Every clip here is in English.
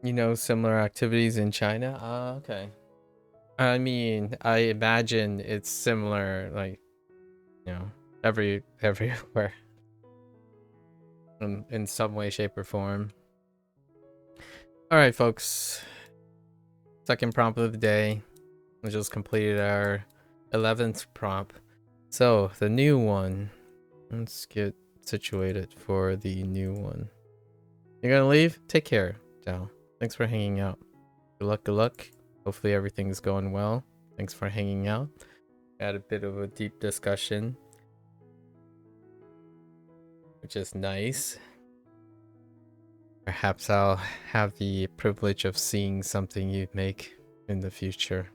You know, similar activities in China? Okay. I mean, I imagine it's similar, like, you know, everywhere in some way, shape, or form. All right, folks. Second prompt of the day. We just completed our 11th prompt. So, the new one. Let's get situated for the new one. You're gonna leave? Take care, Dao. Thanks for hanging out. Good luck, good luck. Hopefully everything's going well. Thanks for hanging out. Had a bit of a deep discussion, which is nice. Perhaps I'll have the privilege of seeing something you make in the future.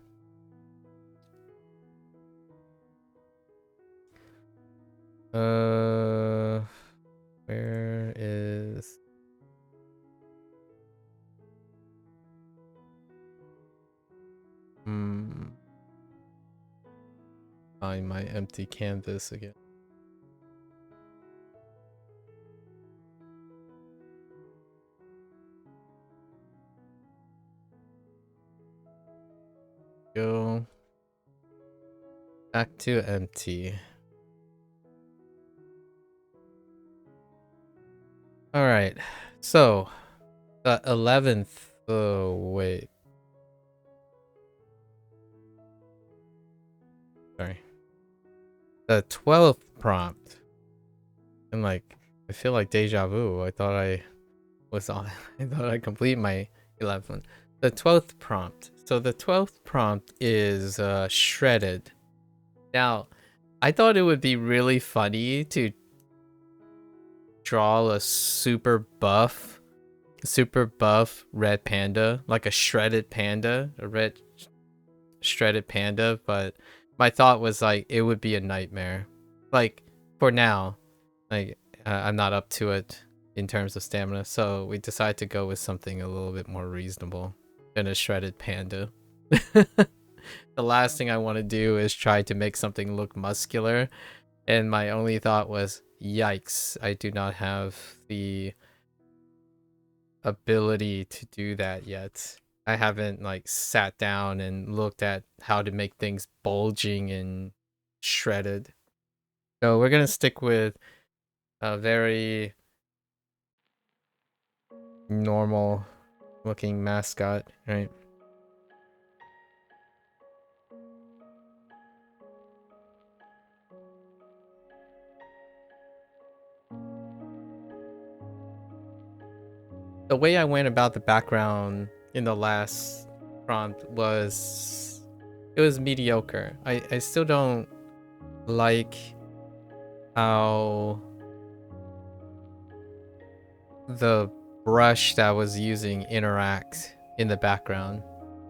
Where is... Find my empty canvas again. Go back to empty. All right, so the 11th. Oh wait, sorry. The 12th prompt. I'm like, I feel like deja vu. I thought I was on. I thought I complete my 11th. The 12th prompt. So the 12th prompt is shredded. Now, I thought it would be really funny to draw a super buff red panda, like a shredded panda, a red shredded panda, but my thought was like it would be a nightmare. Like for now, like I'm not up to it in terms of stamina, so we decided to go with something a little bit more reasonable than a shredded panda. The last thing I want to do is try to make something look muscular, and my only thought was, yikes, I do not have the ability to do that yet. I haven't like sat down and looked at how to make things bulging and shredded. So we're gonna stick with a very normal looking mascot, right? The way I went about the background in the last prompt was, it was mediocre. I still don't like how the brush that I was using interact in the background.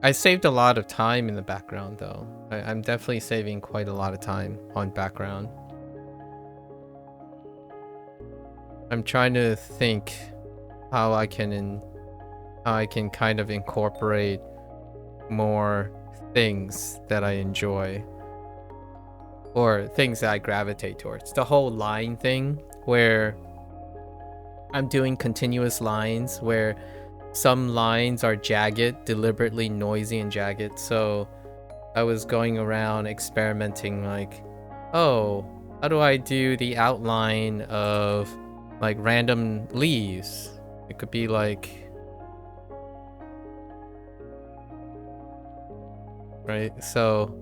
I saved a lot of time in the background though. I'm definitely saving quite a lot of time on background. I'm trying to think how I can kind of incorporate more things that I enjoy, or things that I gravitate towards. The whole line thing where I'm doing continuous lines where some lines are jagged, deliberately noisy and jagged. So I was going around experimenting like, oh, how do I do the outline of like random leaves? It could be like, right? So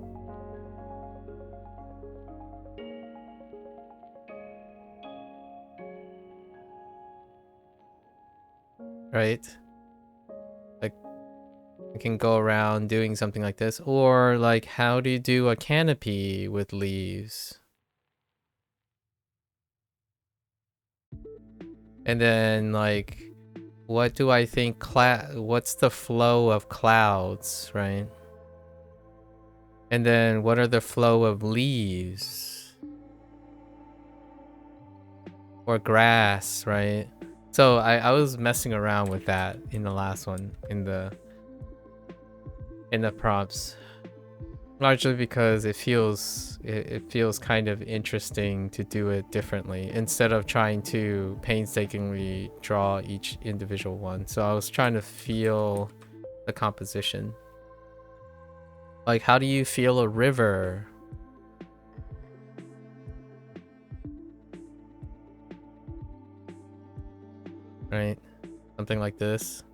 right, like I can go around doing something like this, or like how do you do a canopy with leaves? And then like, what do I think what's the flow of clouds, right? And then what are the flow of leaves or grass, right? So I was messing around with that in the last one, in the prompts. Largely because it feels kind of interesting to do it differently instead of trying to painstakingly draw each individual one. So I was trying to feel the composition. Like, how do you feel a river? Right? Something like this.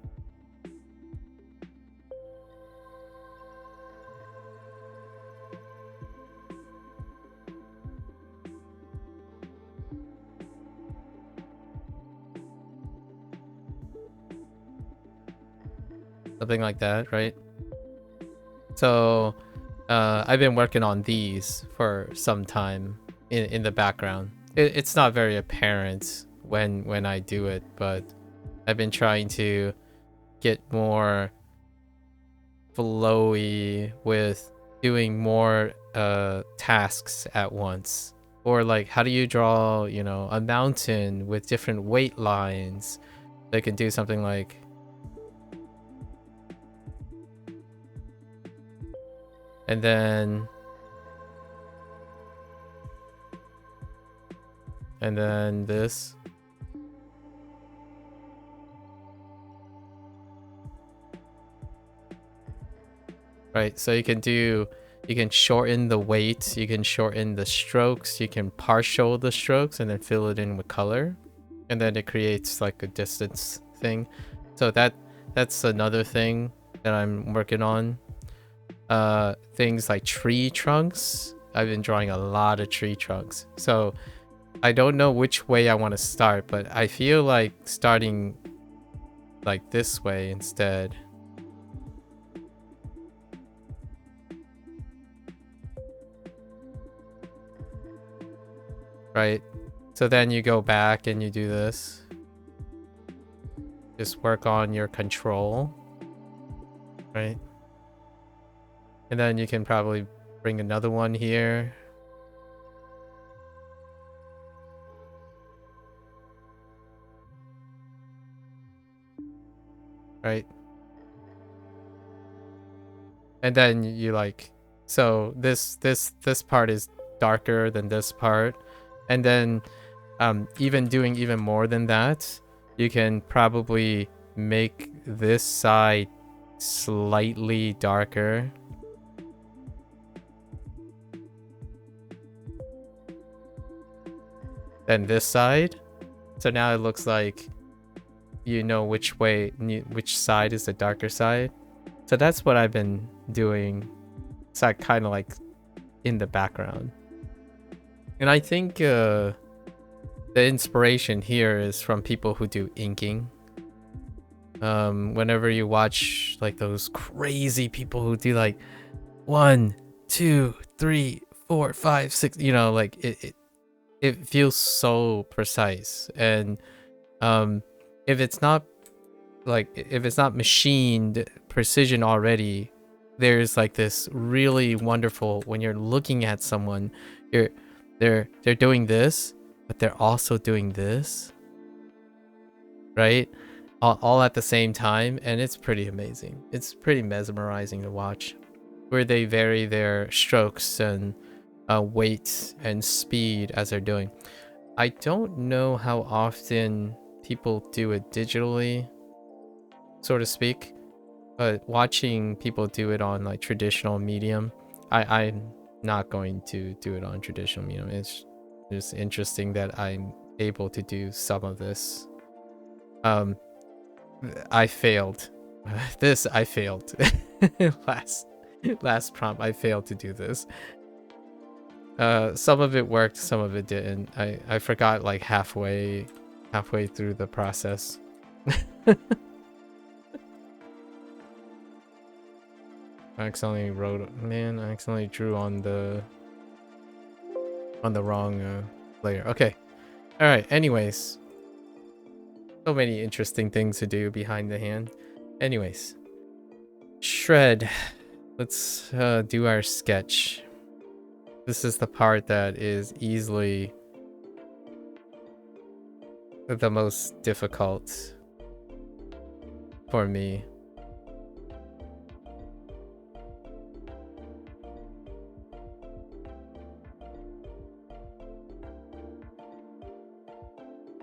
Something like that, right? So I've been working on these for some time in the background. It's not very apparent when I do it, but I've been trying to get more flowy with doing more tasks at once. Or like, how do you draw, you know, a mountain with different weight lines? They can do something like, and then this. Right, so you can shorten the weight, you can shorten the strokes, you can partial the strokes and then fill it in with color. And then it creates like a distance thing. So that's another thing that I'm working on. Things like tree trunks. I've been drawing a lot of tree trunks. So I don't know which way I want to start, but I feel like starting like this way instead. Right? So then you go back and you do this. Just work on your control. Right? And then you can probably bring another one here. Right? And then you like, so this part is darker than this part. And then even doing even more than that, you can probably make this side slightly darker. Than this side. So now it looks like you know which side is the darker side. So that's what I've been doing. It's like kind of like in the background. And I think the inspiration here is from people who do inking. Whenever you watch like those crazy people who do like 1, 2, 3, 4, 5, 6, you know, like it feels so precise. And if it's not machined precision already, there's like this really wonderful, when you're looking at someone, they're doing this, but they're also doing this, right? All at the same time, and it's pretty amazing. It's pretty mesmerizing to watch, where they vary their strokes and weight and speed as they're doing. I don't know how often people do it digitally, so to speak, but watching people do it on like traditional medium, I'm not going to do it on traditional medium. It's just interesting that I'm able to do some of this. I failed. I failed. last prompt, I failed to do this. Some of it worked, some of it didn't. I forgot like halfway through the process. I accidentally drew on the wrong layer. Okay. All right. Anyways, so many interesting things to do behind the hand. Anyways, shred. Let's do our sketch. This is the part that is easily the most difficult for me.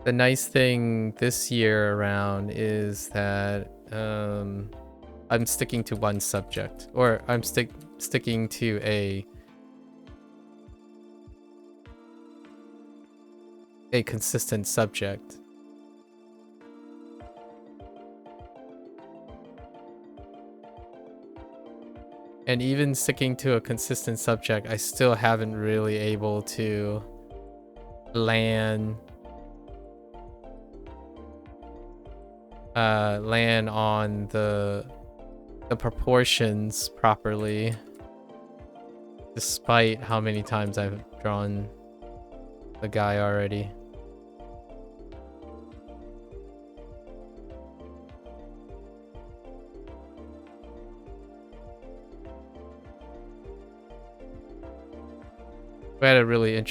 The nice thing this year around is that I'm sticking to one subject, or I'm sticking to a consistent subject. And even sticking to a consistent subject, I still haven't really able to land on the proportions properly, despite how many times I've drawn the guy already. We had a really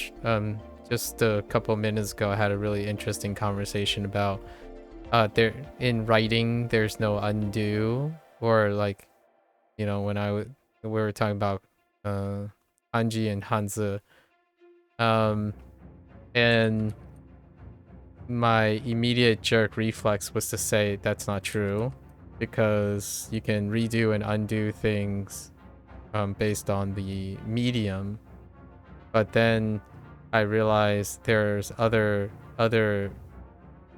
just a couple minutes ago I had a really interesting conversation about there in writing there's no undo, or like, you know, when we were talking about kanji and hanzi, and my immediate jerk reflex was to say that's not true, because you can redo and undo things based on the medium. But then I realized there's other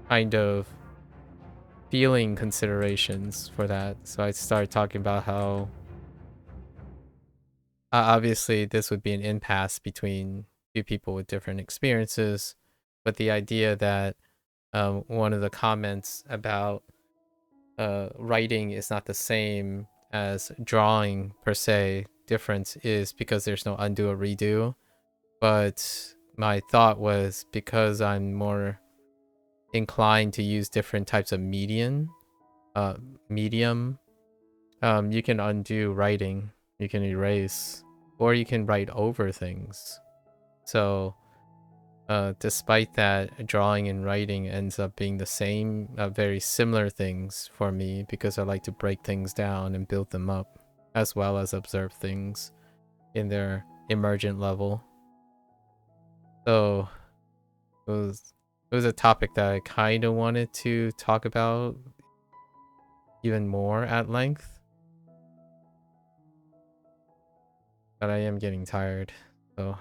kind of feeling considerations for that. So I started talking about how obviously this would be an impasse between two people with different experiences, but the idea that one of the comments about writing is not the same as drawing per se difference is because there's no undo or redo. But my thought was, because I'm more inclined to use different types of medium, you can undo writing, you can erase, or you can write over things. So despite that, drawing and writing ends up being the same, very similar things for me, because I like to break things down and build them up, as well as observe things in their emergent level. So it was a topic that I kind of wanted to talk about even more at length, but I am getting tired, so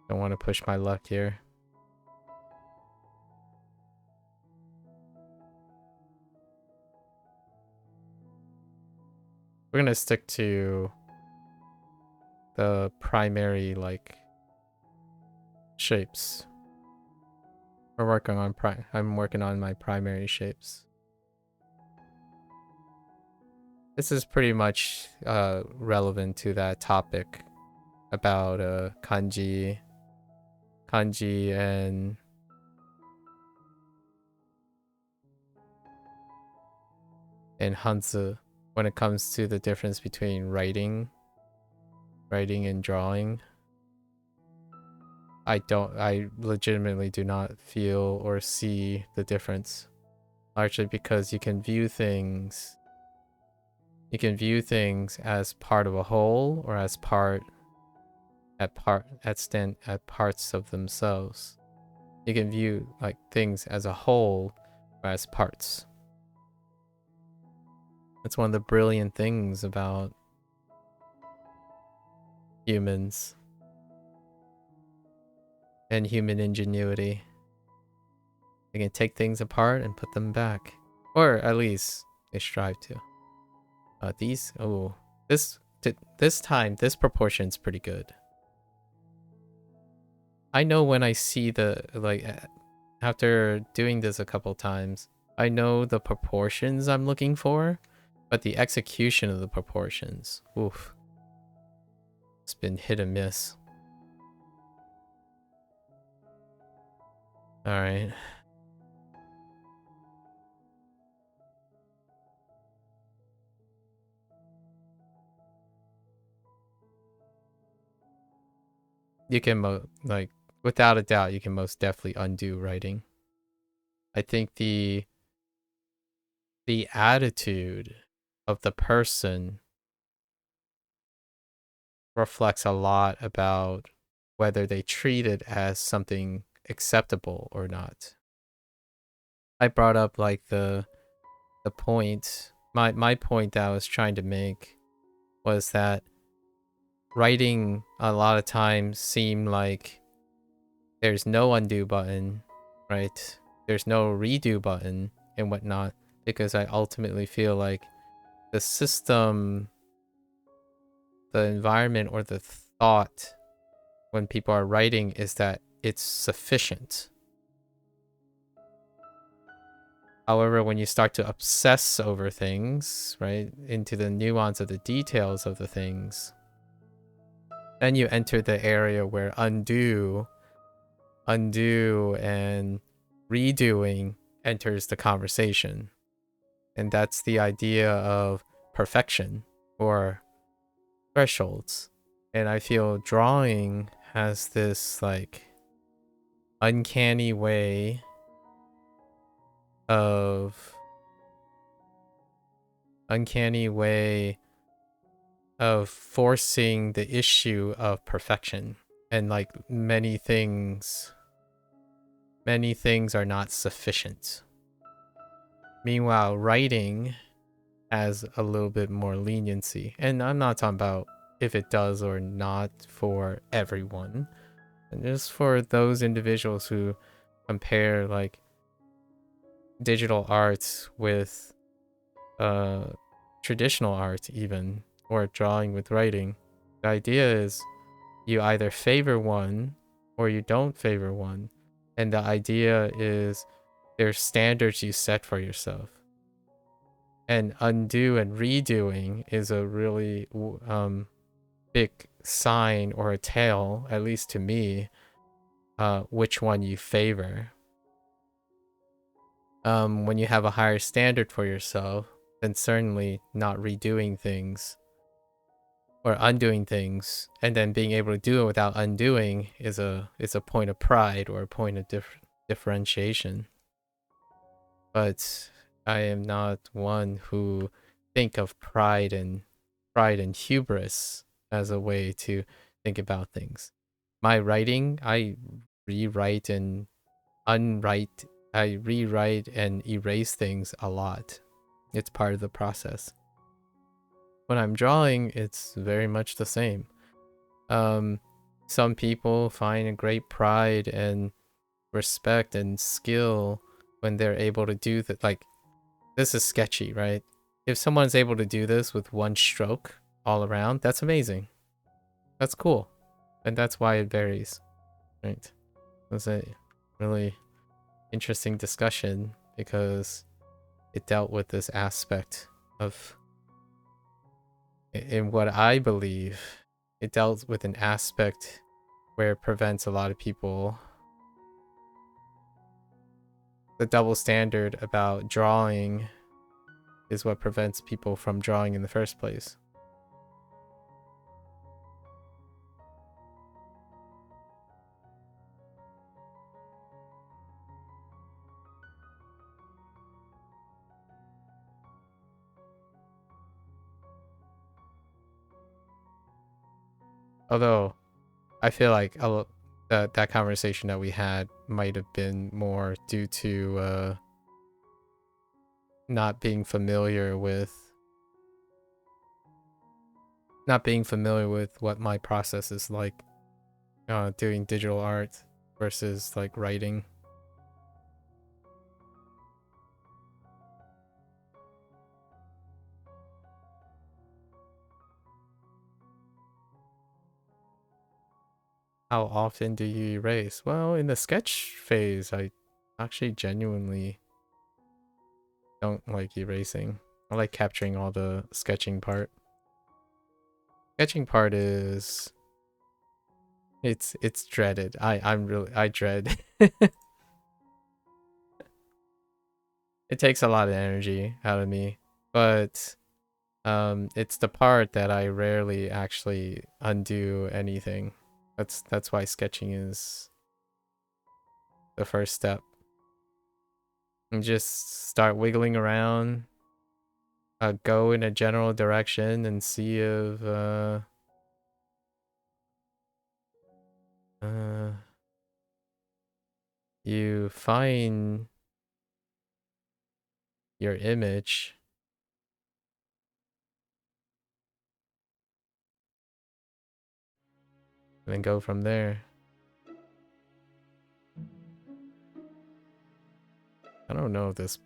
don't want to push my luck here. We're gonna stick to the primary, like, shapes. We're working on I'm working on my primary shapes. This is pretty much relevant to that topic about kanji and hanzi, when it comes to the difference between writing and drawing. I legitimately do not feel or see the difference, largely because you can view things as part of a whole, or as parts of themselves. You can view like things as a whole or as parts. That's one of the brilliant things about humans and human ingenuity. They can take things apart and put them back, or at least they strive to. This time this proportion's pretty good. I know when I see the, like, after doing this a couple times, I know the proportions I'm looking for, but the execution of the proportions, oof, it's been hit and miss. All right. You can like, without a doubt, you can most definitely undo writing. I think the attitude of the person reflects a lot about whether they treat it as something acceptable or not. I brought up like the point. My point that I was trying to make was that writing a lot of times seem like there's no undo button, right? There's no redo button and whatnot, because I ultimately feel like the system, the environment, or the thought when people are writing is that it's sufficient. However, when you start to obsess over things, right, into the nuance of the details of the things, then you enter the area where undo and redoing enters the conversation. And that's the idea of perfection or thresholds. And I feel drawing has this like uncanny way of forcing the issue of perfection. And like many things are not sufficient. Meanwhile, writing has a little bit more leniency. And I'm not talking about if it does or not for everyone. And just for those individuals who compare like digital art with traditional art even, or drawing with writing. The idea is you either favor one or you don't favor one. And the idea is there's standards you set for yourself. And undo and redoing is a really big sign or a tell, at least to me, which one you favor. When you have a higher standard for yourself, then certainly not redoing things or undoing things, and then being able to do it without undoing is a point of pride or a point of differentiation. But I am not one who think of pride and hubris as a way to think about things. My writing, I rewrite and unwrite, I rewrite and erase things a lot. It's part of the process. When I'm drawing, it's very much the same. Some people find a great pride and respect and skill when they're able to do that. Like, this is sketchy, right? If someone's able to do this with one stroke all around, that's amazing. That's cool. And that's why it varies, right? It was a really interesting discussion because it dealt with this aspect of, in what I believe, it dealt with an aspect where it prevents a lot of people. The double standard about drawing is what prevents people from drawing in the first place. Although, I feel like that conversation that we had might have been more due to not being familiar with what my process is like doing digital art versus like writing. How often do you erase? Well, in the sketch phase, I actually genuinely don't like erasing. I like capturing all the sketching part. Sketching part is it's dreaded. I dread. It takes a lot of energy out of me, but it's the part that I rarely actually undo anything. That's why sketching is the first step. And just start wiggling around, go in a general direction and see if you find your image and then go from there. I don't know if this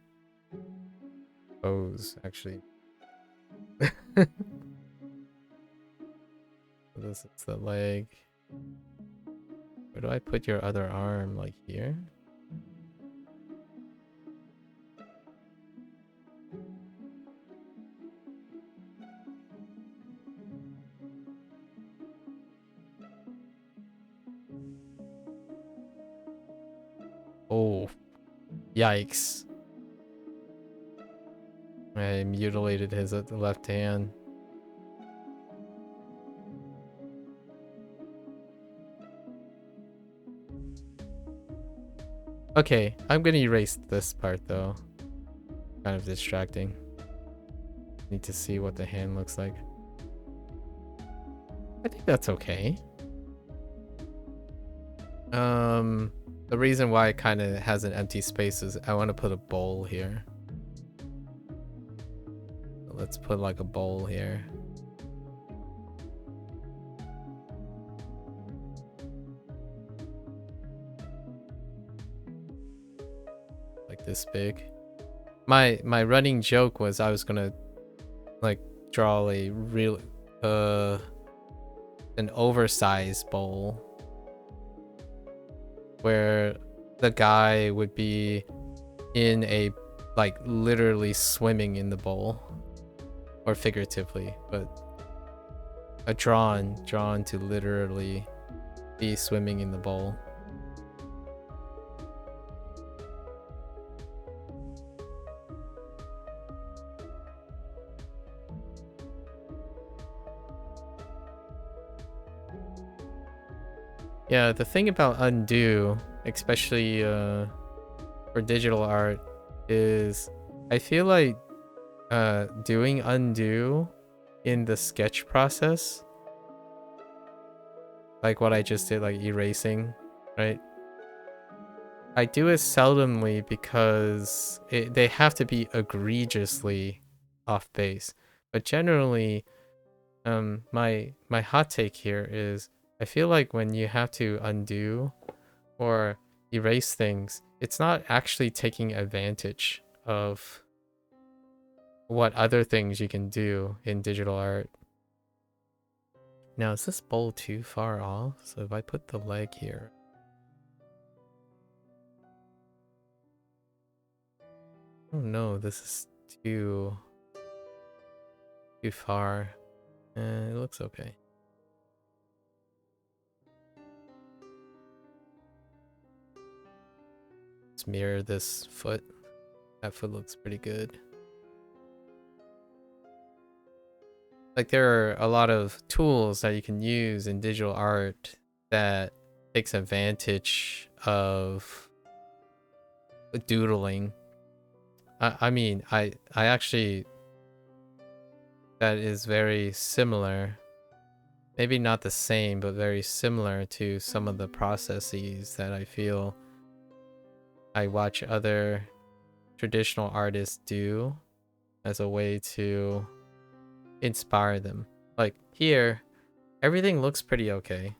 pose actually. This is the leg. Where do I put your other arm? Like here? Oh, yikes. I mutilated his left hand. Okay, I'm gonna erase this part though. Kind of distracting. Need to see what the hand looks like. I think that's okay. The reason why it kind of has an empty space is I want to put a bowl here. Let's put like a bowl here. Like this big. My running joke was I was gonna like draw a real an oversized bowl where the guy would be in a like literally swimming in the bowl, or figuratively, but a drawn to literally be swimming in the bowl. Yeah, the thing about undo, especially for digital art, is I feel like doing undo in the sketch process, like what I just did, like erasing, right? I do it seldomly because they have to be egregiously off base. But generally, my hot take here is I feel like when you have to undo or erase things, it's not actually taking advantage of what other things you can do in digital art. Now, is this bowl too far off? So if I put the leg here. Oh no, this is too far. It looks okay. Let's mirror this foot. That foot looks pretty good. Like there are a lot of tools that you can use in digital art that takes advantage of doodling. I mean, I actually, that is very similar. Maybe not the same, but very similar to some of the processes that I feel I watch other traditional artists do as a way to inspire them. Like here, everything looks pretty okay.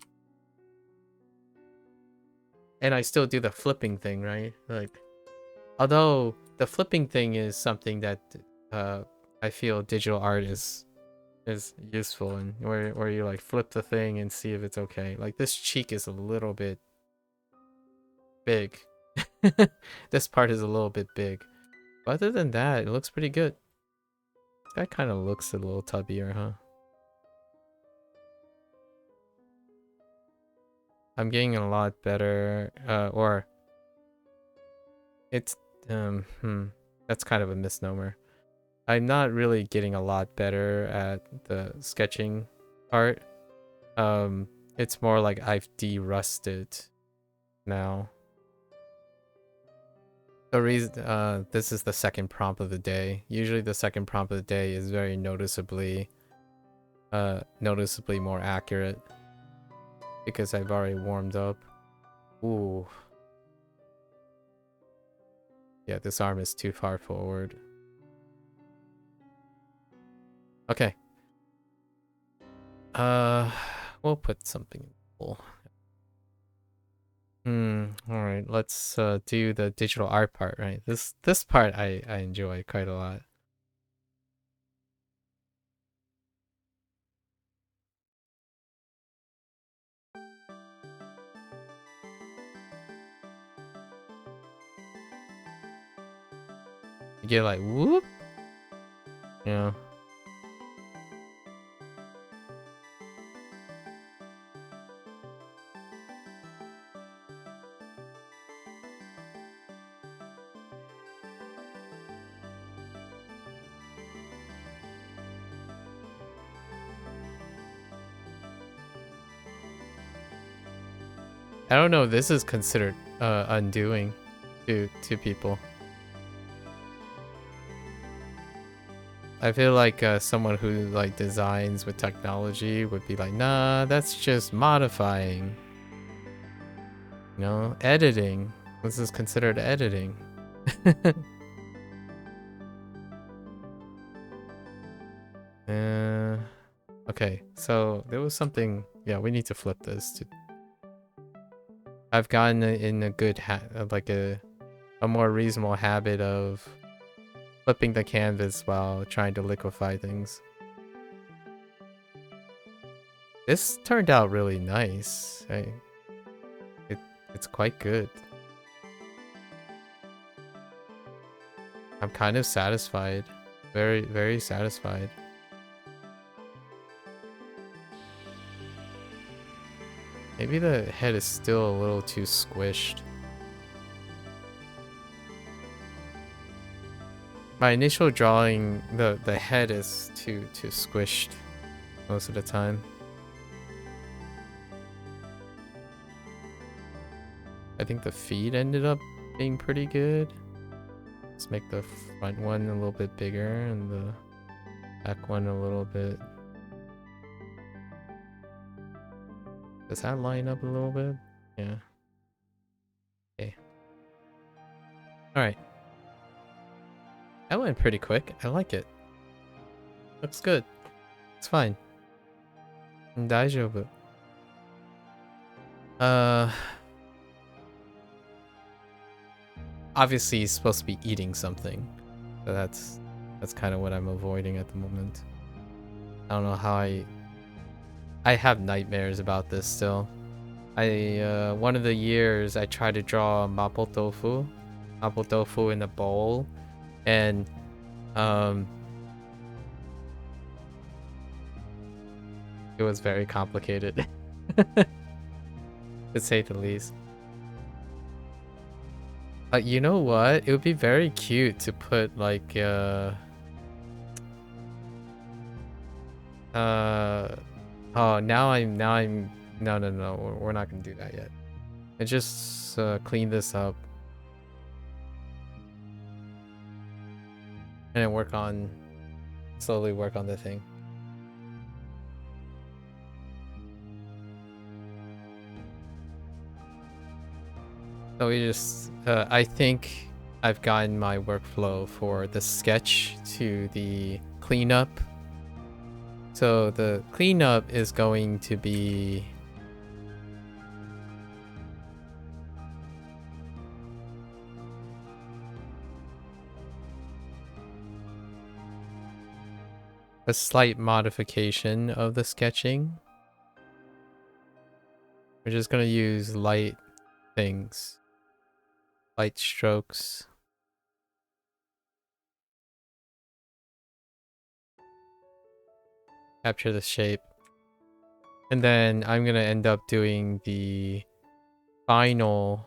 And I still do the flipping thing, right? Like, although the flipping thing is something that I feel digital art is useful, and where you like flip the thing and see if it's okay. Like this cheek is a little bit big. This part is a little bit big. But other than that, it looks pretty good. That kind of looks a little tubbier, huh? I'm getting a lot better, or it's that's kind of a misnomer. I'm not really getting a lot better at the sketching part. It's more like I've de-rusted now. The reason this is the second prompt of the day. Usually the second prompt of the day is very noticeably more accurate because I've already warmed up. Ooh. Yeah, this arm is too far forward. Okay. We'll put something in the bowl. Alright, let's do the digital art part, right? This part I enjoy quite a lot. You get like whoop. Yeah. I don't know if this is considered undoing to people. I feel like someone who like designs with technology would be like, nah, that's just modifying. You know, editing. This is considered editing. Okay, so there was something. Yeah, we need to flip this. I've gotten in a good like a more reasonable habit of flipping the canvas while trying to liquefy things. This turned out really nice. It's quite good. I'm kind of satisfied. Very, very satisfied. Maybe the head is still a little too squished. My initial drawing, the head is too squished most of the time. I think the feet ended up being pretty good. Let's make the front one a little bit bigger and the back one a little bit. Does that line up a little bit? Yeah. Okay. Alright. That went pretty quick. I like it. Looks good. It's fine. Daijoubu. Obviously he's supposed to be eating something. So that's kind of what I'm avoiding at the moment. I don't know how I have nightmares about this still. One of the years I tried to draw mapo tofu in a bowl, and it was very complicated, to say the least. You know what? It would be very cute to put like oh, now I'm no, we're not gonna do that yet. I just clean this up and then slowly work on the thing. So we just, I think I've gotten my workflow for the sketch to the cleanup. So the cleanup is going to be a slight modification of the sketching. We're just going to use light things. Light strokes. Capture the shape. And then I'm going to end up doing the final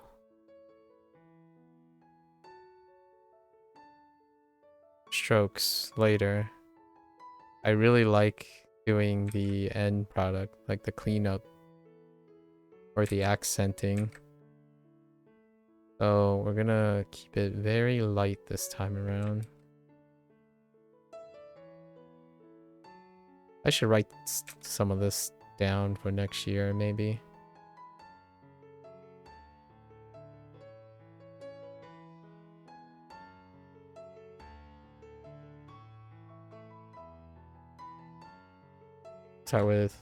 strokes later. I really like doing the end product, like the cleanup or the accenting. So we're gonna keep it very light this time around. I should write some of this down for next year, maybe. start with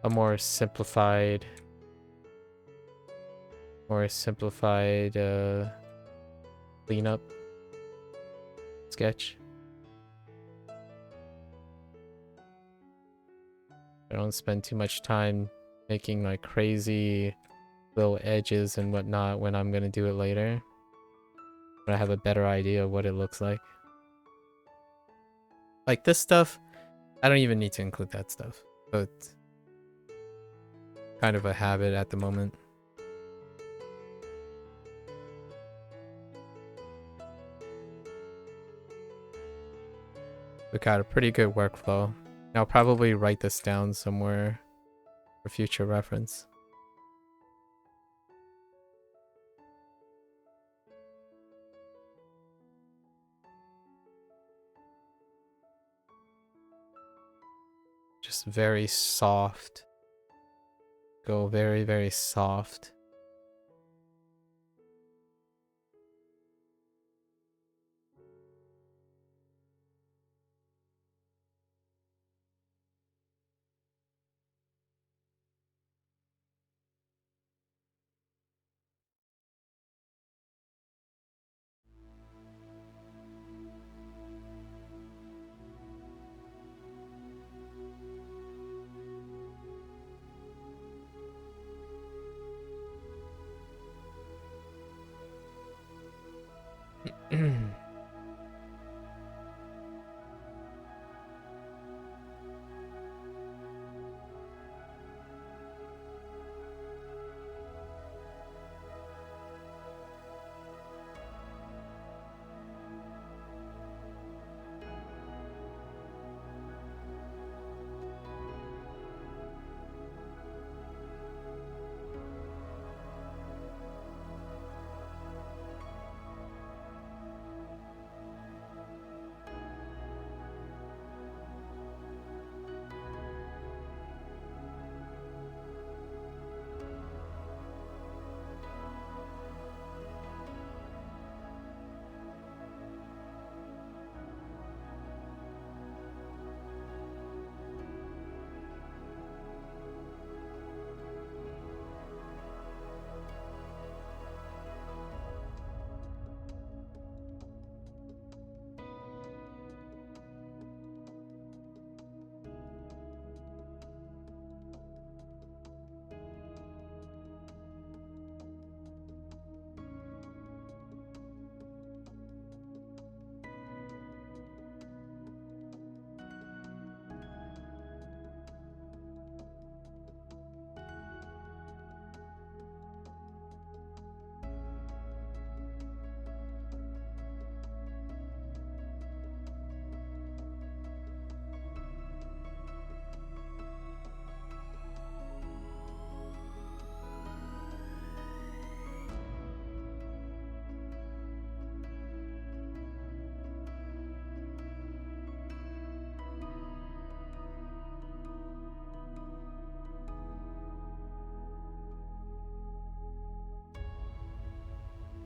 a more simplified cleanup sketch. I don't spend too much time making like crazy little edges and whatnot when I'm gonna do it later. But I have a better idea of what it looks like. Like this stuff, I don't even need to include that stuff. But kind of a habit at the moment. We got a pretty good workflow. I'll probably write this down somewhere for future reference. Just very soft. Go very, very soft.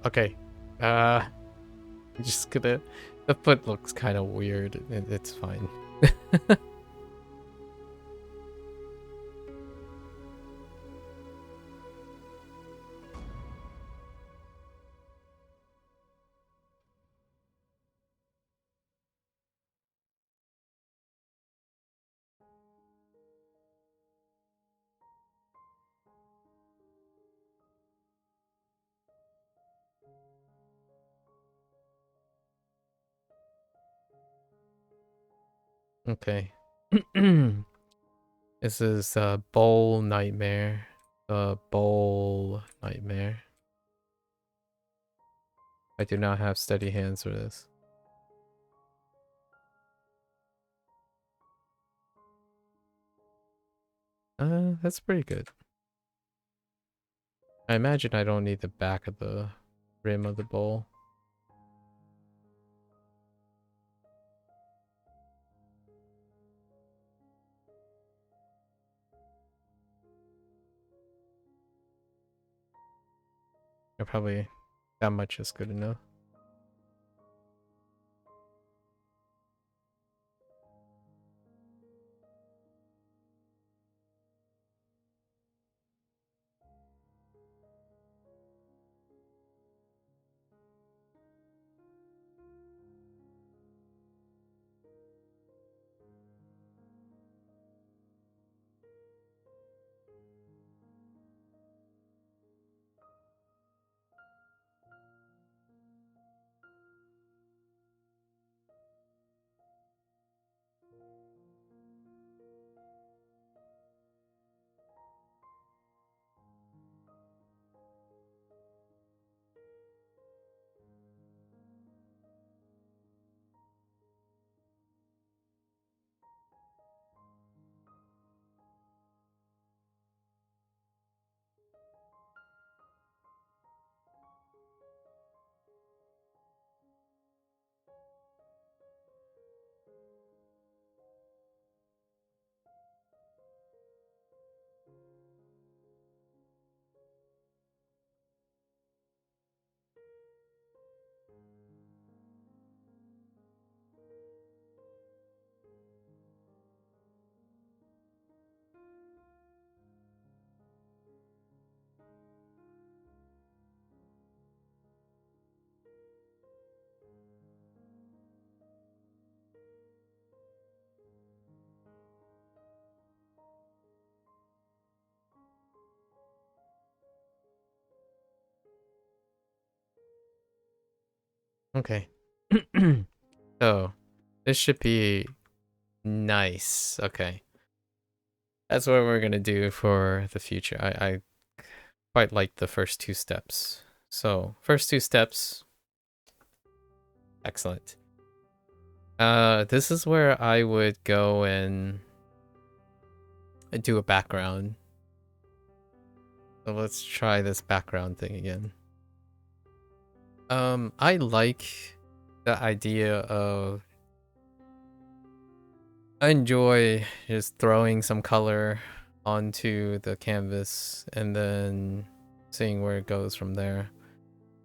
Okay. I'm just gonna... The foot looks kind of weird. It's fine. Okay. This is Bowl Nightmare. Bowl Nightmare. I do not have steady hands for this. That's pretty good. I imagine I don't need the back of the rim of the bowl. Probably that much is good enough. Okay. So, this should be nice. Okay. That's what we're gonna do for the future. I quite like the first two steps. So, first two steps. Excellent. This is where I would go and do a background. So let's try this background thing again. I like the idea of I enjoy just throwing some color onto the canvas and then seeing where it goes from there.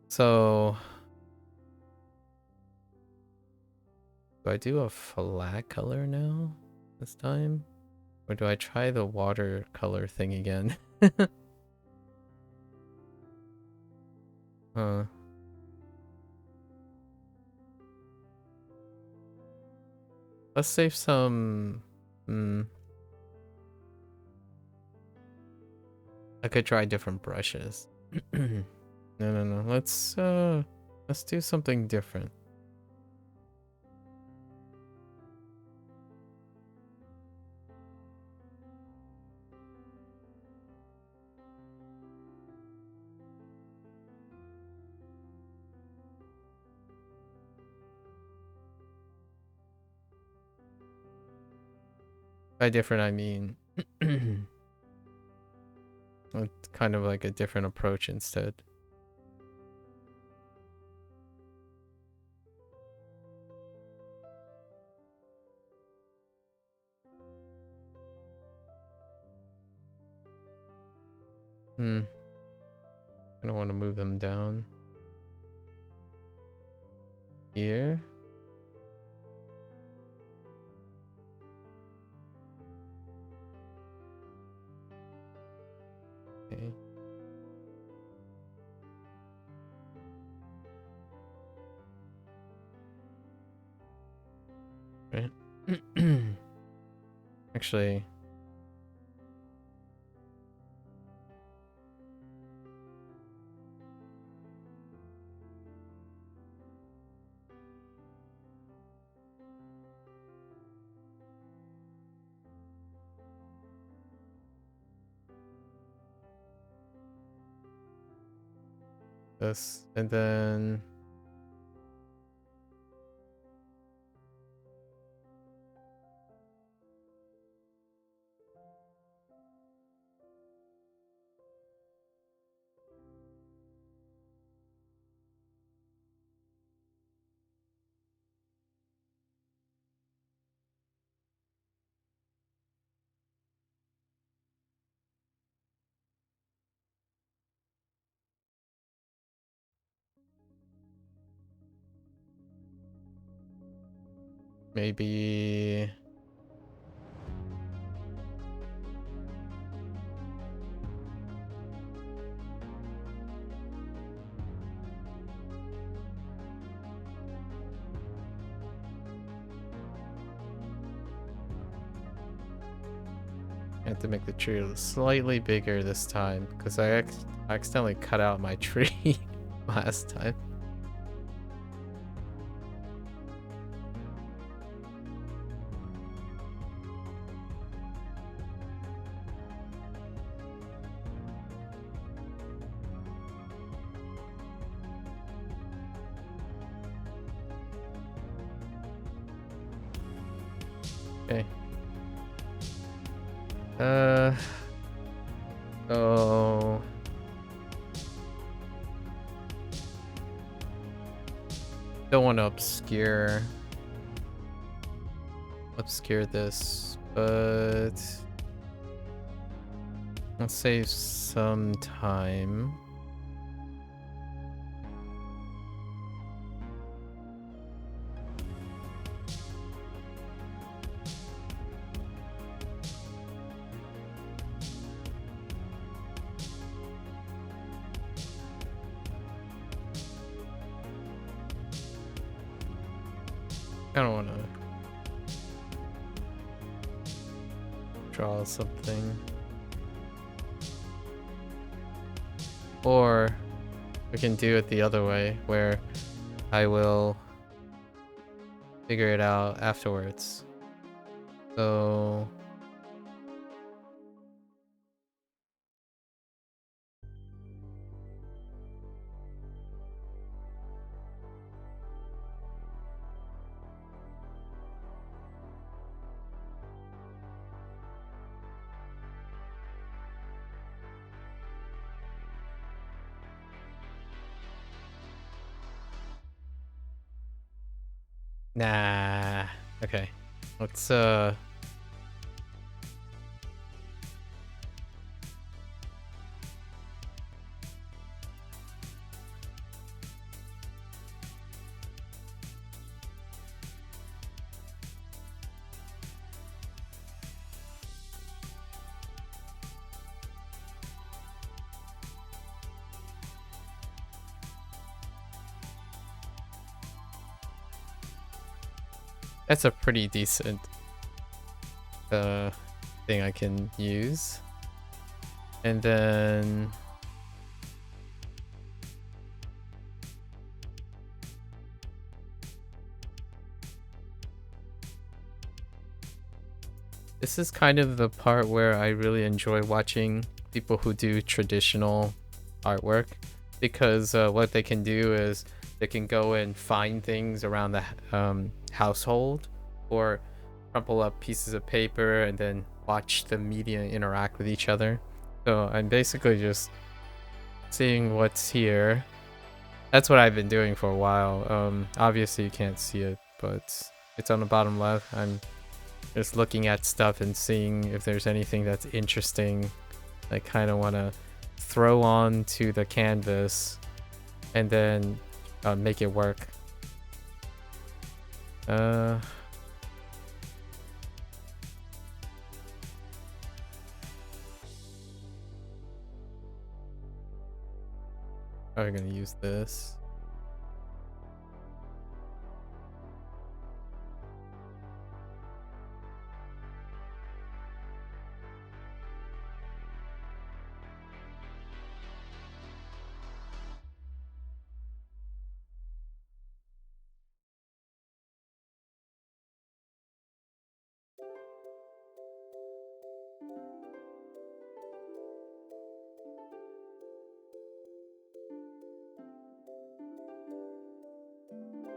So do I do a flat color now this time? Or do I try the watercolor thing again? Huh. Let's save some. I could try different brushes. No. Let's do something different. By different, I mean it's kind of like a different approach instead. I don't want to move them down here. Okay. Right. Actually, this and then maybe I have to make the tree slightly bigger this time because I accidentally cut out my tree last time. Okay. So don't want to obscure this, but let's save some time. I don't want to draw something. Or we can do it the other way, where I will figure it out afterwards. So nah. Okay. Let's that's a pretty decent thing I can use. And then this is kind of the part where I really enjoy watching people who do traditional artwork, because what they can do is they can go and find things around the household, or crumple up pieces of paper and then watch the media interact with each other. So I'm basically just seeing what's here. That's what I've been doing for a while. Obviously you can't see it, but it's on the bottom left. I'm just looking at stuff and seeing if there's anything that's interesting. I kind of want to throw on to the canvas and then make it work. I'm gonna use this.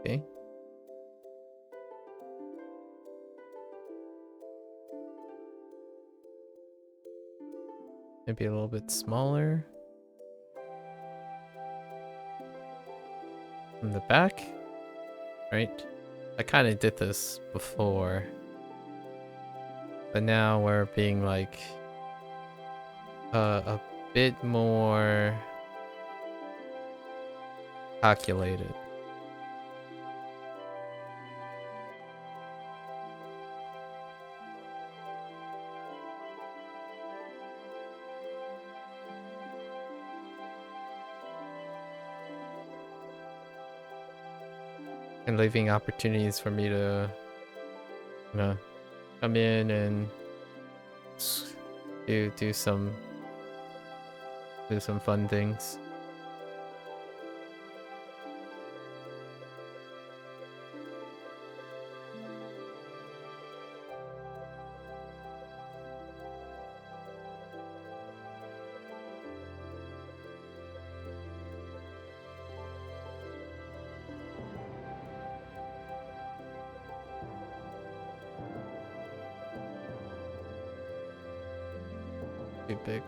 Okay. Maybe a little bit smaller. From the back, right? I kind of did this before, but now we're being like a bit more calculated. And leaving opportunities for me to, you know, come in and do some fun things. Too big.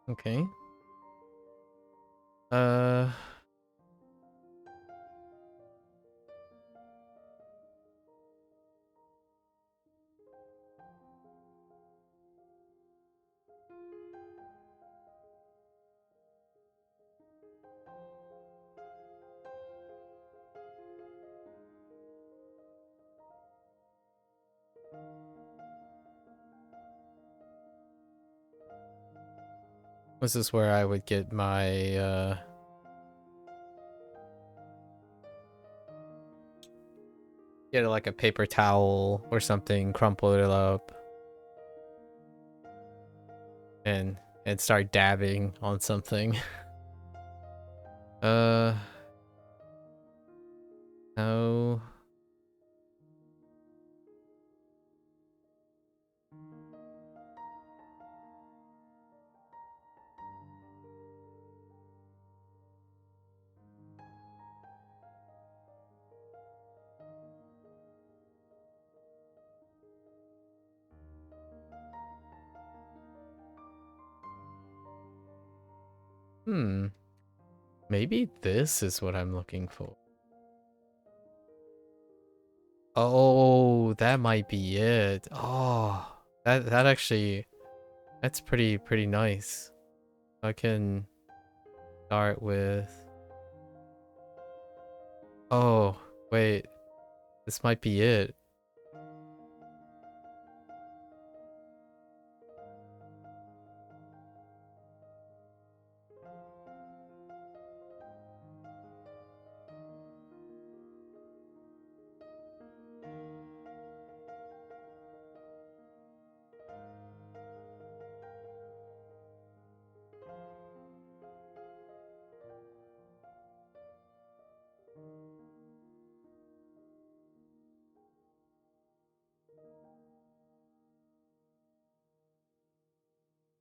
Okay. Uh. This is where I would get my, get like a paper towel or something, crumple it up, and start dabbing on something. No. Maybe this is what I'm looking for. Oh, that might be it. Oh, that actually, that's pretty nice. I can start with. Oh, wait, this might be it.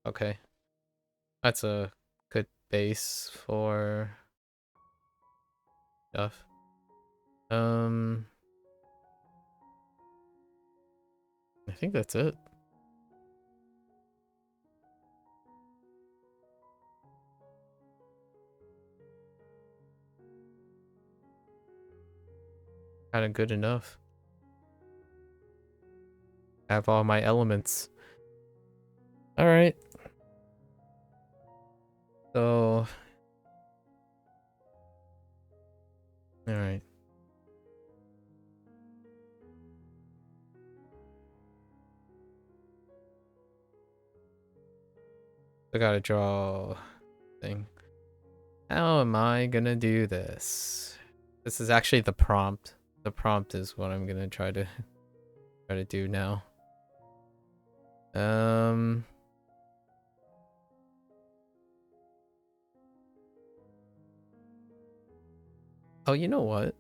Okay, that's a good base for stuff. I think that's it. Kind of good enough. Have all my elements. All right. So, all right. I gotta draw thing. How am I gonna do this? This is actually the prompt. The prompt is what I'm gonna try to do now. Oh, you know what?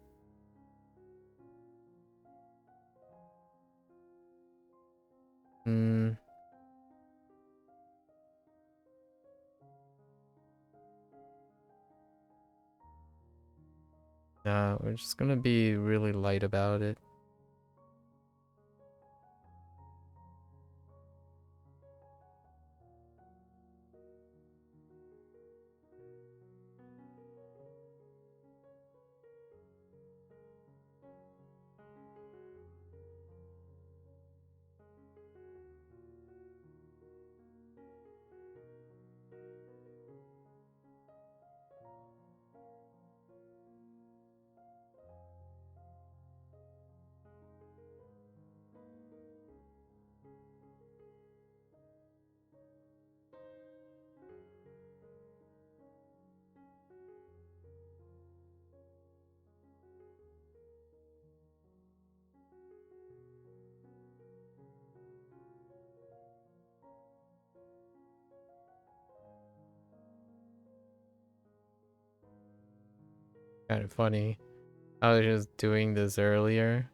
Nah, we're just gonna be really light about it. Kind of funny. I was just doing this earlier,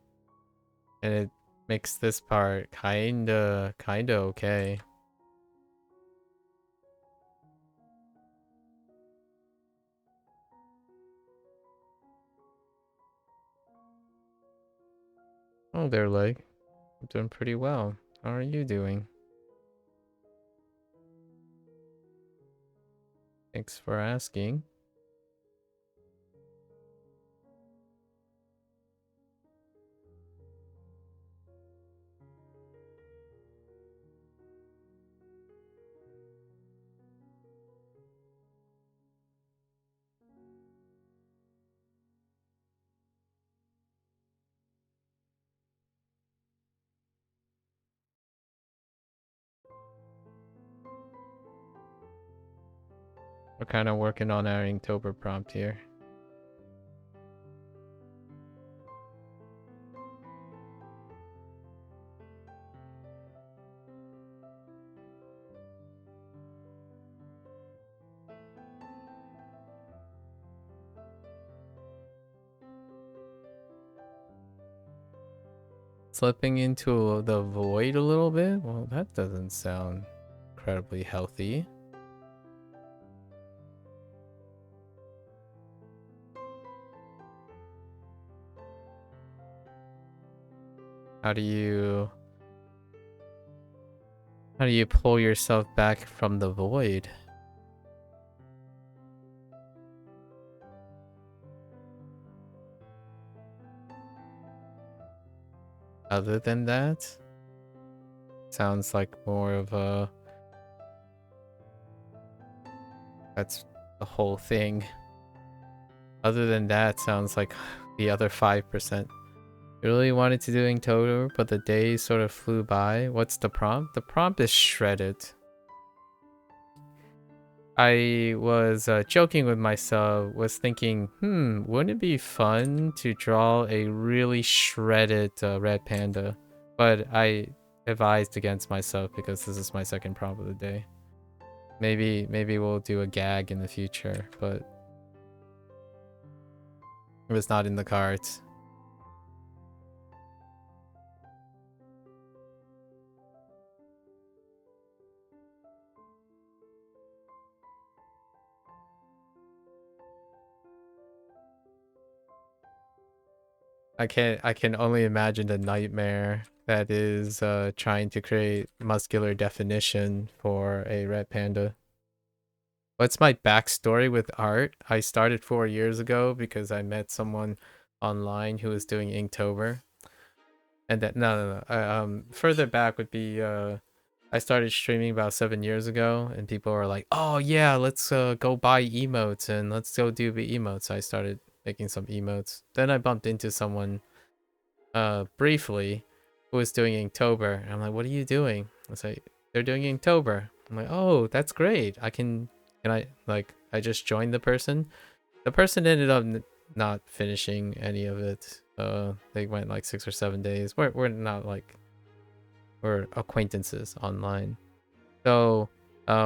and it makes this part kinda okay. Oh, there, leg. I'm doing pretty well. How are you doing? Thanks for asking. We're kind of working on our Inktober prompt here. Slipping into the void a little bit? Well, that doesn't sound incredibly healthy. How do you pull yourself back from the void? Other than that, sounds like more of a... That's the whole thing. Other than that, sounds like the other 5%. You really wanted to do Inktober, but the days sort of flew by. What's the prompt? The prompt is shredded. I was joking with myself, was thinking, wouldn't it be fun to draw a really shredded red panda? But I advised against myself because this is my second prompt of the day. Maybe we'll do a gag in the future, but it was not in the cards. I can only imagine the nightmare that is trying to create muscular definition for a red panda. What's my backstory with art? I started 4 years ago because I met someone online who was doing Inktober. And that no. Further back would be I started streaming about 7 years ago, and people were like, "Oh yeah, let's go buy emotes and let's go do the emotes." I started making some emotes. Then I bumped into someone briefly who was doing Inktober, and I'm like, "What are you doing?" I was like, "They're doing Inktober." I'm like, "Oh, that's great. I just joined the person." The person ended up not finishing any of it. They went like 6 or 7 days. We're not like, we're acquaintances online. So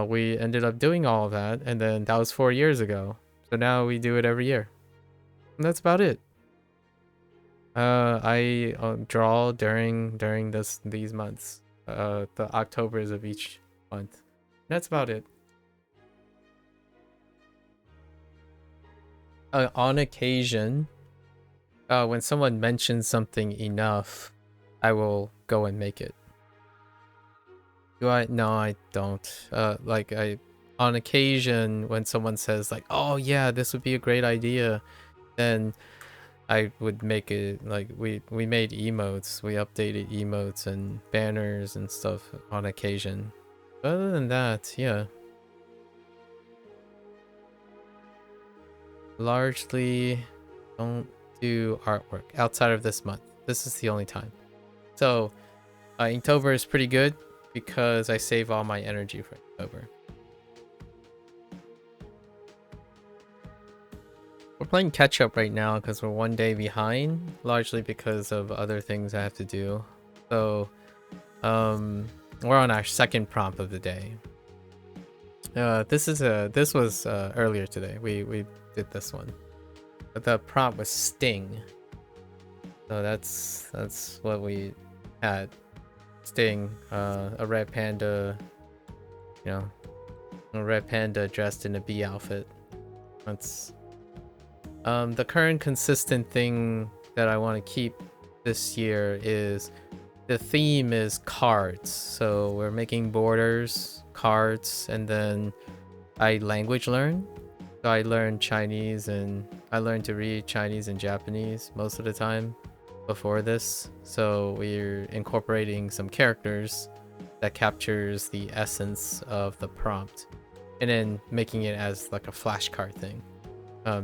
we ended up doing all of that, and then that was 4 years ago. So now we do it every year. And that's about it. I draw during these months. The Octobers of each month. That's about it. On occasion, when someone mentions something enough, I will go and make it. Do I? No, I don't. On occasion, when someone says like, "Oh yeah, this would be a great idea," then I would make it. Like we made emotes, we updated emotes and banners and stuff on occasion. Other than that, yeah, largely don't do artwork outside of this month. This is the only time. So, Inktober is pretty good because I save all my energy for Inktober. We're playing catch up right now because we're 1 day behind, largely because of other things I have to do. So, we're on our second prompt of the day. This was earlier today. We did this one, but the prompt was sting. So that's what we had. Sting, a red panda, you know, a red panda dressed in a bee outfit. That's the current consistent thing that I want to keep this year is the theme is cards. So we're making borders, cards, and then I language learn. So I learned Chinese and I learned to read Chinese and Japanese most of the time before this. So we're incorporating some characters that captures the essence of the prompt and then making it as like a flashcard thing.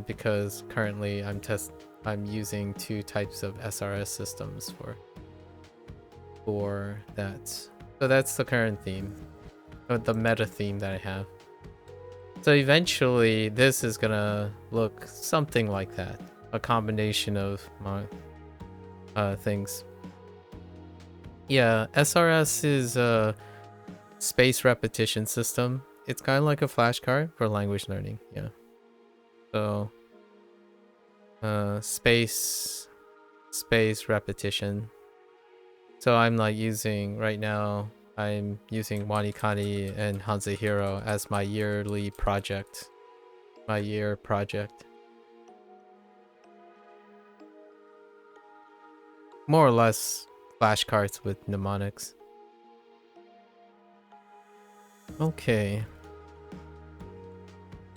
Because currently I'm using two types of SRS systems for that. So that's the current theme, or the meta theme that I have. So eventually this is gonna look something like that. A combination of my things. Yeah, SRS is a space repetition system. It's kind of like a flashcard for language learning. Yeah. So space repetition. So I'm like using right now. I'm using Wanikani and Hanzahiro as my yearly project. My year project. More or less flashcards with mnemonics. Okay.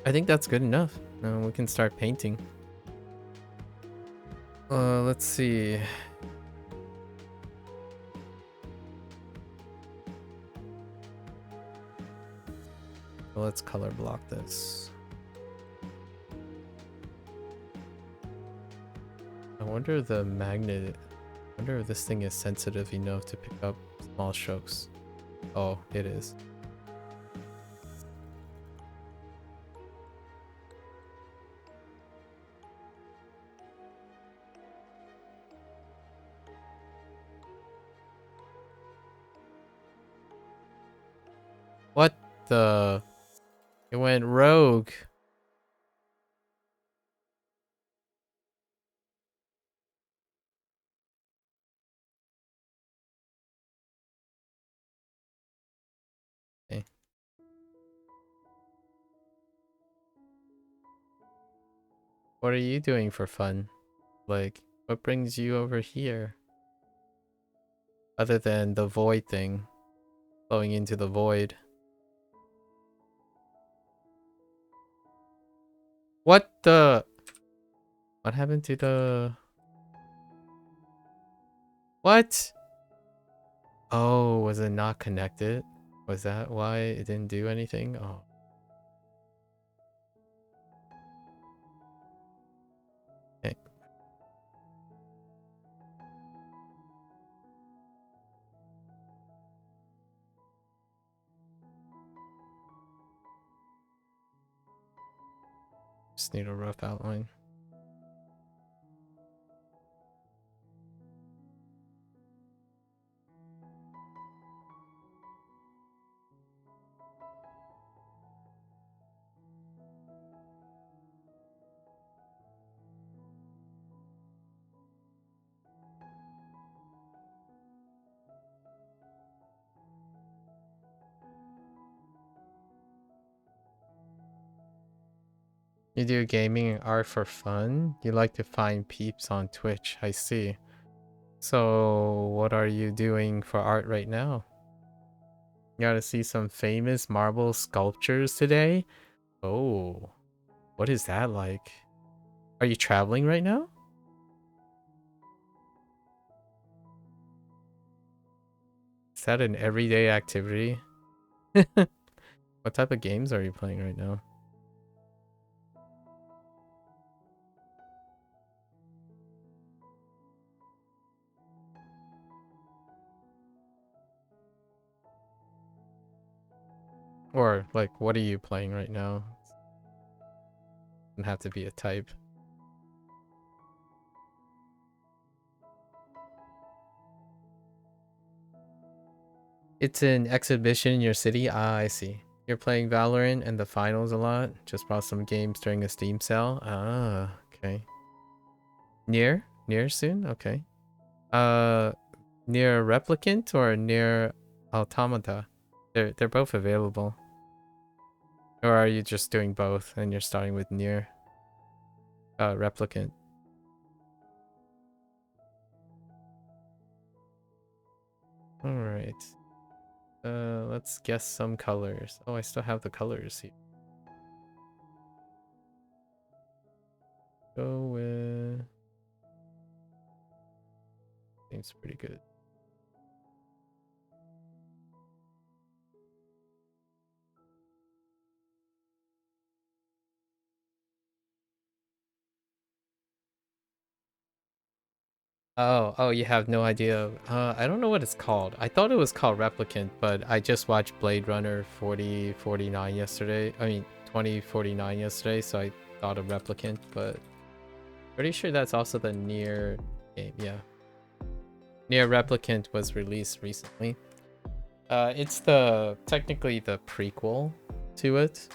I think that's good enough. We can start painting. Let's see. Let's color block this. I wonder the magnet. I wonder if this thing is sensitive enough to pick up small strokes. Oh, it is. What the? It went rogue. Okay. What are you doing for fun? Like, what brings you over here? Other than the void thing. Flowing into the void. What the? What happened to the... What? Oh, was it not connected? Was that why it didn't do anything? Oh. Okay. Just need a rough outline. You do gaming and art for fun? You like to find peeps on Twitch, I see. So, what are you doing for art right now? You gotta see some famous marble sculptures today? Oh, what is that like? Are you traveling right now? Is that an everyday activity? What type of games are you playing right now? Or, like, what are you playing right now? Doesn't have to be a type. It's an exhibition in your city? Ah, I see. You're playing Valorant and the finals a lot? Just bought some games during a Steam sale? Ah, okay. Near? Near soon? Okay. Uh, near Replicant or near Automata? They're both available. Or are you just doing both and you're starting with near Replicant? Alright. Let's guess some colors. Oh, I still have the colors here. Seems pretty good. Oh, you have no idea. I don't know what it's called. I thought it was called Replicant, but I just watched Blade Runner 4049 yesterday. I mean, 2049 yesterday, so I thought of Replicant, but pretty sure that's also the Nier game. Yeah. Nier Replicant was released recently. It's technically the prequel to it.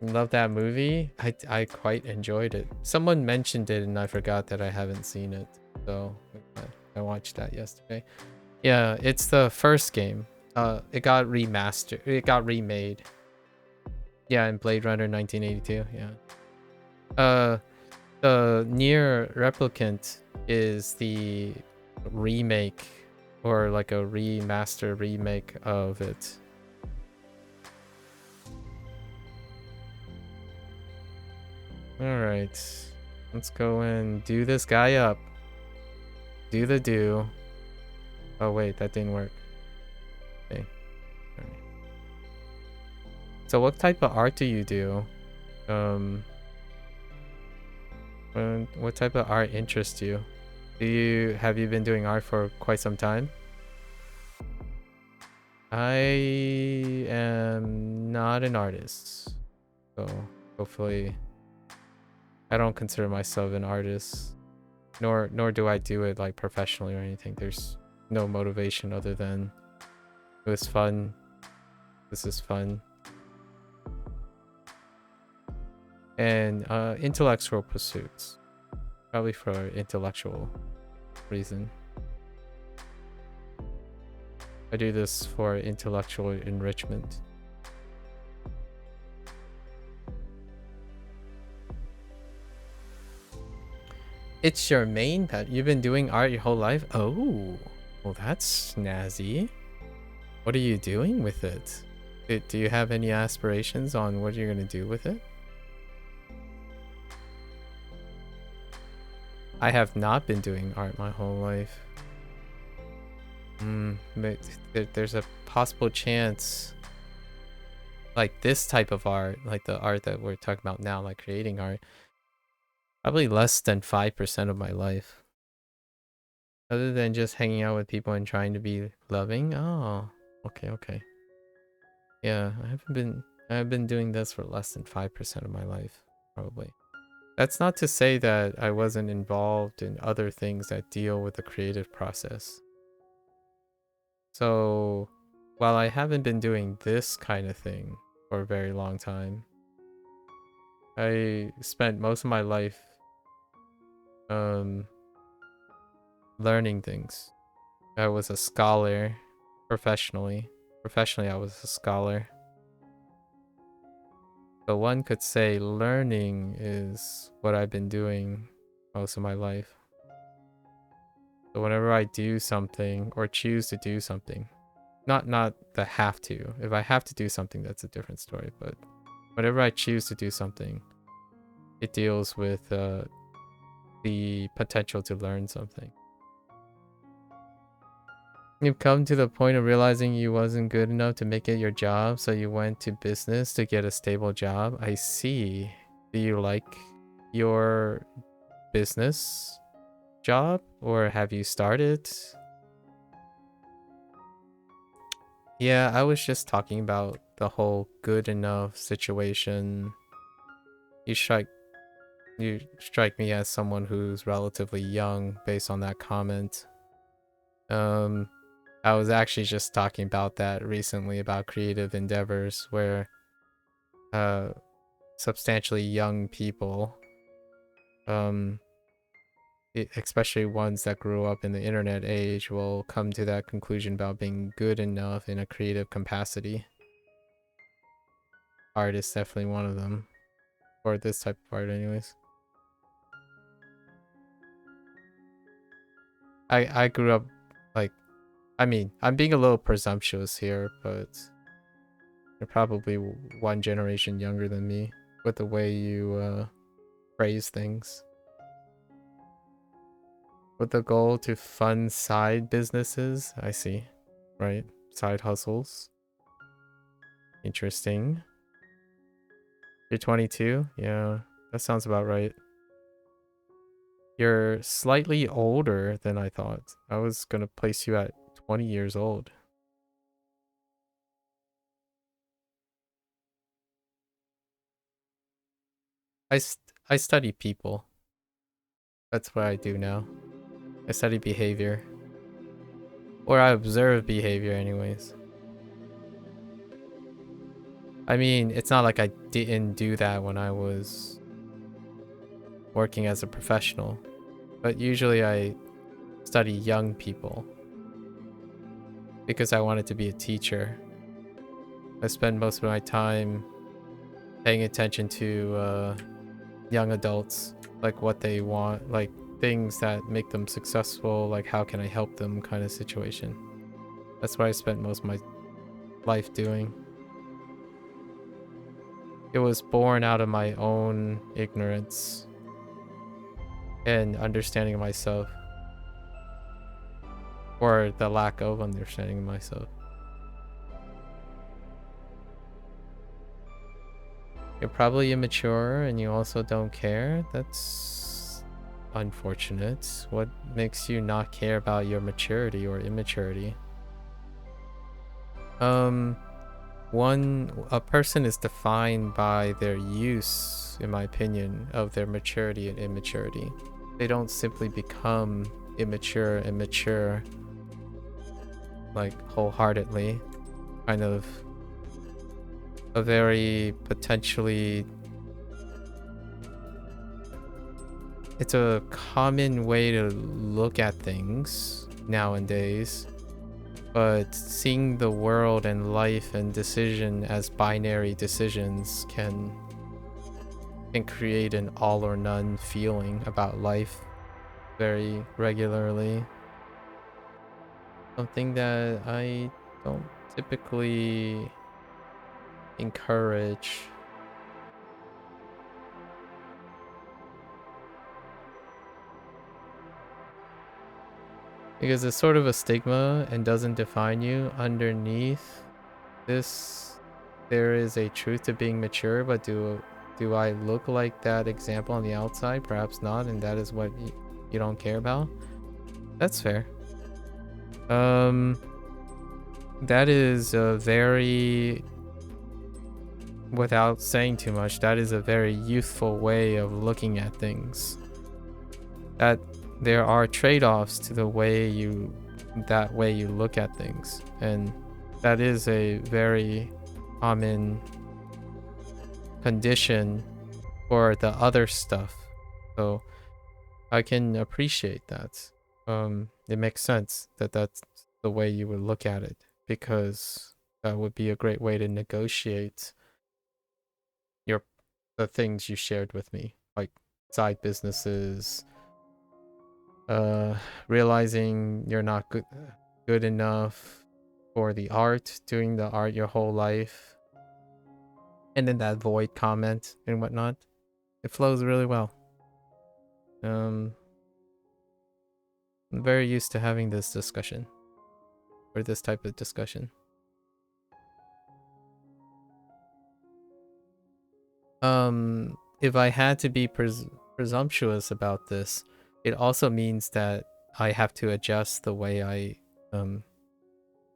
Love that movie. I quite enjoyed it. Someone mentioned it and I forgot that I haven't seen it. So I watched that yesterday. Yeah, it's the first game. It got remastered. It got remade. Yeah, in Blade Runner 1982. Yeah. The Nier Replicant is the remake or like a remaster remake of it. All right, let's go and do this guy up. Do the do. Oh wait, that didn't work. Okay. All right. So what type of art do you do? What type of art interests you? Have you been doing art for quite some time? I am not an artist, so hopefully I don't consider myself an artist, nor do I do it like professionally or anything. There's no motivation other than it was fun. This is fun. And intellectual pursuits, probably for intellectual reason. I do this for intellectual enrichment. It's your main pet. You've been doing art your whole life? Oh, well, that's snazzy. What are you doing with it? Do you have any aspirations on what you're going to do with it? I have not been doing art my whole life. But there's a possible chance, like this type of art, like the art that we're talking about now, like creating art, probably less than 5% of my life. Other than just hanging out with people and trying to be loving. Oh, okay. Yeah, I've been doing this for less than 5% of my life, probably. That's not to say that I wasn't involved in other things that deal with the creative process. So, while I haven't been doing this kind of thing for a very long time, I spent most of my life learning things. I was a scholar professionally. Professionally, I was a scholar. So one could say learning is what I've been doing most of my life. So whenever I do something or choose to do something, not the have to. If I have to do something, that's a different story. But whenever I choose to do something, it deals with the potential to learn something. You've come to the point of realizing you wasn't good enough to make it your job, so you went to business to get a stable job. I see. Do you like your business job, or have you started? Yeah, I was just talking about the whole good enough situation. You strike me as someone who's relatively young based on that comment. I was actually just talking about that recently about creative endeavors where substantially young people, especially ones that grew up in the internet age, will come to that conclusion about being good enough in a creative capacity. Art is definitely one of them, or this type of art anyways. I grew up like, I mean, I'm being a little presumptuous here, but you're probably one generation younger than me with the way you phrase things. With the goal to fund side businesses. I see. Right. Side hustles. Interesting. You're 22? Yeah, that sounds about right. You're slightly older than I thought. I was gonna place you at 20 years old. I study people. That's what I do now. I study behavior. Or I observe behavior anyways. I mean, it's not like I didn't do that when I was working as a professional. But usually I study young people. Because I wanted to be a teacher. I spend most of my time paying attention to young adults, like what they want, like things that make them successful, like how can I help them kind of situation. That's what I spent most of my life doing. It was born out of my own ignorance and understanding of myself, or the lack of understanding of myself. You're probably immature and you also don't care. That's unfortunate. What makes you not care about your maturity or immaturity? A person is defined by their use, in my opinion, of their maturity and immaturity. They don't simply become immature and mature like wholeheartedly. Kind of a very potentially, it's a common way to look at things nowadays, but seeing the world and life and decision as binary decisions can create an all or none feeling about life very regularly. Something that I don't typically encourage. Because it's sort of a stigma and doesn't define you. Underneath this, there is a truth to being mature, but do I look like that example on the outside? Perhaps not, and that is what you don't care about? That's fair. That is a very, without saying too much, that is a very youthful way of looking at things. That there are trade-offs to the way you look at things, and that is a very common condition for the other stuff. So I can appreciate that. It makes sense that that's the way you would look at it, because that would be a great way to negotiate the things you shared with me, like side businesses, realizing you're not good enough for the art, doing the art your whole life, and then that void comment and whatnot. It flows really well. I'm very used to having this discussion, or this type of discussion. If I had to be presumptuous about this, it also means that I have to adjust the way I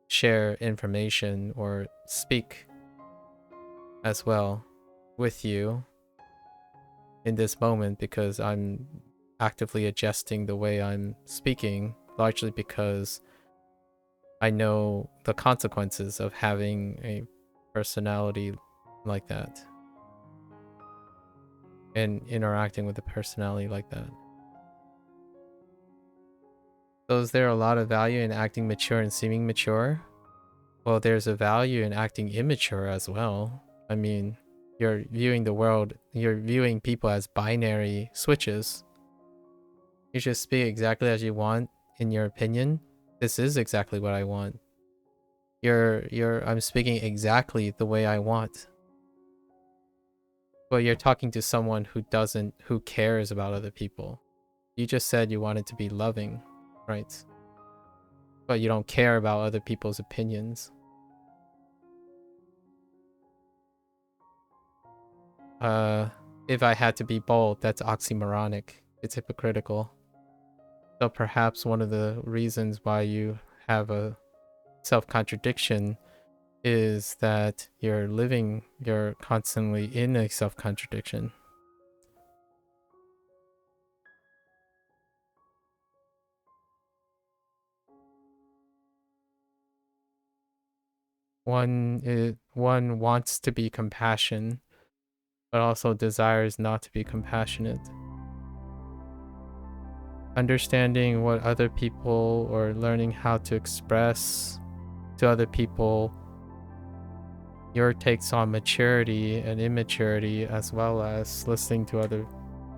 share information or speak as well with you in this moment, because I'm actively adjusting the way I'm speaking, largely because I know the consequences of having a personality like that and interacting with a personality like that. So is there a lot of value in acting mature and seeming mature? Well, there's a value in acting immature as well. I mean, you're viewing the world, you're viewing people as binary switches. You should speak exactly as you want in your opinion. This is exactly what I want. I'm speaking exactly the way I want. But you're talking to someone who cares about other people. You just said you wanted to be loving, right? But you don't care about other people's opinions. If I had to be bold, that's oxymoronic. It's hypocritical. So perhaps one of the reasons why you have a self-contradiction is that you're constantly in a self-contradiction. One wants to be compassion, but also desires not to be compassionate. Understanding what other people, or learning how to express to other people your takes on maturity and immaturity, as well as listening to other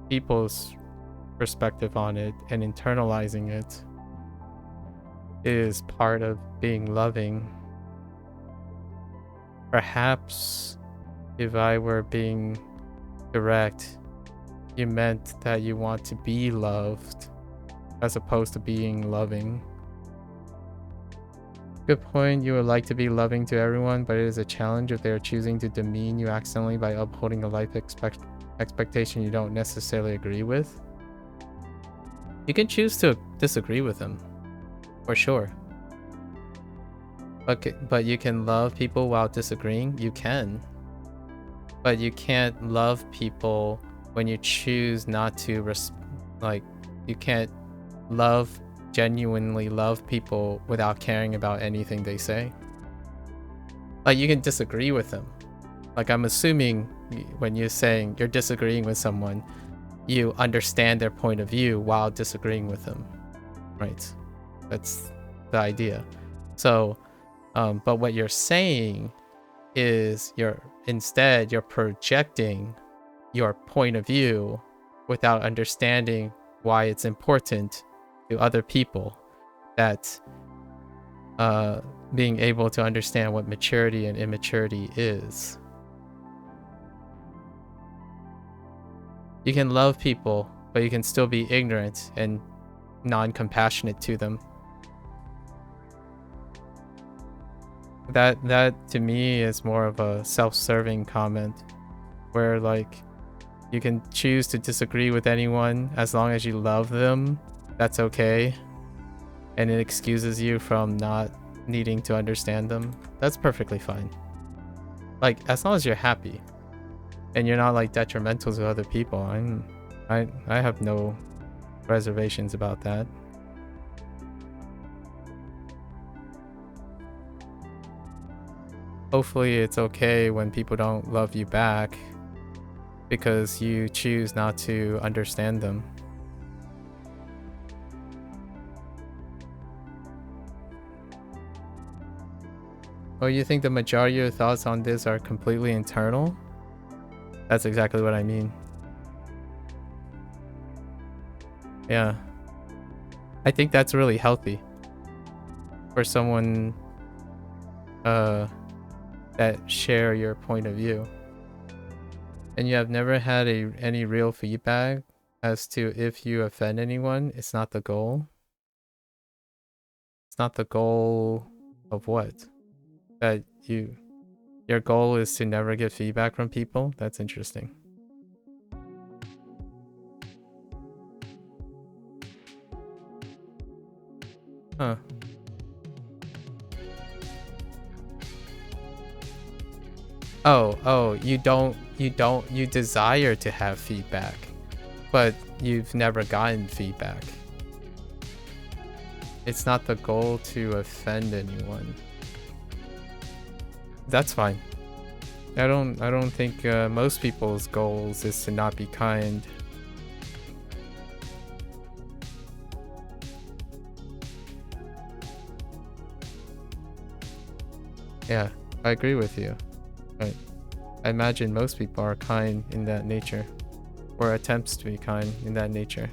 people's perspective on it and internalizing it, is part of being loving. Perhaps if I were being direct, you meant that you want to be loved as opposed to being loving. Good point. You would like to be loving to everyone, but it is a challenge if they are choosing to demean you accidentally by upholding a life expectation you don't necessarily agree with. You can choose to disagree with them, for sure. But you can love people while disagreeing. You can. But you can't love people when you choose not to you can't genuinely love people without caring about anything they say. Like, you can disagree with them. Like, I'm assuming when you're saying you're disagreeing with someone, you understand their point of view while disagreeing with them, right? That's the idea. So, but what you're saying is you're projecting your point of view without understanding why it's important to other people. That being able to understand what maturity and immaturity is. You can love people, but you can still be ignorant and non-compassionate to them. That to me is more of a self-serving comment, where like you can choose to disagree with anyone as long as you love them. That's okay, and it excuses you from not needing to understand them. That's perfectly fine. Like, as long as you're happy and you're not like detrimental to other people, I have no reservations about that. Hopefully it's okay when people don't love you back because you choose not to understand them. Oh, you think the majority of your thoughts on this are completely internal? That's exactly what I mean. Yeah. I think that's really healthy for someone that share your point of view. And you have never had any real feedback as to if you offend anyone. It's not the goal. It's not the goal of what? That your goal is to never get feedback from people? That's interesting. Huh. Oh, you desire to have feedback, but you've never gotten feedback. It's not the goal to offend anyone. That's fine. I don't think most people's goals is to not be kind. Yeah, I agree with you. I imagine most people are kind in that nature, or attempts to be kind in that nature.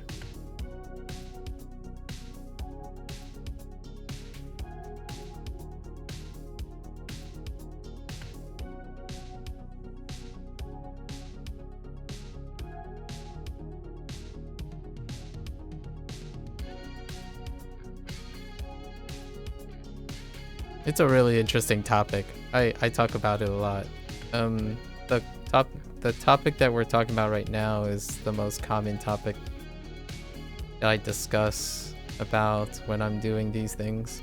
It's a really interesting topic. I talk about it a lot. The the topic that we're talking about right now is the most common topic that I discuss about when I'm doing these things.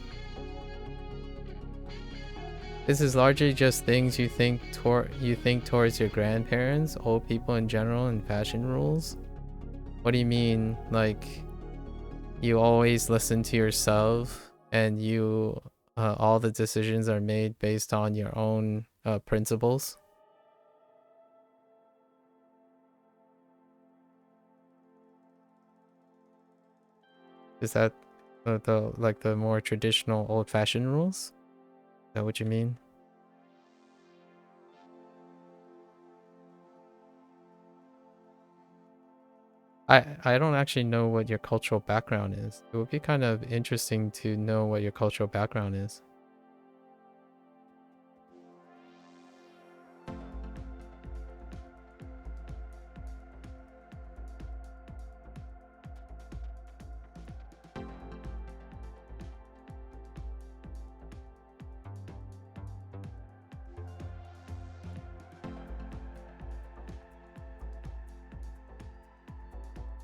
This is largely just things you think towards your grandparents, old people in general, and fashion rules. What do you mean? Like, you always listen to yourself, and you all the decisions are made based on your own principles? Is that the more traditional old-fashioned rules? Is that what you mean? I don't actually know what your cultural background is. It would be kind of interesting to know what your cultural background is.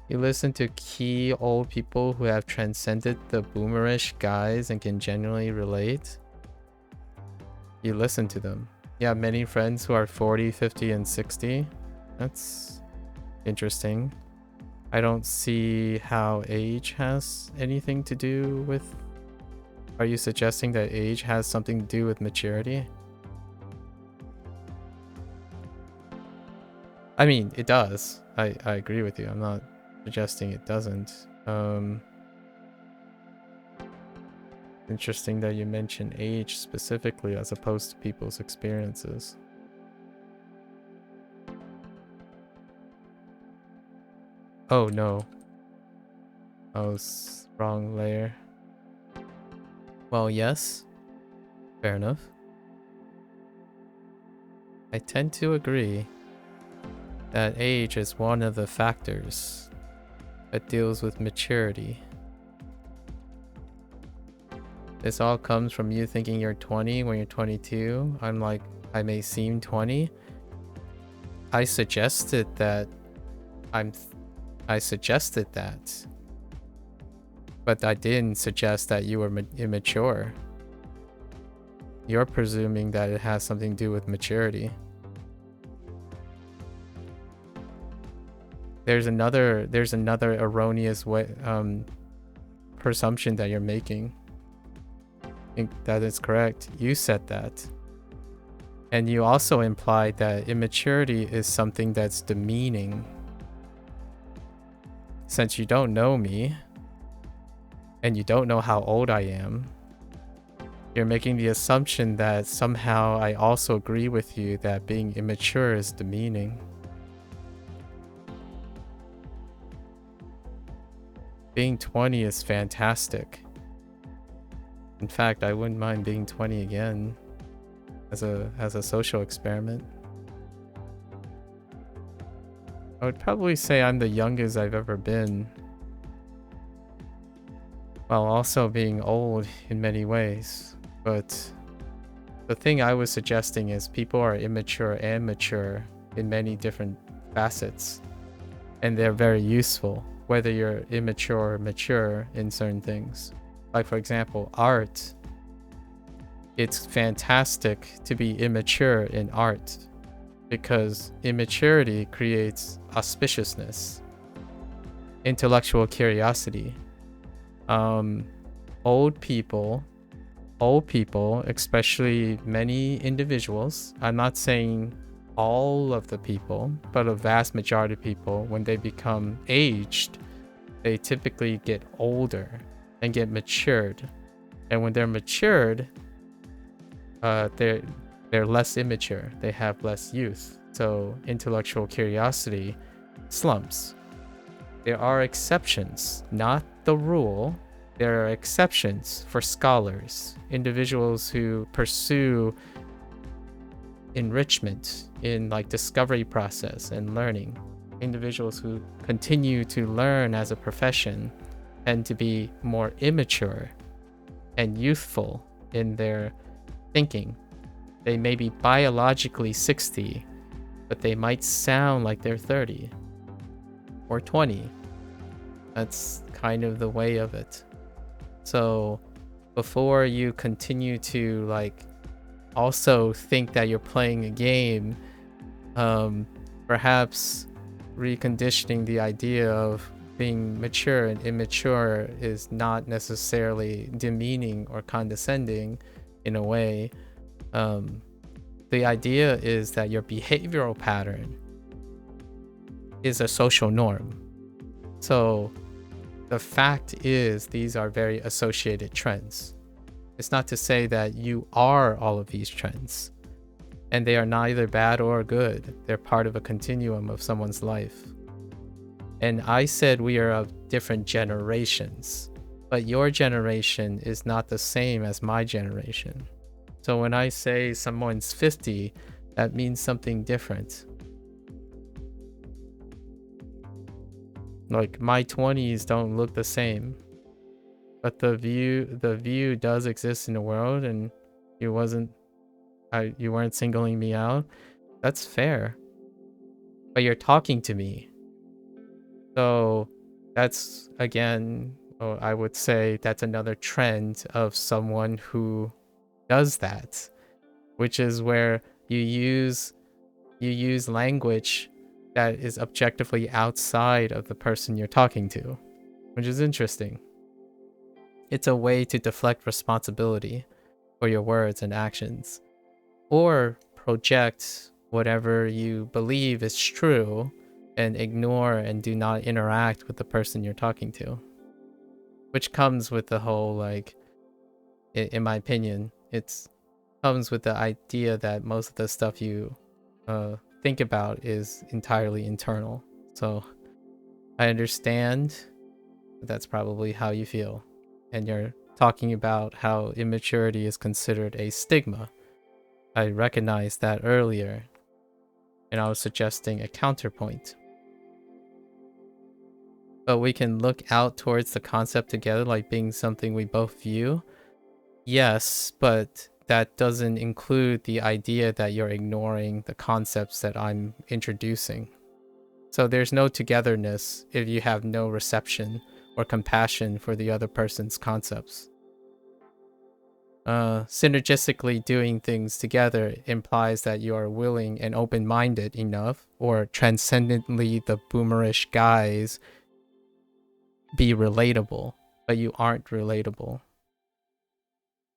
You listen to key old people who have transcended the boomerish guise and can genuinely relate. You listen to them. You have many friends who are 40, 50, and 60. That's interesting. I don't see how age has anything to do with... Are you suggesting that age has something to do with maturity? I mean, it does. I agree with you. I'm not suggesting it doesn't. Interesting that you mention age specifically as opposed to people's experiences. Oh no. I was wrong layer. Well, yes. Fair enough. I tend to agree that age is one of the factors that deals with maturity. This all comes from you thinking you're 20 when you're 22. I'm like, I may seem 20. I suggested that, but I didn't suggest that you were immature. You're presuming that it has something to do with maturity. There's another erroneous way, presumption that you're making. I think that is correct. You said that. And you also implied that immaturity is something that's demeaning. Since you don't know me, and you don't know how old I am, you're making the assumption that somehow I also agree with you that being immature is demeaning. Being 20 is fantastic. In fact, I wouldn't mind being 20 again as a social experiment. I would probably say I'm the youngest I've ever been, while also being old in many ways. But the thing I was suggesting is people are immature and mature in many different facets, and they're very useful, whether you're immature or mature in certain things. Like, for example, art. It's fantastic to be immature in art because immaturity creates auspiciousness, intellectual curiosity. Old people, especially many individuals, I'm not saying all of the people, but a vast majority of people, when they become aged, they typically get older and get matured. And when they're matured, they're less immature. They have less youth. So intellectual curiosity slumps. There are exceptions, not the rule. There are exceptions for scholars, individuals who pursue enrichment in like discovery process and learning. Individuals who continue to learn as a profession tend to be more immature and youthful in their thinking. They may be biologically 60, but they might sound like they're 30 or 20. That's kind of the way of it. So before you continue to like also think that you're playing a game, perhaps reconditioning the idea of being mature and immature is not necessarily demeaning or condescending in a way. The idea is that your behavioral pattern is a social norm. So the fact is these are very associated trends. It's not to say that you are all of these trends, and they are neither bad or good. They're part of a continuum of someone's life. And I said we are of different generations, but your generation is not the same as my generation. So when I say someone's 50, that means something different. Like my 20s don't look the same, but the view does exist in the world, and you weren't singling me out. That's fair. But you're talking to me. So that's, again, I would say that's another trend of someone who does that, which is where you use language that is objectively outside of the person you're talking to, which is interesting. It's a way to deflect responsibility for your words and actions, or project whatever you believe is true and ignore and do not interact with the person you're talking to, which comes with the whole, like, in my opinion, it comes with the idea that most of the stuff you think about is entirely internal. So I understand that's probably how you feel, and you're talking about how immaturity is considered a stigma. I recognized that earlier, and I was suggesting a counterpoint. But we can look out towards the concept together, like being something we both view. Yes, but that doesn't include the idea that you're ignoring the concepts that I'm introducing. So there's no togetherness if you have no reception or compassion for the other person's concepts. Synergistically doing things together implies that you are willing and open-minded enough, or transcendently the boomerish guys, be relatable, but you aren't relatable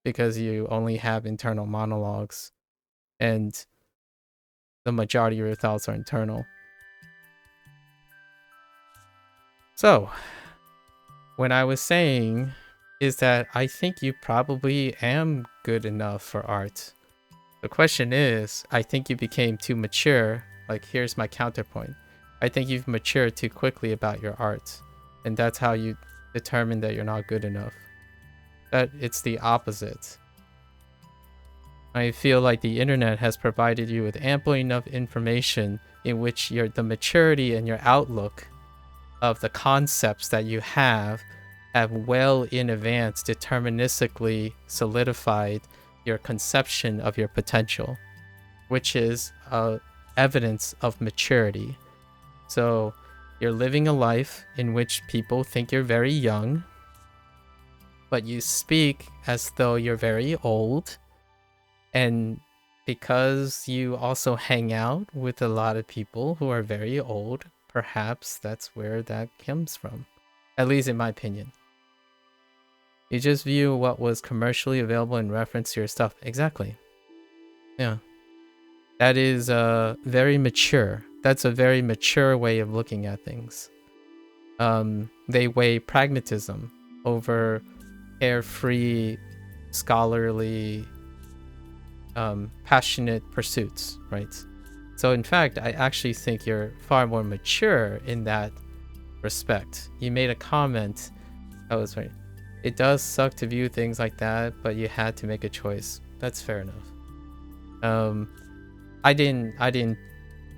because you only have internal monologues and the majority of your thoughts are internal. So what I was saying is that I think you probably am good enough for art. The question is, I think you became too mature. Like, here's my counterpoint. I think you've matured too quickly about your art, and that's how you determine that you're not good enough. That it's the opposite. I feel like the internet has provided you with ample enough information in which the maturity and your outlook of the concepts that you have well in advance deterministically solidified your conception of your potential, which is evidence of maturity. So you're living a life in which people think you're very young, but you speak as though you're very old. And because you also hang out with a lot of people who are very old, perhaps that's where that comes from, at least in my opinion. You just view what was commercially available in reference to your stuff. Exactly. Yeah. That is very mature. That's a very mature way of looking at things. They weigh pragmatism over carefree, scholarly, passionate pursuits, right? So in fact, I actually think you're far more mature in that respect. You made a comment. I was right. It does suck to view things like that, but you had to make a choice. That's fair enough. I didn't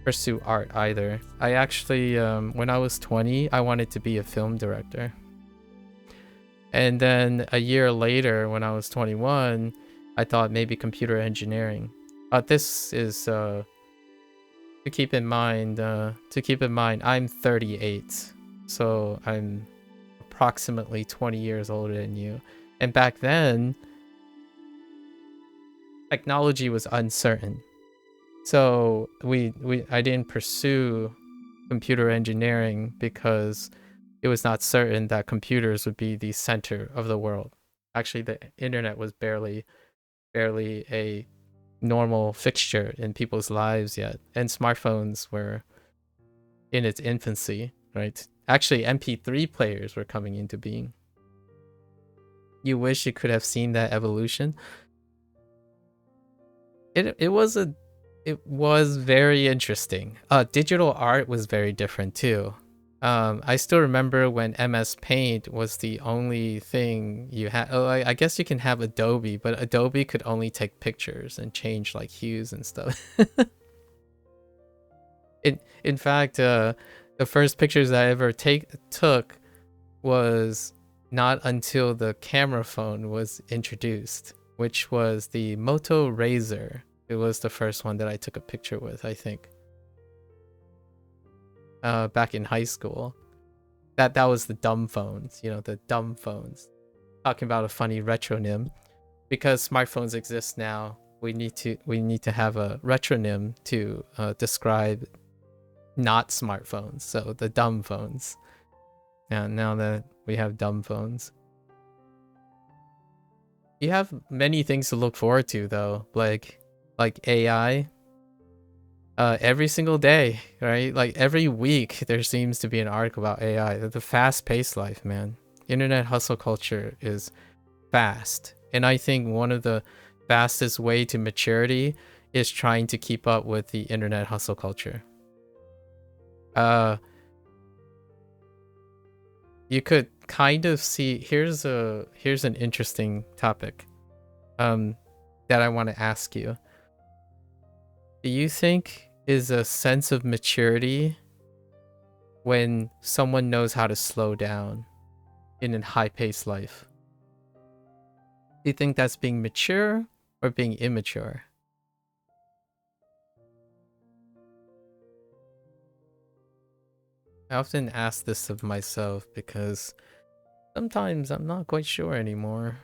pursue art either. I actually, when I was 20, I wanted to be a film director. And then a year later, when I was 21, I thought maybe computer engineering. This is to keep in mind. I'm 38, so I'm approximately 20 years older than you. And back then, technology was uncertain. So I didn't pursue computer engineering because it was not certain that computers would be the center of the world. Actually, the internet was barely a normal fixture in people's lives yet, and smartphones were in its infancy, right? Actually, MP3 players were coming into being. You wish you could have seen that evolution. It was very interesting. Digital art was very different too. I still remember when MS Paint was the only thing you had. Oh, I guess you can have Adobe, but Adobe could only take pictures and change like hues and stuff. In fact, the first pictures I ever took was not until the camera phone was introduced, which was the Moto Razr. It was the first one that I took a picture with, I think. Back in high school. That was the dumb phones, the dumb phones. Talking about a funny retronym. Because smartphones exist now, we need to have a retronym to describe not smartphones. So the dumb phones. Now that we have dumb phones. You have many things to look forward to though, like AI. Every single day, right? Like every week, there seems to be an article about AI. The fast-paced life, man. Internet hustle culture is fast, and I think one of the fastest way to maturity is trying to keep up with the internet hustle culture. You could kind of see. Here's an interesting topic, that I want to ask you. Do you think is a sense of maturity when someone knows how to slow down in a high-paced life? Do you think that's being mature or being immature? I often ask this of myself because sometimes I'm not quite sure anymore.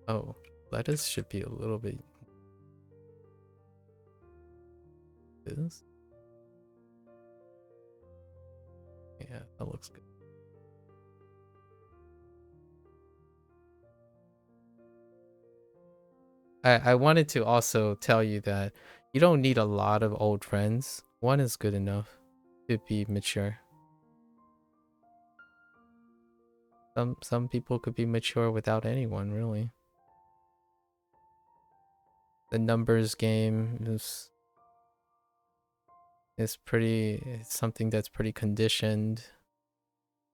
Oh, lettuce should be a little bit. This? Yeah, that looks good. I wanted to also tell you that you don't need a lot of old friends. One is good enough to be mature. Some people could be mature without anyone, really. The numbers game is it's something that's pretty conditioned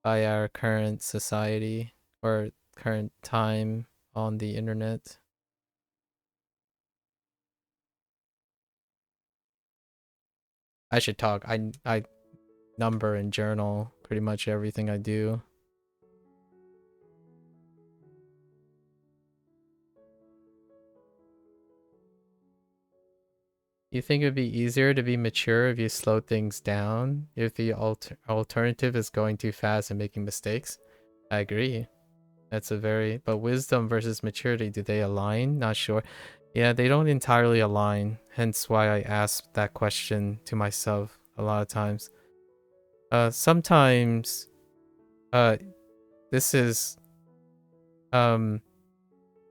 by our current society or current time on the internet. I should talk. I number and journal pretty much everything I do. You think it'd be easier to be mature if you slow things down? If the alternative is going too fast and making mistakes? I agree. That's a very... But wisdom versus maturity, do they align? Not sure. Yeah, they don't entirely align. Hence why I ask that question to myself a lot of times. Sometimes... this is... The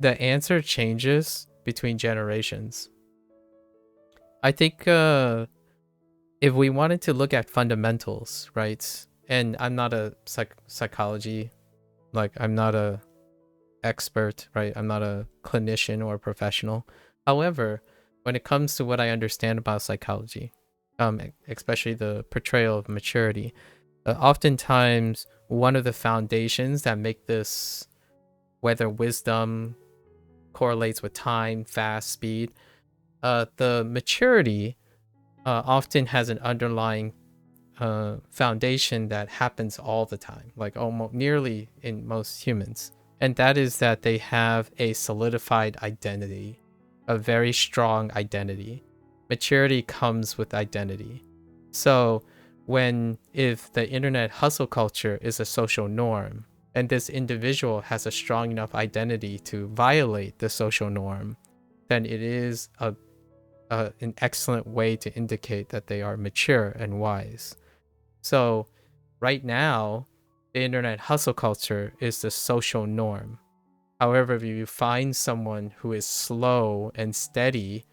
answer changes between generations. I think if we wanted to look at fundamentals, right? And I'm not a psychology, like I'm not a expert, right? I'm not a clinician or a professional. However, when it comes to what I understand about psychology, especially the portrayal of maturity, oftentimes one of the foundations that make this, whether wisdom correlates with time, fast, speed, the maturity often has an underlying foundation that happens all the time, like almost nearly in most humans. And that is that they have a solidified identity, a very strong identity. Maturity comes with identity. So if the internet hustle culture is a social norm, and this individual has a strong enough identity to violate the social norm, then it is an excellent way to indicate that they are mature and wise. So right now, the internet hustle culture is the social norm. However, if you find someone who is slow and steady,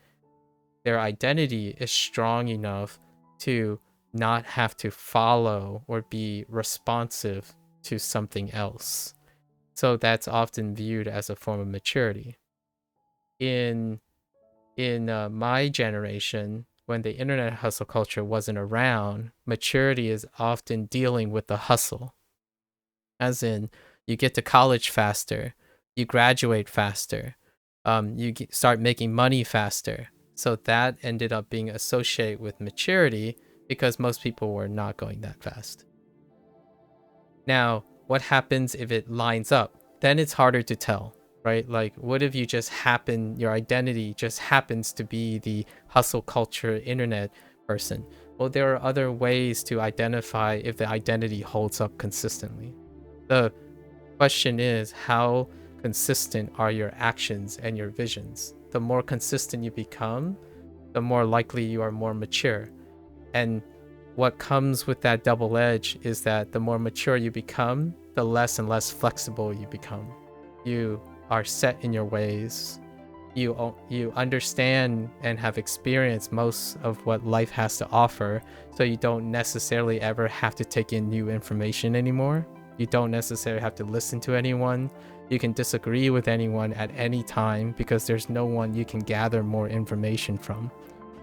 their identity is strong enough to not have to follow or be responsive to something else. So that's often viewed as a form of maturity. In my generation, when the internet hustle culture wasn't around, maturity is often dealing with the hustle. As in, you get to college faster, you graduate faster, start making money faster. So that ended up being associated with maturity because most people were not going that fast. Now, what happens if it lines up? Then it's harder to tell, right? Like, what if your identity just happens to be the hustle culture internet person? Well, there are other ways to identify if the identity holds up consistently. The question is, how consistent are your actions and your visions? The more consistent you become, the more likely you are more mature. And what comes with that double edge is that the more mature you become, the less and less flexible you become. You are set in your ways. You understand and have experienced most of what life has to offer, so you don't necessarily ever have to take in new information anymore. You don't necessarily have to listen to anyone. You can disagree with anyone at any time because there's no one you can gather more information from,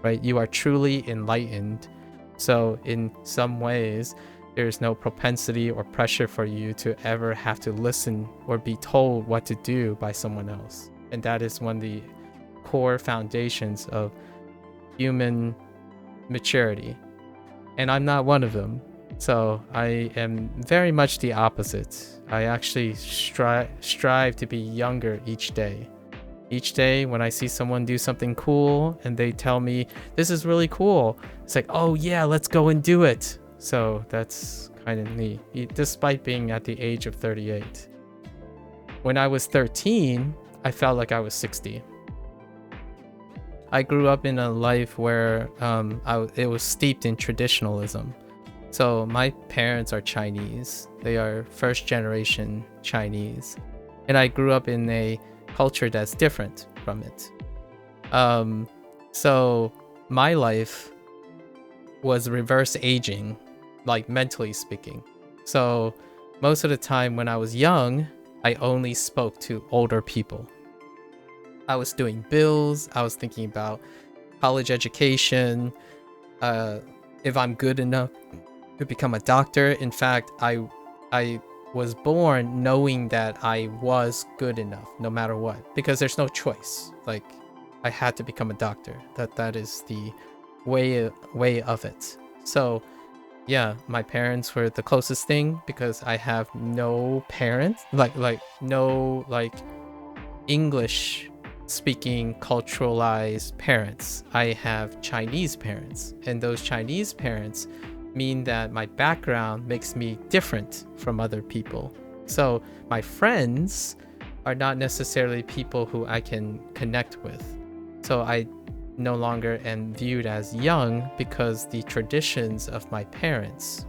right? You are truly enlightened. So in some ways, there's no propensity or pressure for you to ever have to listen or be told what to do by someone else. And that is one of the core foundations of human maturity. And I'm not one of them. So I am very much the opposite. I actually strive to be younger each day. Each day when I see someone do something cool and they tell me, this is really cool, it's like, oh yeah, let's go and do it. So that's kind of neat, despite being at the age of 38. When I was 13, I felt like I was 60. I grew up in a life where it was steeped in traditionalism. So my parents are Chinese. They are first generation Chinese. And I grew up in a culture that's different from it. So my life was reverse aging, like mentally speaking. So most of the time when I was young, I only spoke to older people. I was doing bills. I was thinking about college education, if I'm good enough to become a doctor. In fact, I was born knowing that I was good enough no matter what, because there's no choice. Like, I had to become a doctor. That is the way of it. So yeah, my parents were the closest thing because I have no parents, like no English speaking culturalized parents. I have Chinese parents, and those Chinese parents mean that my background makes me different from other people. So my friends are not necessarily people who I can connect with. So I no longer am viewed as young because the traditions of my parents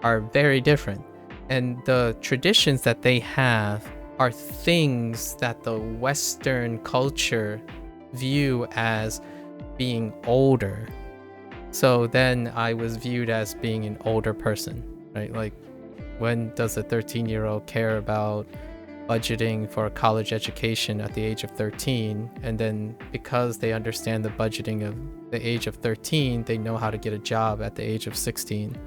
are very different. And the traditions that they have are things that the Western culture view as being older. So then I was viewed as being an older person, right? Like, when does a 13-year-old care about budgeting for a college education at the age of 13? And then because they understand the budgeting of the age of 13, they know how to get a job at the age of 16.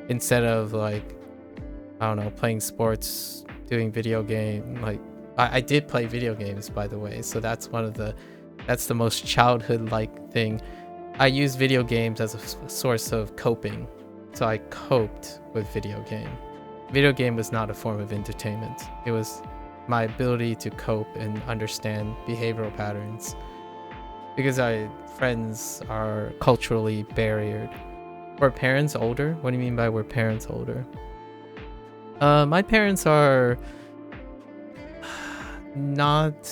Instead of, like, I don't know, playing sports, doing video game. Like, I did play video games, by the way. So that's the most childhood-like thing. I use video games as a source of coping. So I coped with video game. Video game was not a form of entertainment. It was my ability to cope and understand behavioral patterns. Because friends are culturally barriered. Were parents older? What do you mean by were parents older? My parents are not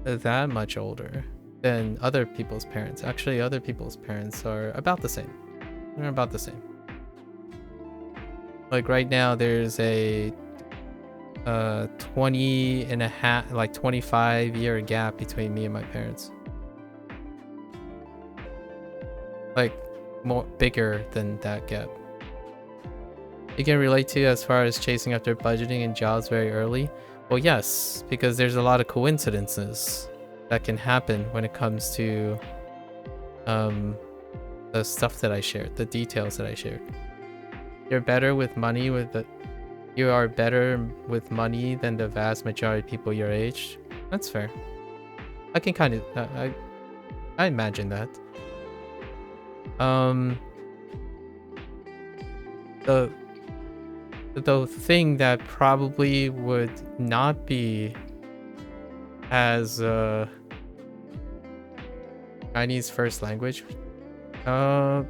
that much older than other people's parents. Actually, other people's parents are about the same. They're about the same. Like right now, there's a 20 and a half, like 25-year gap between me and my parents. Like more bigger than that gap. You can relate to as far as chasing after budgeting and jobs very early. Well, yes, because there's a lot of coincidences that can happen when it comes to the stuff that I shared, the details that I shared. You're better with money you are better with money than the vast majority of people your age. That's fair. I can kind of I imagine that. The thing that probably would not be as Chinese first language.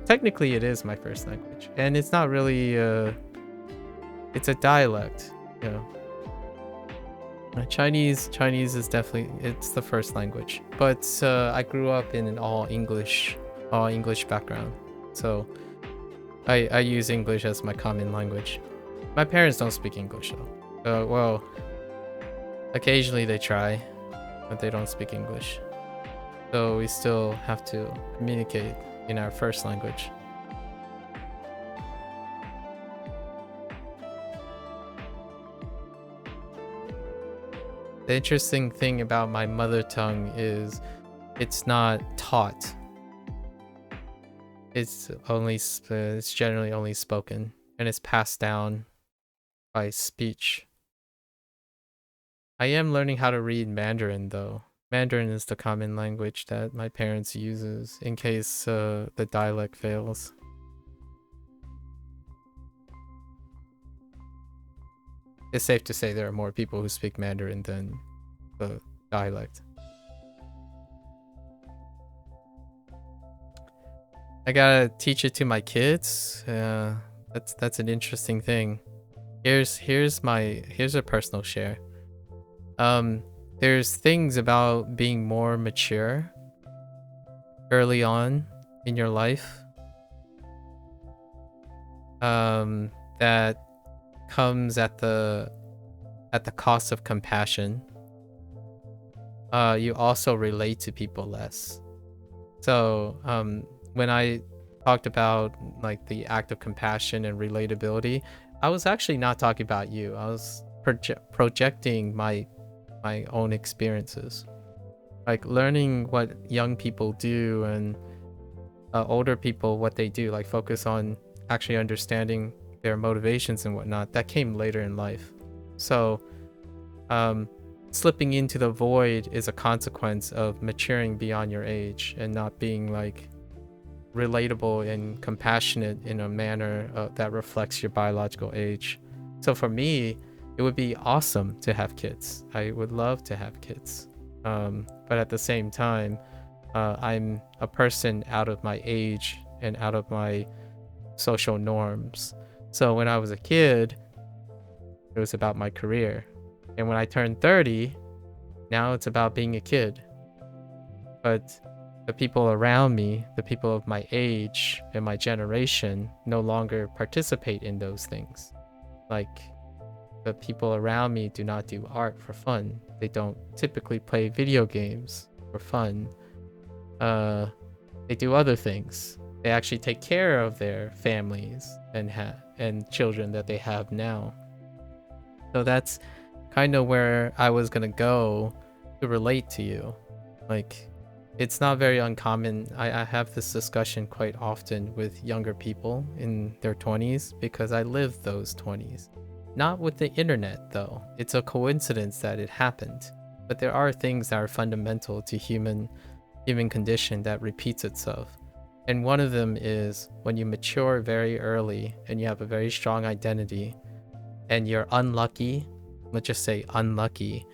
Technically it is my first language, and it's not really it's a dialect, you know. Chinese is definitely, it's the first language, but I grew up in an all English background, so I use English as my common language. My parents don't speak English though. Well, occasionally they try, but they don't speak English. So we still have to communicate in our first language. The interesting thing about my mother tongue is it's not taught. It's generally only spoken, and it's passed down by speech. I am learning how to read Mandarin though. Mandarin is the common language that my parents uses in case the dialect fails. It's safe to say there are more people who speak Mandarin than the dialect. I gotta teach it to my kids. That's an interesting thing. Here's a personal share. There's things about being more mature early on in your life that comes at the cost of compassion. You also relate to people less. So when I talked about like the act of compassion and relatability, I was actually not talking about you. I was projecting my own experiences, like learning what young people do and older people what they do, like focus on actually understanding their motivations and whatnot. That came later in life. So slipping into the void is a consequence of maturing beyond your age and not being like relatable and compassionate in a manner that reflects your biological age. So for me, it would be awesome to have kids. I would love to have kids. But at the same time, I'm a person out of my age and out of my social norms. So when I was a kid, it was about my career. And when I turned 30, now it's about being a kid. But the people around me, the people of my age and my generation, no longer participate in those things. Like, the people around me do not do art for fun. They don't typically play video games for fun. They do other things. They actually take care of their families and children that they have now. So that's kind of where I was gonna go to relate to you. Like, it's not very uncommon. I have this discussion quite often with younger people in their 20s because I lived those 20s. Not with the internet though. It's a coincidence that it happened. But there are things that are fundamental to human condition that repeats itself. And one of them is when you mature very early and you have a very strong identity, and you're unlucky, let's just say unlucky,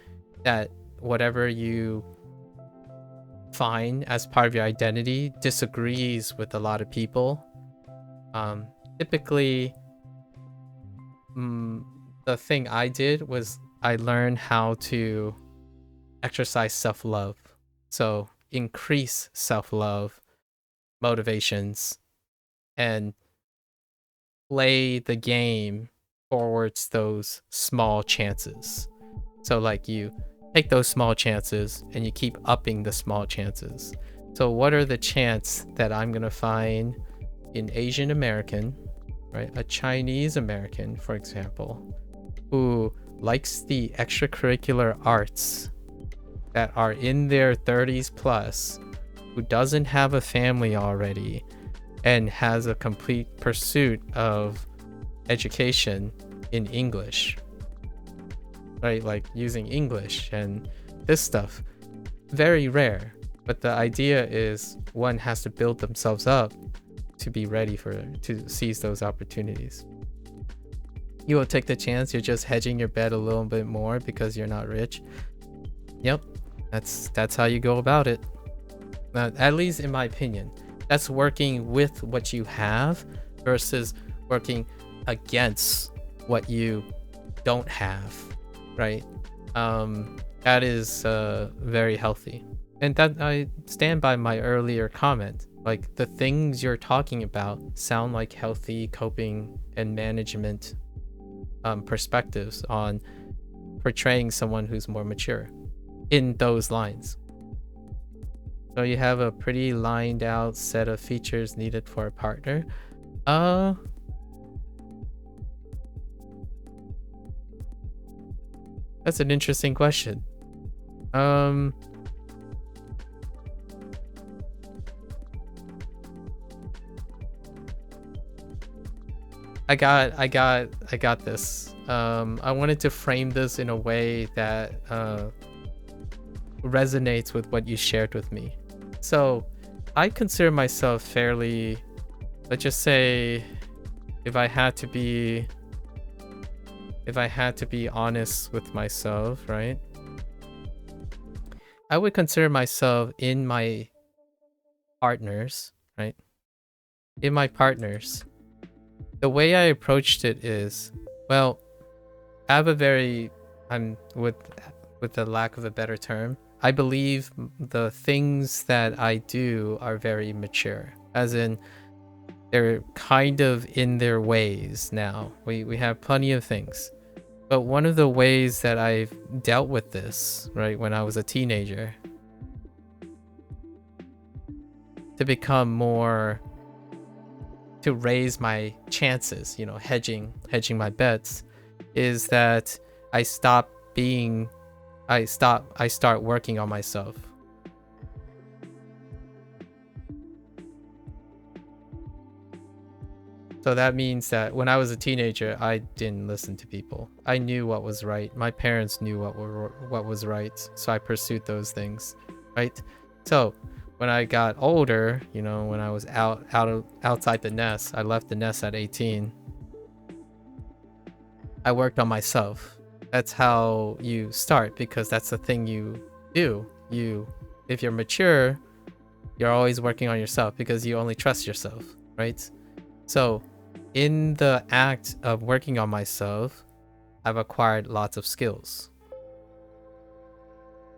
that whatever you find as part of your identity disagrees with a lot of people, typically the thing I did was I learned how to exercise self-love. So increase self-love, motivations, and play the game towards those small chances. So like you take those small chances and you keep upping the small chances. So what are the chance that I'm gonna find an Asian American, right? A Chinese American, for example, who likes the extracurricular arts, that are in their 30s plus, who doesn't have a family already, and has a complete pursuit of education in English, right? Like using English and this stuff. Very rare. But the idea is one has to build themselves up to be ready to seize those opportunities. You will take the chance, you're just hedging your bet a little bit more because you're not rich. Yep, that's how you go about it. At least in my opinion. That's working with what you have versus working against what you don't have, right? That is very healthy. And that I stand by my earlier comment. Like the things you're talking about sound like healthy coping and management perspectives on portraying someone who's more mature in those lines. So you have a pretty lined out set of features needed for a partner. That's an interesting question. I got this. I wanted to frame this in a way that resonates with what you shared with me. So I consider myself fairly, let's just say, if I had to be honest with myself, right? I would consider myself in my partners, right? In my partners, the way I approached it is, well, I have a very, I'm with the lack of a better term, I believe the things that I do are very mature, as in they're kind of in their ways now. We have plenty of things. But one of the ways that I've dealt with this, right, when I was a teenager, to become more, to raise my chances, you know, hedging my bets, is that I start working on myself. So that means that when I was a teenager, I didn't listen to people. I knew what was right. My parents knew what was right, so I pursued those things, right? So when I got older, you know, when I was outside the nest, I left the nest at 18. I worked on myself. That's how you start, because that's the thing you do. If you're mature, you're always working on yourself because you only trust yourself, right? So in the act of working on myself, I've acquired lots of skills.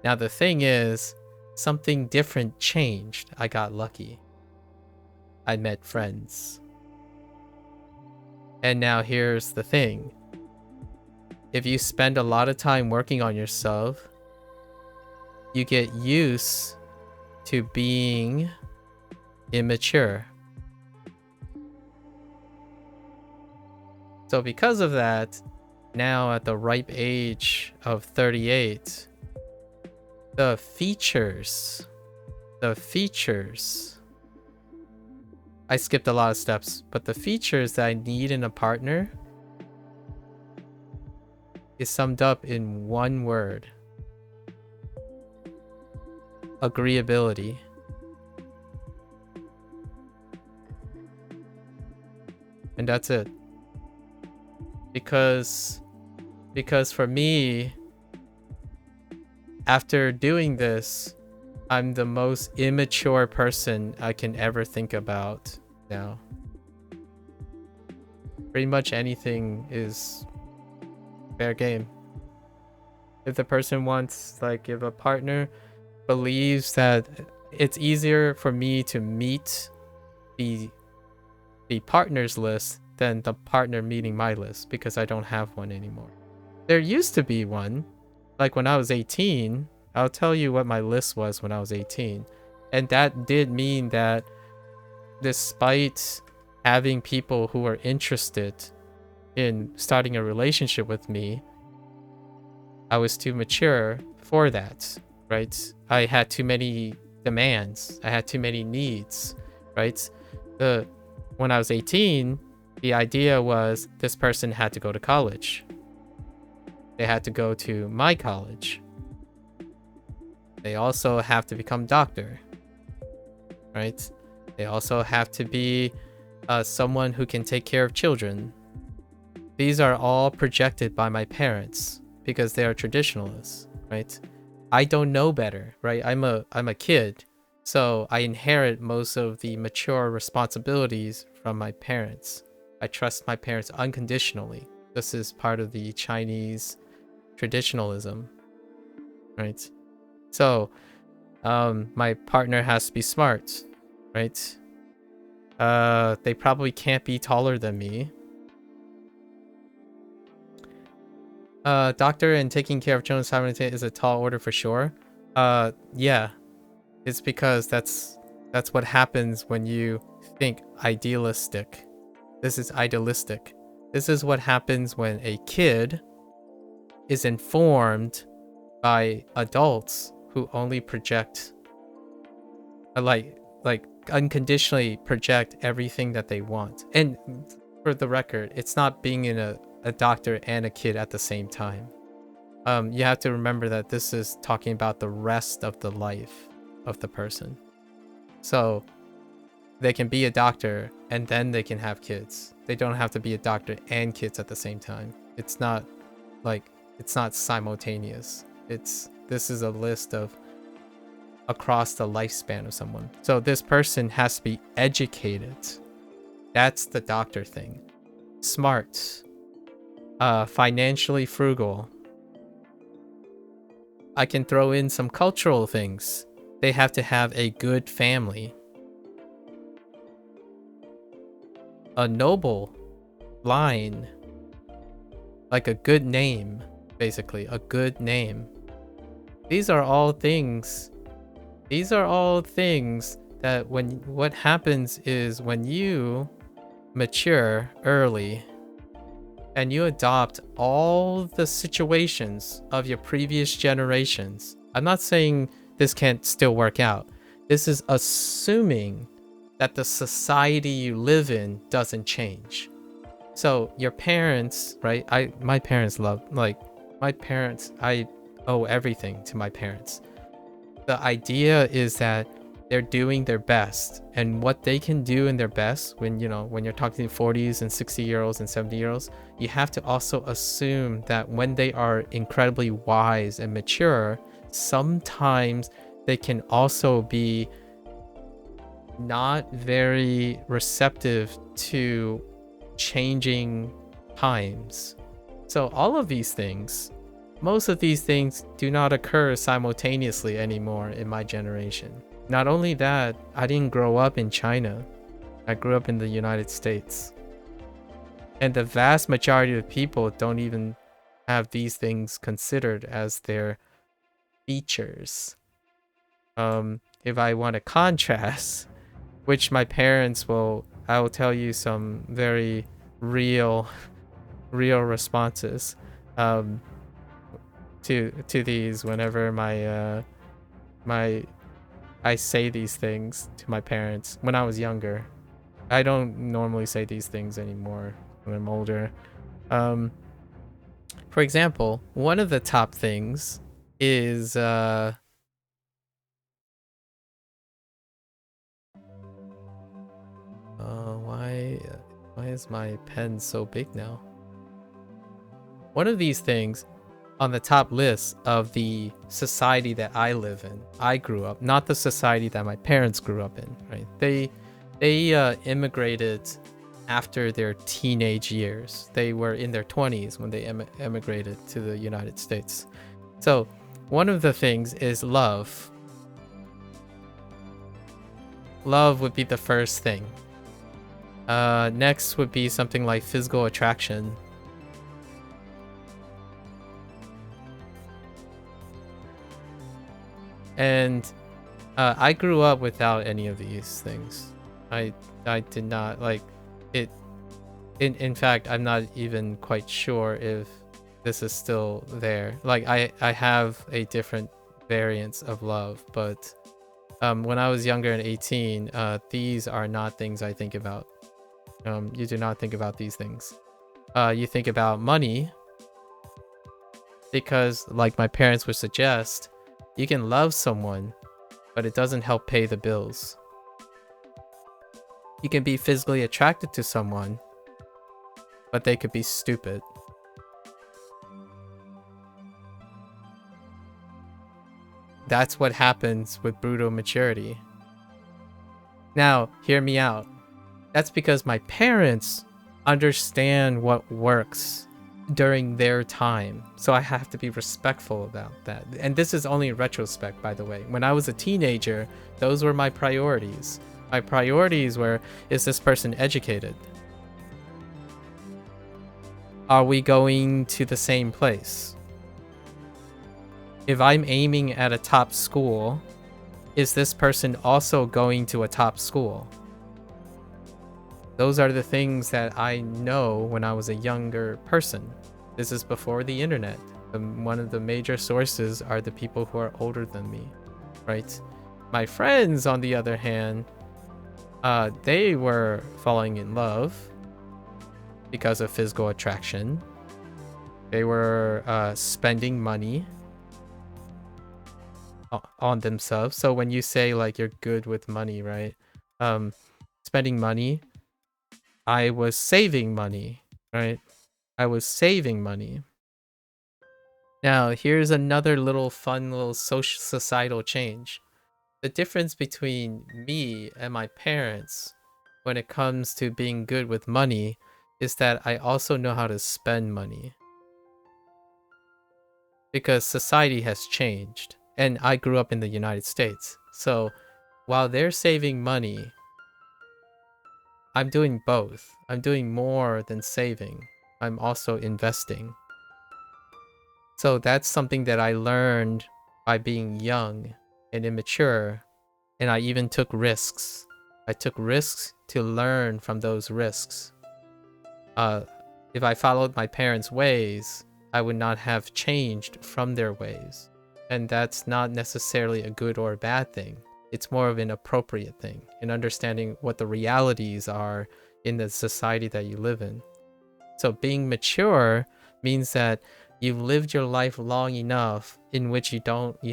Now the thing is, something different changed. I got lucky. I met friends. And now here's the thing. If you spend a lot of time working on yourself, you get used to being immature. So because of that, now at the ripe age of 38, the features, I skipped a lot of steps, but the features that I need in a partner is summed up in one word: agreeability. And that's it. Because Because for me, after doing this, I'm the most immature person I can ever think about now. Pretty much anything is fair game. If the person wants, like, if a partner believes that it's easier for me to meet the partner's list than the partner meeting my list because I don't have one anymore. There used to be one, like when I was 18. I'll tell you what my list was when I was 18. And that did mean that despite having people who are interested in starting a relationship with me, I was too mature for that, right? I had too many demands. I had too many needs, right? When I was 18, the idea was this person had to go to college. They had to go to my college. They also have to become doctor, right? They also have to be someone who can take care of children. These are all projected by my parents because they are traditionalists, right? I don't know better, right? I'm a kid, so I inherit most of the mature responsibilities from my parents. I trust my parents unconditionally. This is part of the Chinese traditionalism, right? So, my partner has to be smart, right? They probably can't be taller than me. Doctor and taking care of children simultaneously is a tall order for sure. Yeah, it's because that's what happens when you think idealistic. This is idealistic. This is what happens when a kid is informed by adults who only project, like unconditionally project everything that they want. And for the record, it's not being in a doctor and a kid at the same time. You have to remember that this is talking about the rest of the life of the person. So they can be a doctor and then they can have kids. They don't have to be a doctor and kids at the same time. It's not simultaneous. This is a list of across the lifespan of someone. So this person has to be educated. That's the doctor thing. Smart, financially frugal. I can throw in some cultural things. They have to have a good family, a noble line, like a good name, basically, a good name. These are all things that what happens is when you mature early and you adopt all the situations of your previous generations. I'm not saying this can't still work out. This is assuming that the society you live in doesn't change. So your parents, right? My parents I owe everything to my parents. The idea is that they're doing their best, and what they can do in their best when you're talking to 40s and 60-year-olds and 70-year-olds, you have to also assume that when they are incredibly wise and mature, sometimes they can also be not very receptive to changing times. So all of these things, most of these things do not occur simultaneously anymore in my generation. Not only that, I didn't grow up in China. I grew up in the United States. And the vast majority of people don't even have these things considered as their features. If I want to contrast, which my parents I will tell you some very real responses to these whenever I say these things to my parents when I was younger. I don't normally say these things anymore when I'm older. For example, one of the top things is why is my pen so big now? One of these things on the top list of the society that I live in, I grew up, not the society that my parents grew up in, right? They immigrated after their teenage years. They were in their 20s when they emigrated to the United States. So one of the things is love. Love would be the first thing. Next would be something like physical attraction. And I grew up without any of these things. I did not like it. In fact, I'm not even quite sure if this is still there. Like I have a different variance of love, but when I was younger and 18, these are not things I think about. You do not think about these things. You think about money because, like my parents would suggest, you can love someone, but it doesn't help pay the bills. You can be physically attracted to someone, but they could be stupid. That's what happens with brutal maturity. Now, hear me out. That's because my parents understand what works during their time. So I have to be respectful about that. And this is only in retrospect, by the way. When I was a teenager, those were my priorities. My priorities were, is this person educated? Are we going to the same place? If I'm aiming at a top school, is this person also going to a top school? Those are the things that I know when I was a younger person. This is before the internet. One of the major sources are the people who are older than me, right? My friends, on the other hand, they were falling in love because of physical attraction. They were spending money on themselves. So when you say like you're good with money, right? Spending money, I was saving money, right? I was saving money. Now, here's another fun little social societal change. The difference between me and my parents when it comes to being good with money is that I also know how to spend money. Because society has changed. And I grew up in the United States. So while they're saving money, I'm doing both. I'm doing more than saving. I'm also investing. So that's something that I learned by being young and immature. And I even took risks. I took risks to learn from those risks. If I followed my parents' ways, I would not have changed from their ways. And that's not necessarily a good or a bad thing. It's more of an appropriate thing in understanding what the realities are in the society that you live in. So being mature means that you've lived your life long enough in which you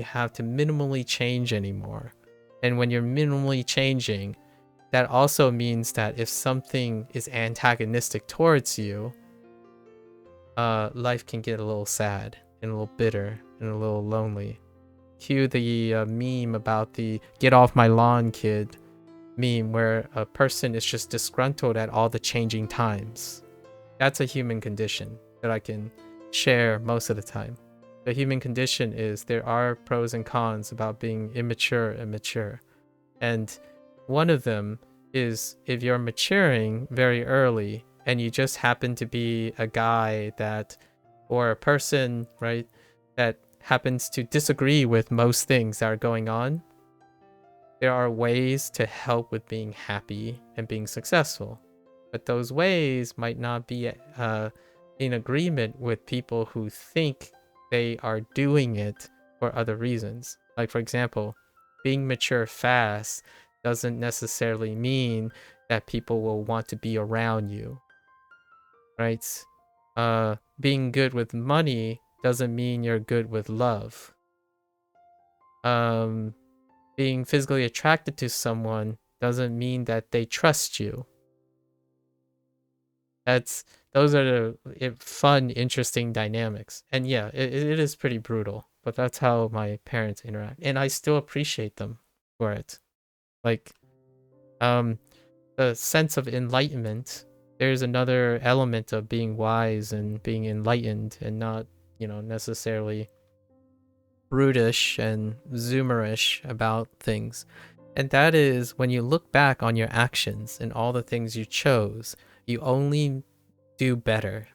have to minimally change anymore. And when you're minimally changing, that also means that if something is antagonistic towards you, life can get a little sad and a little bitter and a little lonely. Cue the meme about the "get off my lawn, kid" meme, where a person is just disgruntled at all the changing times. That's a human condition that I can share most of the time. The human condition is there are pros and cons about being immature and mature. And one of them is if you're maturing very early and you just happen to be a guy or a person, right, that happens to disagree with most things that are going on, there are ways to help with being happy and being successful. But those ways might not be in agreement with people who think they are doing it for other reasons. Like, for example, being mature fast doesn't necessarily mean that people will want to be around you, right? Being good with money doesn't mean you're good with love. Being physically attracted to someone doesn't mean that they trust you. That's those are the fun, interesting dynamics. And yeah, it is pretty brutal, but that's how my parents interact, and I still appreciate them for it. Like, um, the sense of enlightenment. There's another element of being wise and being enlightened, and not, necessarily brutish and zoomerish about things. And that is when you look back on your actions and all the things you chose, you only do better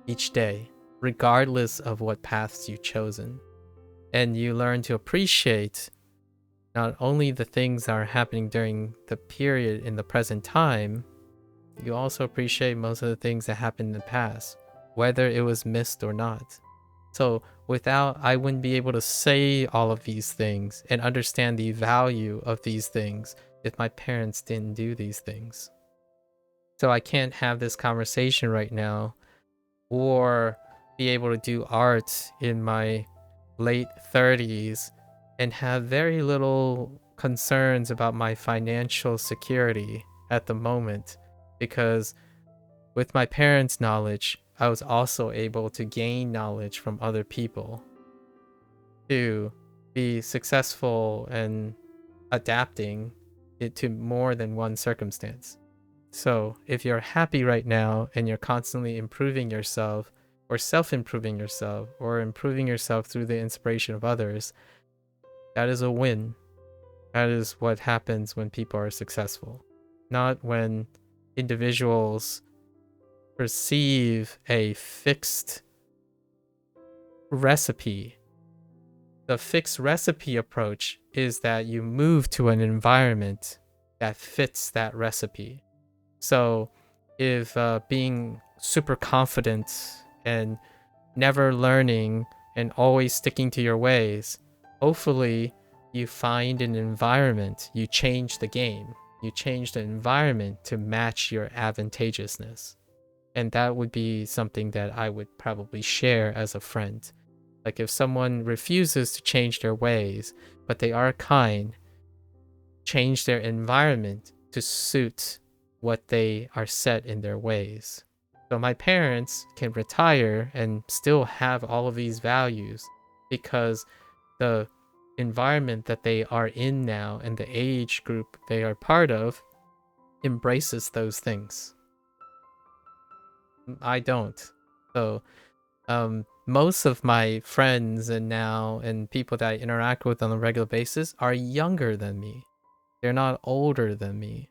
each day, regardless of what paths you've chosen. And you learn to appreciate not only the things that are happening during the period in the present time, you also appreciate most of the things that happened in the past, whether it was missed or not. So I wouldn't be able to say all of these things and understand the value of these things if my parents didn't do these things. So I can't have this conversation right now or be able to do art in my late 30s and have very little concerns about my financial security at the moment, because with my parents' knowledge, I was also able to gain knowledge from other people to be successful and adapting it to more than one circumstance. So if you're happy right now and you're constantly improving yourself or self-improving yourself or improving yourself through the inspiration of others, that is a win. That is what happens when people are successful, not when individuals perceive a fixed recipe. The fixed recipe approach is that you move to an environment that fits that recipe. So if being super confident and never learning and always sticking to your ways, hopefully you find an environment, you change the game, you change the environment to match your advantageousness. And that would be something that I would probably share as a friend. Like, if someone refuses to change their ways, but they are kind, change their environment to suit what they are set in their ways. So my parents can retire and still have all of these values because the environment that they are in now and the age group they are part of embraces those things. I don't. So most of my friends and people that I interact with on a regular basis are younger than me. They're not older than me.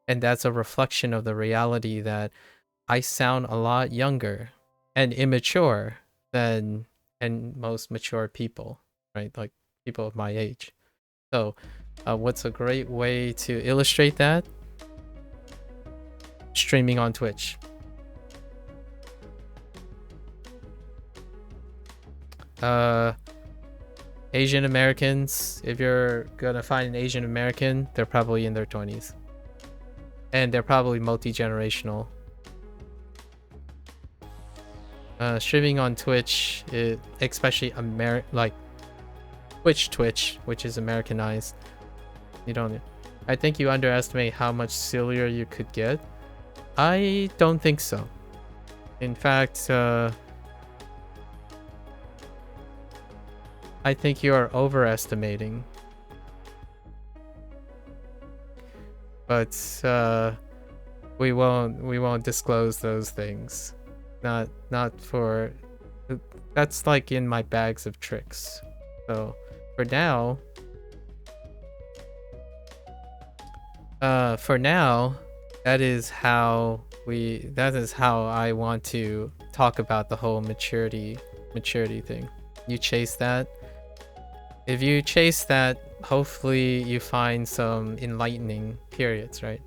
And that's a reflection of the reality that I sound a lot younger and immature than most mature people, right? Like people of my age. So what's a great way to illustrate that? Streaming on Twitch. Asian Americans, if you're gonna find an Asian American, they're probably in their 20s. And they're probably multi-generational. Streaming on Twitch, especially like Twitch, which is Americanized. I think you underestimate how much sillier you could get. I don't think so. In fact, I think you are overestimating. But we won't disclose those things. Not for, that's like in my bags of tricks. So for now, that is how I want to talk about the whole maturity thing. You chase that. If you chase that, hopefully you find some enlightening periods, right?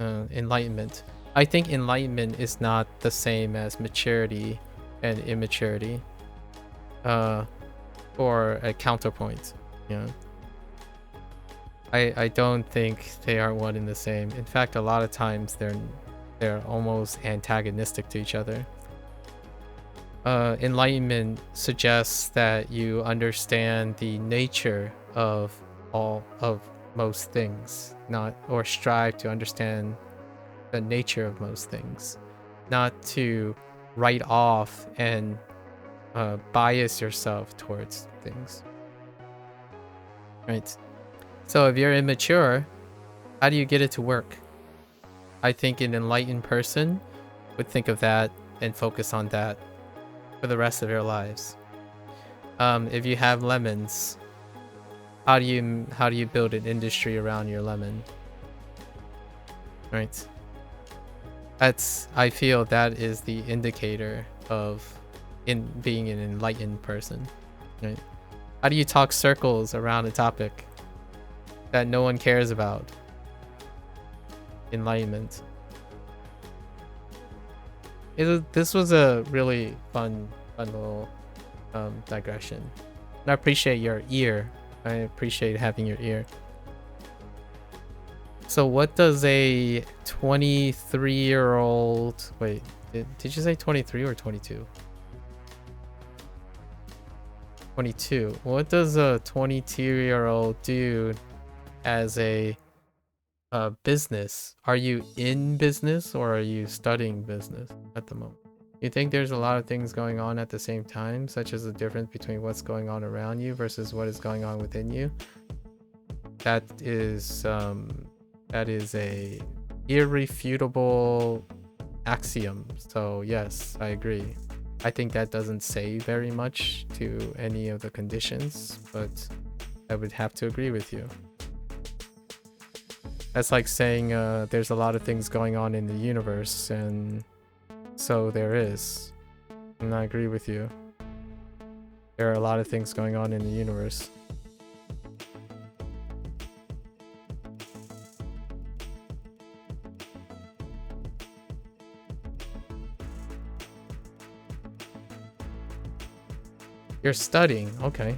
Enlightenment. I think enlightenment is not the same as maturity and immaturity. Or a counterpoint, I don't think they are one and the same. In fact, a lot of times they're almost antagonistic to each other. Enlightenment suggests that you understand the nature of most things, or strive to understand the nature of most things. not to write off and bias yourself towards things. Right. So if you're immature, how do you get it to work? I think an enlightened person would think of that and focus on that for the rest of your lives. If you have lemons, how do you build an industry around your lemon? Right. I feel that is the indicator of being an enlightened person. Right. How do you talk circles around a topic that no one cares about? Enlightenment. This was a really fun little digression. And I appreciate your ear. I appreciate having your ear. So what does a 23-year-old... Wait, did you say 23 or 22? 22. What does a 22-year-old do as a business? Are you in business or are you studying business at the moment? You think there's a lot of things going on at the same time, such as the difference between what's going on around you versus what is going on within you? That is a irrefutable axiom. So yes, I agree. I think that doesn't say very much to any of the conditions, but I would have to agree with you. That's like saying there's a lot of things going on in the universe, and so there is. And I agree with you. There are a lot of things going on in the universe. You're studying, okay.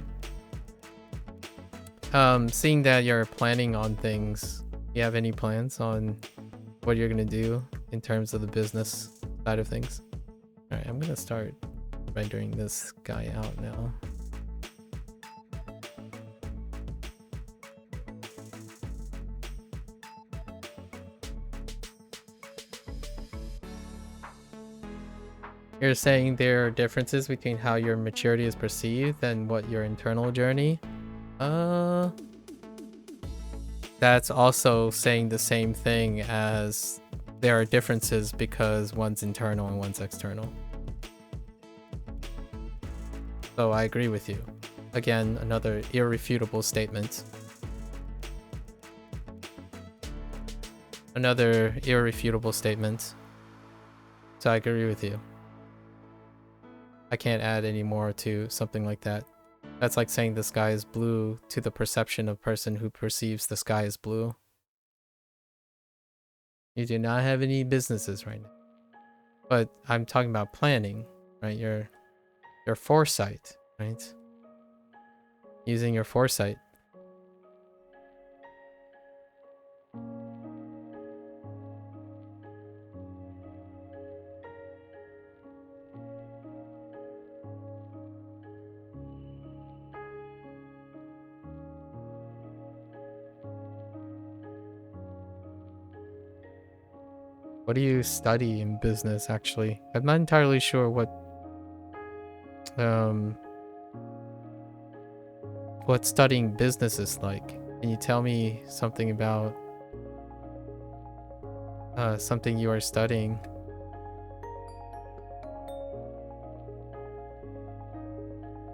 Seeing that you're planning on things, you have any plans on what you're gonna do in terms of the business side of things? All right, I'm gonna start rendering this guy out now. You're saying there are differences between how your maturity is perceived and what your internal journey? That's also saying the same thing as there are differences because one's internal and one's external. So I agree with you. Again, another irrefutable statement. Another irrefutable statement. So I agree with you. I can't add any more to something like that. That's like saying the sky is blue to the perception of person who perceives the sky as blue. You do not have any businesses right now. But I'm talking about planning, right? Your foresight, right? Using your foresight. What do you study in business, actually? I'm not entirely sure what studying business is like. Can you tell me something about something you are studying?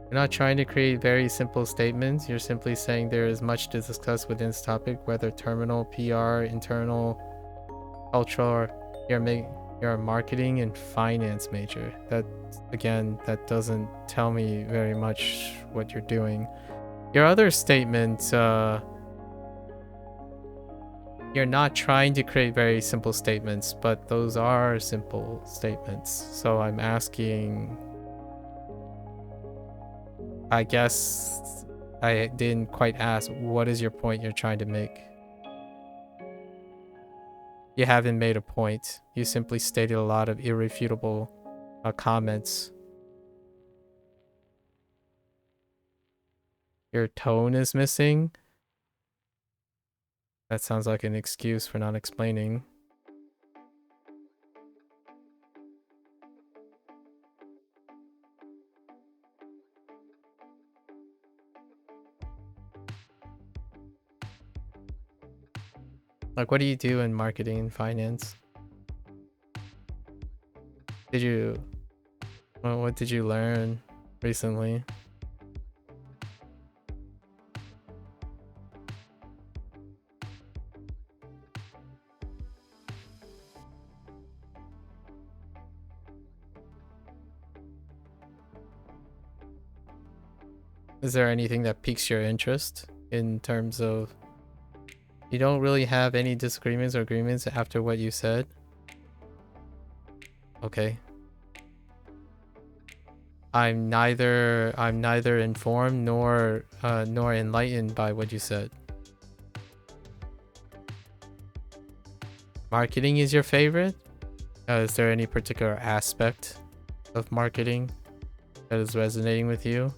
You're not trying to create very simple statements. You're simply saying there is much to discuss within this topic, whether terminal, PR, internal, cultural, or you're a marketing and finance major. That, again, that doesn't tell me very much what you're doing. Your other statement, you're not trying to create very simple statements, but those are simple statements. So I'm asking, I guess I didn't quite ask, what is your point you're trying to make? You haven't made a point. You simply stated a lot of irrefutable comments. Your tone is missing. That sounds like an excuse for not explaining. Like, what do you do in marketing and finance? What did you learn recently? Is there anything that piques your interest in terms of you don't really have any disagreements or agreements after what you said? Okay. I'm neither informed nor enlightened by what you said. Marketing is your favorite? Is there any particular aspect of marketing that is resonating with you?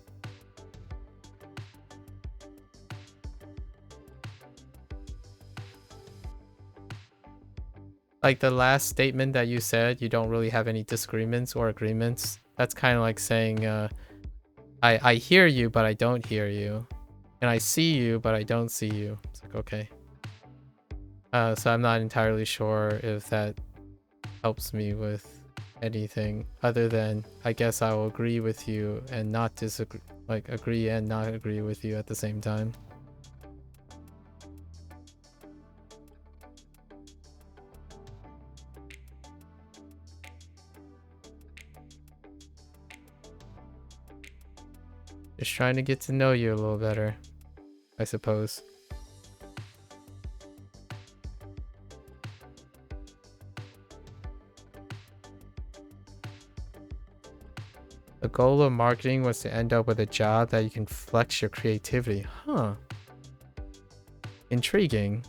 Like the last statement that you said, you don't really have any disagreements or agreements. That's kind of like saying, I hear you, but I don't hear you. And I see you, but I don't see you. It's like, okay. So I'm not entirely sure if that helps me with anything other than I guess I will agree with you and not disagree, like agree and not agree with you at the same time. Just trying to get to know you a little better, I suppose. The goal of marketing was to end up with a job that you can flex your creativity. Huh. Intriguing.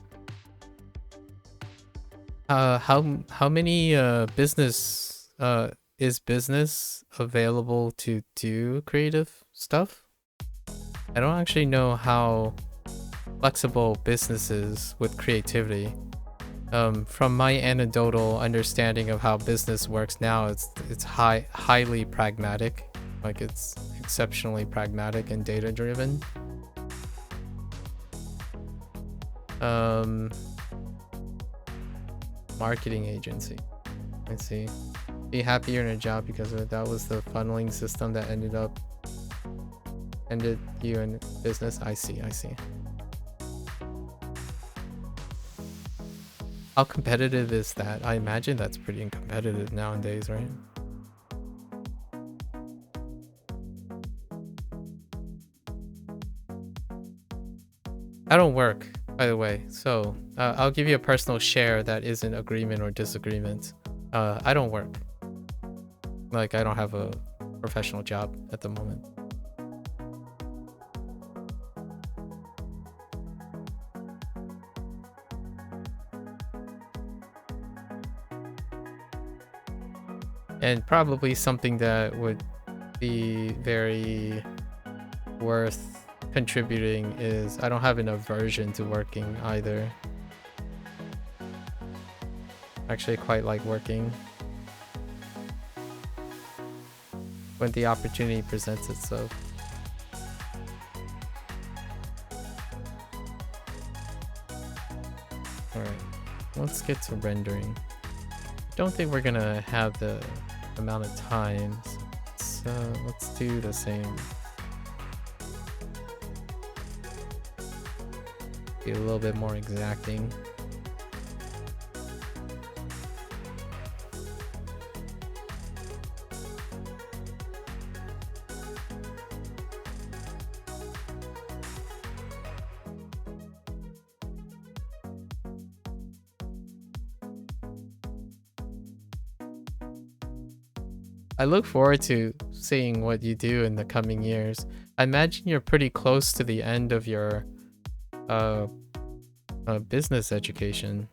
How many business is business available to do creative stuff? I don't actually know how flexible business is with creativity. From my anecdotal understanding of how business works now, it's highly pragmatic. Like it's exceptionally pragmatic and data driven. Marketing agency. I see. Be happier in a job because of it. That was the funneling system that ended you in business. I see. How competitive is that? I imagine that's pretty competitive nowadays, right? I don't work, by the way, so I'll give you a personal share that isn't agreement or disagreement. I don't work. Like, I don't have a professional job at the moment. And probably something that would be very worth contributing is I don't have an aversion to working either. Actually, I quite like working when the opportunity presents itself. Alright, let's get to rendering. I don't think we're gonna have the amount of time, so let's do the same. Be a little bit more exacting. I look forward to seeing what you do in the coming years. I imagine you're pretty close to the end of your business education.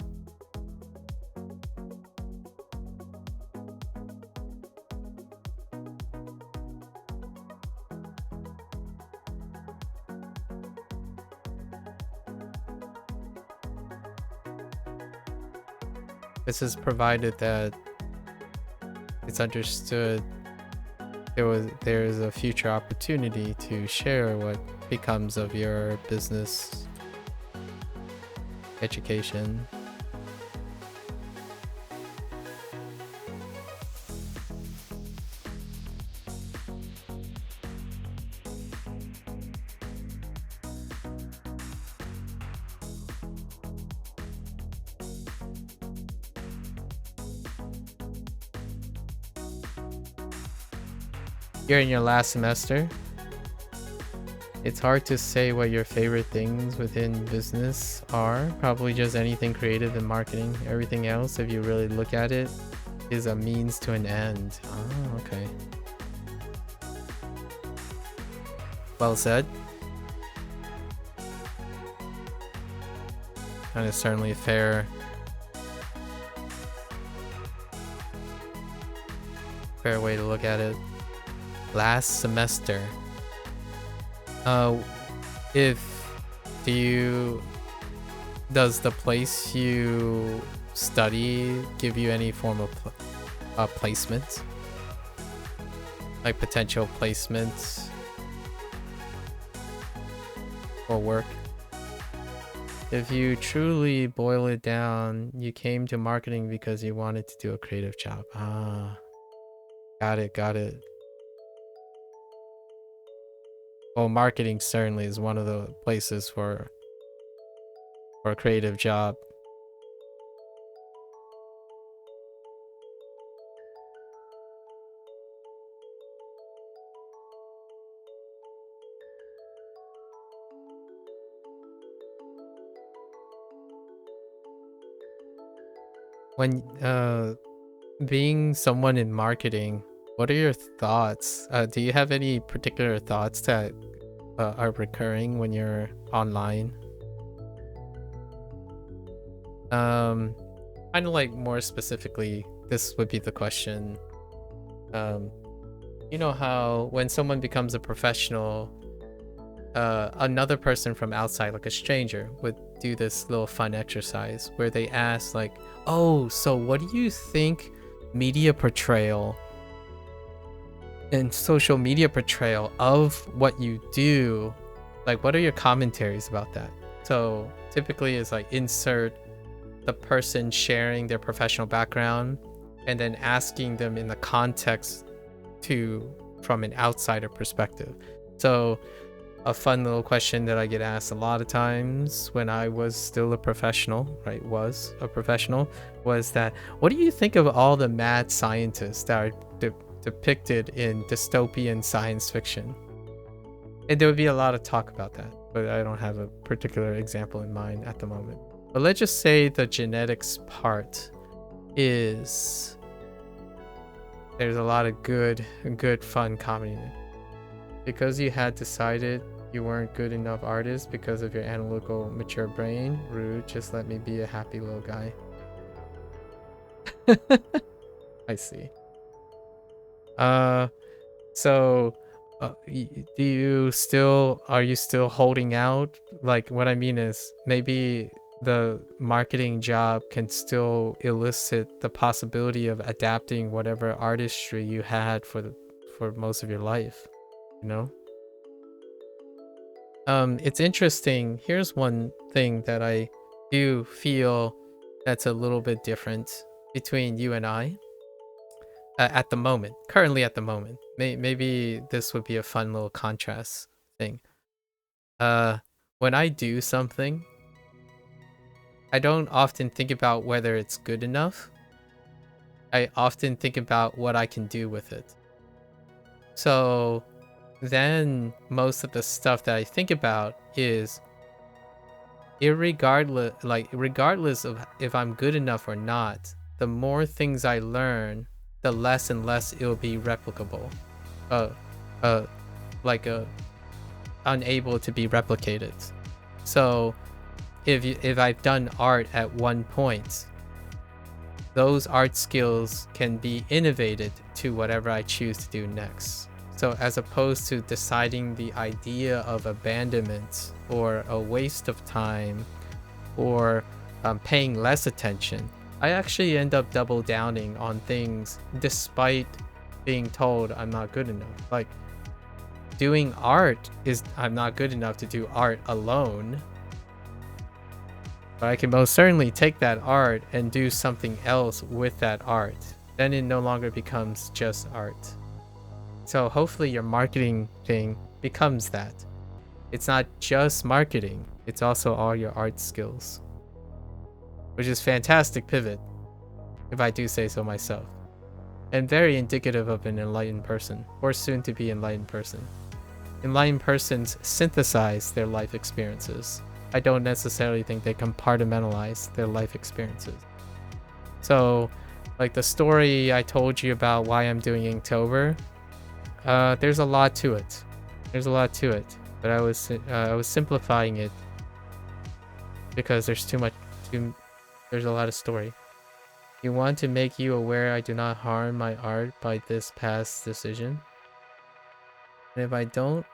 This is provided that it's understood there is a future opportunity to share what becomes of your business education. You're in your last semester. It's hard to say what your favorite things within business are. Probably just anything creative and marketing. Everything else, if you really look at it, is a means to an end. Oh, okay. Well said. That is certainly fair. Fair way to look at it. Last semester. Does the place you study give you any form of placement? Like potential placement or work? If you truly boil it down, you came to marketing because you wanted to do a creative job. Ah, got it. Well, marketing certainly is one of the places for a creative job. When being someone in marketing, what are your thoughts? Do you have any particular thoughts that are recurring when you're online? Kind of like more specifically, this would be the question. You know how when someone becomes a professional, another person from outside, like a stranger, would do this little fun exercise where they ask like, oh, so what do you think media portrayal and social media portrayal of what you do, like what are your commentaries about that? So typically it's like insert the person sharing their professional background and then asking them in the context from an outsider perspective. So a fun little question that I get asked a lot of times when I was still a professional, right, was that, what do you think of all the mad scientists that are depicted in dystopian science fiction? And there would be a lot of talk about that, but I don't have a particular example in mind at the moment. But let's just say the genetics part is, there's a lot of good fun comedy in it. Because you had decided you weren't good enough artist because of your analytical mature brain. Rude, just let me be a happy little guy. I see. So are you still holding out? Like, what I mean is, maybe the marketing job can still elicit the possibility of adapting whatever artistry you had for most of your life, you know? It's interesting. Here's one thing that I do feel that's a little bit different between you and I. At the moment, currently at the moment, maybe this would be a fun little contrast thing. When I do something, I don't often think about whether it's good enough. I often think about what I can do with it. So then most of the stuff that I think about is regardless of if I'm good enough or not, the more things I learn, the less and less it'll be replicable. Unable to be replicated. So if I've done art at one point, those art skills can be innovated to whatever I choose to do next. So as opposed to deciding the idea of abandonment or a waste of time or paying less attention, I actually end up double downing on things despite being told I'm not good enough. Like, doing art I'm not good enough to do art alone. But I can most certainly take that art and do something else with that art. Then it no longer becomes just art. So hopefully your marketing thing becomes that. It's not just marketing, it's also all your art skills. Which is fantastic pivot, if I do say so myself. and very indicative of an enlightened person, or soon to be enlightened person. Enlightened persons synthesize their life experiences. I don't necessarily think they compartmentalize their life experiences. So, like the story I told you about why I'm doing Inktober, there's a lot to it. But I was simplifying it because there's there's a lot of story. You want to make you aware I do not harm my art by this past decision. And if I don't,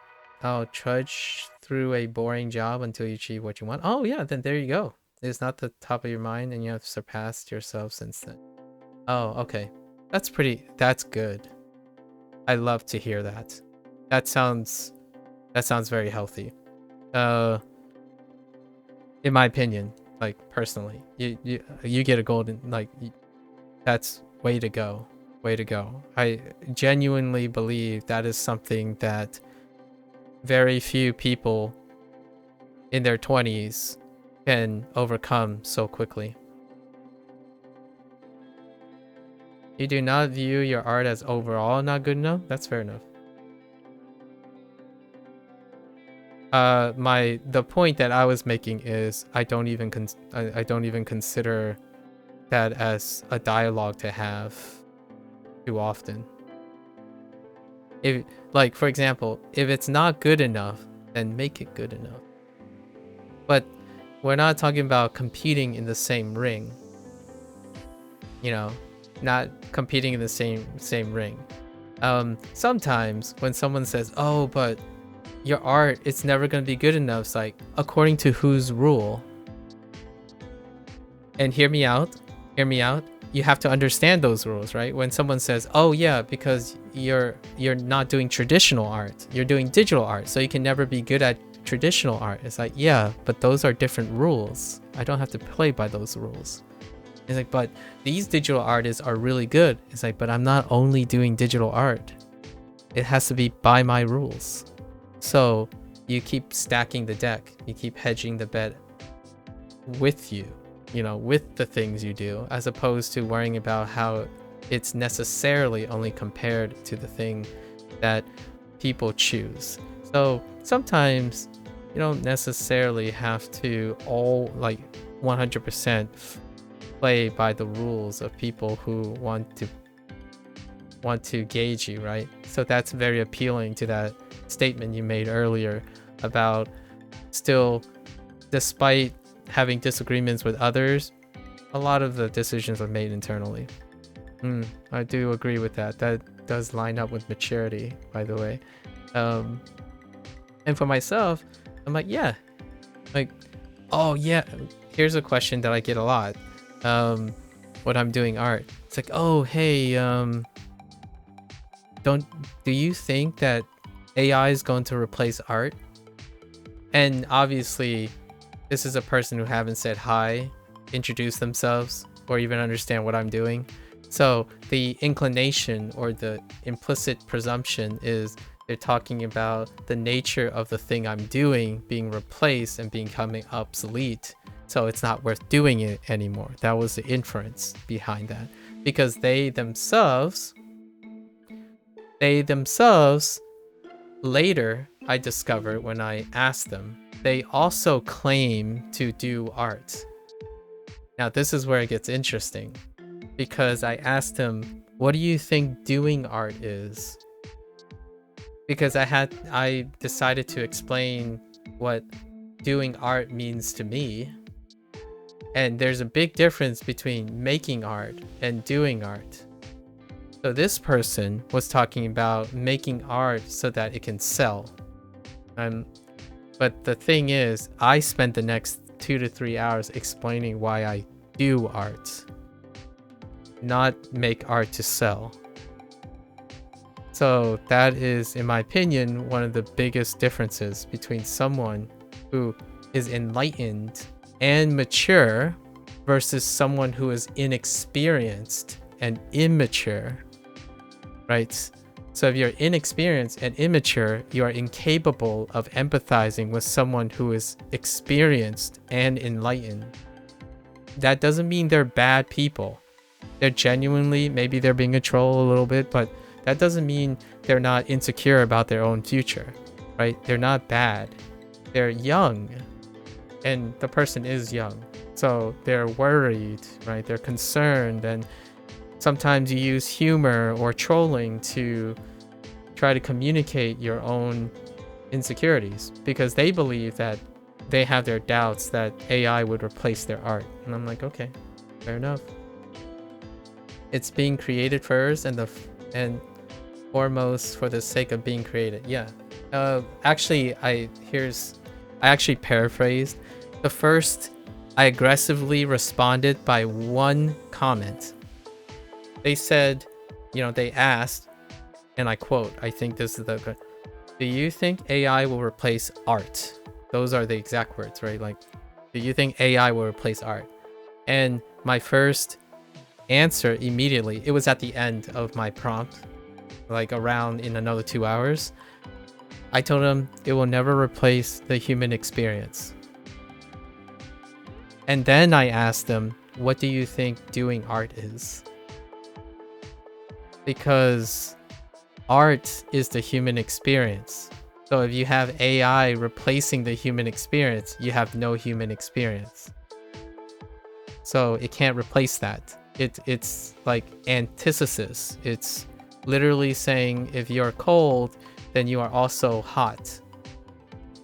I'll trudge through a boring job until you achieve what you want. Oh yeah, then there you go. It's not the top of your mind and you have surpassed yourself since then. Oh, okay. That's good. I love to hear that. That sounds very healthy. In my opinion, like personally, you get a golden, like, that's way to go. I genuinely believe that is something that very few people in their 20s can overcome so quickly. You do not view your art as overall not good enough? That's fair enough. The point that I was making is I don't even consider that as a dialogue to have too often. If, like, for example, if it's not good enough, then make it good enough. But we're not talking about competing in the same ring. You know, not competing in the same ring. Sometimes when someone says, "Oh, but your art, it's never gonna be good enough," it's like, according to whose rule? And hear me out. You have to understand those rules, right? When someone says, "Oh yeah, because you're not doing traditional art, you're doing digital art, so you can never be good at traditional art." It's like, yeah, but those are different rules. I don't have to play by those rules. It's like, but these digital artists are really good. It's like, but I'm not only doing digital art. It has to be by my rules. So you keep stacking the deck. You keep hedging the bet with you. With the things you do, as opposed to worrying about how it's necessarily only compared to the thing that people choose. So sometimes you don't necessarily have to 100% play by the rules of people who want to gauge you, right? So that's very appealing to that statement you made earlier about still, despite having disagreements with others, a lot of the decisions are made internally. I do agree with that. That does line up with maturity, by the way. And for myself, I'm like, yeah, like, oh yeah. Here's a question that I get a lot when I'm doing art. It's like, oh hey, do you think that AI is going to replace art? And obviously, this is a person who haven't said hi, introduced themselves, or even understand what I'm doing. So the inclination or the implicit presumption is they're talking about the nature of the thing I'm doing being replaced and becoming obsolete. So it's not worth doing it anymore. That was the inference behind that. Because they themselves, later I discovered when I asked them, they also claim to do art. Now this is where it gets interesting, because I asked him, what do you think doing art is? Because I decided to explain what doing art means to me. And there's a big difference between making art and doing art. So this person was talking about making art so that it can sell. But the thing is, I spent the next 2 to 3 hours explaining why I do art, not make art to sell. So that is, in my opinion, one of the biggest differences between someone who is enlightened and mature versus someone who is inexperienced and immature, right? So if you're inexperienced and immature, you are incapable of empathizing with someone who is experienced and enlightened. That doesn't mean they're bad people. They're genuinely, maybe they're being a troll a little bit, but that doesn't mean they're not insecure about their own future, right? They're not bad. They're young, and the person is young. So they're worried, right? They're concerned, and sometimes you use humor or trolling to try to communicate your own insecurities because they believe that they have their doubts that AI would replace their art. And I'm like, okay, fair enough. It's being created first and foremost for the sake of being created. Yeah. Actually, I actually paraphrased. The first, I aggressively responded by one comment. They said, they asked, and I quote, I think this is the, do you think AI will replace art? Those are the exact words, right? Like, do you think AI will replace art? And my first answer immediately, it was at the end of my prompt, like around in another 2 hours. I told him it will never replace the human experience. And then I asked them, what do you think doing art is? Because art is the human experience. So if you have AI replacing the human experience, you have no human experience. So it can't replace that. It's like antithesis. It's literally saying if you're cold, then you are also hot.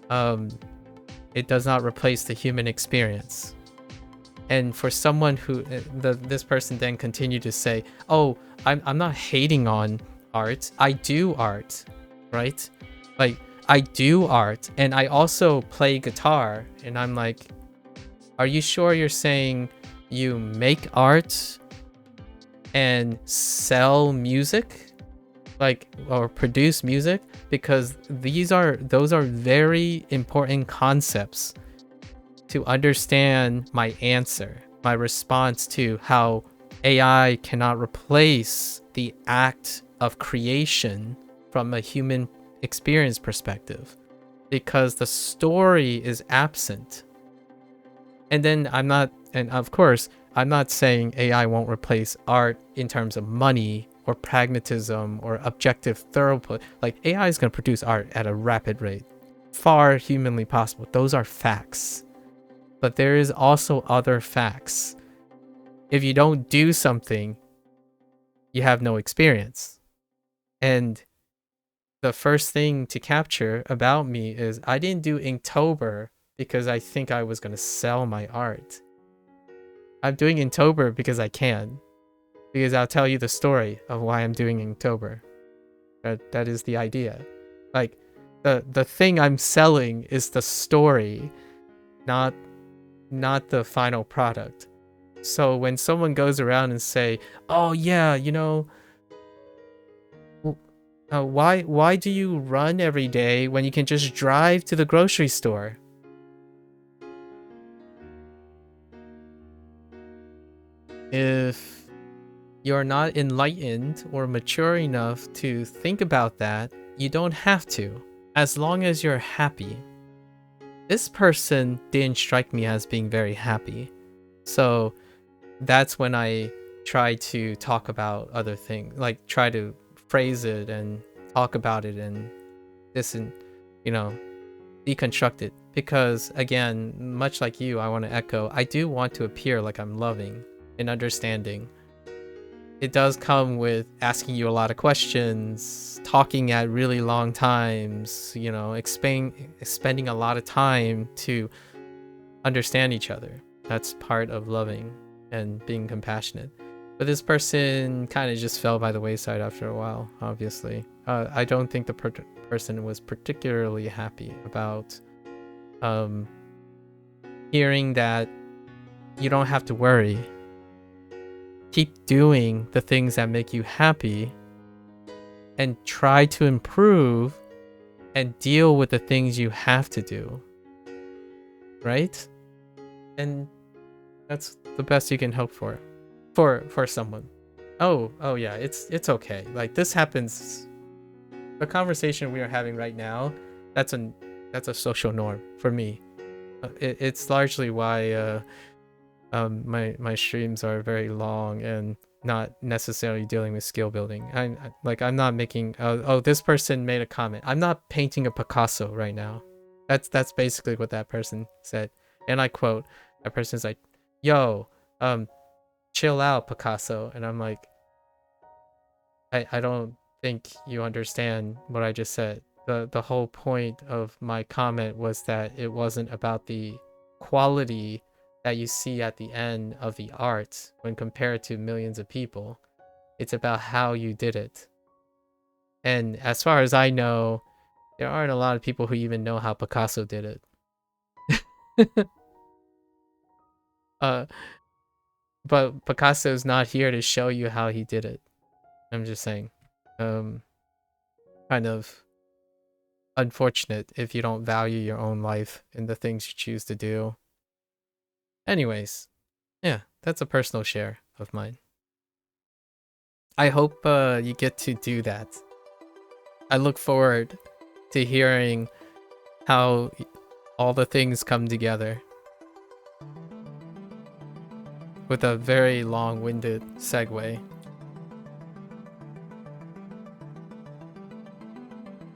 It does not replace the human experience. And for someone who this person then continued to say, oh, I'm not hating on art. I do art, right? Like, I do art and I also play guitar. And I'm like, are you sure you're saying you make art and sell music, like, or produce music? Because those are very important concepts to understand my answer, my response to how AI cannot replace the act of creation from a human experience perspective, because the story is absent. And then of course, I'm not saying AI won't replace art in terms of money or pragmatism or objective throughput. Like, AI is going to produce art at a rapid rate, far humanly possible. Those are facts. But there is also other facts. If you don't do something, you have no experience. And the first thing to capture about me is I didn't do Inktober because I think I was going to sell my art. I'm doing Inktober because I can. Because I'll tell you the story of why I'm doing Inktober. That is the idea. Like, the thing I'm selling is the story, not the final product. So when someone goes around and say, oh yeah, why do you run every day when you can just drive to the grocery store? If you're not enlightened or mature enough to think about that, you don't have to, as long as you're happy. This person didn't strike me as being very happy. So that's when I try to talk about other things, like try to phrase it and talk about it and deconstruct it. Because again, much like you, I want to echo, I do want to appear like I'm loving and understanding. It does come with asking you a lot of questions, talking at really long times, spending a lot of time to understand each other. That's part of loving and being compassionate. But this person kind of just fell by the wayside after a while, obviously. I don't think the person was particularly happy about hearing that you don't have to worry. Keep doing the things that make you happy and try to improve and deal with the things you have to do. Right? And that's the best you can hope for someone. Oh yeah, it's okay. Like, this happens. The conversation we are having right now, that's a social norm for me. It's largely why my streams are very long, and not necessarily dealing with skill building. I'm not making oh, this person made a comment. I'm not painting a Picasso right now. That's basically what that person said. And I quote, that person's like, "Yo, chill out, Picasso." And I'm like, I don't think you understand what I just said. The whole point of my comment was that it wasn't about the quality that you see at the end of the art when compared to millions of people. It's about how you did it. And as far as I know, there aren't a lot of people who even know how Picasso did it. uh, but Picasso's not here to show you how he did it. I'm just saying. Kind of unfortunate if you don't value your own life and the things you choose to do. Anyways, yeah, that's a personal share of mine. I hope you get to do that. I look forward to hearing how all the things come together. With a very long-winded segue.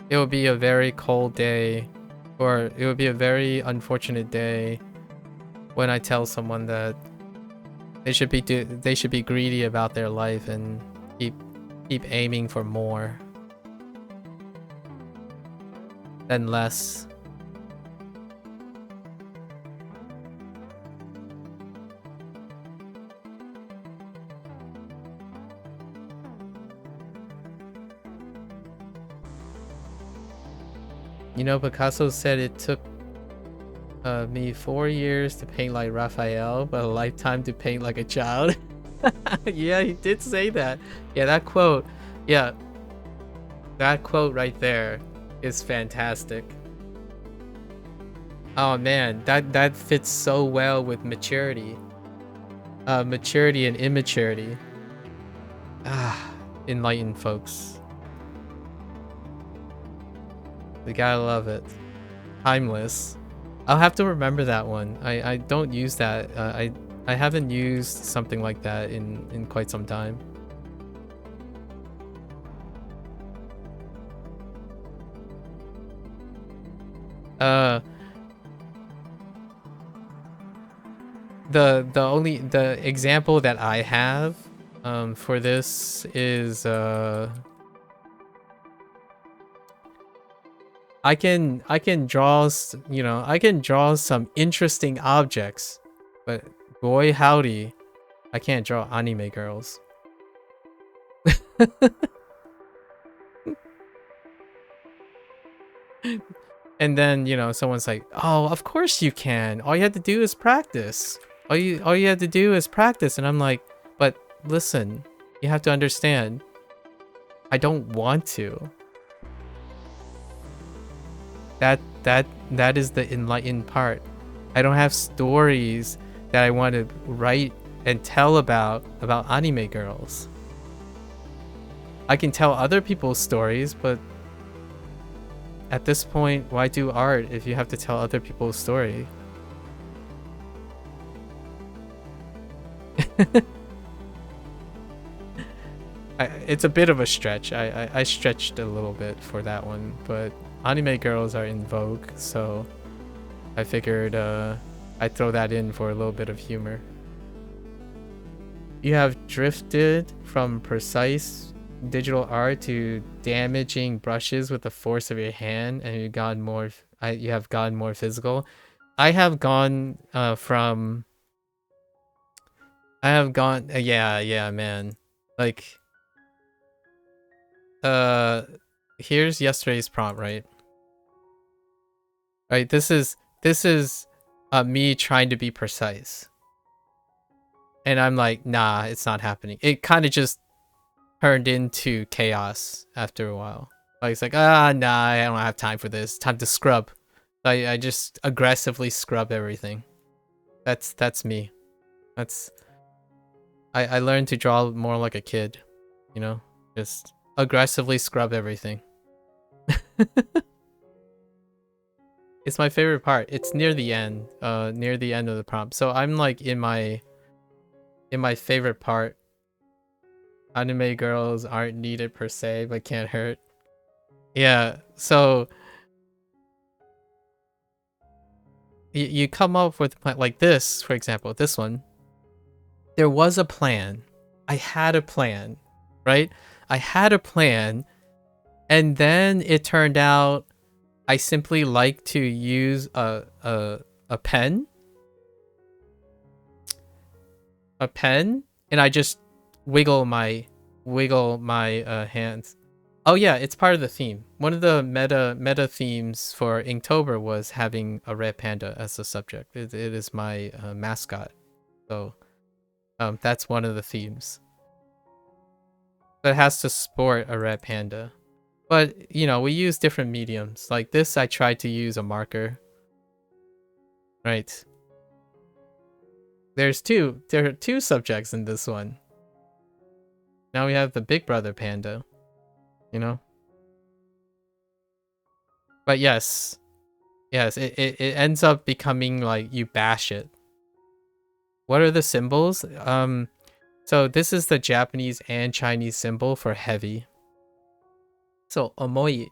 It will be a very cold day, or it would be a very unfortunate day when I tell someone that they should be greedy about their life and keep aiming for more than less. You know, Picasso said it took me 4 years to paint like Raphael, but a lifetime to paint like a child. Yeah, he did say that. Yeah, that quote. Yeah, that quote right there is fantastic. Oh man, that fits so well with maturity. Maturity and immaturity. Ah, enlightened folks. We gotta love it. Timeless. I'll have to remember that one. I don't use that. I haven't used something like that in quite some time. The example that I have for this is I can draw, you know, I can draw some interesting objects, but boy howdy, I can't draw anime girls. And then, you know, someone's like, "Oh, of course you can. All you have to do is practice. All you have to do is practice." And I'm like, "But listen, you have to understand. I don't want to." That is the enlightened part. I don't have stories that I want to write and tell about anime girls. I can tell other people's stories, but at this point, why do art if you have to tell other people's story? It's a bit of a stretch. I stretched a little bit for that one, but anime girls are in vogue, so I figured I'd throw that in for a little bit of humor. You have drifted from precise digital art to damaging brushes with the force of your hand, and you have gotten more physical. I have gone yeah, man. Like here's yesterday's prompt, right? Right, this is me trying to be precise. And I'm like, nah, it's not happening. It kind of just turned into chaos after a while. Like, it's like, nah, I don't have time for this. Time to scrub. I just aggressively scrub everything. That's me. I learned to draw more like a kid, you know? Just aggressively scrub everything. It's my favorite part. It's near the end of the prompt. So I'm like in my favorite part Anime girls aren't needed per se, but can't hurt. Yeah, so you come up with a plan like this, for example, this one. There was a plan. I had a plan, right? I had a plan, and then it turned out I simply like to use a pen, and I just wiggle my hands. Oh yeah, it's part of the theme. One of the meta themes for Inktober was having a red panda as a subject. It is my mascot, so that's one of the themes. But it has to sport a red panda. But you know, we use different mediums. Like this, I tried to use a marker. Right. There are two subjects in this one. Now we have the Big Brother panda. You know. But yes, it ends up becoming like you bash it. What are the symbols? So this is the Japanese and Chinese symbol for heavy. So omoi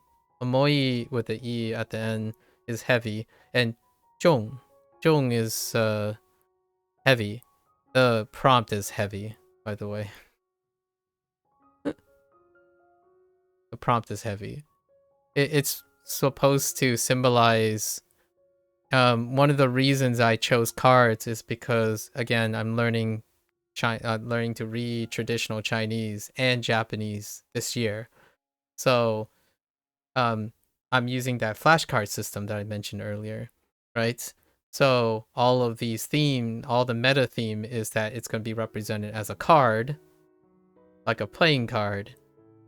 with the e at the end is heavy, and zhong is heavy. The prompt is heavy, by the way. The prompt is heavy. It's supposed to symbolize. One of the reasons I chose cards is because again I'm learning learning to read traditional Chinese and Japanese this year. So I'm using that flashcard system that I mentioned earlier, right? So all of these all the meta theme is that it's going to be represented as a card, like a playing card,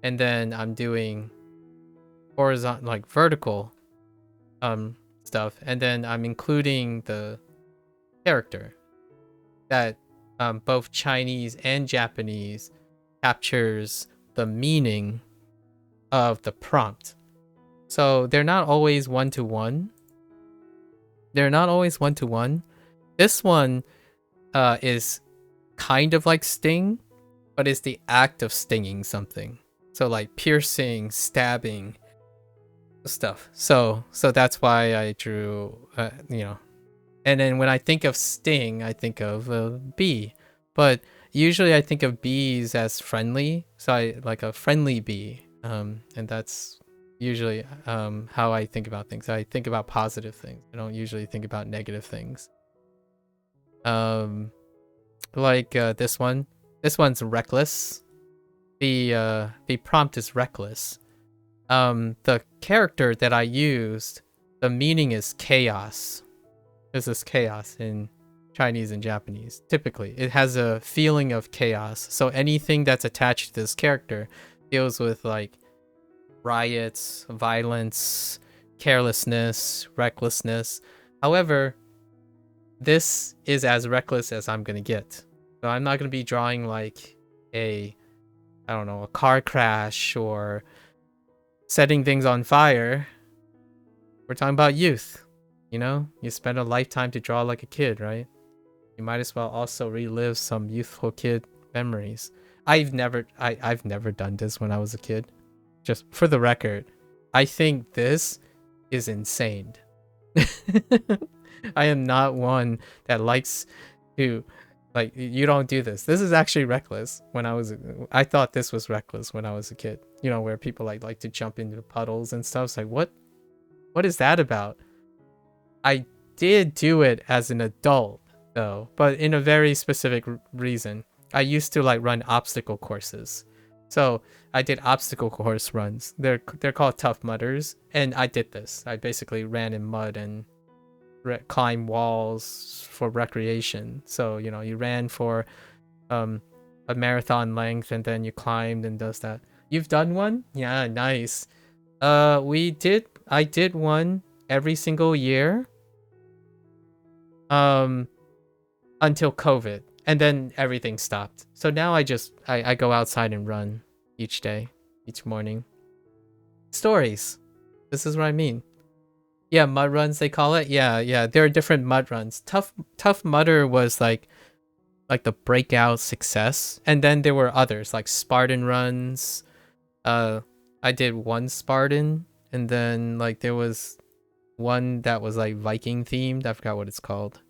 and then I'm doing horizontal, like vertical, stuff, and then I'm including the character that both Chinese and Japanese captures the meaning of the prompt. So they're not always one-to-one. This one is kind of like sting, but it's the act of stinging something. So like piercing, stabbing, stuff. So that's why I drew, And then when I think of sting, I think of a bee. But usually I think of bees as friendly. So I like a friendly bee. And that's usually how I think about things. I think about positive things. I don't usually think about negative things. Like this one. This one's reckless. The prompt is reckless. The character that I used, the meaning is chaos. This is chaos in Chinese and Japanese. Typically, it has a feeling of chaos. So anything that's attached to this character deals with like riots, violence, carelessness, recklessness. However, this is as reckless as I'm gonna get. So I'm not gonna be drawing like a car crash or setting things on fire. We're talking about youth. You know, you spend a lifetime to draw like a kid, right? You might as well also relive some youthful kid memories. I've never done this when I was a kid. Just for the record, I think this is insane. I am not one that likes to, like, you don't do this. This is actually reckless. I thought this was reckless when I was a kid. You know, where people like to jump into puddles and stuff. It's like, what is that about? I did do it as an adult though, but in a very specific reason. I used to like run obstacle courses. So I did obstacle course runs. They're called Tough Mudders, and I did this. I basically ran in mud and climb walls for recreation. So, you know, you ran for a marathon length and then you climbed and does that. You've done one? Yeah, nice. I did one every single year until COVID, and then everything stopped. So now I go outside and run each day, each morning. Stories. This is what I mean. Yeah, mud runs they call it. Yeah. There are different mud runs. Tough Mudder was like like the breakout success. And then there were others like Spartan runs. I did one Spartan, and then like there was one that was like Viking themed. I forgot what it's called.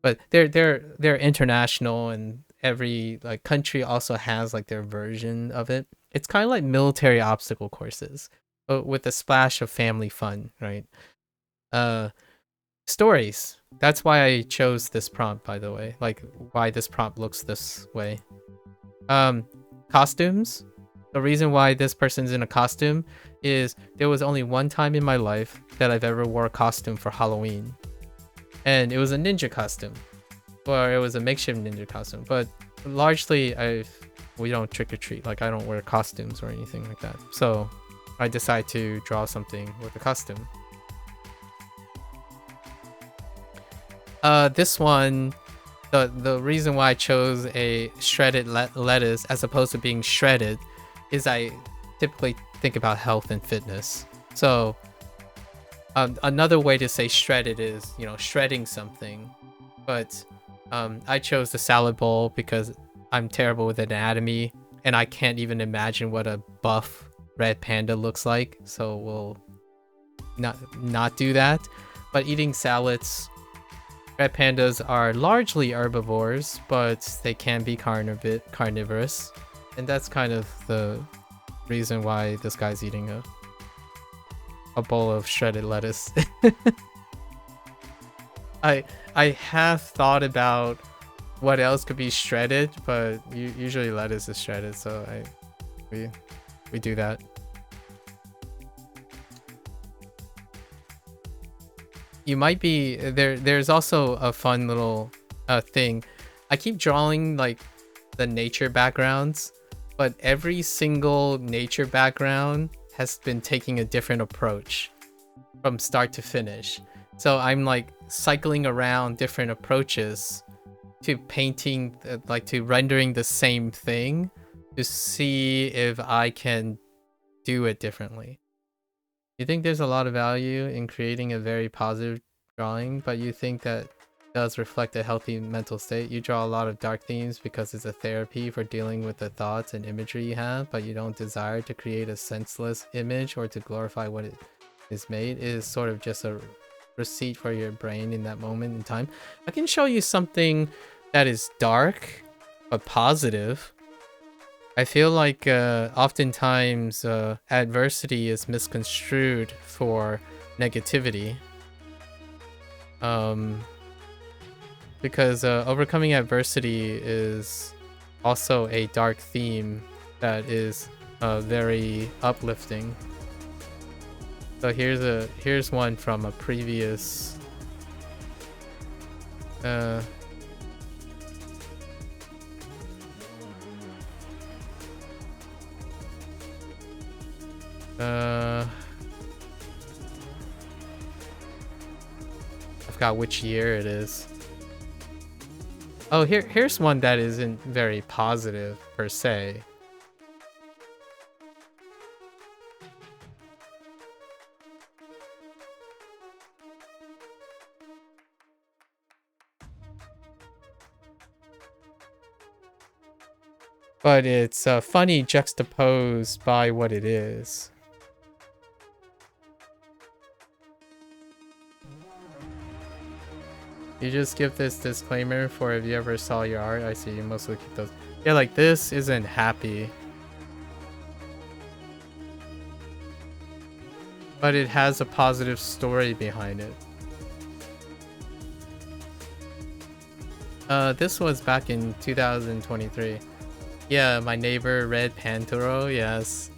But they're international, and every like country also has like their version of it. It's kind of like military obstacle courses, but with a splash of family fun, right? Uh Stories. That's why I chose this prompt, by the way. Like why this prompt looks this way. Um Costumes. The reason why this person's in a costume is there was only one time in my life that I've ever wore a costume for Halloween. And it was a ninja costume. Or it was a makeshift ninja costume. But largely we don't trick or treat. Like I don't wear costumes or anything like that. So I decide to draw something with a costume. This one, the reason why I chose a shredded lettuce as opposed to being shredded is I typically think about health and fitness. So another way to say shredded is, you know, shredding something. But I chose the salad bowl because I'm terrible with anatomy and I can't even imagine what a buff red panda looks like. So we'll not do that. But eating salads, red pandas are largely herbivores, but they can be carnivorous. And that's kind of the reason why this guy's eating a bowl of shredded lettuce. I have thought about what else could be shredded, but usually lettuce is shredded, so we do that. You might be there's also a fun little thing. I keep drawing like the nature backgrounds, but every single nature background has been taking a different approach from start to finish. So I'm like cycling around different approaches to painting, like to rendering the same thing to see if I can do it differently. You think there's a lot of value in creating a very positive drawing, but you think that does reflect a healthy mental state. You draw a lot of dark themes because it's a therapy for dealing with the thoughts and imagery you have, but you don't desire to create a senseless image or to glorify what it is made. It is sort of just a receipt for your brain in that moment in time. I can show you something that is dark but positive. I feel like oftentimes adversity is misconstrued for negativity. Because overcoming adversity is also a dark theme that is very uplifting. So here's one from a previous I forgot which year it is. Oh, here's one that isn't very positive per se. But it's funny juxtaposed by what it is. You just give this disclaimer for if you ever saw your art. I see you mostly keep those. Yeah, like this isn't happy. But it has a positive story behind it. This was back in 2023. Yeah, my neighbor Red Pantoro, yes.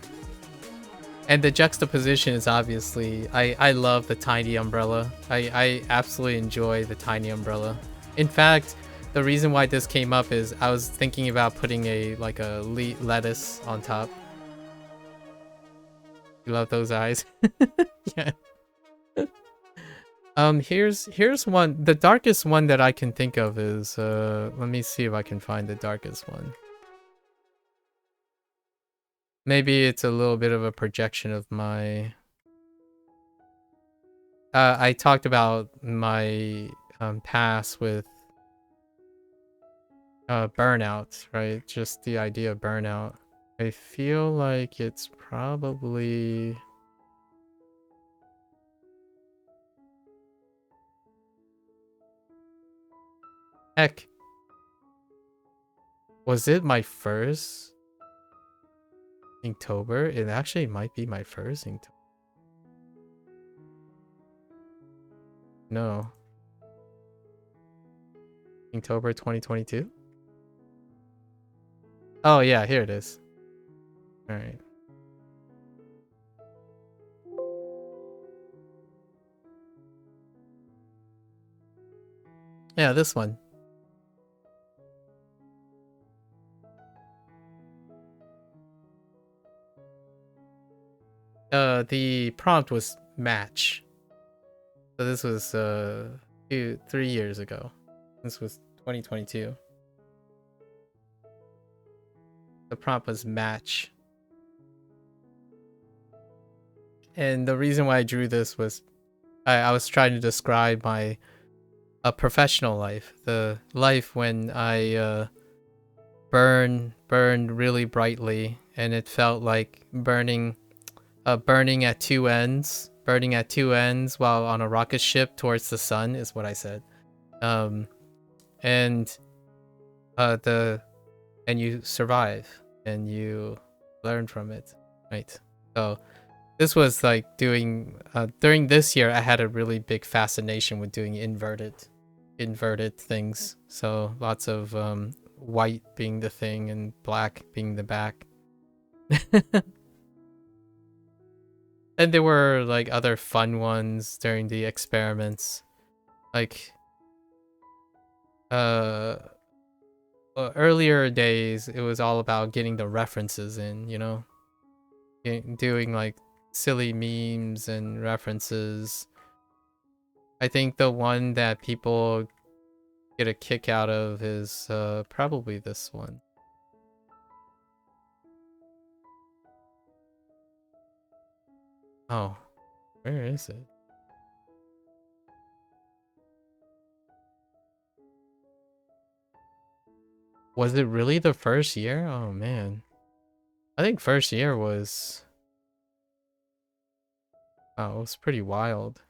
And the juxtaposition is obviously, I love the tiny umbrella. I absolutely enjoy the tiny umbrella. In fact, the reason why this came up is I was thinking about putting a lettuce on top. You love those eyes? Yeah. Here's one. The darkest one that I can think of is let me see if I can find the darkest one. Maybe it's a little bit of a projection of my I talked about my past with burnout, right? Just the idea of burnout. I feel like it's probably... Heck, was it my first Inktober? It actually might be my first Inktober. No. Inktober 2022? Oh yeah, here it is. Alright. Yeah, this one. The prompt was match. So this was 3 years ago. This was 2022. The prompt was match. And the reason why I drew this was I was trying to describe my professional life, the life when I burned really brightly, and it felt like burning at two ends, while on a rocket ship towards the sun is what I said. And you survive and you learn from it, right? So this was like doing during this year I had a really big fascination with doing inverted things. So lots of white being the thing and black being the back. And there were like other fun ones during the experiments, like earlier days it was all about getting the references in, you know, doing like silly memes and references. I think the one that people get a kick out of is probably this one. Oh, where is it? Was it really the first year? Oh man. I think first year was... Oh, it was pretty wild.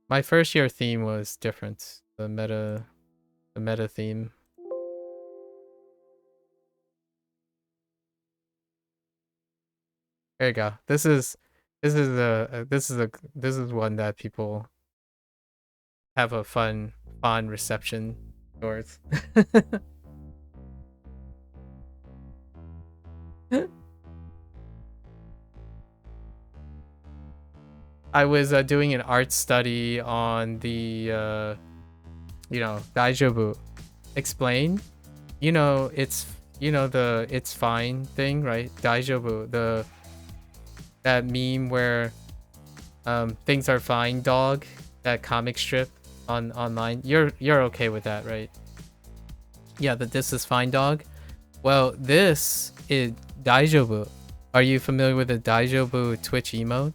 My first year theme was different. The meta theme. There you go. This is one that people have a fond reception towards. I was doing an art study on the you know, Daijobu. Explain. You know, it's the it's fine thing, right? Daijobu, that meme where things are fine dog, that comic strip online. You're okay with that, right? Yeah, this is fine dog. Well, this is Daijobu. Are you familiar with the Daijobu Twitch emote?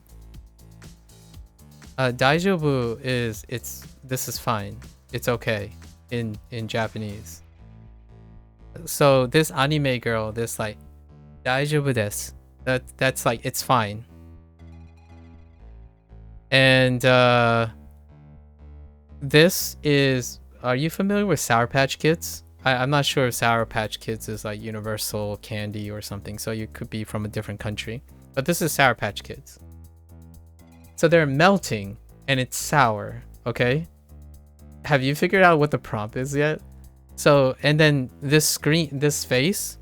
Daijobu is this is fine. It's okay in Japanese. So this anime girl, this like Daijobu desu. That's like it's fine. And this is, are you familiar with Sour Patch Kids? I'm not sure if Sour Patch Kids is like universal candy or something, so you could be from a different country. But this is Sour Patch Kids. So they're melting and it's sour, okay? Have you figured out what the prompt is yet? So, and then this face.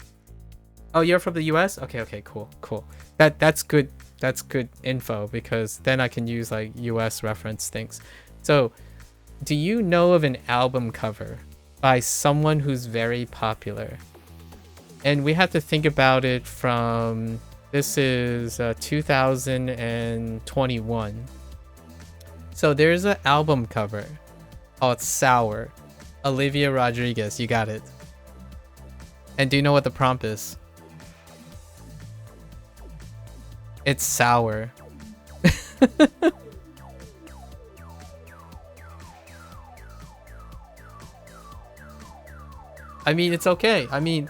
Oh, you're from the US? Okay, cool. That's good. That's good info, because then I can use like US reference things. So, do you know of an album cover by someone who's very popular? And we have to think about it from, this is 2021. So there's an album cover called Sour. Olivia Rodriguez, you got it. And do you know what the prompt is? It's sour. I mean, it's okay. I mean,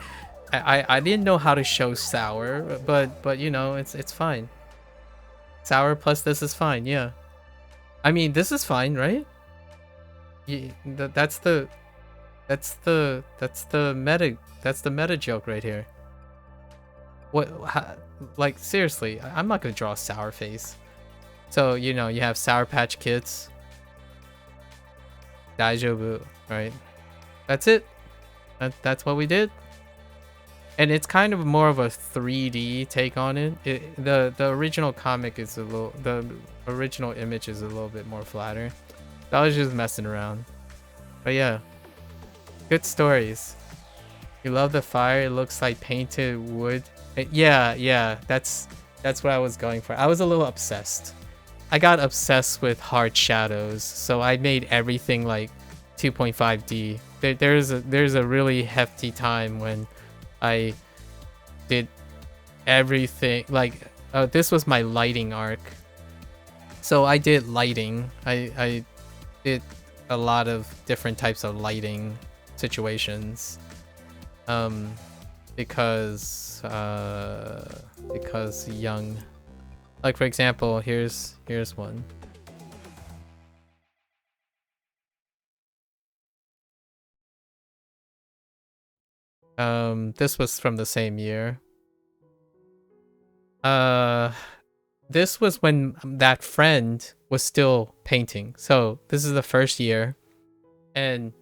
I didn't know how to show sour, but you know, it's fine. Sour plus this is fine. Yeah. I mean, this is fine, right? That's the meta joke right here. What? Like seriously, I'm not gonna draw a sour face. So you know, you have Sour Patch Kids, Daijobu, right? That's it. That's what we did. And it's kind of more of a 3D take on it. The original comic is the original image is a little bit more flatter. I was just messing around. But yeah, good stories. You love the fire. It looks like painted wood. Yeah, that's what I was going for. I was a little obsessed. I got obsessed with hard shadows, so I made everything like 2.5D. There's a really hefty time when I did everything like this was my lighting arc. So I did lighting. I did a lot of different types of lighting situations. Because young. Like for example, here's one. This was from the same year. This was when that friend was still painting. So this is the first year, and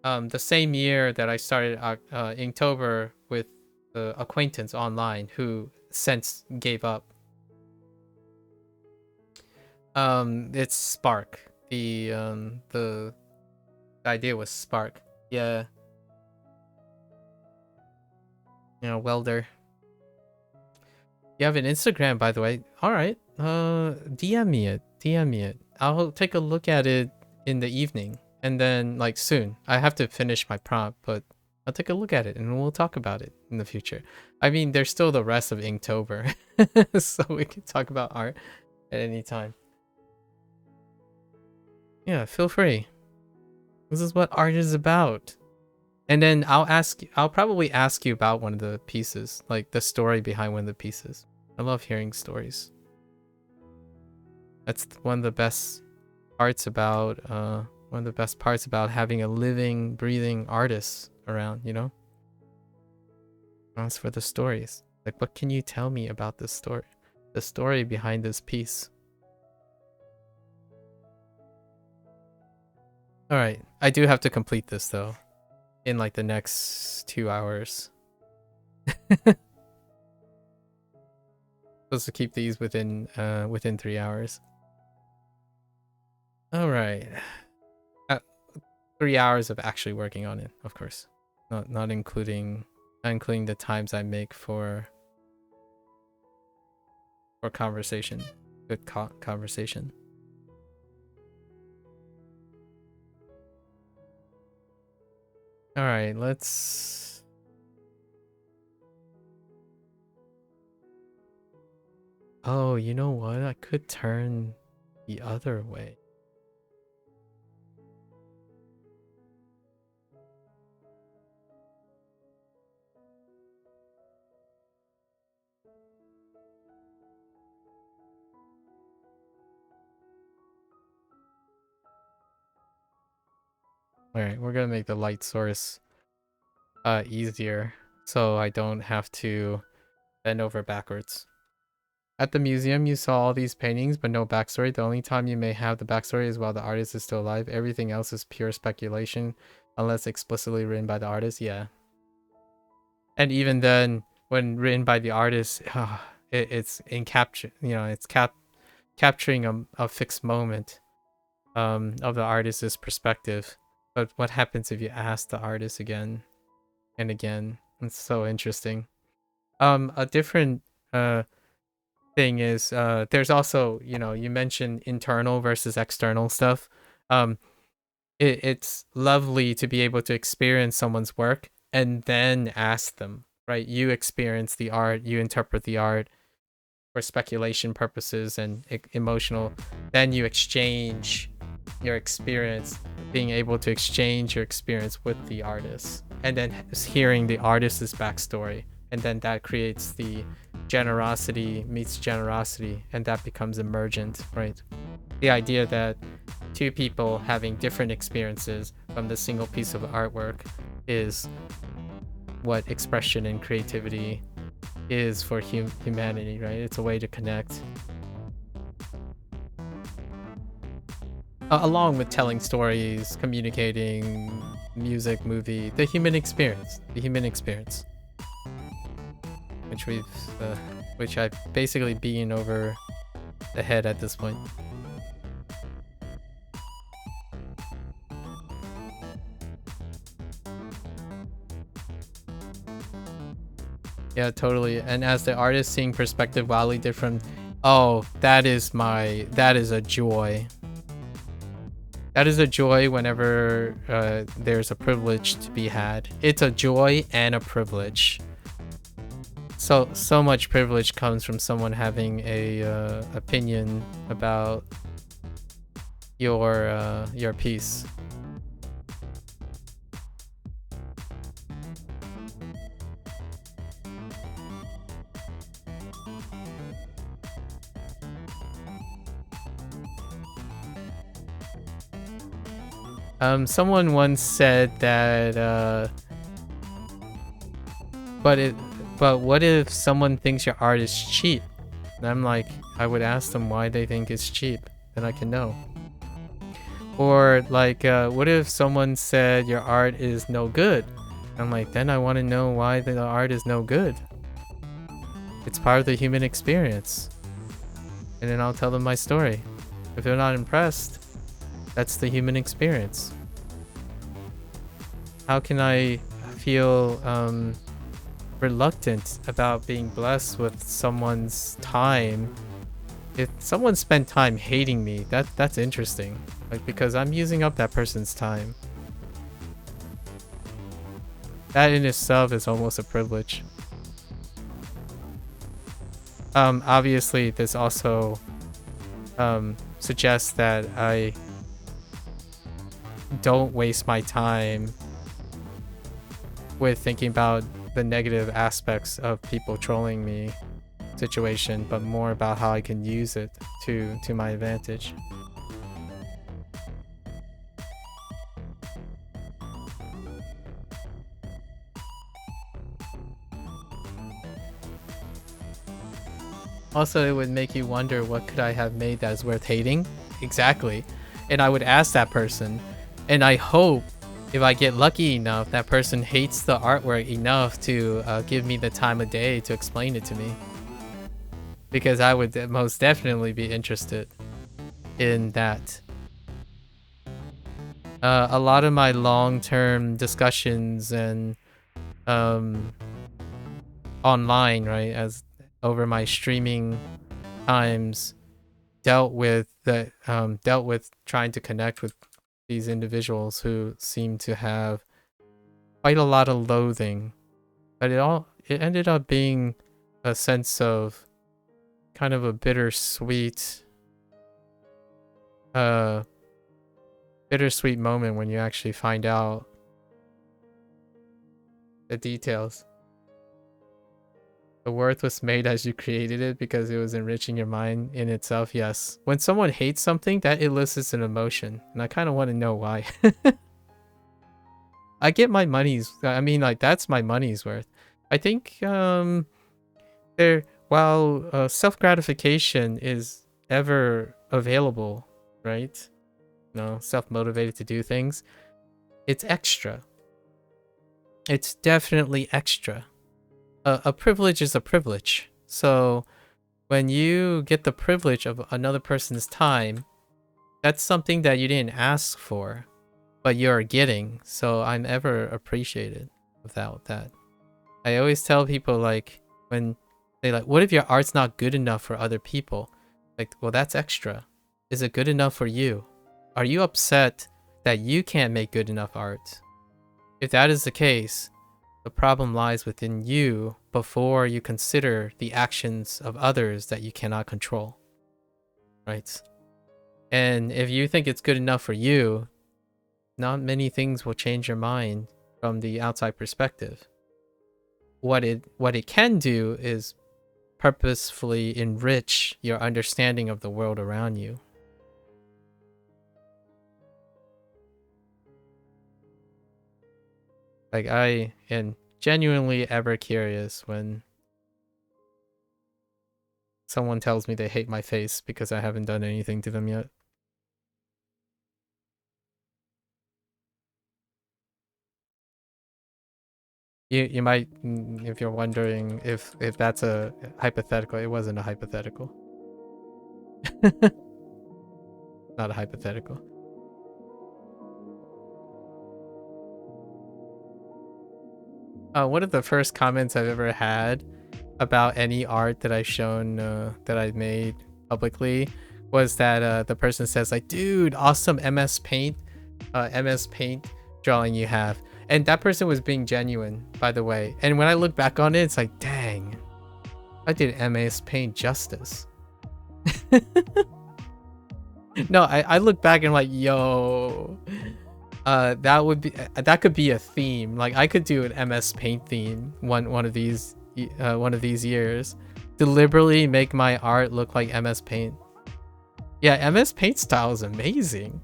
the same year that I started Inktober with the acquaintance online who since gave up. It's Spark. The idea was Spark. Yeah. You know, welder. You have an Instagram, by the way. All right. DM me it. DM me it. I'll take a look at it in the evening, and then like soon. I have to finish my prompt, but I'll take a look at it, and we'll talk about it in the future. I mean, there's still the rest of Inktober, so we can talk about art at any time. Yeah, feel free. This is what art is about. And then I'll probably ask you about one of the pieces, like the story behind one of the pieces. I love hearing stories. That's one of the best parts about having a living, breathing artist around, you know? As for the stories. Like, what can you tell me about this story? The story behind this piece. Alright, I do have to complete this though. In like the next 2 hours. Supposed to keep these within 3 hours. All right. 3 hours of actually working on it, of course. Not including the times I make for conversation. Good conversation. All right, let's Oh, you know what? I could turn the other way. Alright, we're gonna make the light source easier so I don't have to bend over backwards. At the museum, you saw all these paintings, but no backstory. The only time you may have the backstory is while the artist is still alive. Everything else is pure speculation, unless explicitly written by the artist. Yeah. And even then, when written by the artist, it's in capture. You know, it's capturing a fixed moment of the artist's perspective. But what happens if you ask the artist again and again? It's so interesting. A different thing is there's also, you know, you mentioned internal versus external stuff. It's lovely to be able to experience someone's work and then ask them, right? You experience the art, you interpret the art for speculation purposes and emotional, then you exchange your experience, being able to exchange your experience with the artist. and then hearing the artist's backstory, and then that creates the generosity meets generosity, and that becomes emergent, right? The idea that two people having different experiences from the single piece of artwork is what expression and creativity is for humanity, right? It's a way to connect. Along with telling stories, communicating, music, movie, the human experience, which I've basically beaten over the head at this point. Yeah, totally. And as the artist, seeing perspective wildly different. Oh, that is a joy. That is a joy whenever there's a privilege to be had. It's a joy and a privilege. So much privilege comes from someone having a opinion about your piece. Someone once said that, but what if someone thinks your art is cheap? And I'm like, I would ask them why they think it's cheap, then I can know. Or like, what if someone said your art is no good? I'm like, then I want to know why the art is no good. It's part of the human experience. And then I'll tell them my story. If they're not impressed, that's the human experience. How can I feel reluctant about being blessed with someone's time? If someone spent time hating me, that's interesting. Like, because I'm using up that person's time. That in itself is almost a privilege. Obviously, this also suggests that I don't waste my time with thinking about the negative aspects of people trolling me situation, but more about how I can use it to my advantage. Also, it would make you wonder, what could I have made that is worth hating? Exactly. And I would ask that person, and I hope if I get lucky enough, that person hates the artwork enough to give me the time of day to explain it to me. Because I would most definitely be interested in that. A lot of my long-term discussions and online, right, as over my streaming times, dealt with trying to connect with these individuals who seem to have quite a lot of loathing, but it ended up being a sense of kind of a bittersweet moment when you actually find out the details. The worth was made as you created it because it was enriching your mind in itself. Yes. When someone hates something, that elicits an emotion, and I kind of want to know why. I get my money's. I mean, like, that's my money's worth. I think while self-gratification is ever available, right? Self-motivated to do things. It's extra. It's definitely extra. A privilege is a privilege. So when you get the privilege of another person's time, that's something that you didn't ask for, but you're getting. So I'm ever appreciated without that. I always tell people, like, when they like, what if your art's not good enough for other people? Like, well, that's extra. Is it good enough for you? Are you upset that you can't make good enough art? If that is the case, the problem lies within you before you consider the actions of others that you cannot control, right? And if you think it's good enough for you, not many things will change your mind from the outside perspective. What it can do is purposefully enrich your understanding of the world around you. Like, I am genuinely ever curious when someone tells me they hate my face because I haven't done anything to them yet. You might, if you're wondering if that's a hypothetical, it wasn't a hypothetical. Not a hypothetical. One of the first comments I've ever had about any art that I've shown, that I made publicly, was that the person says like, dude, awesome MS Paint drawing you have. And that person was being genuine, by the way. And when I look back on it, it's like, dang, I did MS Paint justice. No, I look back and I'm like, yo, that could be a theme. Like, I could do an MS Paint theme one of these years. Deliberately make my art look like MS Paint. Yeah, MS Paint style is amazing.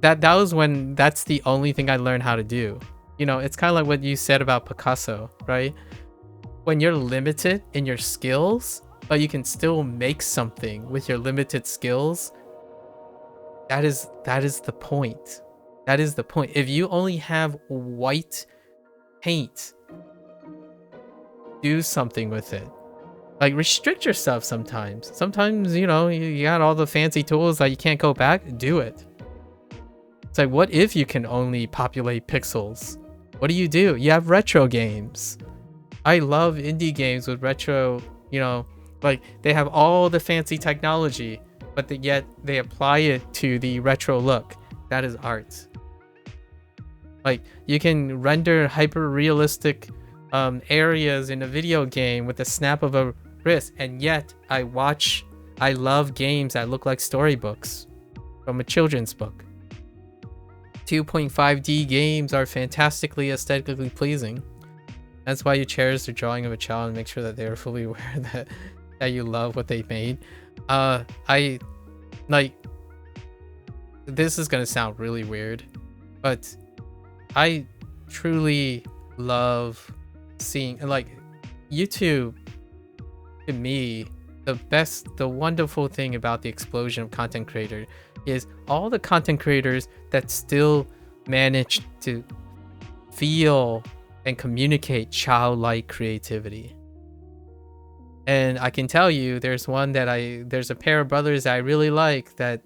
That was when that's the only thing I learned how to do. You know, it's kind of like what you said about Picasso, right? When you're limited in your skills, but you can still make something with your limited skills, that is the point. That is the point. If you only have white paint, do something with it. Like, restrict yourself sometimes. Sometimes, you know, you got all the fancy tools that you can't go back, do it. It's like, what if you can only populate pixels? What do? You have retro games. I love indie games with retro, you know, like they have all the fancy technology, but yet they apply it to the retro look. That is art. Like, you can render hyper realistic areas in a video game with the snap of a wrist, and yet I love games that look like storybooks from a children's book. 2.5D games are fantastically aesthetically pleasing. That's why you cherish the drawing of a child and make sure that they are fully aware that you love what they made. I like, this is gonna sound really weird, but I truly love seeing, like, YouTube, to me, the wonderful thing about the explosion of content creator is all the content creators that still manage to feel and communicate childlike creativity. And I can tell you, there's a pair of brothers that I really like, that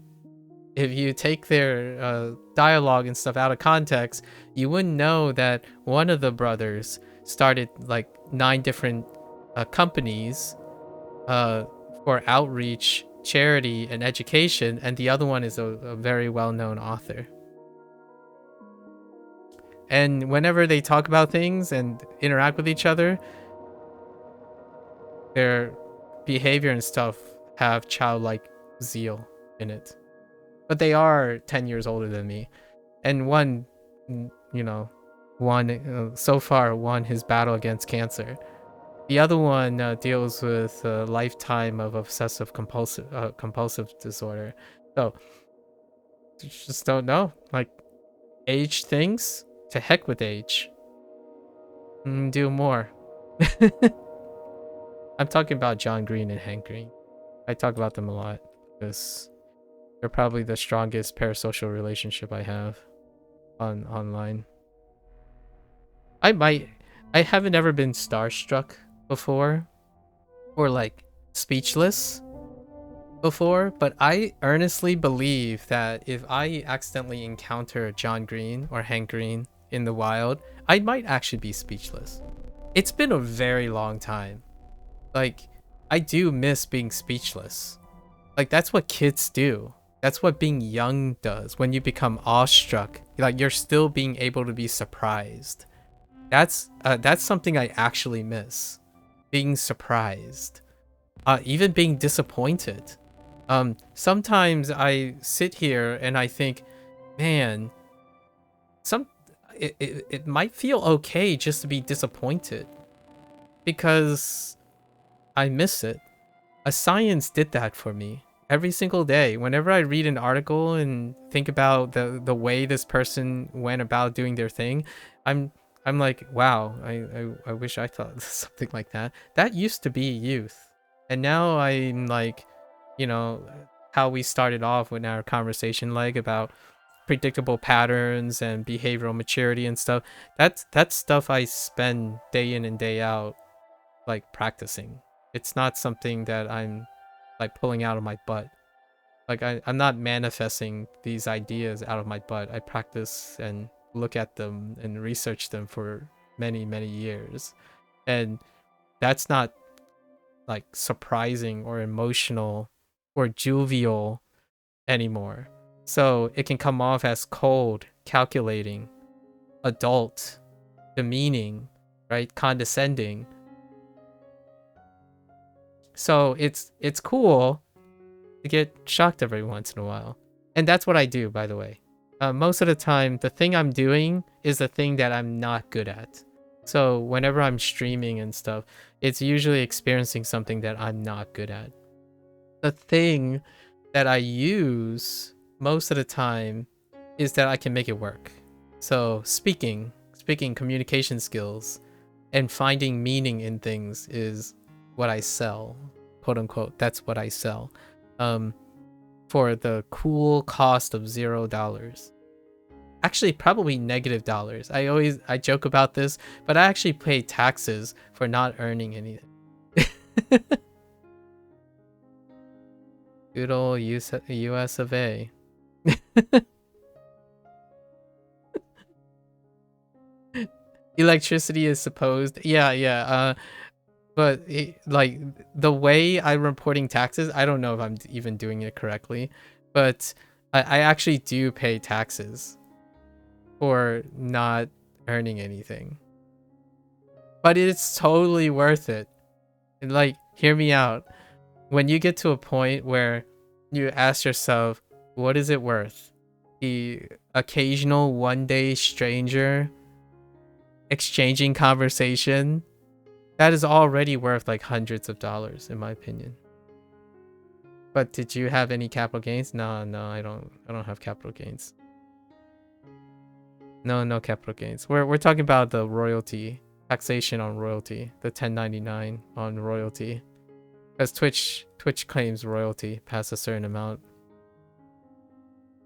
if you take their dialogue and stuff out of context, you wouldn't know that one of the brothers started like 9 different companies for outreach, charity, and education, and the other one is a very well-known author. And whenever they talk about things and interact with each other, their behavior and stuff have childlike zeal in it. But they are 10 years older than me. And one so far won his battle against cancer. The other one deals with a lifetime of obsessive compulsive disorder. So, just don't know. Like, age things? To heck with age. Do more. I'm talking about John Green and Hank Green. I talk about them a lot because they're probably the strongest parasocial relationship I have online. I haven't ever been starstruck before, or like speechless before, but I earnestly believe that if I accidentally encounter John Green or Hank Green in the wild, I might actually be speechless. It's been a very long time. Like, I do miss being speechless. Like, that's what kids do. That's what being young does. When you become awestruck, like, you're still being able to be surprised. That's something I actually miss. Being surprised. Even being disappointed. Sometimes I sit here and I think, man, it might feel okay just to be disappointed because I miss it. A science did that for me every single day. Whenever I read an article and think about the way this person went about doing their thing, I'm like, wow, I wish I thought something like that. That used to be youth. And now I'm like, you know, how we started off with our conversation, like about predictable patterns and behavioral maturity and stuff. That's stuff I spend day in and day out like practicing. It's not something that I'm like pulling out of my butt. Like I'm not manifesting these ideas out of my butt. I practice and look at them and research them for many, many years. And that's not like surprising or emotional or jovial anymore. So it can come off as cold, calculating, adult, demeaning, right? Condescending. So it's cool to get shocked every once in a while. And that's what I do, by the way. Most of the time, the thing I'm doing is the thing that I'm not good at. So whenever I'm streaming and stuff, it's usually experiencing something that I'm not good at. The thing that I use most of the time is that I can make it work. So speaking, communication skills, and finding meaning in things is what I sell, quote unquote. That's what I sell. For the cool cost of $0. Actually, probably -$. I joke about this, but I actually pay taxes for not earning anything. Good old US of A. Electricity is supposed, yeah. But like the way I'm reporting taxes, I don't know if I'm even doing it correctly, but I actually do pay taxes for not earning anything. But it's totally worth it. And like, hear me out. When you get to a point where you ask yourself, what is it worth? The occasional one-day stranger exchanging conversation, that is already worth like hundreds of dollars, in my opinion. But did you have any capital gains? No, I don't have capital gains. No capital gains. We're talking about the royalty, taxation on royalty, the 1099 on royalty. Because Twitch claims royalty past a certain amount.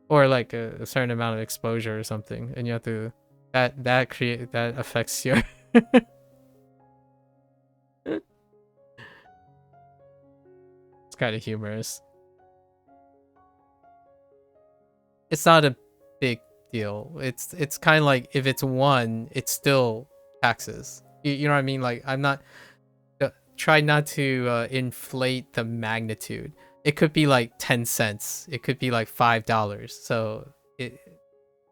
Or like a certain amount of exposure or something, and you have to that affects your It's kind of humorous. It's not a big deal. It's kind of like if it's one, it's still taxes. You know what I mean? Like I'm not try not to inflate the magnitude. It could be like 10 cents. It could be like $5. So it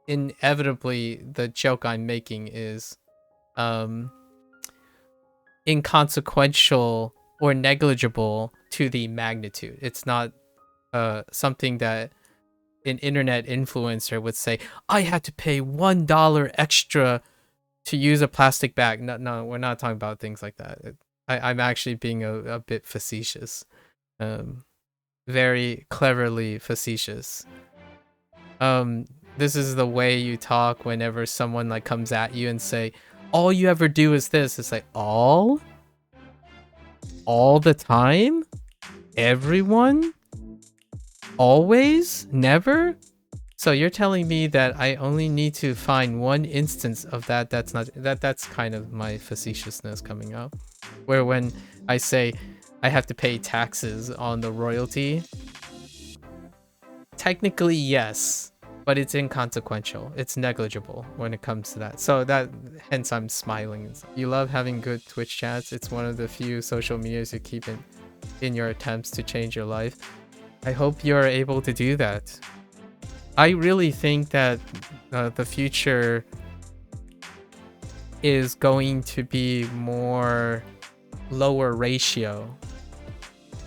inevitably the joke I'm making is inconsequential or negligible to the magnitude. It's not something that an internet influencer would say, I had to pay $1 extra to use a plastic bag. No, we're not talking about things like that. I'm actually being a bit facetious. Very cleverly facetious. This is the way you talk whenever someone like comes at you and say, all you ever do is this. It's like, all the time? Everyone? Always? Never? So you're telling me that I only need to find one instance of that's not that's kind of my facetiousness coming out. Where when I say I have to pay taxes on the royalty, technically yes, but it's inconsequential. It's negligible when it comes to that. So that hence I'm smiling. You love having good Twitch chats. It's one of the few social medias you keep in your attempts to change your life. I hope you're able to do that. I really think that the future is going to be more lower ratio.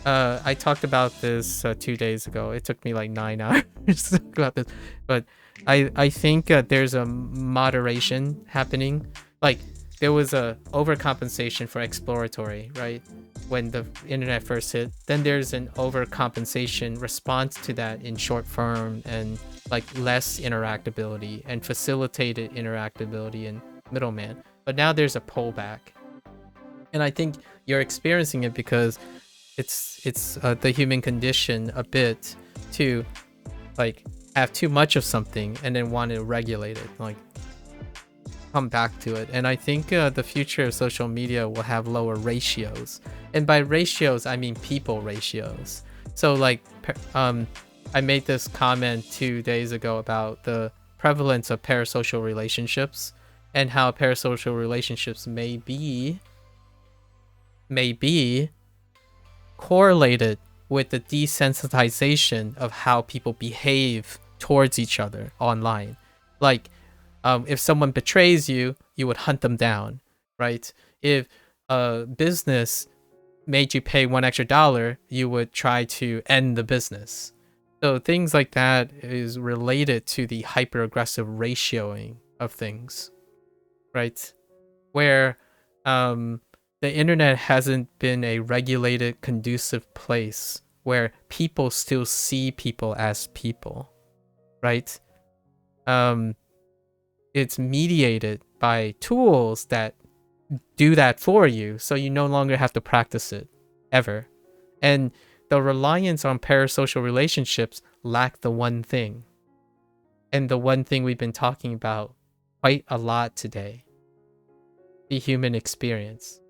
I talked about this 2 days ago. It took me like 9 hours to talk about this, but I think there's a moderation happening. Like there was a overcompensation for exploratory, right? When the internet first hit, then there's an overcompensation response to that in short form and like less interactability and facilitated interactability in middleman. But now there's a pullback, and I think you're experiencing it because it's the human condition a bit to like have too much of something and then want to regulate it, like come back to it. And I think the future of social media will have lower ratios, and by ratios I mean people ratios. So like I made this comment 2 days ago about the prevalence of parasocial relationships and how parasocial relationships may be correlated with the desensitization of how people behave towards each other online. Like if someone betrays you, you would hunt them down, right? If a business made you pay $1 extra, you would try to end the business. So things like that is related to the hyper aggressive ratioing of things, right? Where the internet hasn't been a regulated, conducive place where people still see people as people, right? It's mediated by tools that do that for you, so you no longer have to practice it ever. And the reliance on parasocial relationships lack the one thing, and the one thing we've been talking about quite a lot today: the human experience.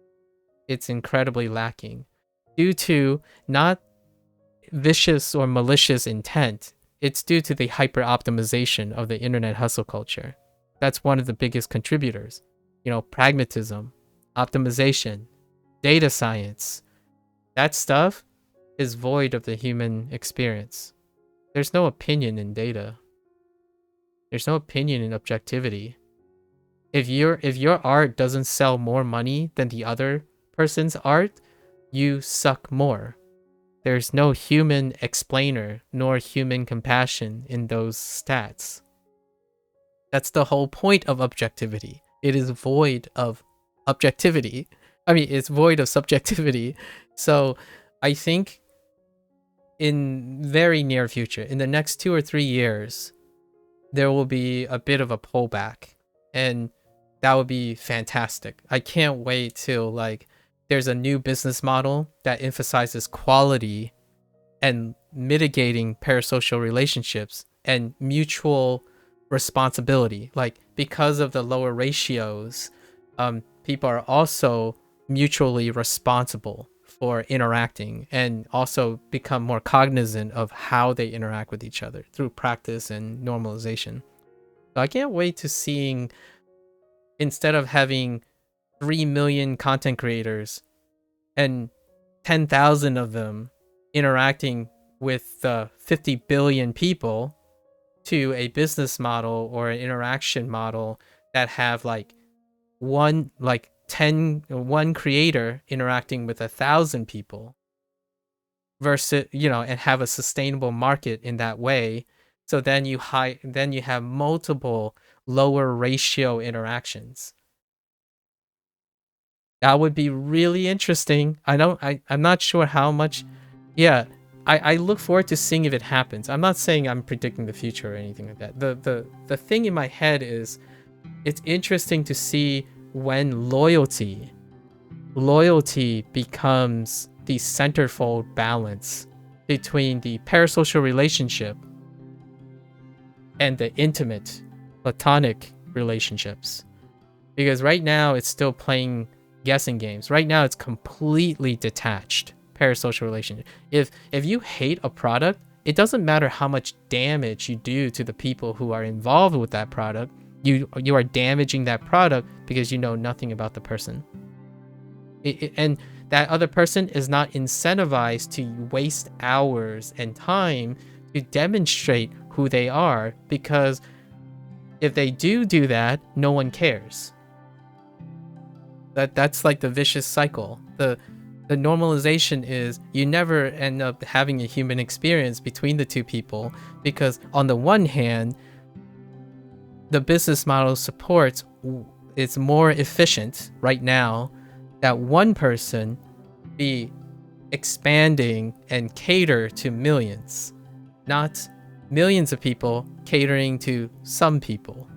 It's incredibly lacking due to not vicious or malicious intent. It's due to the hyper optimization of the internet hustle culture. That's one of the biggest contributors. You know, pragmatism, optimization, data science. That stuff is void of the human experience. There's no opinion in data. There's no opinion in objectivity. If your art doesn't sell more money than the other person's art, you suck more. There's no human explainer nor human compassion in those stats. That's the whole point of objectivity. It is void of objectivity. I mean, it's void of subjectivity. So I think in very near future, in the next 2 or 3 years, there will be a bit of a pullback, and that would be fantastic. I can't wait till like there's a new business model that emphasizes quality and mitigating parasocial relationships and mutual responsibility. Like because of the lower ratios, people are also mutually responsible for interacting and also become more cognizant of how they interact with each other through practice and normalization. So I can't wait to seeing, instead of having 3 million content creators and 10,000 of them interacting with 50 billion people, to a business model or an interaction model that have like one creator interacting with 1,000 people versus, you know, and have a sustainable market in that way. So then you have multiple lower ratio interactions. That would be really interesting. I'm not sure how much. Yeah, I look forward to seeing if it happens. I'm not saying I'm predicting the future or anything like that. The thing in my head is, it's interesting to see when loyalty becomes the centerfold balance between the parasocial relationship and the intimate platonic relationships. Because right now it's still playing guessing games. Right now it's completely detached parasocial relationship. If you hate a product, it doesn't matter how much damage you do to the people who are involved with that product. You are damaging that product because you know nothing about the person. And that other person is not incentivized to waste hours and time to demonstrate who they are, because if they do that, no one cares. That's like the vicious cycle. The normalization is you never end up having a human experience between the two people, because on the one hand, the business model supports, it's more efficient right now that one person be expanding and cater to millions, not millions of people catering to some people.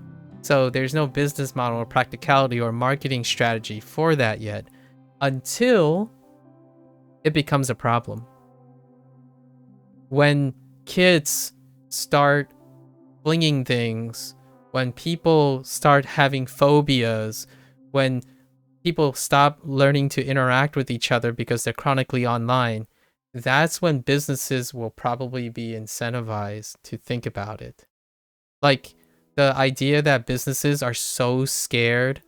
So there's no business model or practicality or marketing strategy for that yet until it becomes a problem. When kids start flinging things, when people start having phobias, when people stop learning to interact with each other because they're chronically online, that's when businesses will probably be incentivized to think about it. Like the idea that businesses are so scared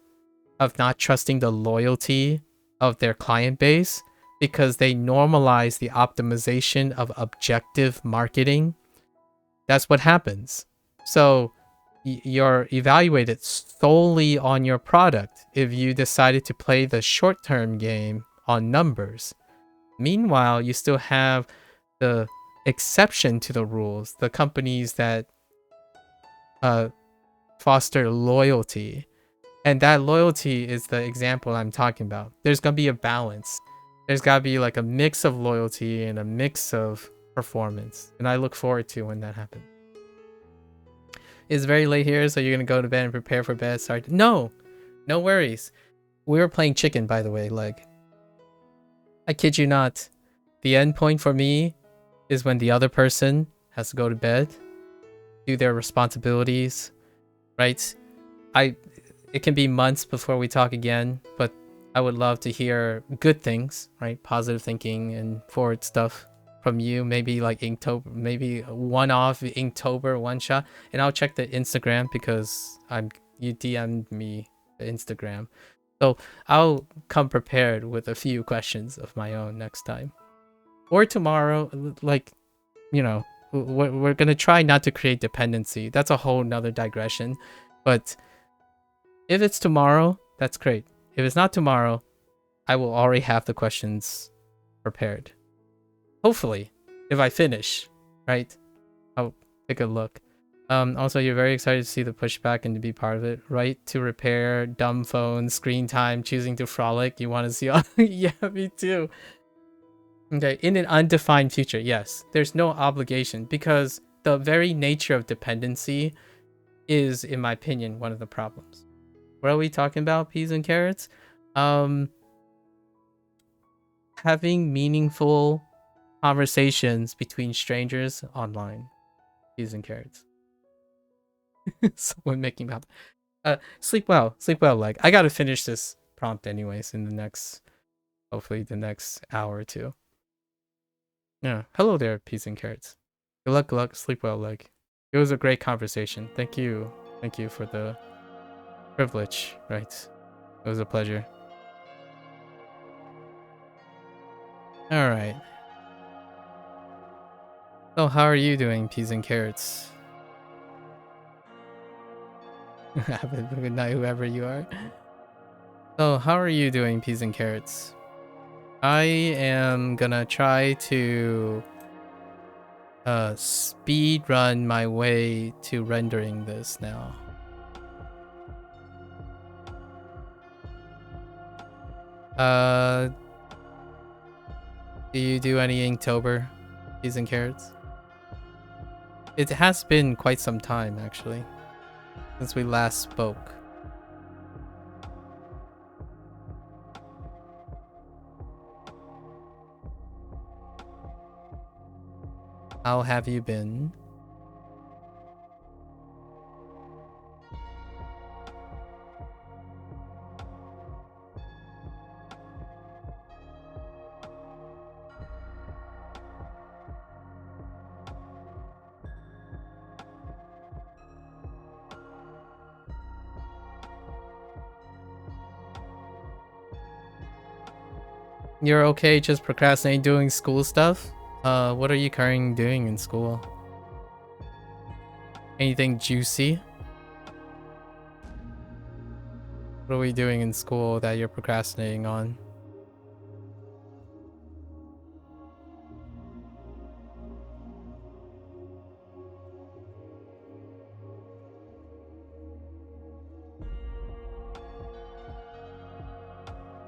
of not trusting the loyalty of their client base because they normalize the optimization of objective marketing. That's what happens. So you're evaluated solely on your product if you decided to play the short-term game on numbers. Meanwhile, you still have the exception to the rules, the companies that foster loyalty. And that loyalty is the example I'm talking about. There's going to be a balance. There's got to be like a mix of loyalty and a mix of performance. And I look forward to when that happens. It's very late here, so you're going to go to bed and prepare for bed. Sorry. No worries. We were playing chicken, by the way. Like, I kid you not. The end point for me is when the other person has to go to bed, do their responsibilities, right? It can be months before we talk again, but I would love to hear good things, right? Positive thinking and forward stuff from you. Maybe like Inktober, maybe a one-off Inktober one shot, and I'll check the Instagram because you DM'd me the Instagram, so I'll come prepared with a few questions of my own next time or tomorrow. Like, you know, we're gonna try not to create dependency. That's a whole nother digression, but if it's tomorrow, that's great. If it's not tomorrow, I will already have the questions prepared. Hopefully, if I finish, right? I'll take a look. Also, you're very excited to see the pushback and to be part of it, right? To repair dumb phones, screen time, choosing to frolic. You want to see all... Yeah, me too. Okay, in an undefined future, yes. There's no obligation because the very nature of dependency is, in my opinion, one of the problems. What are we talking about? Peas and carrots? Having meaningful conversations between strangers online. Peas and carrots. Someone making mouth. Sleep well, leg. I gotta finish this prompt anyways in the next, hopefully the next hour or two. Yeah. Hello there, peas and carrots. Good luck, sleep well, leg. It was a great conversation. Thank you for the privilege, right? It was a pleasure. All right. So how are you doing, peas and carrots? Have a good night, whoever you are. So how are you doing, peas and carrots? I am gonna try to speed run my way to rendering this now. Do you do any Inktober, peas and carrots? It has been quite some time, actually, since we last spoke. How have you been? You're okay just procrastinating doing school stuff? What are you currently doing in school? Anything juicy? What are we doing in school that you're procrastinating on?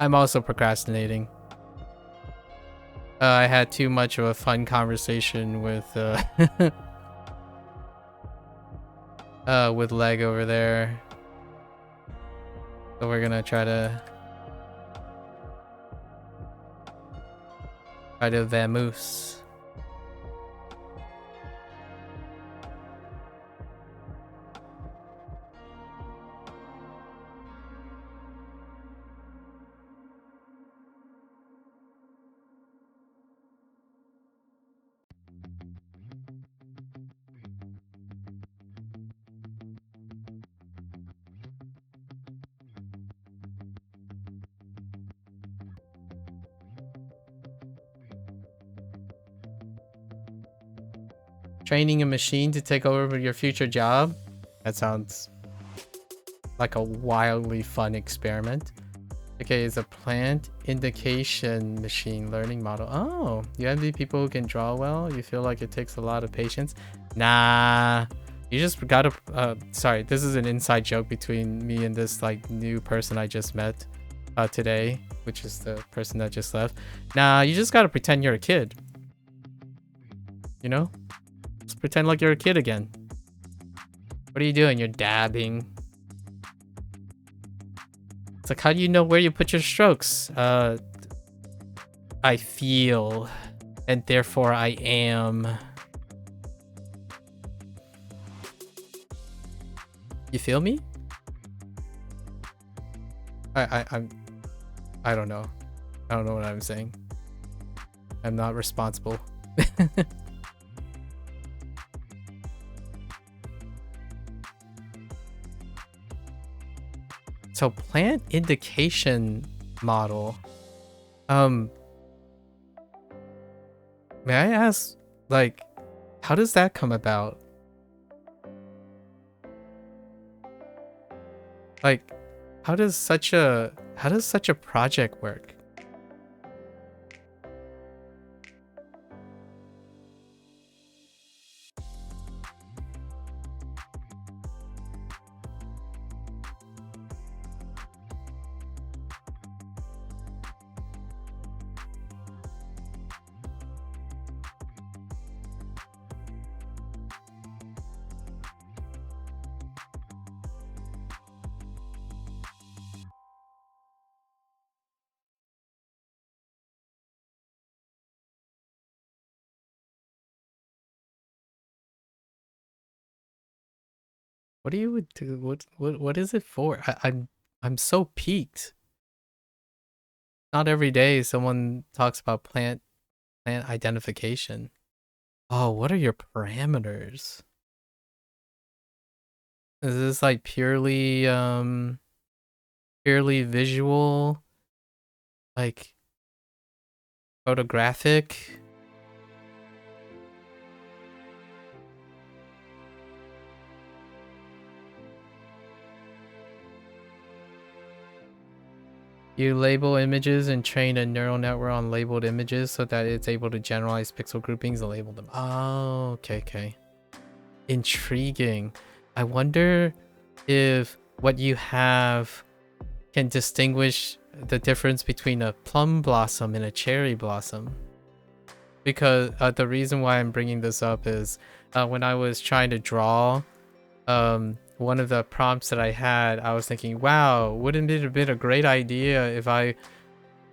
I'm also procrastinating. I had too much of a fun conversation with with Leg over there. So we're gonna try to vamoose. Training a machine to take over your future job? That sounds like a wildly fun experiment. Okay, it's a plant indication machine learning model. Oh, you envy people who can draw well? You feel like it takes a lot of patience? Nah, you just gotta, sorry, this is an inside joke between me and this like new person I just met today, which is the person that just left. Nah, you just gotta pretend you're a kid. You know? Just pretend like you're a kid again. What are you doing? You're dabbing. It's like, how do you know where you put your strokes? I feel, and therefore I am. You feel me? I don't know. I don't know what I'm saying. I'm not responsible. So plant indication model. May I ask, like, how does that come about? Like, how does such a project work? What do you would do? What is it for? I'm so peaked. Not every day someone talks about plant identification. Oh, what are your parameters? Is this like purely visual, like photographic? You label images and train a neural network on labeled images so that it's able to generalize pixel groupings and label them. Oh, okay. Intriguing. I wonder if what you have can distinguish the difference between a plum blossom and a cherry blossom. Because the reason why I'm bringing this up is when I was trying to draw one of the prompts that I had, I was thinking, wow, wouldn't it have been a great idea if I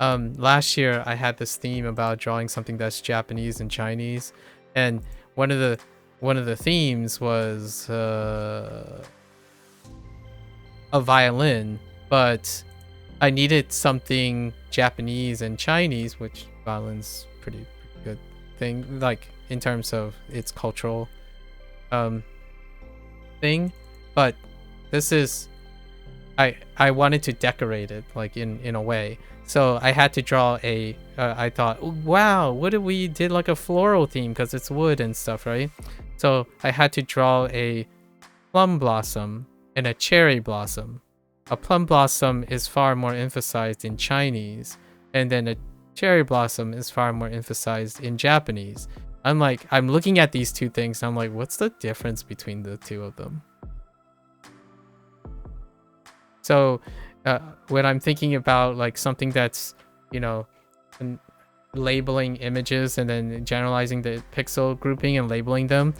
last year I had this theme about drawing something that's Japanese and Chinese, and one of the themes was a violin, but I needed something Japanese and Chinese, which violin's pretty good thing, like in terms of its cultural thing. But this is, I wanted to decorate it like in a way, so I had to draw a I thought, wow, what if we did like a floral theme because it's wood and stuff, right? So I had to draw a plum blossom and a cherry blossom. A plum blossom is far more emphasized in Chinese, and then a cherry blossom is far more emphasized in Japanese. I'm looking at these two things and I'm like, what's the difference between the two of them? So when I'm thinking about like something that's, you know, labeling images and then generalizing the pixel grouping and labeling them.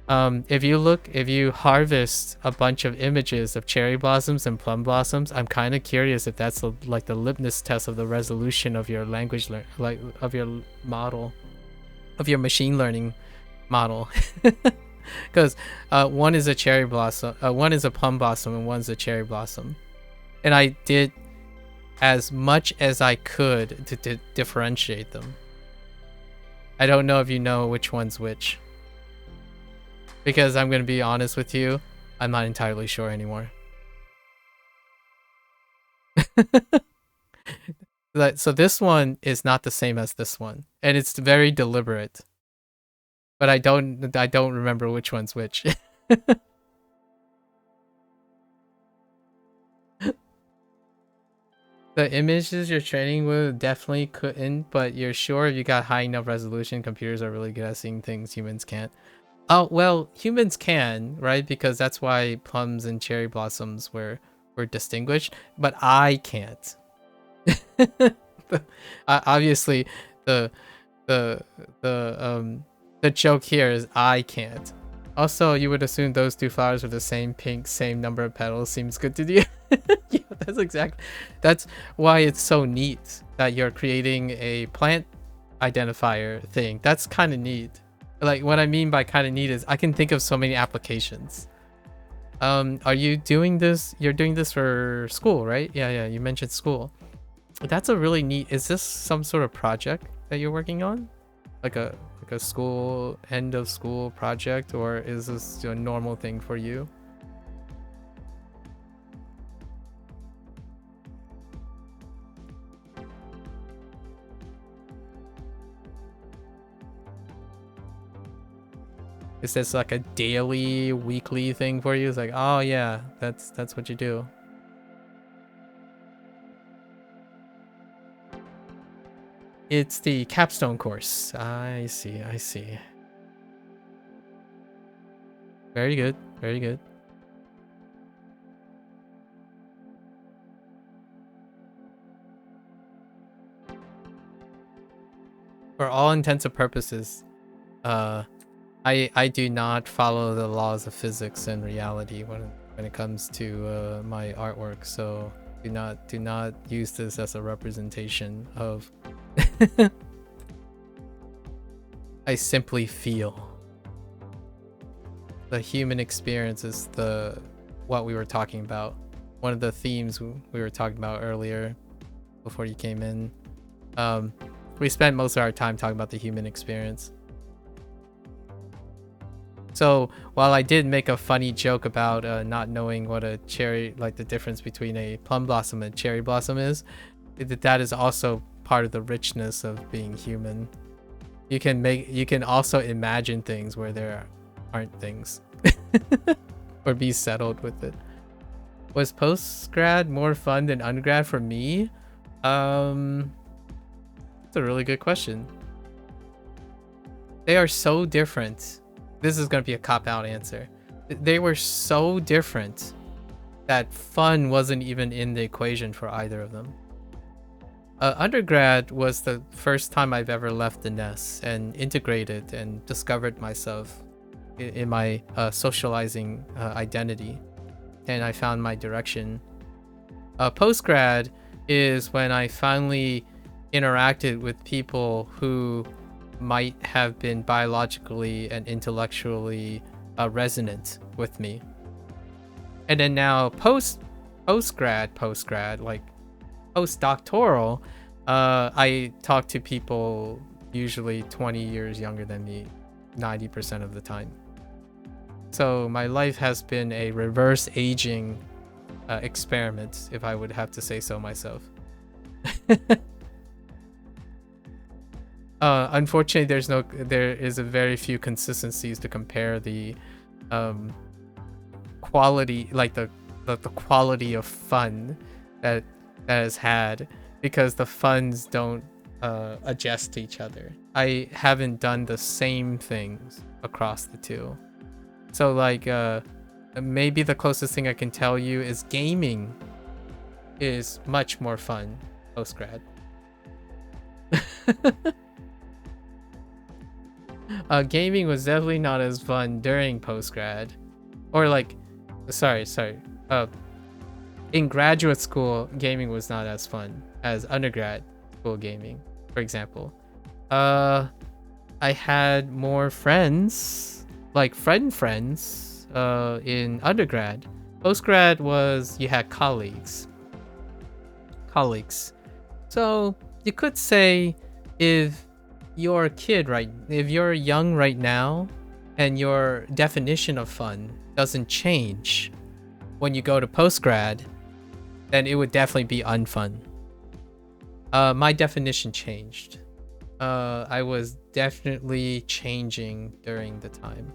If you harvest a bunch of images of cherry blossoms and plum blossoms, I'm kind of curious if that's like the litmus test of the resolution of your language, like of your model, of your machine learning model. Because one is a cherry blossom, one is a plum blossom, and one's a cherry blossom. And I did as much as I could to differentiate them. I don't know if you know which one's which. Because I'm going to be honest with you, I'm not entirely sure anymore. So this one is not the same as this one, and it's very deliberate. But I don't remember which one's which. The images you're training with definitely couldn't, but you're sure if you got high enough resolution, computers are really good at seeing things humans can't. Oh, well, humans can, right? Because that's why plums and cherry blossoms were distinguished, but I can't. Obviously, the joke here is I can't. Also, you would assume those two flowers are the same pink, same number of petals. Seems good to you. Yeah, that's why it's so neat that you're creating a plant identifier thing. That's kind of neat. Like, what I mean by kind of neat is I can think of so many applications. Are you doing this? You're doing this for school, right? Yeah, you mentioned school. That's a really neat. Is this some sort of project that you're working on? Like a school, end of school project, or is this a normal thing for you? Is this like a daily, weekly thing for you? It's like, oh yeah, that's what you do. It's the capstone course. I see. Very good. For all intents and purposes, I do not follow the laws of physics and reality when it comes to my artwork. So do not use this as a representation of. I simply feel. The human experience is what we were talking about. One of the themes we were talking about earlier before you came in. We spent most of our time talking about the human experience. So while I did make a funny joke about not knowing what a cherry, like the difference between a plum blossom and cherry blossom is, that is also part of the richness of being human. You can also imagine things where there aren't things. Or be settled with it. Was post-grad more fun than undergrad for me? That's a really good question. They are so different. This is going to be a cop-out answer. They were so different that fun wasn't even in the equation for either of them. Undergrad was the first time I've ever left the nest and integrated and discovered myself in my socializing identity, and I found my direction. Postgrad is when I finally interacted with people who might have been biologically and intellectually resonant with me. And then now postgrad, like postdoctoral, I talk to people usually 20 years younger than me 90% of the time. So my life has been a reverse aging experiment, if I would have to say so myself. Unfortunately, there is a very few consistencies to compare the quality, like the quality of fun that is had, because the funds don't adjust to each other. I haven't done the same things across the two. So like maybe the closest thing I can tell you is gaming. is much more fun post grad. Gaming was definitely not as fun during post grad, or like, sorry. In graduate school, gaming was not as fun as undergrad school gaming, for example. I had more friends, like friends, in undergrad. Postgrad was you had colleagues. So you could say if you're a kid, right? If you're young right now, and your definition of fun doesn't change when you go to postgrad, then it would definitely be unfun. My definition changed. I was definitely changing during the time.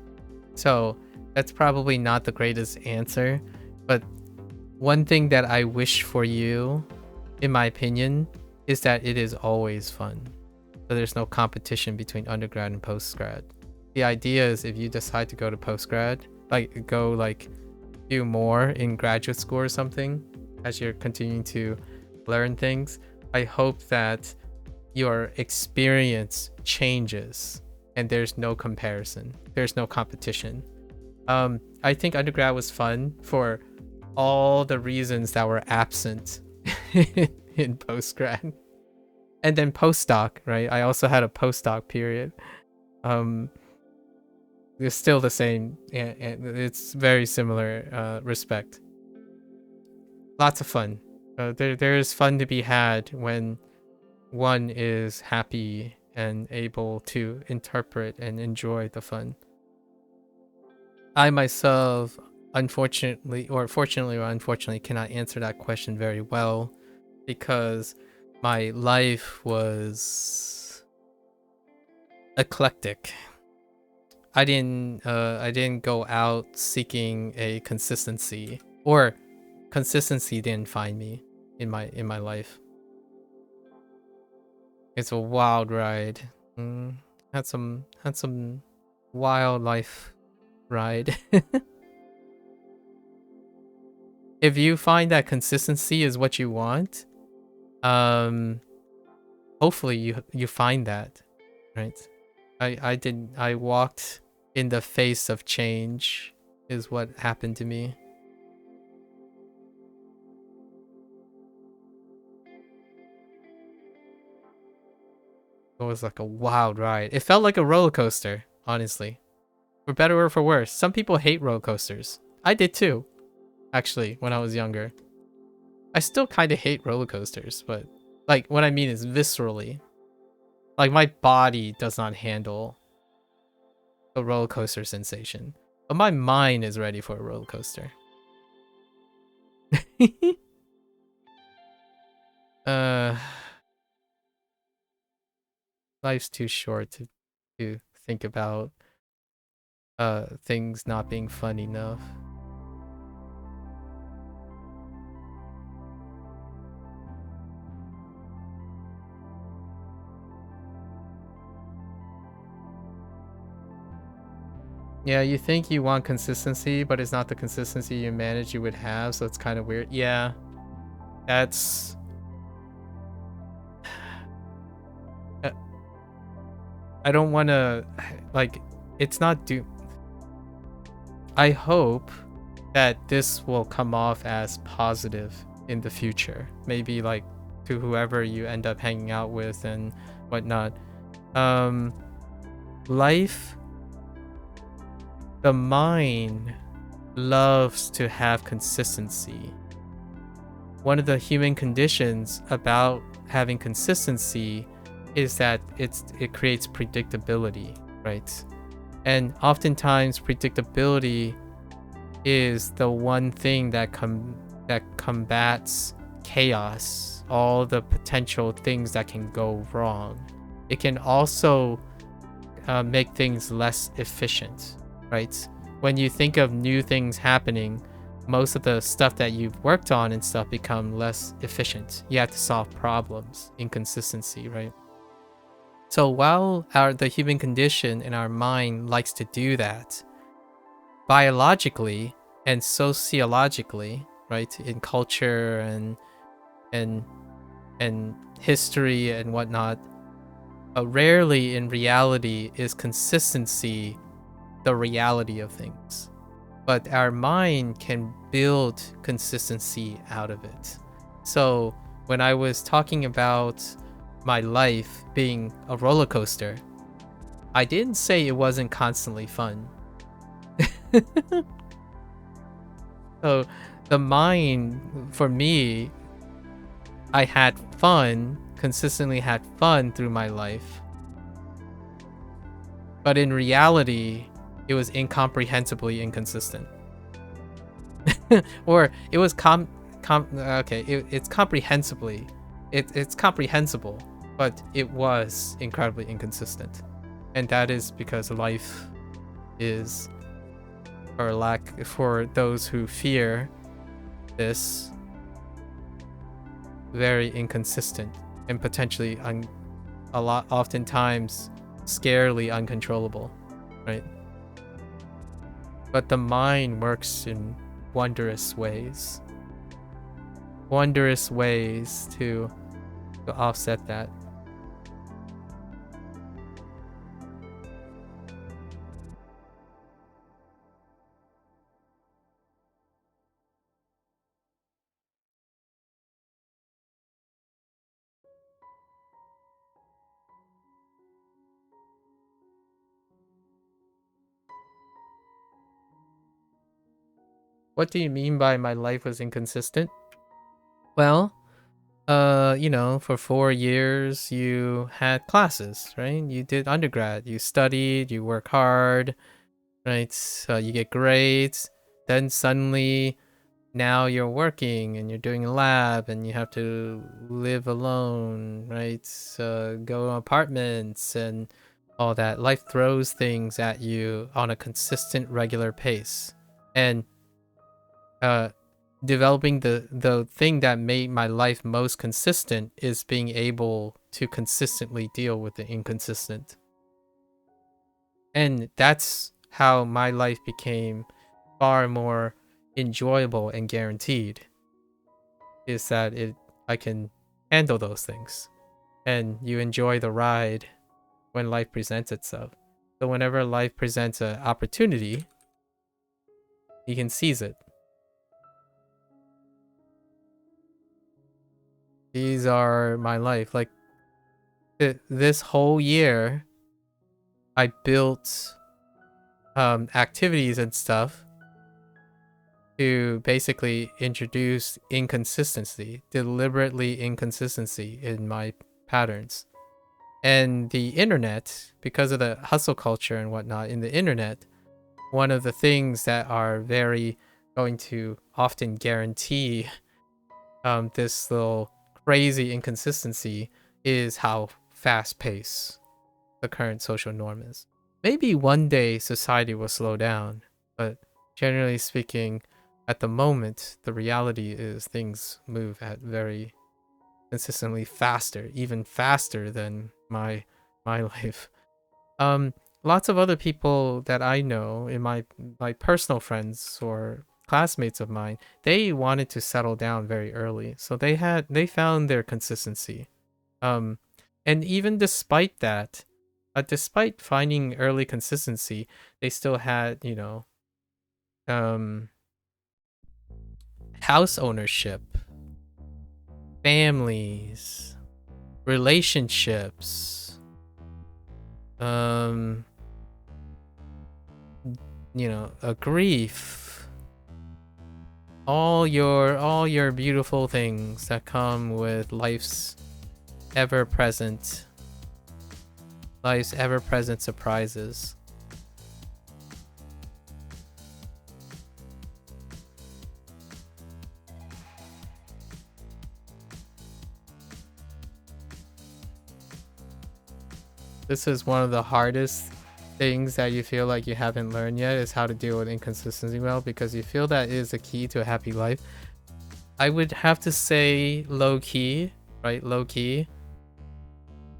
So that's probably not the greatest answer, but one thing that I wish for you, in my opinion, is that it is always fun. So there's no competition between undergrad and postgrad. The idea is if you decide to go to postgrad, like go like do more in graduate school or something as you're continuing to learn things, I hope that your experience changes and there's no comparison. There's no competition. I think undergrad was fun for all the reasons that were absent in postgrad. And then postdoc, right? I also had a postdoc period. It's still the same, and it's very similar respect. Lots of fun. There is fun to be had when one is happy and able to interpret and enjoy the fun. I myself, unfortunately, or fortunately or unfortunately, cannot answer that question very well because my life was eclectic. I didn't go out seeking a consistency, or consistency didn't find me in my life. It's a wild ride. Had some wild life ride. If you find that consistency is what you want, hopefully you find that, right? I walked in the face of change is what happened to me. It was like a wild ride. It felt like a roller coaster, honestly. For better or for worse. Some people hate roller coasters. I did too, actually, when I was younger. I still kind of hate roller coasters, but like what I mean is viscerally. Like my body does not handle a roller coaster sensation, but my mind is ready for a roller coaster. uh, Life's too short to think about things not being fun enough. Yeah, you think you want consistency, but it's not the consistency you manage you would have, so it's kind of weird. Yeah, that's... I don't want to... Like, it's not do... I hope that this will come off as positive in the future. Maybe, like, to whoever you end up hanging out with and whatnot. Life... The mind loves to have consistency. One of the human conditions about having consistency is that it creates predictability, right? And oftentimes predictability is the one thing that combats chaos, all the potential things that can go wrong. It can also make things less efficient. Right? When you think of new things happening, most of the stuff that you've worked on and stuff become less efficient. You have to solve problems, inconsistency, right? So while the human condition in our mind likes to do that, biologically and sociologically, right, in culture and and history and whatnot, rarely in reality is consistency the reality of things. But our mind can build consistency out of it. So when I was talking about my life being a roller coaster, I didn't say it wasn't constantly fun. So the mind, for me, I had fun, consistently had fun through my life. But in reality, it was incomprehensibly inconsistent. Or it was it's comprehensibly, it's comprehensible, but it was incredibly inconsistent. And that is because life is, for those who fear this, very inconsistent and potentially oftentimes scarily uncontrollable, right? But the mind works in wondrous ways to offset that. What do you mean by my life was inconsistent? Well, for 4 years you had classes, right? You did undergrad, you studied, you work hard, right? You get grades. Then suddenly, now you're working and you're doing a lab and you have to live alone, right? Go to apartments and all that. Life throws things at you on a consistent, regular pace. And developing the thing that made my life most consistent is being able to consistently deal with the inconsistent. And that's how my life became far more enjoyable and guaranteed, is that I can handle those things. And you enjoy the ride when life presents itself. So whenever life presents an opportunity, you can seize it. These are my life. Like this whole year, I built activities and stuff to basically introduce deliberately inconsistency in my patterns. And the internet, because of the hustle culture and whatnot in the internet, one of the things that are very going to often guarantee this little crazy inconsistency is how fast paced the current social norm is. Maybe one day society will slow down, but generally speaking, at the moment, the reality is things move at very consistently faster, even faster than my life. Lots of other people that I know in my personal friends or classmates of mine, they wanted to settle down very early, so they found their consistency. And even despite that, despite finding early consistency, they still had, house ownership, families, relationships, a grief, all your beautiful things that come with ever-present life's ever-present surprises. This is one of the hardest things that you feel like you haven't learned yet, is how to deal with inconsistency well, because you feel that is the key to a happy life. I would have to say low key, right? Low key.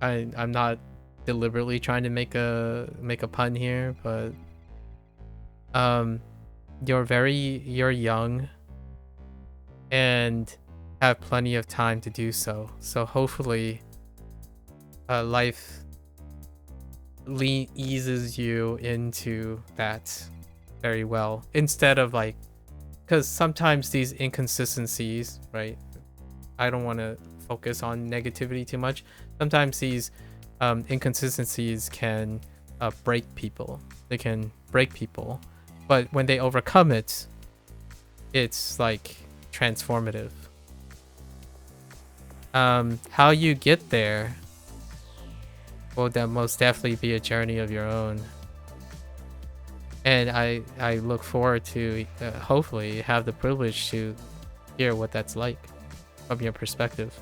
I'm not deliberately trying to make a pun here, but you're young, and have plenty of time to do so. So hopefully life eases you into that very well, instead of like, because sometimes these inconsistencies, right, I don't want to focus on negativity too much. Sometimes these inconsistencies can break people. They can break people, but when they overcome it, it's like transformative. How you get there will most definitely be a journey of your own, and I look forward to hopefully have the privilege to hear what that's like from your perspective.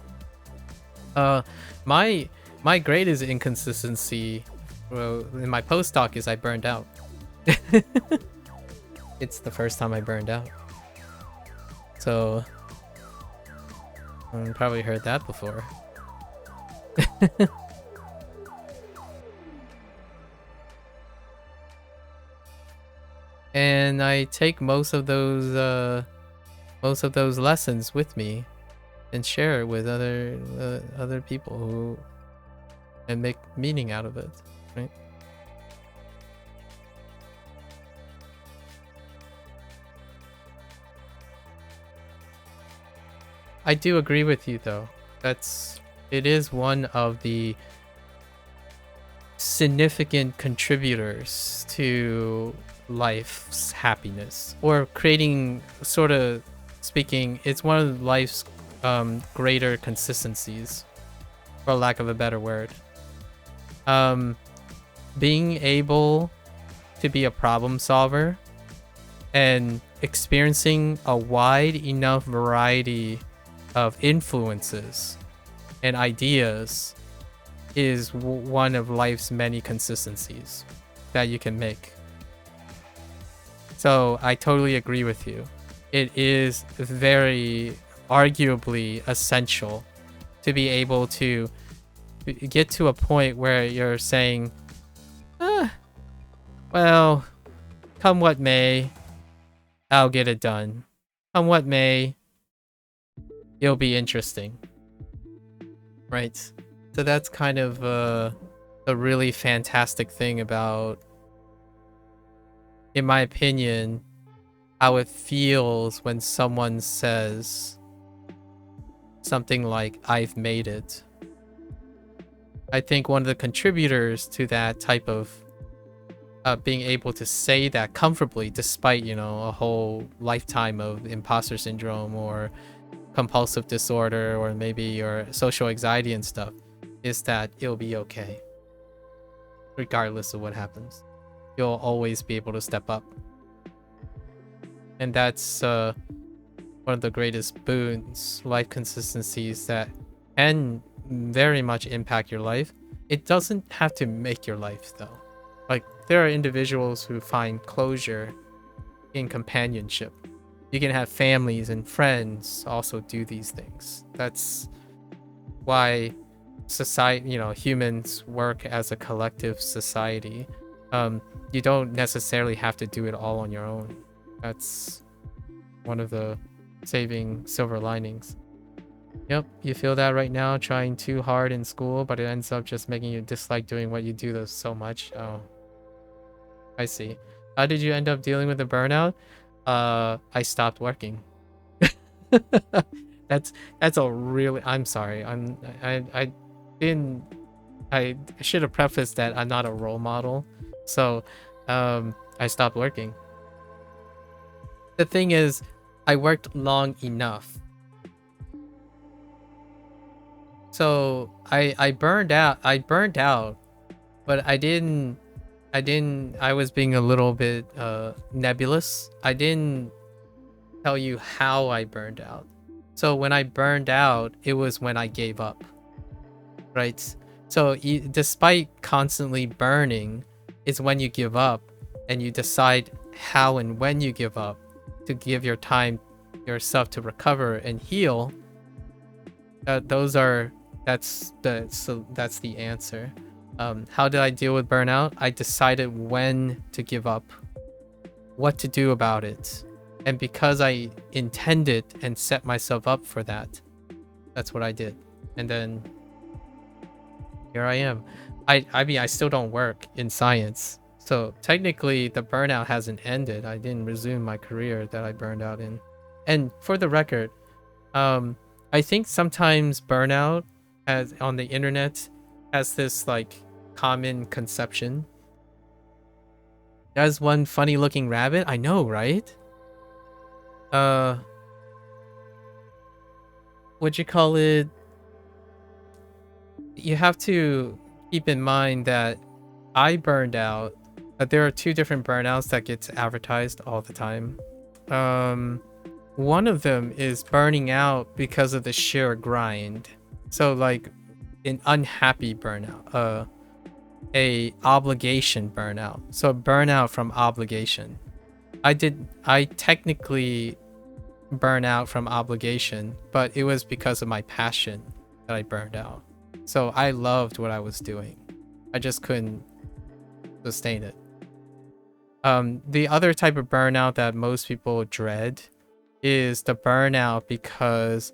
My greatest inconsistency, well, in my postdoc, is I burned out. It's the first time I burned out, so probably heard that before. And I take most of those lessons with me and share it with other people who and make meaning out of it, right? I do agree with you though. It is one of the significant contributors to life's happiness, or creating, sort of speaking, it's one of life's greater consistencies, for lack of a better word. Being able to be a problem solver and experiencing a wide enough variety of influences and ideas is one of life's many consistencies that you can make. So I totally agree with you. It is very arguably essential to be able to get to a point where you're saying, well, come what may, I'll get it done. Come what may, it'll be interesting. Right? So that's kind of a really fantastic thing about, in my opinion, how it feels when someone says something like, I've made it. I think one of the contributors to that type of being able to say that comfortably, despite, a whole lifetime of imposter syndrome or compulsive disorder, or maybe your social anxiety and stuff, is that it'll be okay. Regardless of what happens, you'll always be able to step up. And that's one of the greatest boons, life consistencies, that can very much impact your life. It doesn't have to make your life though. Like, there are individuals who find closure in companionship. You can have families and friends also do these things. That's why society, humans work as a collective society. You don't necessarily have to do it all on your own. That's one of the saving silver linings. Yep, you feel that right now, trying too hard in school, but it ends up just making you dislike doing what you do so much. Oh, I see. How did you end up dealing with the burnout? I stopped working. That's a really, I'm sorry. I should have prefaced that I'm not a role model. So, I stopped working. The thing is, I worked long enough. So I burned out, but I was being a little bit nebulous. I didn't tell you how I burned out. So when I burned out, it was when I gave up, right? So despite constantly burning, it's when you give up and you decide how and when you give up, to give yourself to recover and heal. That's the answer. How did I deal with burnout? I decided when to give up, what to do about it. And because I intended and set myself up for that, That's what I did. And then here I am. I mean, I still don't work in science. So technically the burnout hasn't ended. I didn't resume my career that I burned out in. And for the record, I think sometimes burnout has on the internet has this like common conception. There's one funny looking rabbit. I know, right? What'd you call it? You have to keep in mind that I burned out. There are two different burnouts that gets advertised all the time. One of them is burning out because of the sheer grind. So like an unhappy burnout, a obligation burnout. So burnout from obligation. I technically burn out from obligation, but it was because of my passion that I burned out. So I loved what I was doing. I just couldn't sustain it. The other type of burnout that most people dread is the burnout because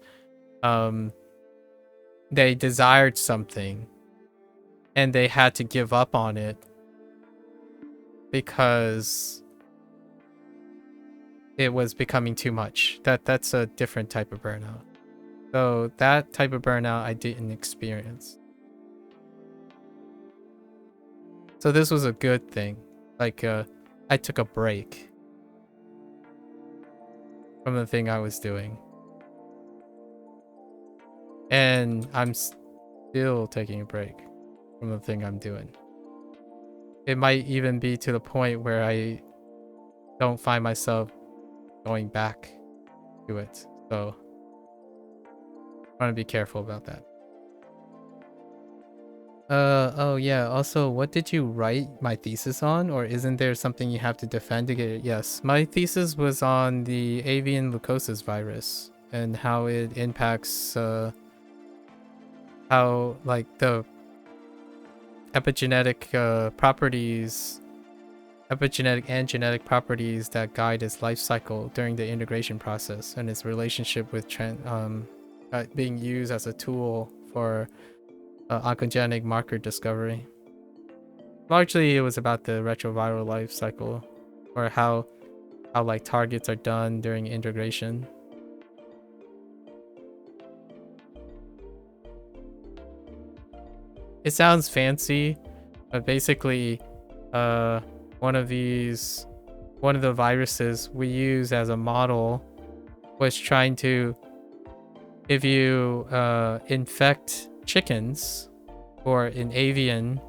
they desired something and they had to give up on it because it was becoming too much. That's a different type of burnout. So that type of burnout I didn't experience. So this was a good thing. Like I took a break from the thing I was doing. And I'm still taking a break from the thing I'm doing. It might even be to the point where I don't find myself going back to it. So I want to be careful about that. Oh yeah, also, what did you write my thesis on? Or isn't there something you have to defend to get it? Yes, my thesis was on the avian leukosis virus and how it impacts, how, like, the epigenetic and genetic properties that guide its life cycle during the integration process and its relationship with being used as a tool for oncogenic marker discovery. Largely, it was about the retroviral life cycle, or how like targets are done during integration. It sounds fancy, but basically, one of the viruses we use as a model was trying to, if you infect chickens or an avian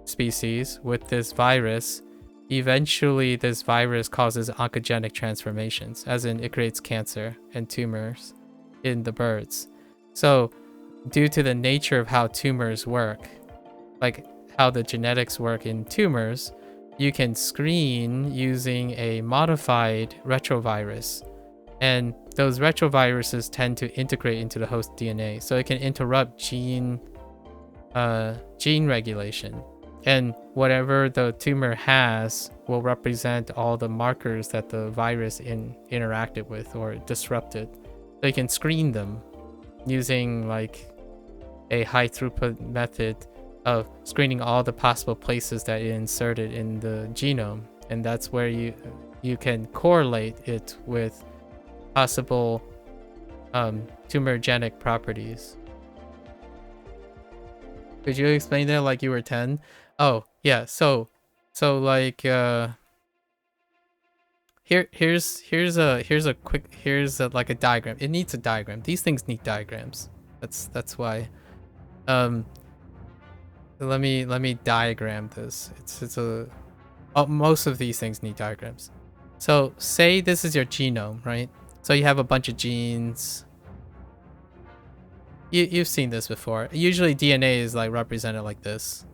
species with this virus, eventually this virus causes oncogenic transformations, as in it creates cancer and tumors in the birds. So due to the nature of how tumors work, like how the genetics work in tumors, you can screen using a modified retrovirus, and those retroviruses tend to integrate into the host DNA, so it can interrupt gene regulation, and whatever the tumor has will represent all the markers that the virus interacted with or disrupted. So you can screen them using like a high throughput method of screening all the possible places that it inserted in the genome, and that's where you can correlate it with possible tumorigenic properties. Could you explain that like you were 10? Oh yeah, so like here's like a diagram. It needs a diagram. These things need diagrams. That's why. Let me diagram this. Most of these things need diagrams. So say this is your genome, right? So you have a bunch of genes. You've seen this before. Usually DNA is like represented like this.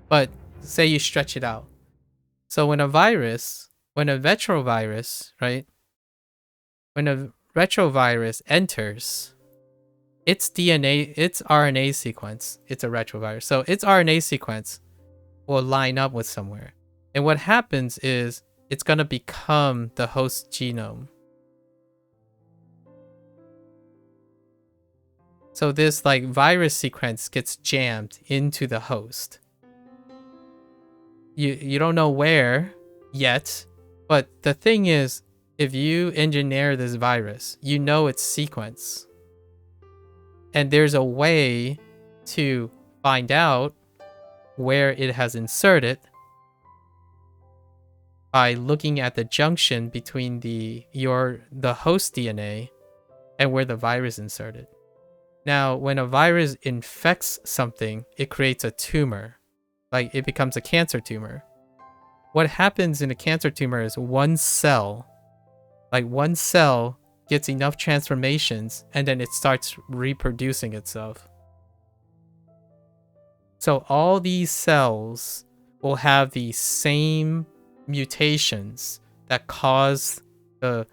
But say you stretch it out. So when a retrovirus, right? When a retrovirus enters, its RNA sequence, it's a retrovirus. So its RNA sequence will line up with somewhere. And what happens is it's going to become the host genome. So this like virus sequence gets jammed into the host. You don't know where yet, but the thing is, if you engineer this virus, you know its sequence. And there's a way to find out where it has inserted by looking at the junction between the host DNA and where the virus inserted. Now, when a virus infects something, it creates a tumor. Like, it becomes a cancer tumor. What happens in a cancer tumor is one cell gets enough transformations and then it starts reproducing itself. So all these cells will have the same mutations that cause the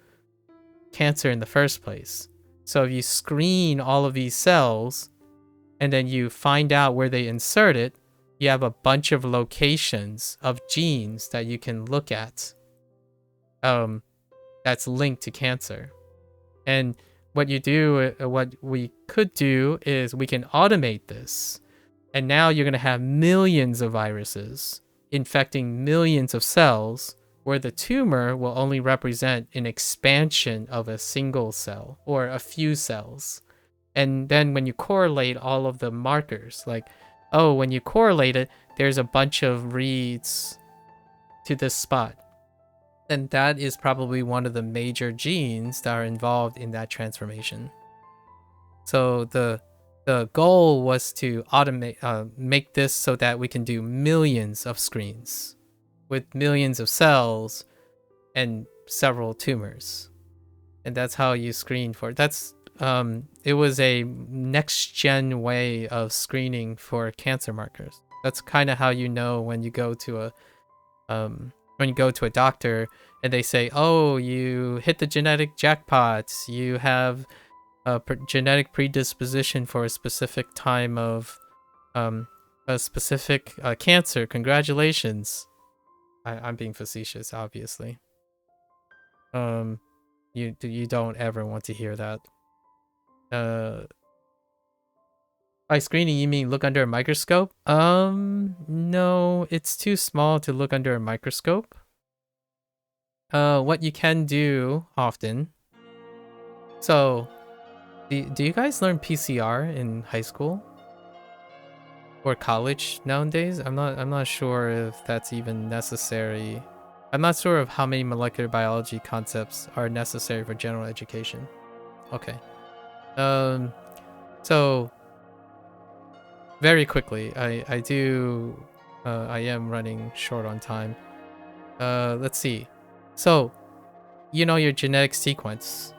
cancer in the first place. So if you screen all of these cells and then you find out where they insert it, you have a bunch of locations of genes that you can look at that's linked to cancer. And what we could do is we can automate this. And now you're going to have millions of viruses infecting millions of cells, where the tumor will only represent an expansion of a single cell or a few cells. And then when you correlate all of the markers, like, oh, when you correlate it, there's a bunch of reads to this spot. And that is probably one of the major genes that are involved in that transformation. So the goal was to automate, make this so that we can do millions of screens with millions of cells and several tumors. And that's how you screen for it. It was a next-gen way of screening for cancer markers. That's kind of how you know when you go to a doctor and they say, oh, you hit the genetic jackpot, you have a genetic predisposition for a specific time of a specific cancer. Congratulations. I'm being facetious, obviously. You don't ever want to hear that. By screening, you mean look under a microscope? No, it's too small to look under a microscope. What you can do often. So, do you guys learn PCR in high school or college nowadays? I'm not sure if that's even necessary. I'm not sure of how many molecular biology concepts are necessary for general education. Okay. So very quickly, I am running short on time. Let's see. So, you know your genetic sequence,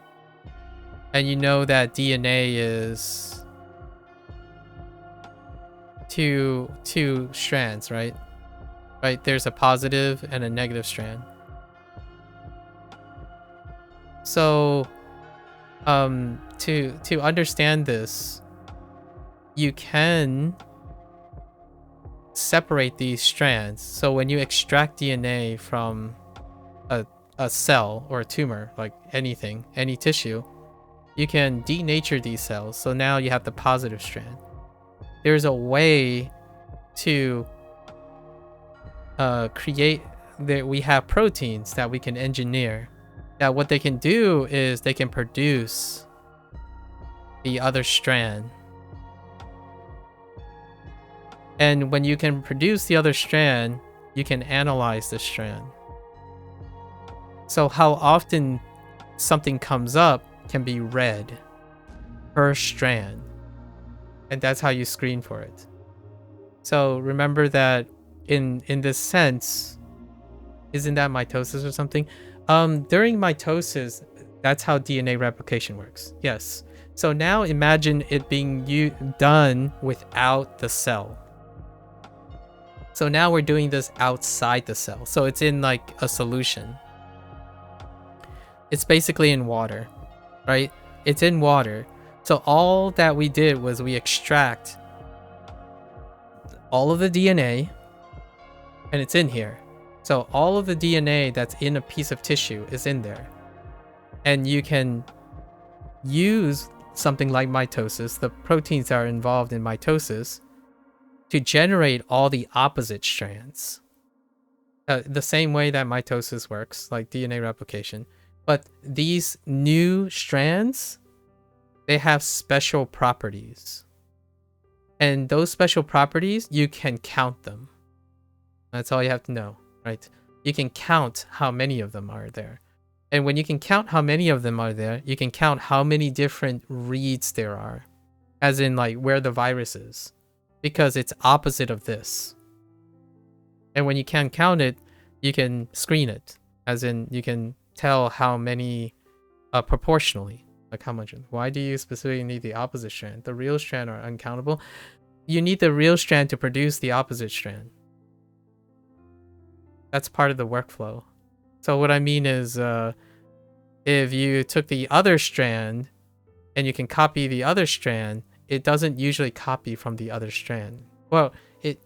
and you know that DNA is two strands, right? Right, there's a positive and a negative strand. So, to understand this, you can separate these strands. So when you extract DNA from a cell or a tumor, like anything, any tissue, you can denature these cells. So now you have the positive strand. There's a way to we have proteins that we can engineer, that what they can do is they can produce the other strand. And when you can produce the other strand, you can analyze the strand. So how often something comes up can be read per strand. And that's how you screen for it. So remember that in this sense, isn't that mitosis or something? During mitosis, that's how DNA replication works. Yes. So now imagine it being done without the cell. So now we're doing this outside the cell. So it's in like a solution. It's basically in water, right? It's in water. So all that we did was we extract all of the DNA, and it's in here. So all of the DNA that's in a piece of tissue is in there. And you can use something like mitosis, the proteins that are involved in mitosis, to generate all the opposite strands. The same way that mitosis works, like DNA replication. But these new strands, they have special properties. And those special properties, you can count them. That's all you have to know, right? You can count how many of them are there. And when you can count how many of them are there, you can count how many different reads there are. As in, like, where the virus is. Because it's opposite of this. And when you can count it, you can screen it. As in, you can tell how many proportionally. Like how much. Why do you specifically need the opposite strand? The real strand are uncountable. You need the real strand to produce the opposite strand. That's part of the workflow. So what I mean is, if you took the other strand and you can copy the other strand, it doesn't usually copy from the other strand. Well, it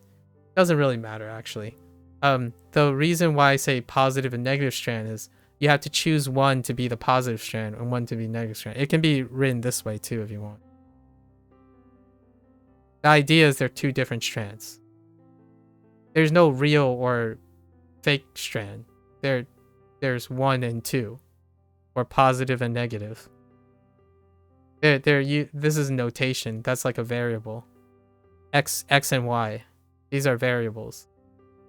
doesn't really matter, actually. The reason why I say positive and negative strand is you have to choose one to be the positive strand and one to be negative strand. It can be written this way too if you want. The idea is they're two different strands. There's no real or fake strand. There's 1 and 2, or positive and negative. This is notation. That's like a variable. X and Y. These are variables.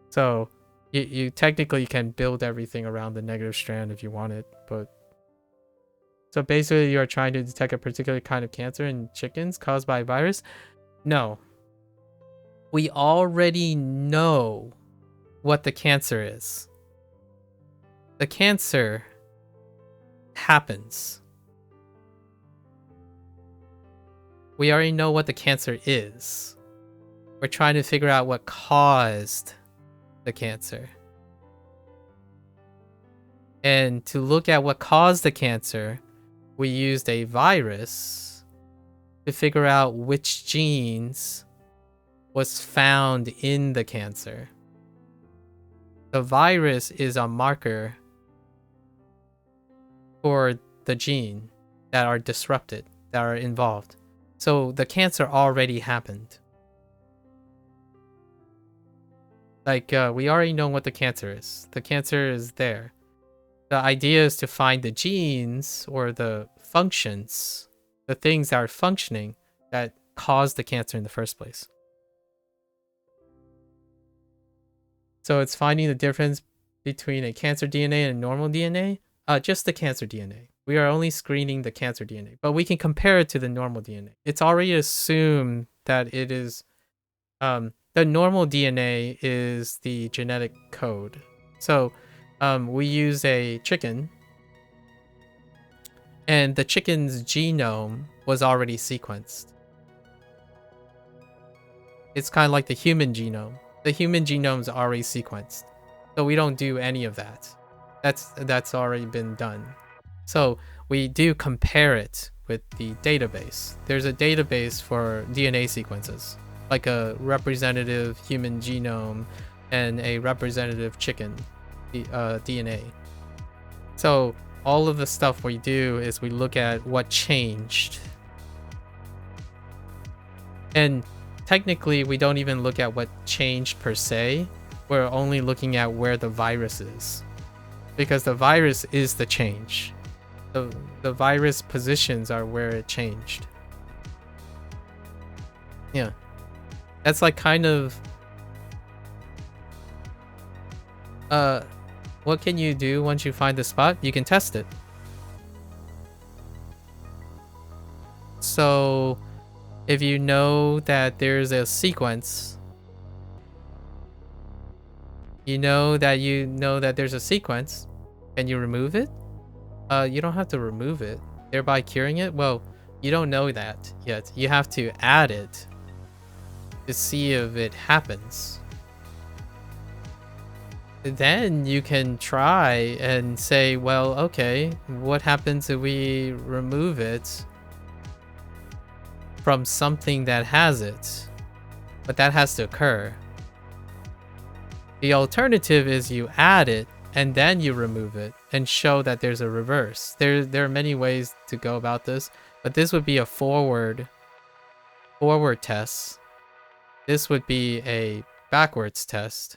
So you technically can build everything around the negative strand if you want it, but so basically you are trying to detect a particular kind of cancer in chickens caused by a virus? No. We already know what the cancer is. The cancer happens. We already know what the cancer is. We're trying to figure out what caused the cancer. And to look at what caused the cancer, we used a virus to figure out which genes was found in the cancer. The virus is a marker for the gene that are disrupted, that are involved. So the cancer already happened. Like, we already know what the cancer is. The cancer is there. The idea is to find the genes or the functions, the things that are functioning that caused the cancer in the first place. So it's finding the difference between a cancer DNA and a normal DNA. Just the cancer DNA. We are only screening the cancer DNA, but we can compare it to the normal DNA. It's already assumed that it is, the normal DNA is the genetic code. So we use a chicken, and the chicken's genome was already sequenced. It's kind of like the human genome. The human genome is already sequenced. So we don't do any of that. That's already been done. So we do compare it with the database. There's a database for DNA sequences, like a representative human genome and a representative chicken DNA. So all of the stuff we do is we look at what changed. And technically, we don't even look at what changed per se. We're only looking at where the virus is. Because the virus is the change. The virus positions are where it changed. Yeah. That's like kind of... what can you do once you find the spot? You can test it. So, if you know that there's a sequence, you know that there's a sequence, can you remove it? You don't have to remove it, thereby curing it. Well, you don't know that yet. You have to add it to see if it happens. Then you can try and say, well, okay, what happens if we remove it from something that has it? But that has to occur. The alternative is you add it and then you remove it and show that there's a reverse. There are many ways to go about this, But this would be a forward test. This would be a backwards test.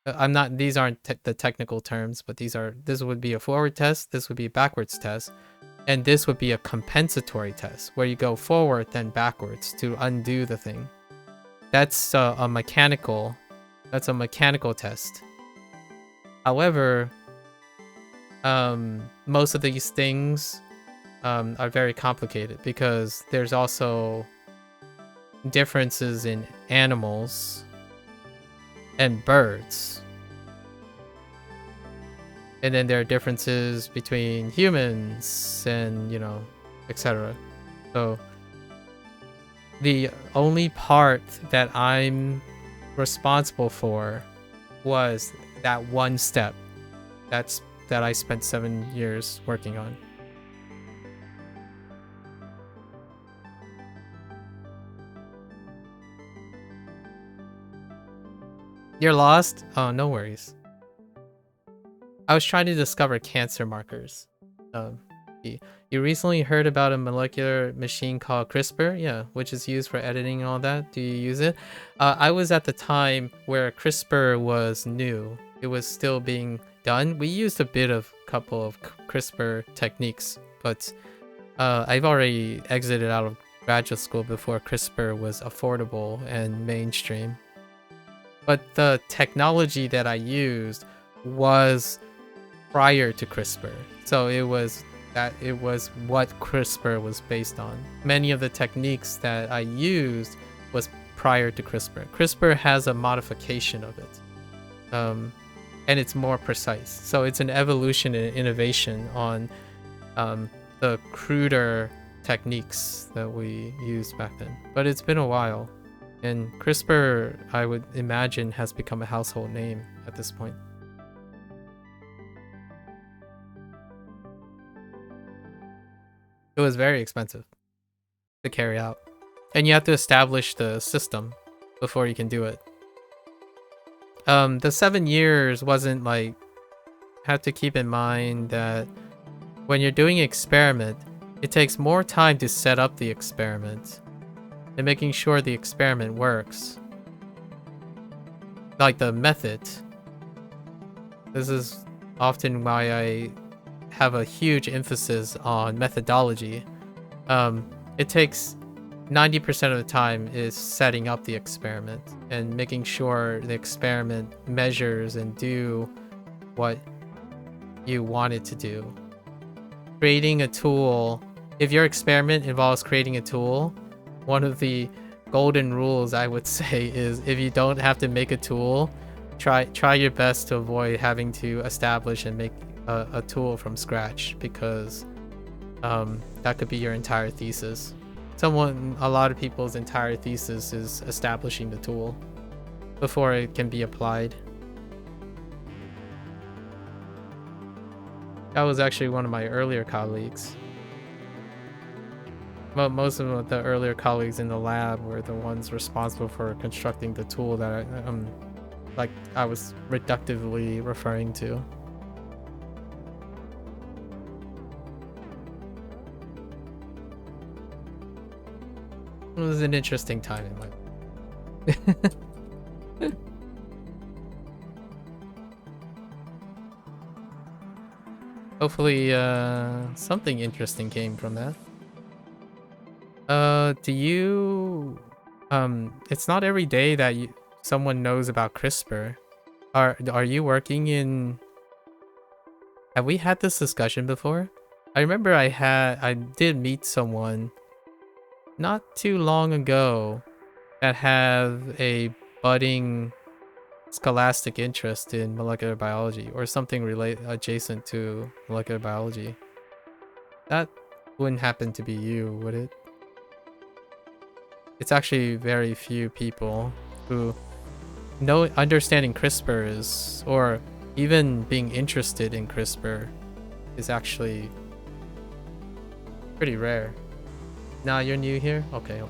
I'm not, these aren't the technical terms, but this would be a forward test, this would be a backwards test, and this would be a compensatory test, where you go forward then backwards to undo the thing. That's a mechanical test. However, most of these things are very complicated because there's also differences in animals and birds. And then there are differences between humans and, you know, etc. So the only part that I'm responsible for was that one step that I spent 7 years working on. You're lost? Oh, no worries. I was trying to discover cancer markers. You recently heard about a molecular machine called CRISPR? Yeah, which is used for editing and all that. Do you use it? I was at the time where CRISPR was new. It was still being done. We used a couple of CRISPR techniques, but I've already exited out of graduate school before CRISPR was affordable and mainstream. But the technology that I used was prior to CRISPR. So it was what CRISPR was based on. Many of the techniques that I used was prior to CRISPR. CRISPR has a modification of it. And it's more precise. So it's an evolution and innovation on the cruder techniques that we used back then. But it's been a while. And CRISPR, I would imagine, has become a household name at this point. It was very expensive to carry out. And you have to establish the system before you can do it. The 7 years wasn't like... Have to keep in mind that when you're doing an experiment, it takes more time to set up the experiment and making sure the experiment works. Like the method. This is often why I have a huge emphasis on methodology. It takes 90% of the time is setting up the experiment and making sure the experiment measures and do what you want it to do. Creating a tool. If your experiment involves creating a tool, one of the golden rules I would say is if you don't have to make a tool, try your best to avoid having to establish and make a tool from scratch, because that could be your entire thesis. A lot of people's entire thesis is establishing the tool before it can be applied. That was actually one of my earlier colleagues. Well, most of the earlier colleagues in the lab were the ones responsible for constructing the tool that I was reductively referring to. It was an interesting time in my life. Hopefully, something interesting came from that. Do you... it's not every day that someone knows about CRISPR. Are you working in... Have we had this discussion before? I remember I did meet someone not too long ago that have a budding scholastic interest in molecular biology or something adjacent to molecular biology. That wouldn't happen to be you, would it? It's actually very few people who understanding CRISPR is, or even being interested in CRISPR is actually pretty rare. Now you're new here? Okay.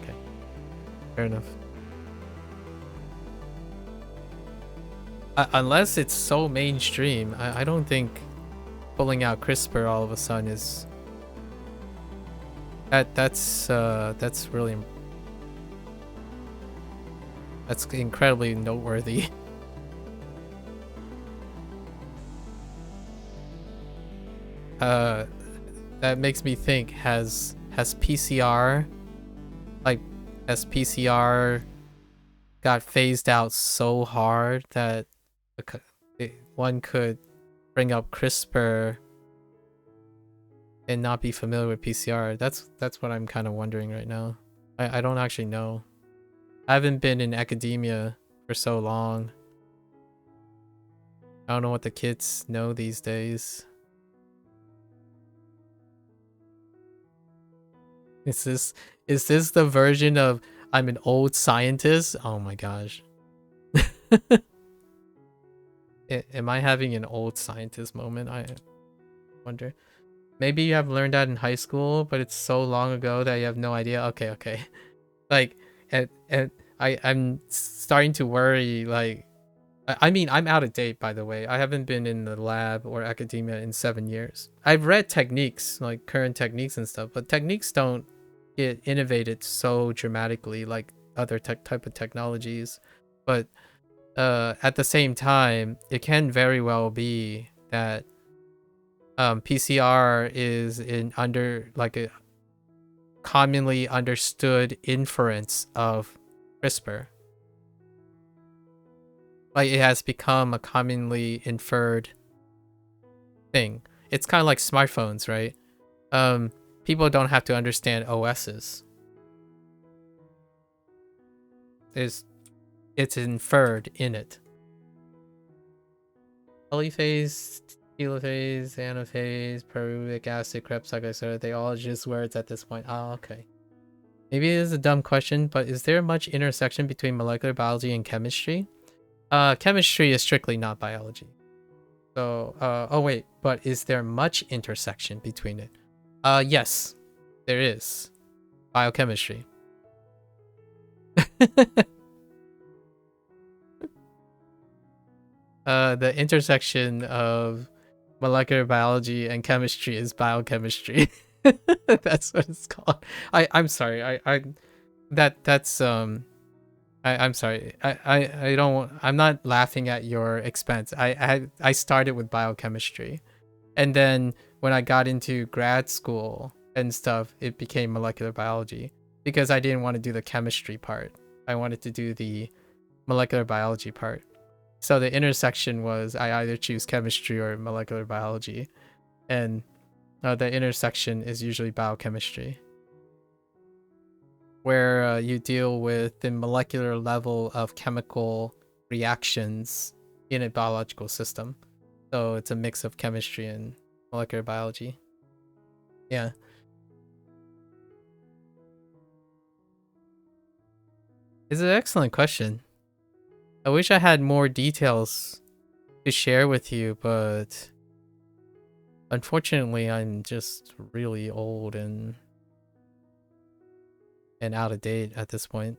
Fair enough. Unless it's so mainstream, I don't think pulling out CRISPR all of a sudden is That's really that's incredibly noteworthy. uh that makes me think, has PCR, like, has PCR got phased out so hard that one could bring up CRISPR and not be familiar with PCR? That's what I'm kind of wondering right now. I don't actually know. I haven't been in academia for so long. I don't know what the kids know these days. Is this the version of I'm an old scientist? Oh my gosh. Am I having an old scientist moment? I wonder. Maybe you have learned that in high school, but it's so long ago that you have no idea. Okay. Like, and I'm starting to worry, like, I mean, I'm out of date, by the way. I haven't been in the lab or academia in 7 years. I've read techniques, like current techniques and stuff, but techniques don't get innovated so dramatically like other type of technologies. But at the same time, it can very well be that PCR is in under like a commonly understood inference of CRISPR. Like, it has become a commonly inferred thing. It's kind of like smartphones, right? People don't have to understand OSs. It's inferred in it. Polyphase, telophase, anaphase, pyruvic acid, Krebs cycle, etc. They all just words at this point. Oh, okay. Maybe it is a dumb question, but is there much intersection between molecular biology and chemistry? Chemistry is strictly not biology. So, oh wait, but is there much intersection between it? Yes, there is. Biochemistry. The intersection of molecular biology and chemistry is biochemistry. That's what it's called. I'm sorry. I'm sorry. I don't. I'm not laughing at your expense. I started with biochemistry, and then when I got into grad school and stuff, it became molecular biology because I didn't want to do the chemistry part. I wanted to do the molecular biology part. So the intersection was I either choose chemistry or molecular biology, and the intersection is usually biochemistry, where you deal with the molecular level of chemical reactions in a biological system. So it's a mix of chemistry and molecular biology. Yeah. It's an excellent question. I wish I had more details to share with you, but unfortunately I'm just really old and out of date at this point.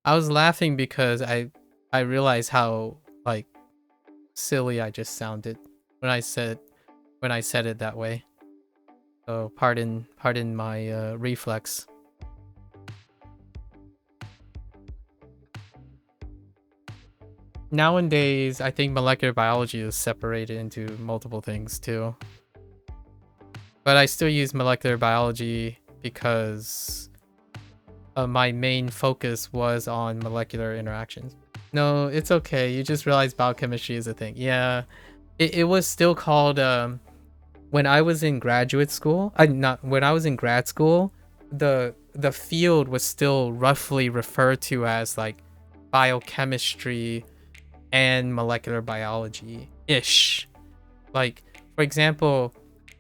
I was laughing because I realized how, like, silly I just sounded when I said it that way. So pardon my reflex. Nowadays, I think molecular biology is separated into multiple things too. But I still use molecular biology because my main focus was on molecular interactions. No, it's okay. You just realized biochemistry is a thing. Yeah, it was still called when I was in graduate school. Not when I was in grad school. The field was still roughly referred to as like biochemistry and molecular biology ish. Like, for example,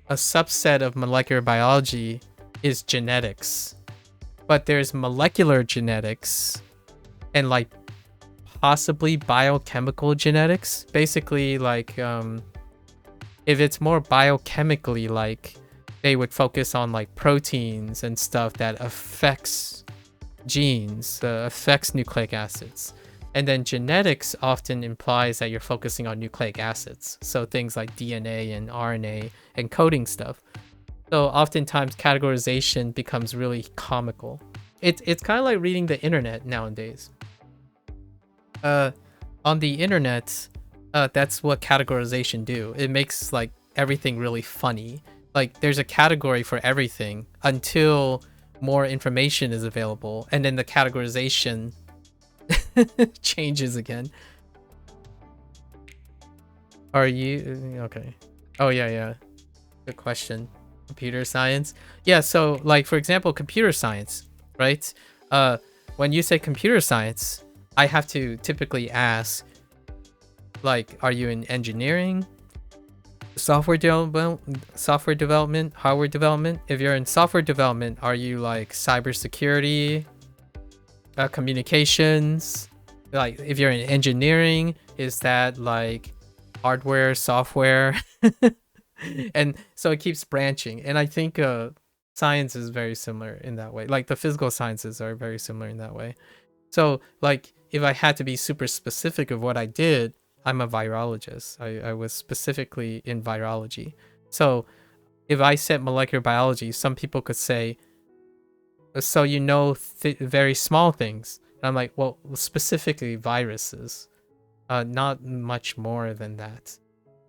a subset of molecular biology is genetics, but there's molecular genetics and like possibly biochemical genetics. Basically, like if it's more biochemically like they would focus on like proteins and stuff that affects genes, affects nucleic acids. And then genetics often implies that you're focusing on nucleic acids. So things like DNA and RNA and coding stuff. So oftentimes categorization becomes really comical. It's kind of like reading the internet nowadays. On the internet, that's what categorization do. It makes like everything really funny. Like there's a category for everything until more information is available, and then the categorization changes again. Are you okay? Oh yeah. Good question. Computer science. Yeah, so like for example, computer science, right? When you say computer science, I have to typically ask, like, are you in engineering, software development, hardware development? If you're in software development, are you like cybersecurity, communications? Like if you're in engineering, is that like hardware, software? And so it keeps branching. And I think science is very similar in that way. Like the physical sciences are very similar in that way. So like if I had to be super specific of what I did, I'm a virologist. I was specifically in virology. So if I said molecular biology, some people could say, so you know very small things. And I'm like, well, specifically viruses, not much more than that.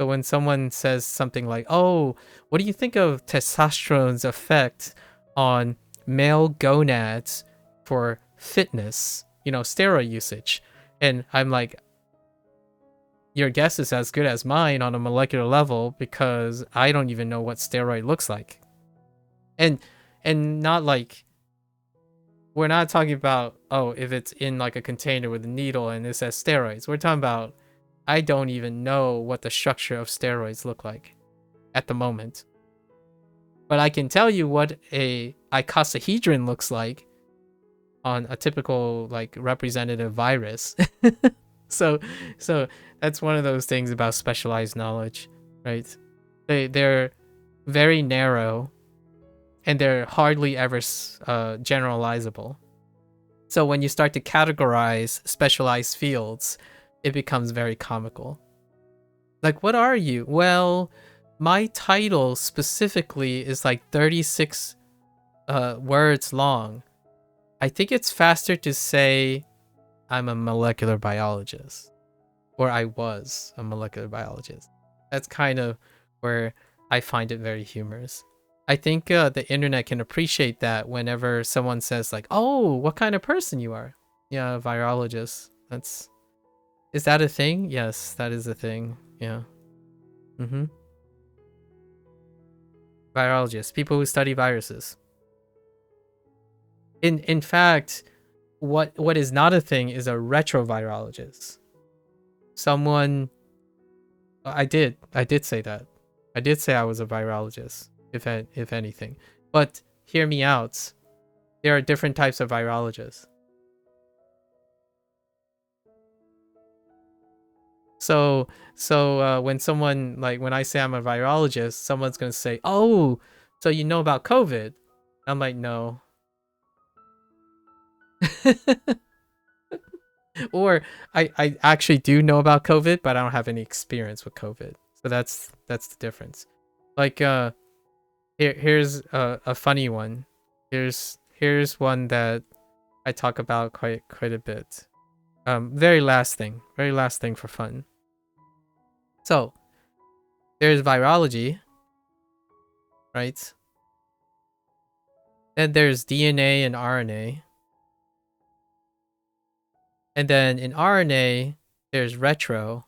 So when someone says something like, oh, what do you think of testosterone's effect on male gonads for fitness, steroid usage? And I'm like, your guess is as good as mine on a molecular level, because I don't even know what steroid looks like. And not like, we're not talking about, oh, if it's in like a container with a needle and it says steroids. We're talking about, I don't even know what the structure of steroids look like at the moment. But I can tell you what a icosahedron looks like on a typical like representative virus. So that's one of those things about specialized knowledge, right? They're very narrow, and they're hardly ever generalizable. So when you start to categorize specialized fields, it becomes very comical. Like, what are you? Well, my title specifically is like 36 words long. I think it's faster to say I'm a molecular biologist, or I was a molecular biologist. That's kind of where I find it very humorous. I think the internet can appreciate that whenever someone says like, oh, what kind of person you are? Yeah, virologist. Is that a thing? Yes, that is a thing. Yeah. Virologists, people who study viruses. In fact, what is not a thing is a retrovirologist. Someone, I did say that. I did say I was a virologist, if anything. But hear me out. There are different types of virologists. So when someone, like when I say I'm a virologist, someone's gonna say, oh, so you know about COVID? I'm like, no. Or I actually do know about COVID, but I don't have any experience with COVID. So that's the difference. Like here's a funny one. Here's one that I talk about quite a bit. Very last thing for fun. So there's virology, right? And there's DNA and RNA. And then in RNA, there's retro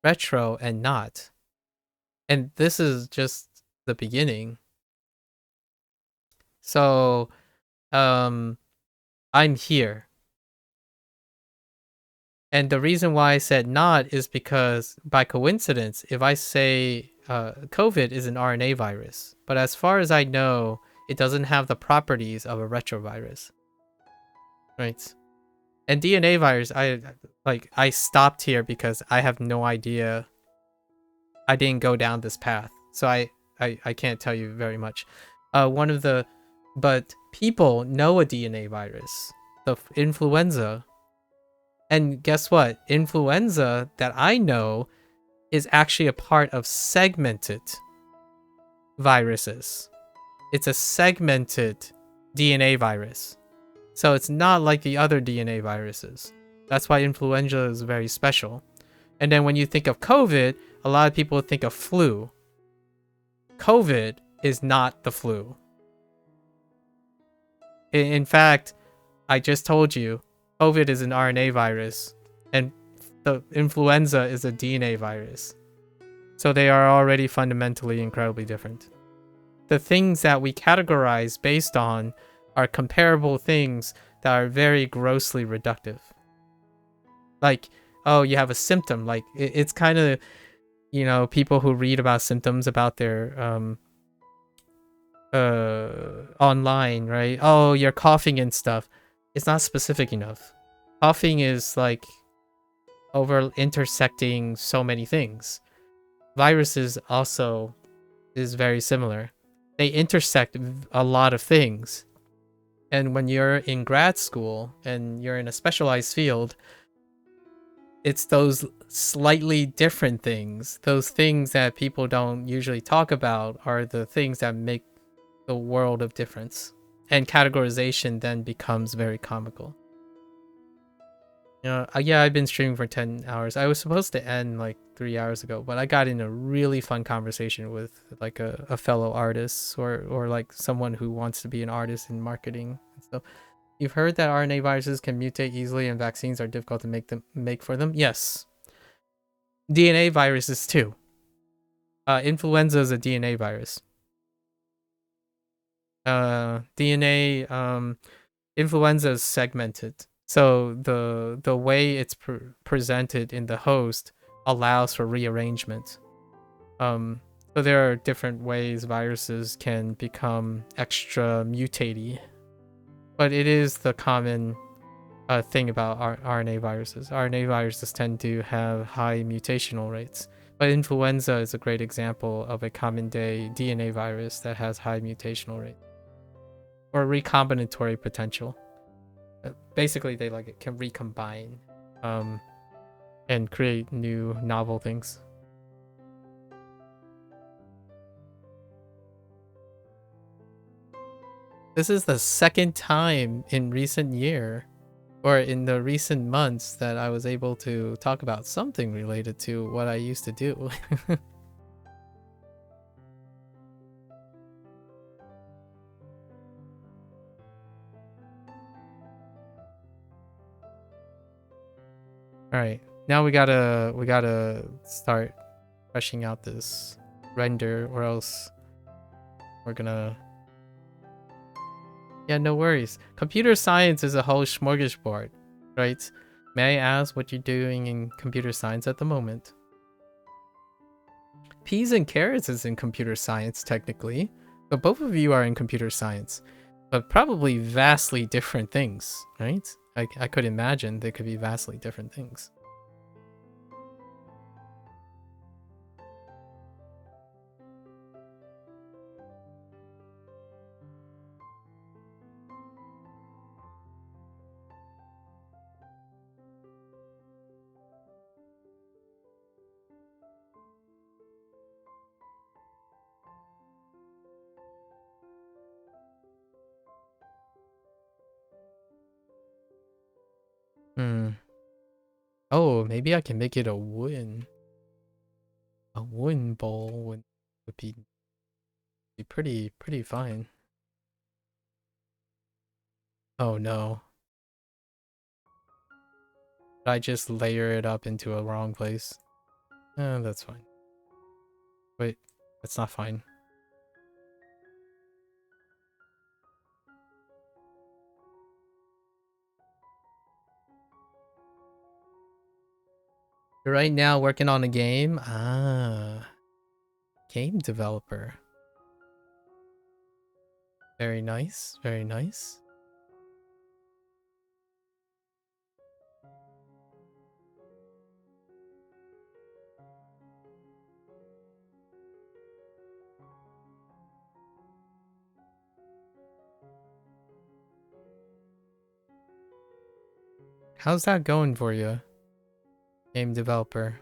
and not. And this is just the beginning. So I'm here. And the reason why I said not is because by coincidence, if I say COVID is an RNA virus, but as far as I know, it doesn't have the properties of a retrovirus. Right? And DNA virus, I stopped here because I have no idea I didn't go down this path, so I can't tell you very much. But people know a DNA virus, the influenza, and guess what? Influenza that I know is actually a part of segmented viruses. It's a segmented DNA virus. So it's not like the other DNA viruses. That's why influenza is very special. And then when you think of COVID, a lot of people think of flu. COVID is not the flu. In fact, I just told you, COVID is an RNA virus, and the influenza is a DNA virus. So they are already fundamentally incredibly different. The things that we categorize based on are comparable things that are very grossly reductive. Like, oh, you have a symptom. Like, it's kind of, people who read about symptoms about their online, right? Oh, you're coughing and stuff. It's not specific enough. Coughing is like over intersecting so many things. Viruses also is very similar. They intersect a lot of things. And when you're in grad school and you're in a specialized field, it's those slightly different things. Those things that people don't usually talk about are the things that make the world of difference. And categorization then becomes very comical. Yeah, I've been streaming for 10 hours. I was supposed to end like 3 hours ago, but I got in a really fun conversation with like a fellow artist or like someone who wants to be an artist in marketing. So you've heard that RNA viruses can mutate easily and vaccines are difficult to make for them? Yes. DNA viruses too. Influenza is a DNA virus. Influenza is segmented. So the way it's presented in the host allows for rearrangement. So there are different ways viruses can become extra mutatey, but it is the common thing about RNA viruses. RNA viruses tend to have high mutational rates, but influenza is a great example of a common day DNA virus that has high mutational rate or recombinatory potential. Basically, they can recombine and create new novel things. This is the second time in recent year or in the recent months that I was able to talk about something related to what I used to do. All right, now we gotta start fleshing out this render, or else we're gonna. Yeah, no worries. Computer science is a whole smorgasbord, right? May I ask what you're doing in computer science at the moment? Peas and carrots is in computer science, technically. But both of you are in computer science. But probably vastly different things, right? I could imagine they could be vastly different things. Hmm. Oh, maybe I can make it a wooden bowl would be pretty fine. Oh no. Did I just layer it up into a wrong place? That's fine. Wait, that's not fine. You're right now working on a game? Ah. Game developer. Very nice, very nice. How's that going for you, game developer?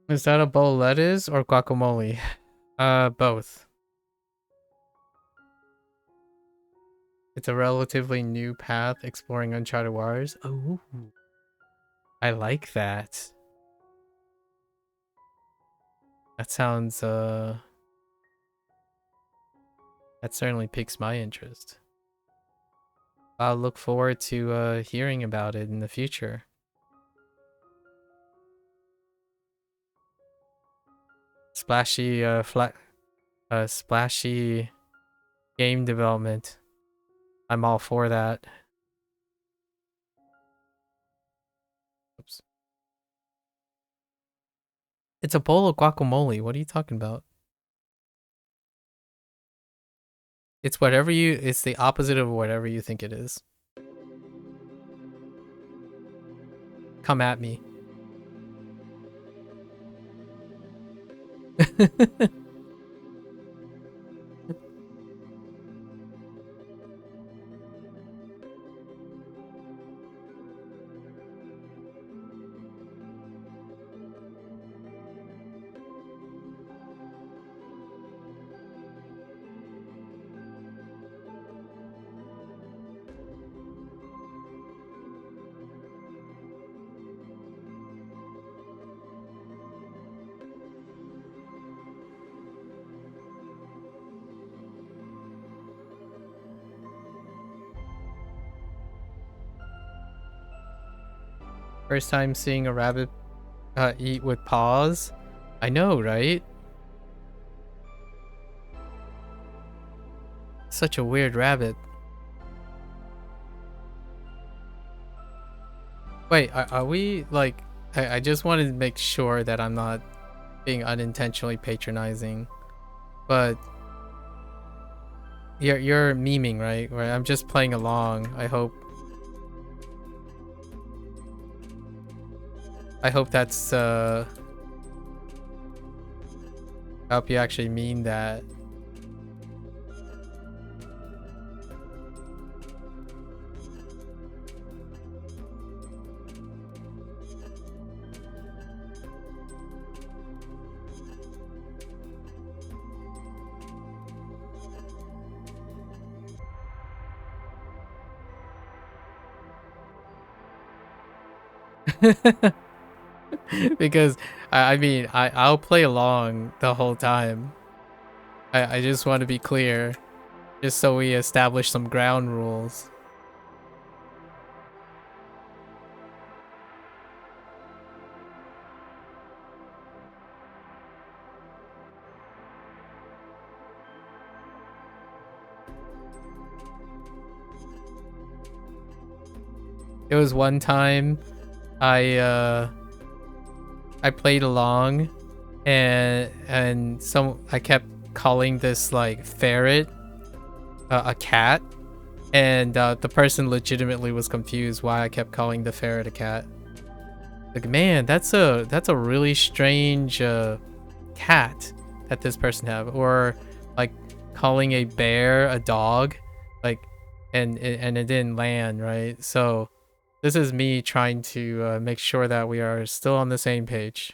Is that a bowl of lettuce or guacamole? Both. It's a relatively new path exploring uncharted waters. Oh, I like that. That sounds, that certainly piques my interest. I'll look forward to, hearing about it in the future. Splashy, splashy game development. I'm all for that. Oops. It's a bowl of guacamole. What are you talking about? It's whatever you, it's the opposite of whatever you think it is. Come at me. First time seeing a rabbit eat with paws. I know, right? Such a weird rabbit. Wait, are we like? I just wanted to make sure that I'm not being unintentionally patronizing, but you're memeing, right? Where I'm just playing along. I hope that's I hope you actually mean that. Because I mean I'll play along the whole time. I just want to be clear, just so we establish some ground rules. It was one time I played along and I kept calling this like ferret a cat, and the person legitimately was confused why I kept calling the ferret a cat. Like, man, that's a really strange cat that this person have, or like calling a bear a dog, like, and it didn't land right. So this is me trying to make sure that we are still on the same page.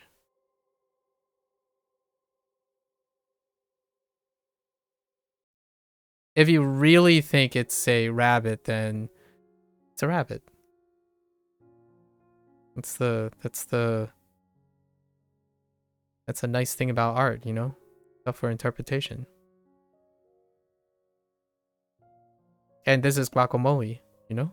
If you really think it's a rabbit, then it's a rabbit. That's a nice thing about art, you know? Up for interpretation. And this is guacamole, you know?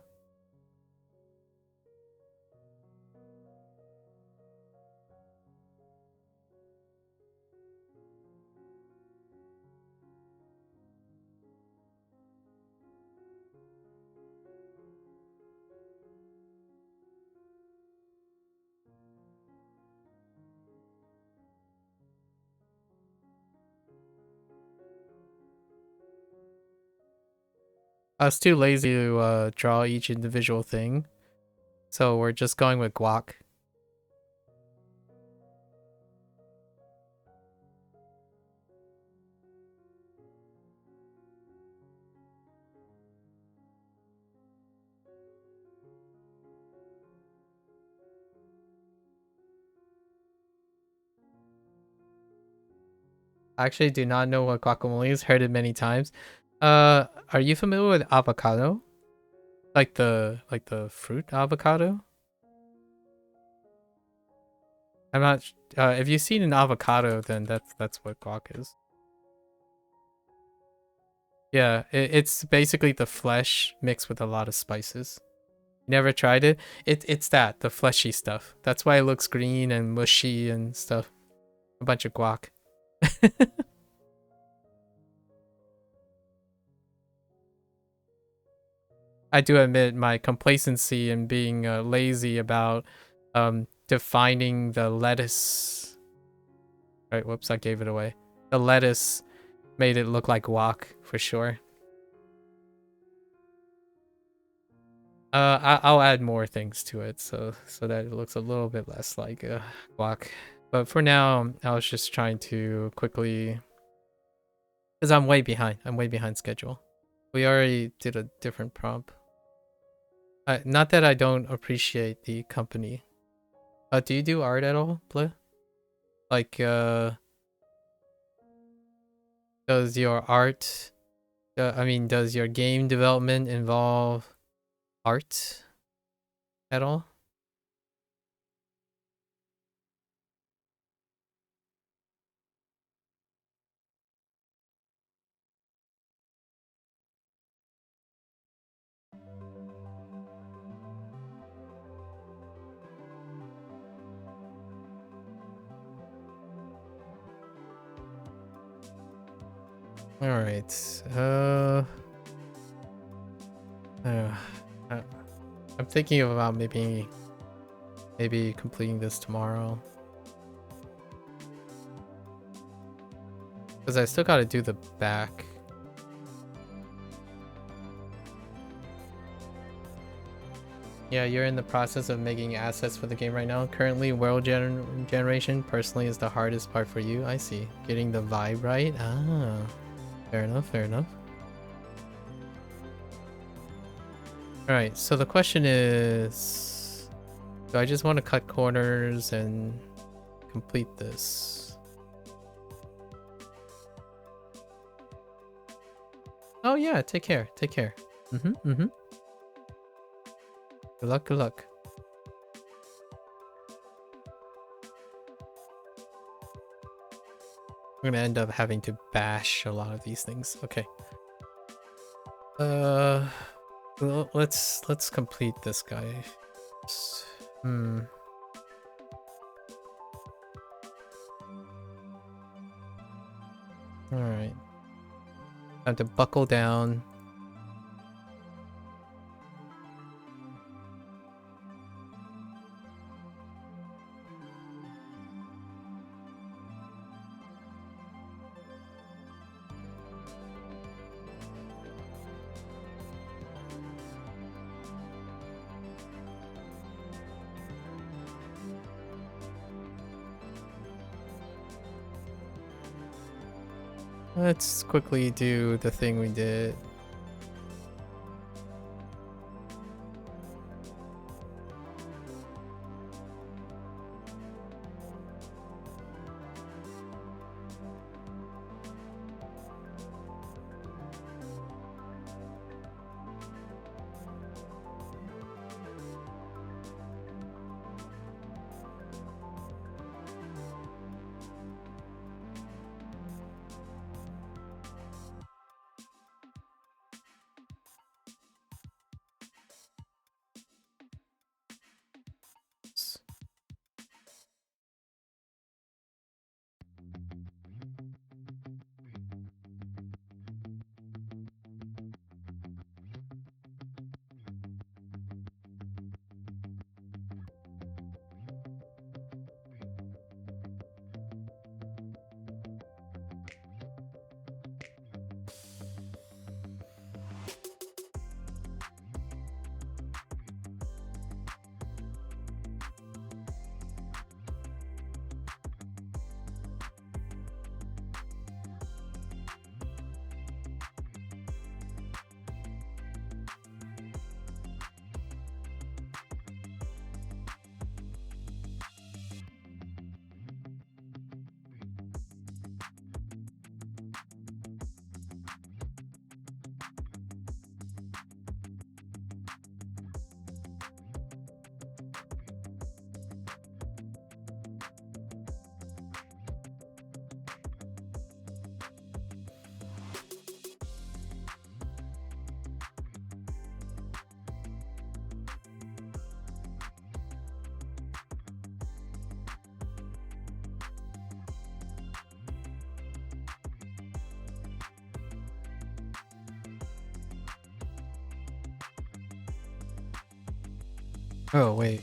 I was too lazy to draw each individual thing, so we're just going with guac. I actually do not know what guacamole is. Heard it many times. Are you familiar with avocado? Like the fruit avocado? I'm not. If you've seen an avocado, then that's what guac is. Yeah, it's basically the flesh mixed with a lot of spices. You never tried it? It's that, the fleshy stuff. That's why it looks green and mushy and stuff. A bunch of guac. I do admit my complacency and being lazy about defining the lettuce. Right, whoops, I gave it away. The lettuce made it look like guac for sure. I'll add more things to it so that it looks a little bit less like guac. But for now, I was just trying to quickly, because I'm way behind. I'm way behind schedule. We already did a different prompt. Not that I don't appreciate the company. Do you do art at all, Blue? Like, does your art, does your game development involve art at all? All right. Uh, I'm thinking about maybe completing this tomorrow. Because I still gotta do the back. Yeah, you're in the process of making assets for the game right now. Currently, world generation personally is the hardest part for you. I see. Getting the vibe right. Ah, fair enough, fair enough. Alright, so the question is, do I just want to cut corners and complete this? Oh yeah, take care, take care. Mm-hmm. Good luck, good luck. We're gonna end up having to bash a lot of these things. Okay. Well, let's complete this guy. Hmm. All right. Time to buckle down. Let's quickly do the thing we did. Oh, wait.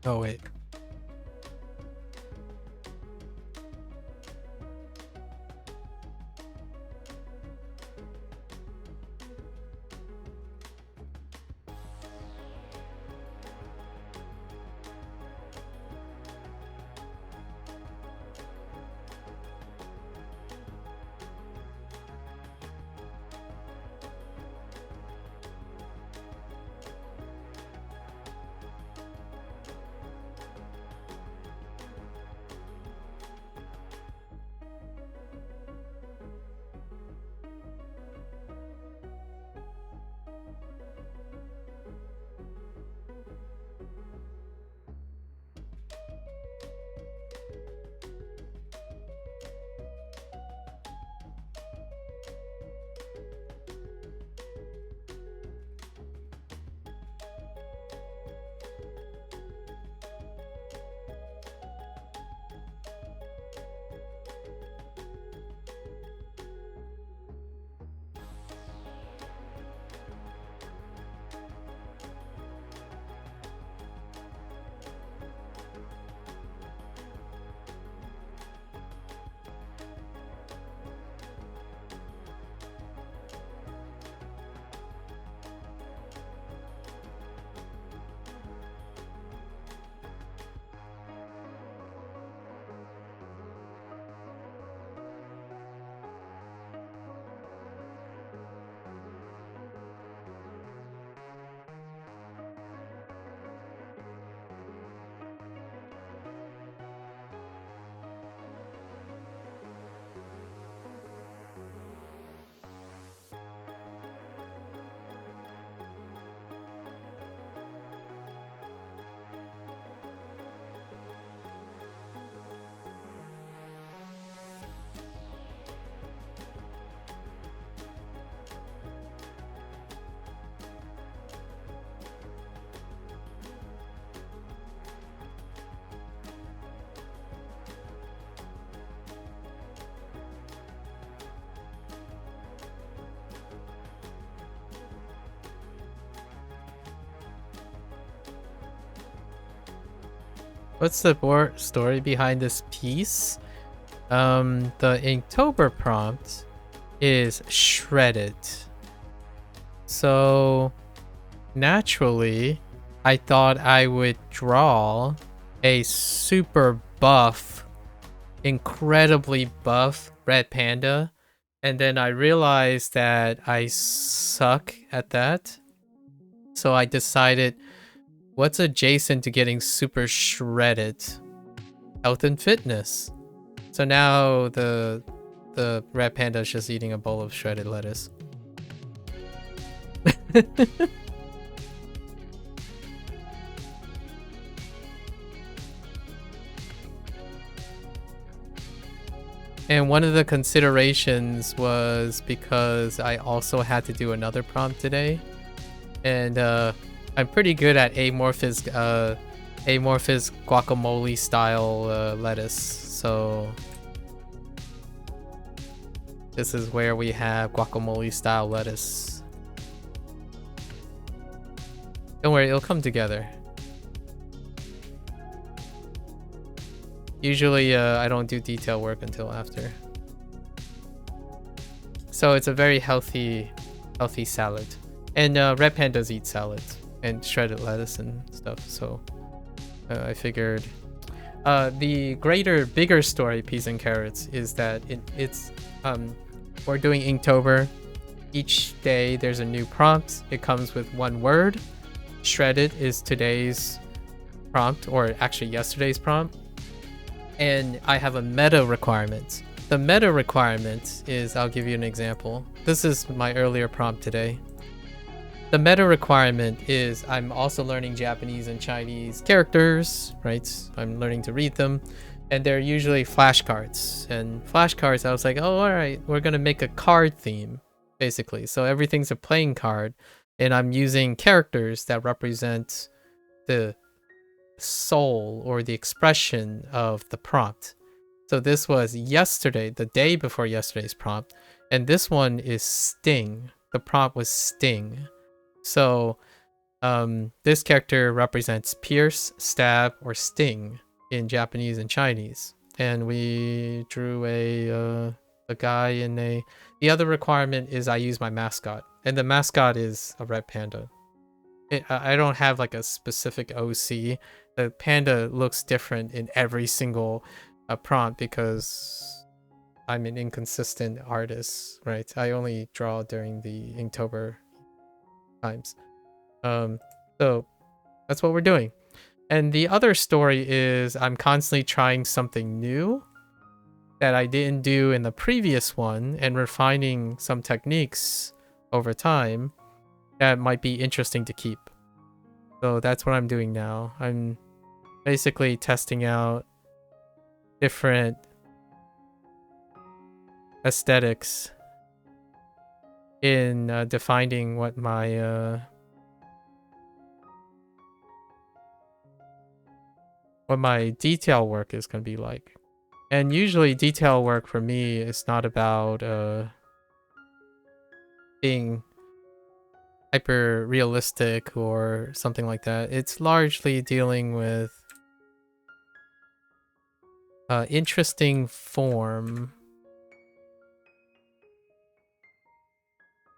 Oh, wait. What's the story behind this piece? The Inktober prompt is shredded. So naturally, I thought I would draw a super buff, incredibly buff red panda, and then I realized that I suck at that. So I decided, what's adjacent to getting super shredded? Health and fitness. So now the red panda is just eating a bowl of shredded lettuce. And one of the considerations was because I also had to do another prompt today. And I'm pretty good at amorphous guacamole style lettuce. So this is where we have guacamole style lettuce. Don't worry, it'll come together. Usually I don't do detail work until after. So it's a very healthy salad. And red pandas eat salads and shredded lettuce and stuff, so I figured the bigger story, Peas and Carrots, is that it's we're doing Inktober. Each day there's a new prompt. It comes with one word. Shredded is today's prompt, or actually yesterday's prompt. And I have a meta requirement. The meta requirement is, I'll give you an example. This is my earlier prompt today. The meta requirement is I'm also learning Japanese and Chinese characters, right? I'm learning to read them. And they're usually flashcards. And flashcards, I was like, oh, all right, we're going to make a card theme, basically. So everything's a playing card. And I'm using characters that represent the soul or the expression of the prompt. So this was yesterday, the day before yesterday's prompt. And this one is Sting. The prompt was Sting. So this character represents pierce, stab, or sting in Japanese and Chinese. And we drew a guy in a... The other requirement is I use my mascot. And the mascot is a red panda. I don't have like a specific OC. The panda looks different in every single prompt because I'm an inconsistent artist, right? I only draw during the Inktober times. So that's what we're doing. And the other story is I'm constantly trying something new that I didn't do in the previous one and refining some techniques over time that might be interesting to keep. So that's what I'm doing now. I'm basically testing out different aesthetics in defining what my detail work is going to be like. And usually detail work for me is not about being hyper realistic or something like that. It's largely dealing with interesting form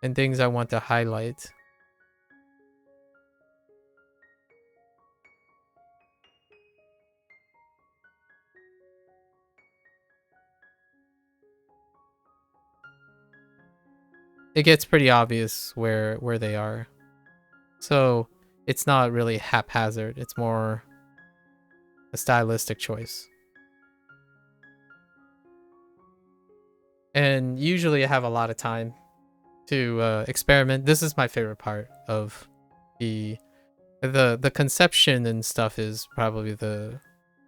and things I want to highlight. It gets pretty obvious where they are. So it's not really haphazard. It's more a stylistic choice. And usually I have a lot of time to experiment. This is my favorite part of the conception and stuff is probably the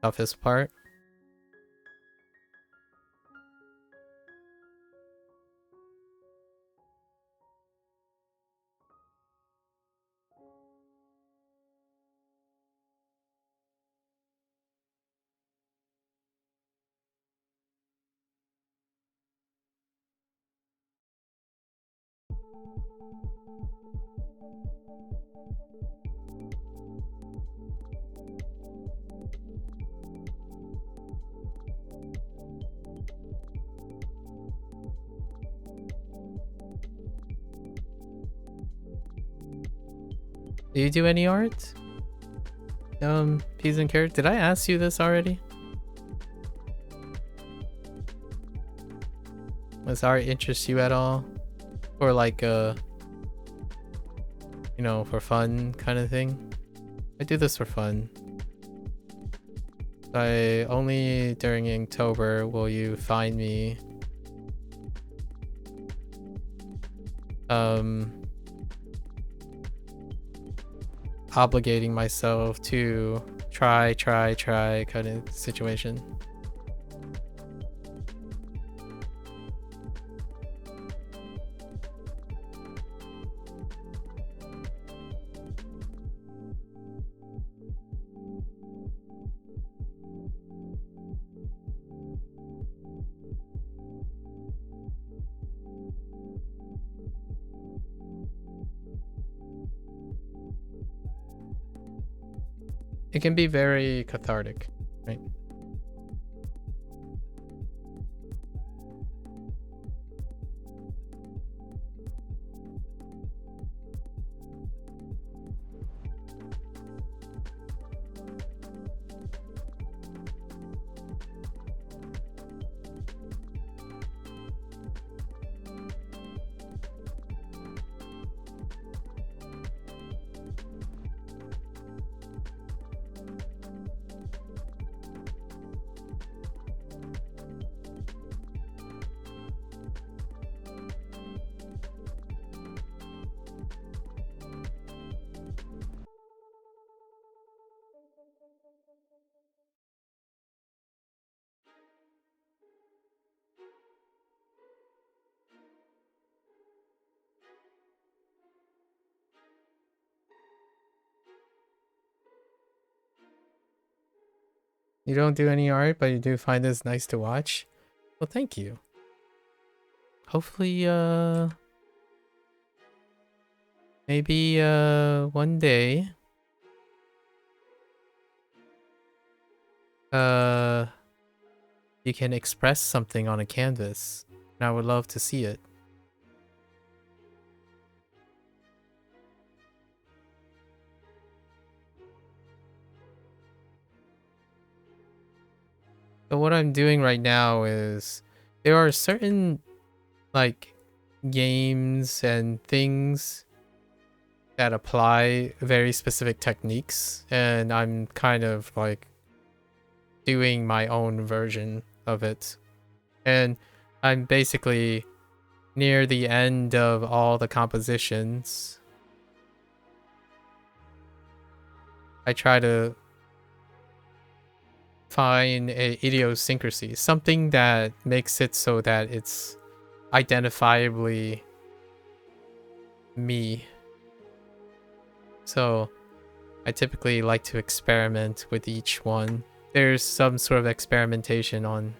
toughest part. Do you do any art? Peas and Carrots? Did I ask you this already? Does art interest you at all? Or like you know, for fun kind of thing? I do this for fun. I only during Inktober will you find me obligating myself to try kind of situation. It can be very cathartic, right? You don't do any art, but you do find this nice to watch? Well, thank you. Hopefully, maybe, one day, uh, you can express something on a canvas. And I would love to see it. So what I'm doing right now is there are certain like games and things that apply very specific techniques, and I'm kind of like doing my own version of it. And I'm basically near the end of all the compositions. I try to find a idiosyncrasy, something that makes it so that it's identifiably me. So I typically like to experiment with each one. There's some sort of experimentation on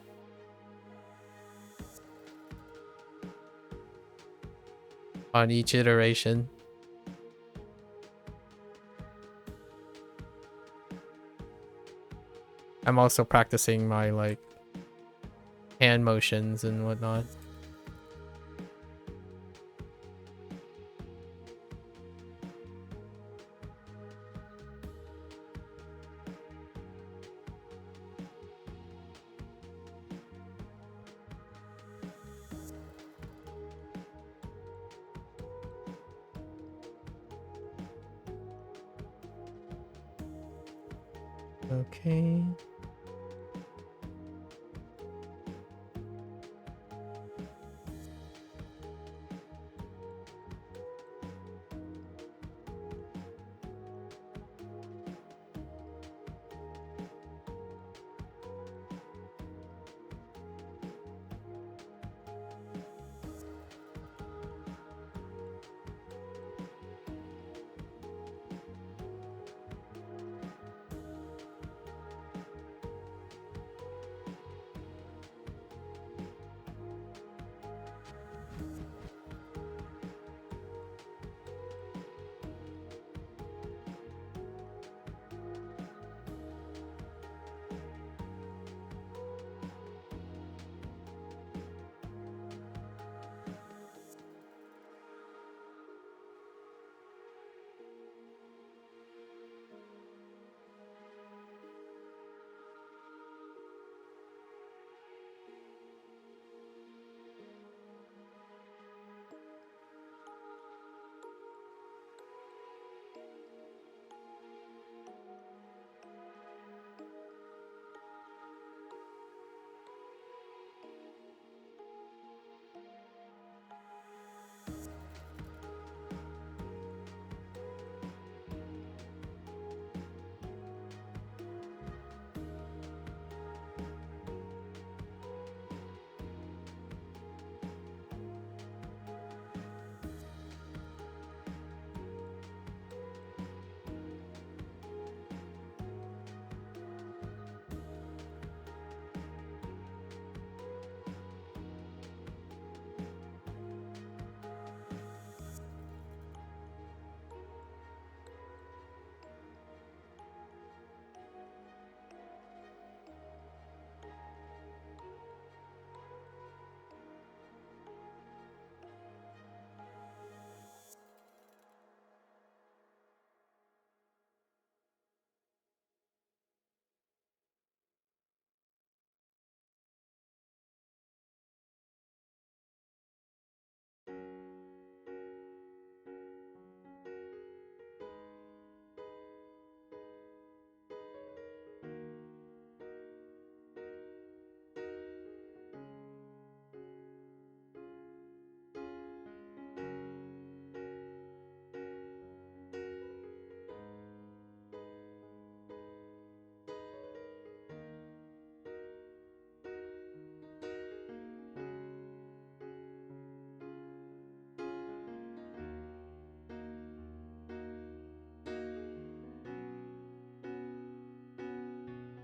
each iteration. I'm also practicing my like hand motions and whatnot. Okay.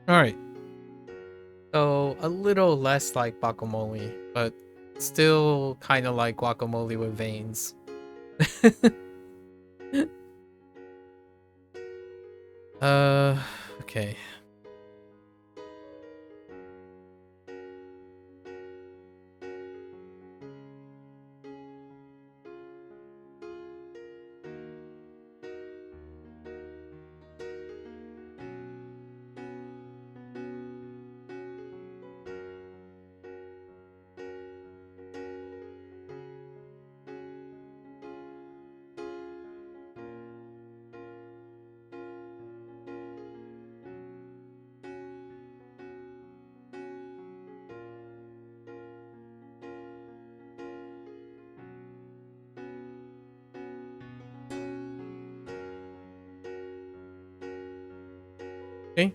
All right. So a little less like guacamole, but still kind of like guacamole with veins. Okay. Okay.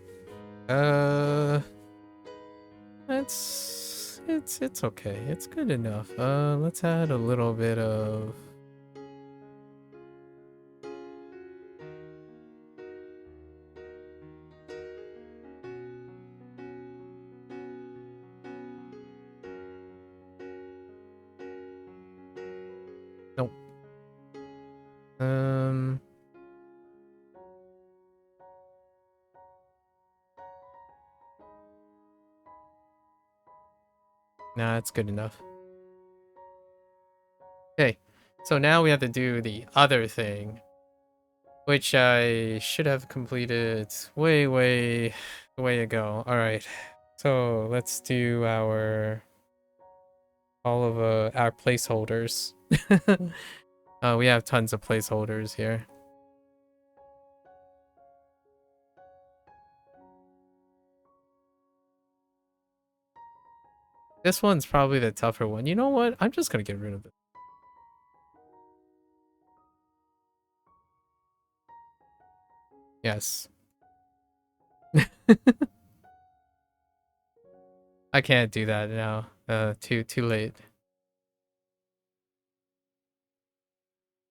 It's okay. It's good enough. Let's add a little bit of nope. Um Nah, it's good enough. Okay. So now we have to do the other thing, which I should have completed way ago. All right. So let's do all of our placeholders. We have tons of placeholders here. This one's probably the tougher one. You know what? I'm just gonna get rid of it. Yes. I can't do that now. Too late.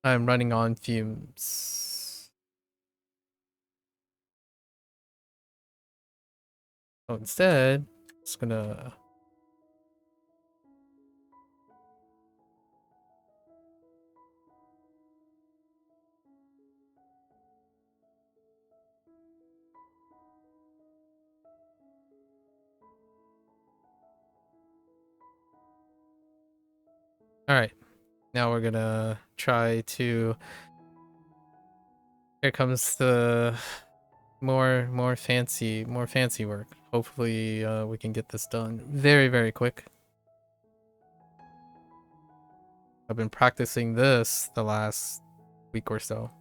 I'm running on fumes. So instead, just gonna all right. Now we're gonna try to. Here comes the more fancy work. Hopefully, we can get this done very quick. I've been practicing this the last week or so.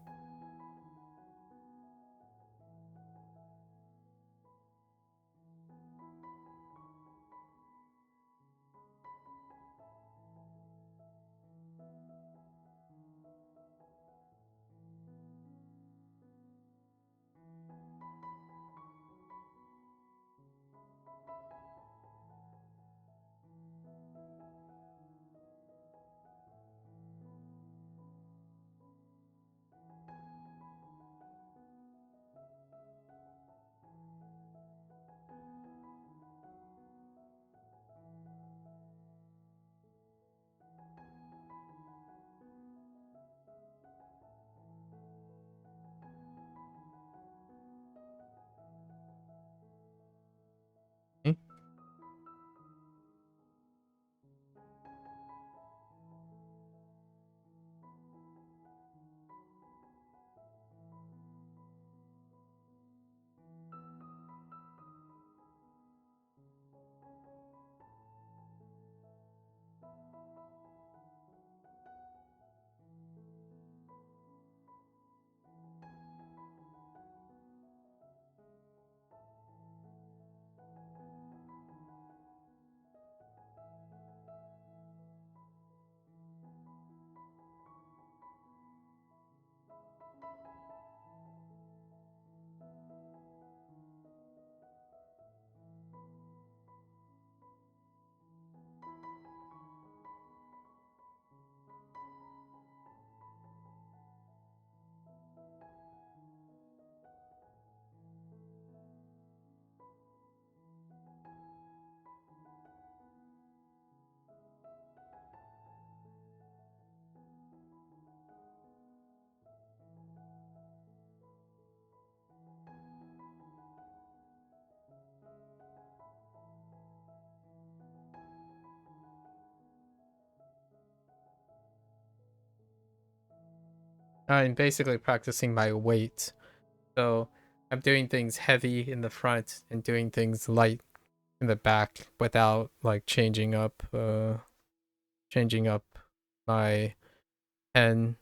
I'm basically practicing my weight. So I'm doing things heavy in the front and doing things light in the back without like changing up my pen.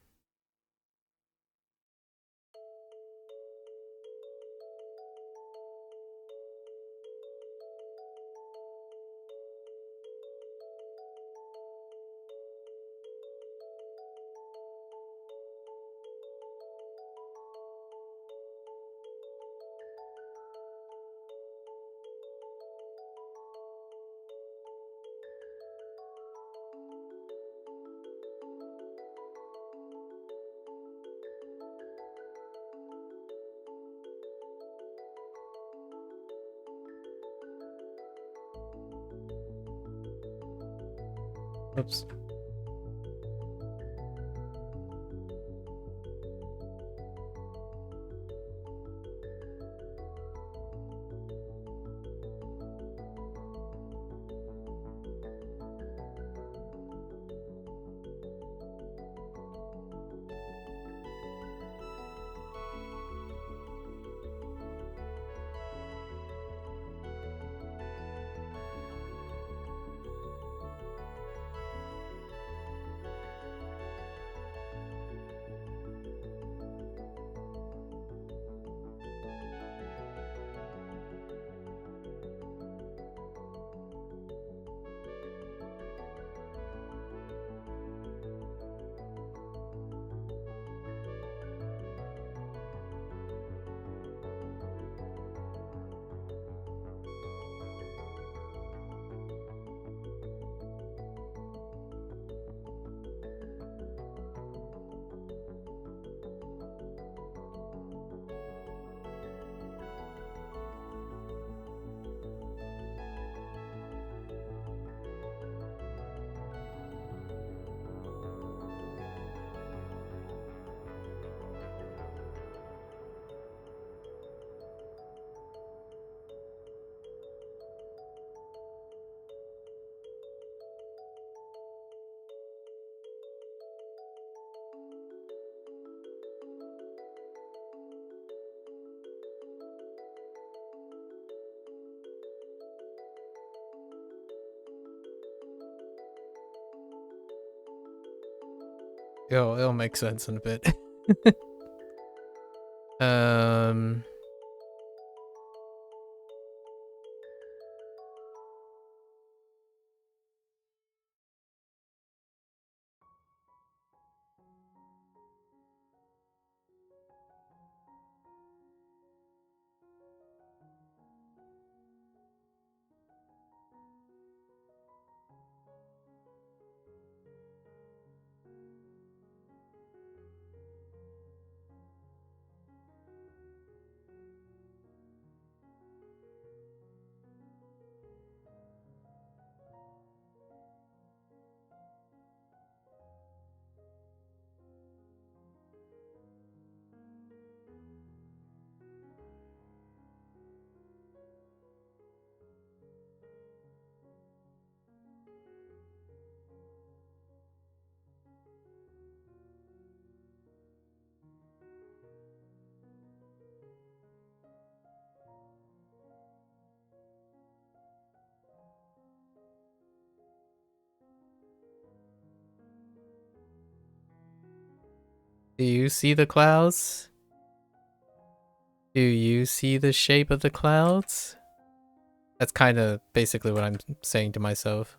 Oops. It'll make sense in a bit. um do you see the clouds? Do you see the shape of the clouds? That's kind of basically what I'm saying to myself.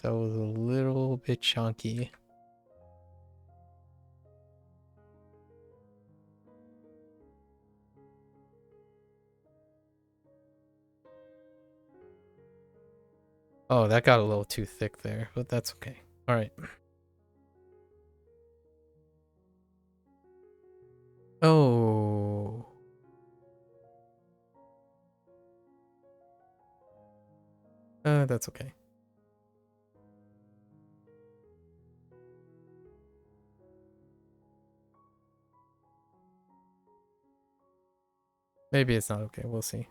That was a little bit chunky. Oh, that got a little too thick there, but that's okay. All right. Oh. That's okay. Maybe it's not okay. We'll see.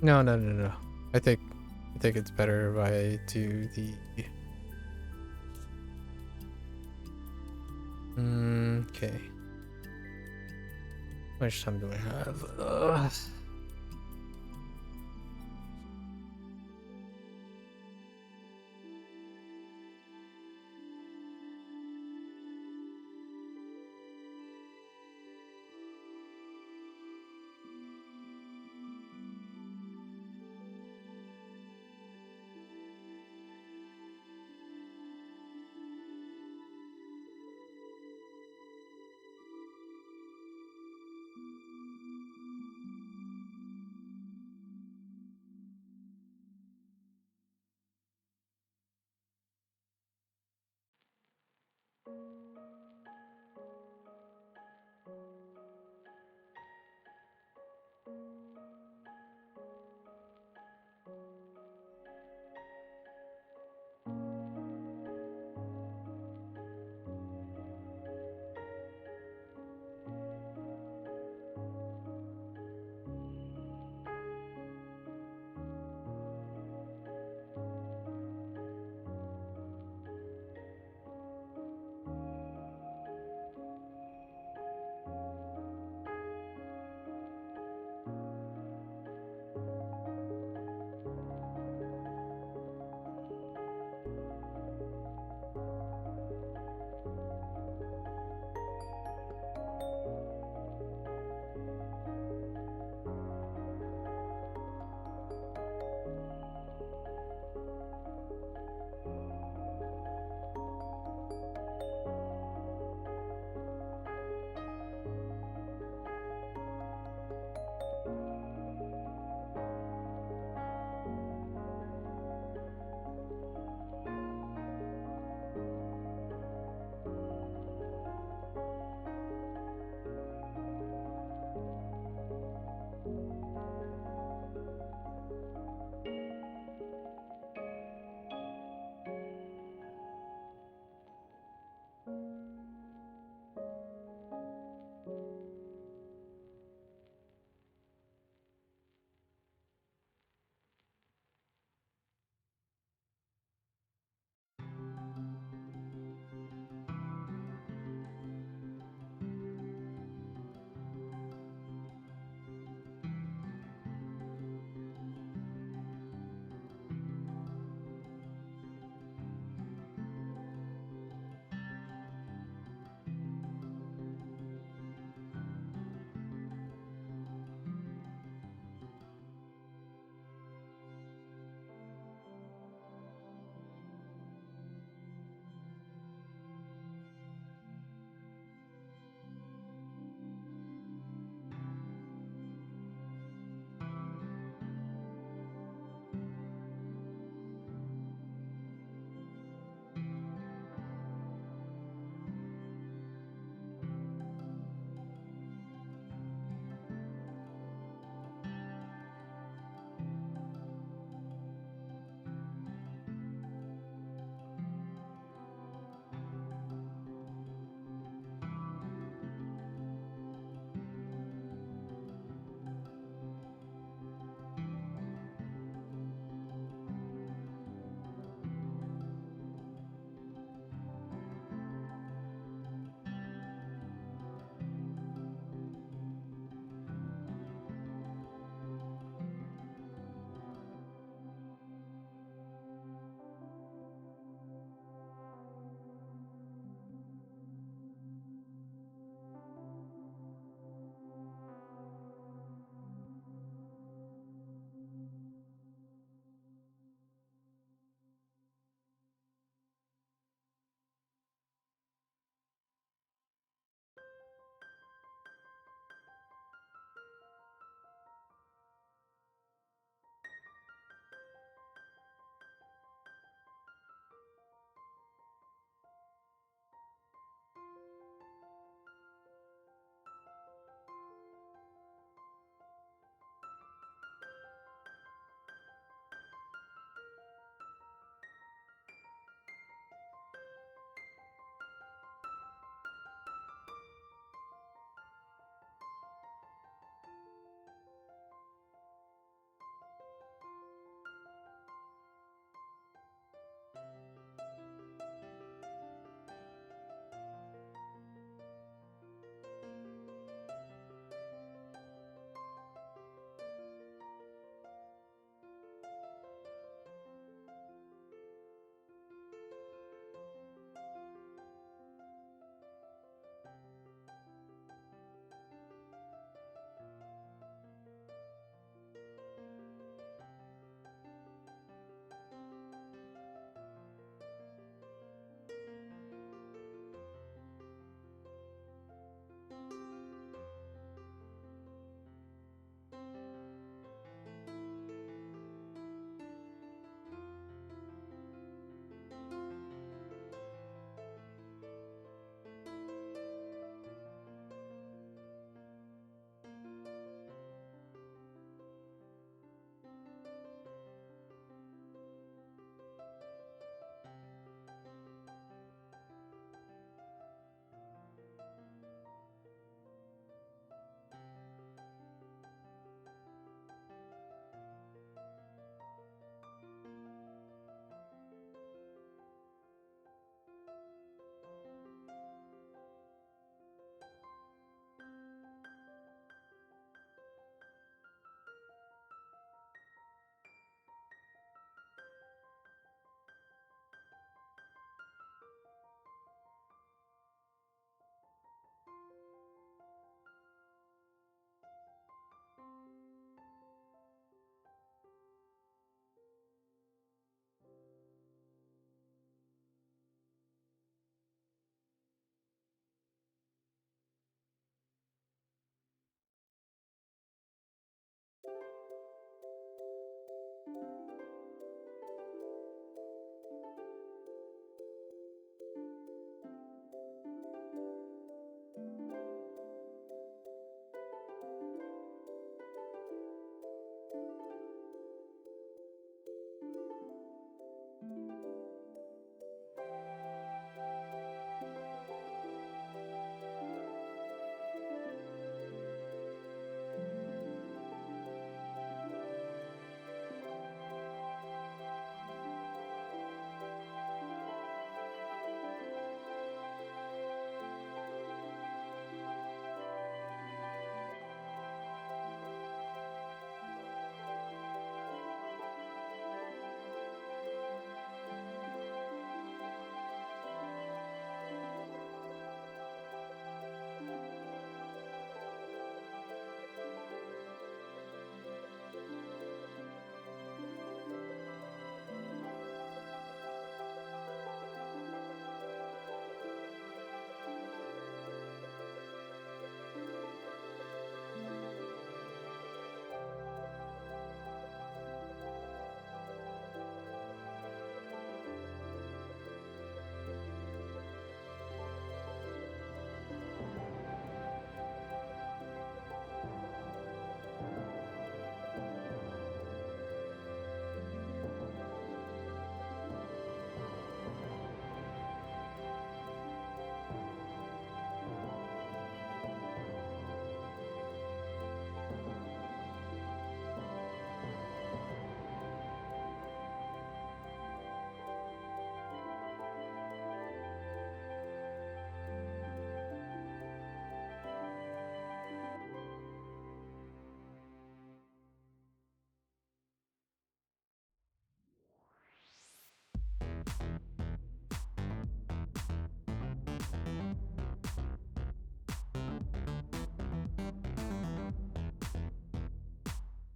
No, no, no, no. I think it's better if I do the. Okay. How much time do I have?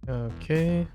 Okay.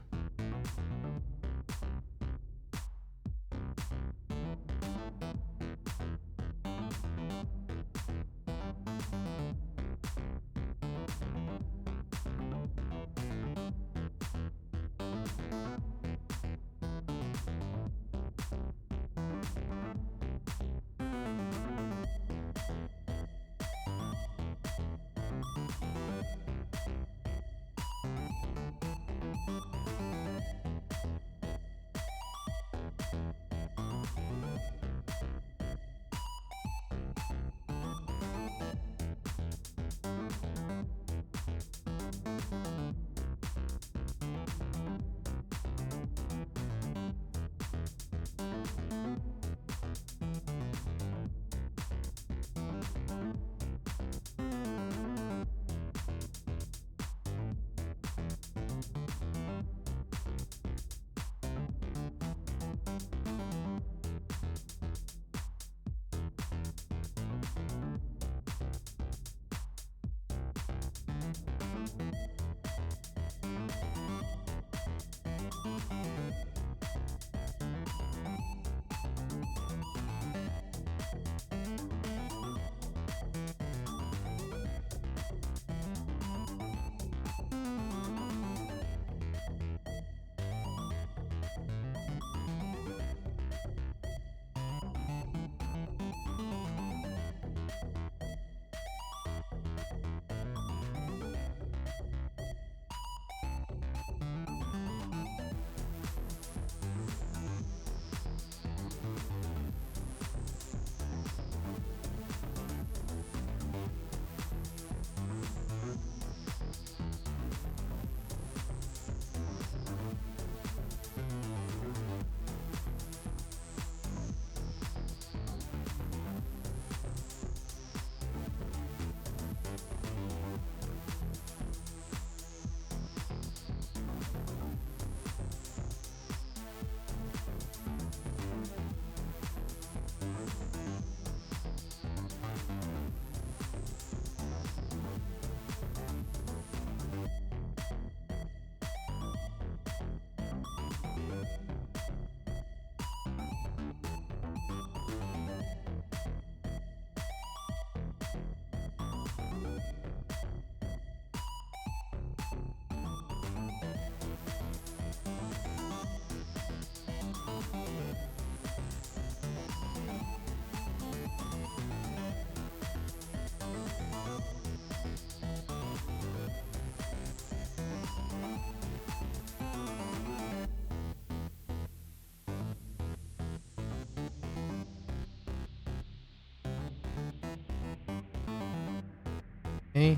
Okay.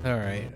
All right.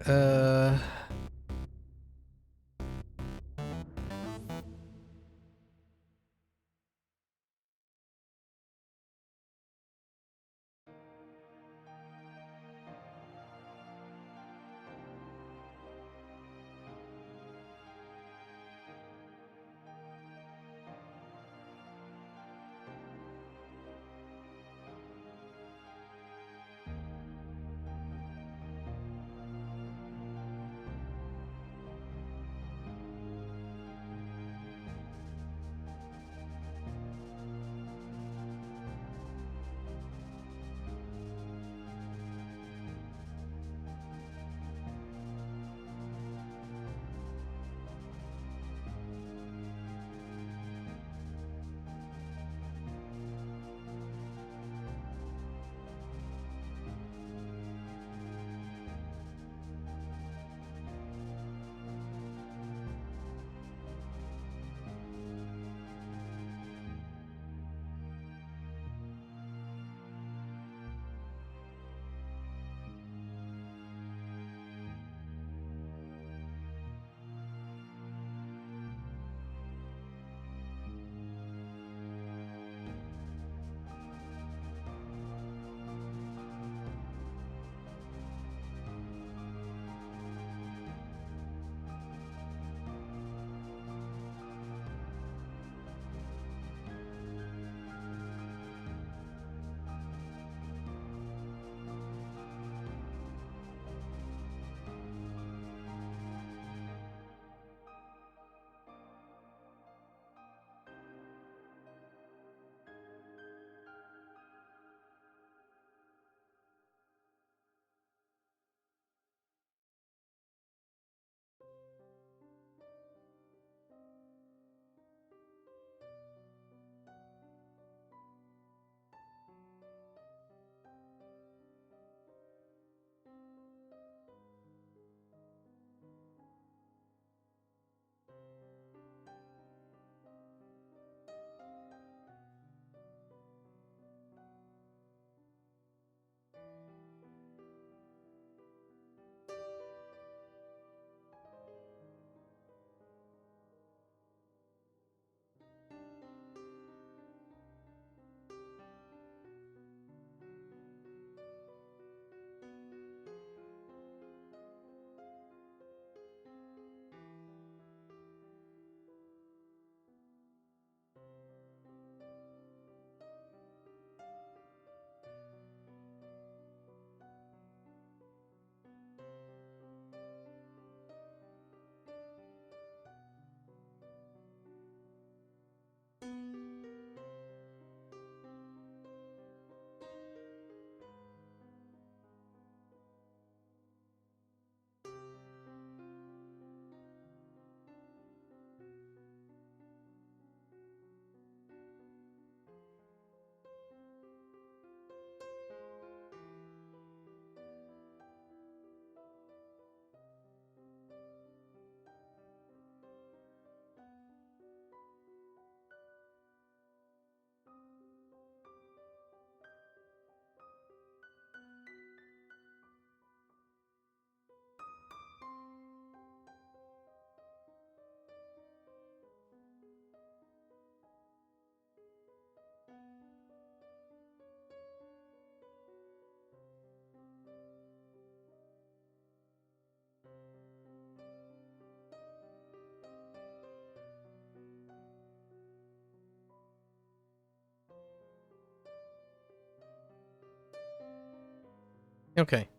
Okay.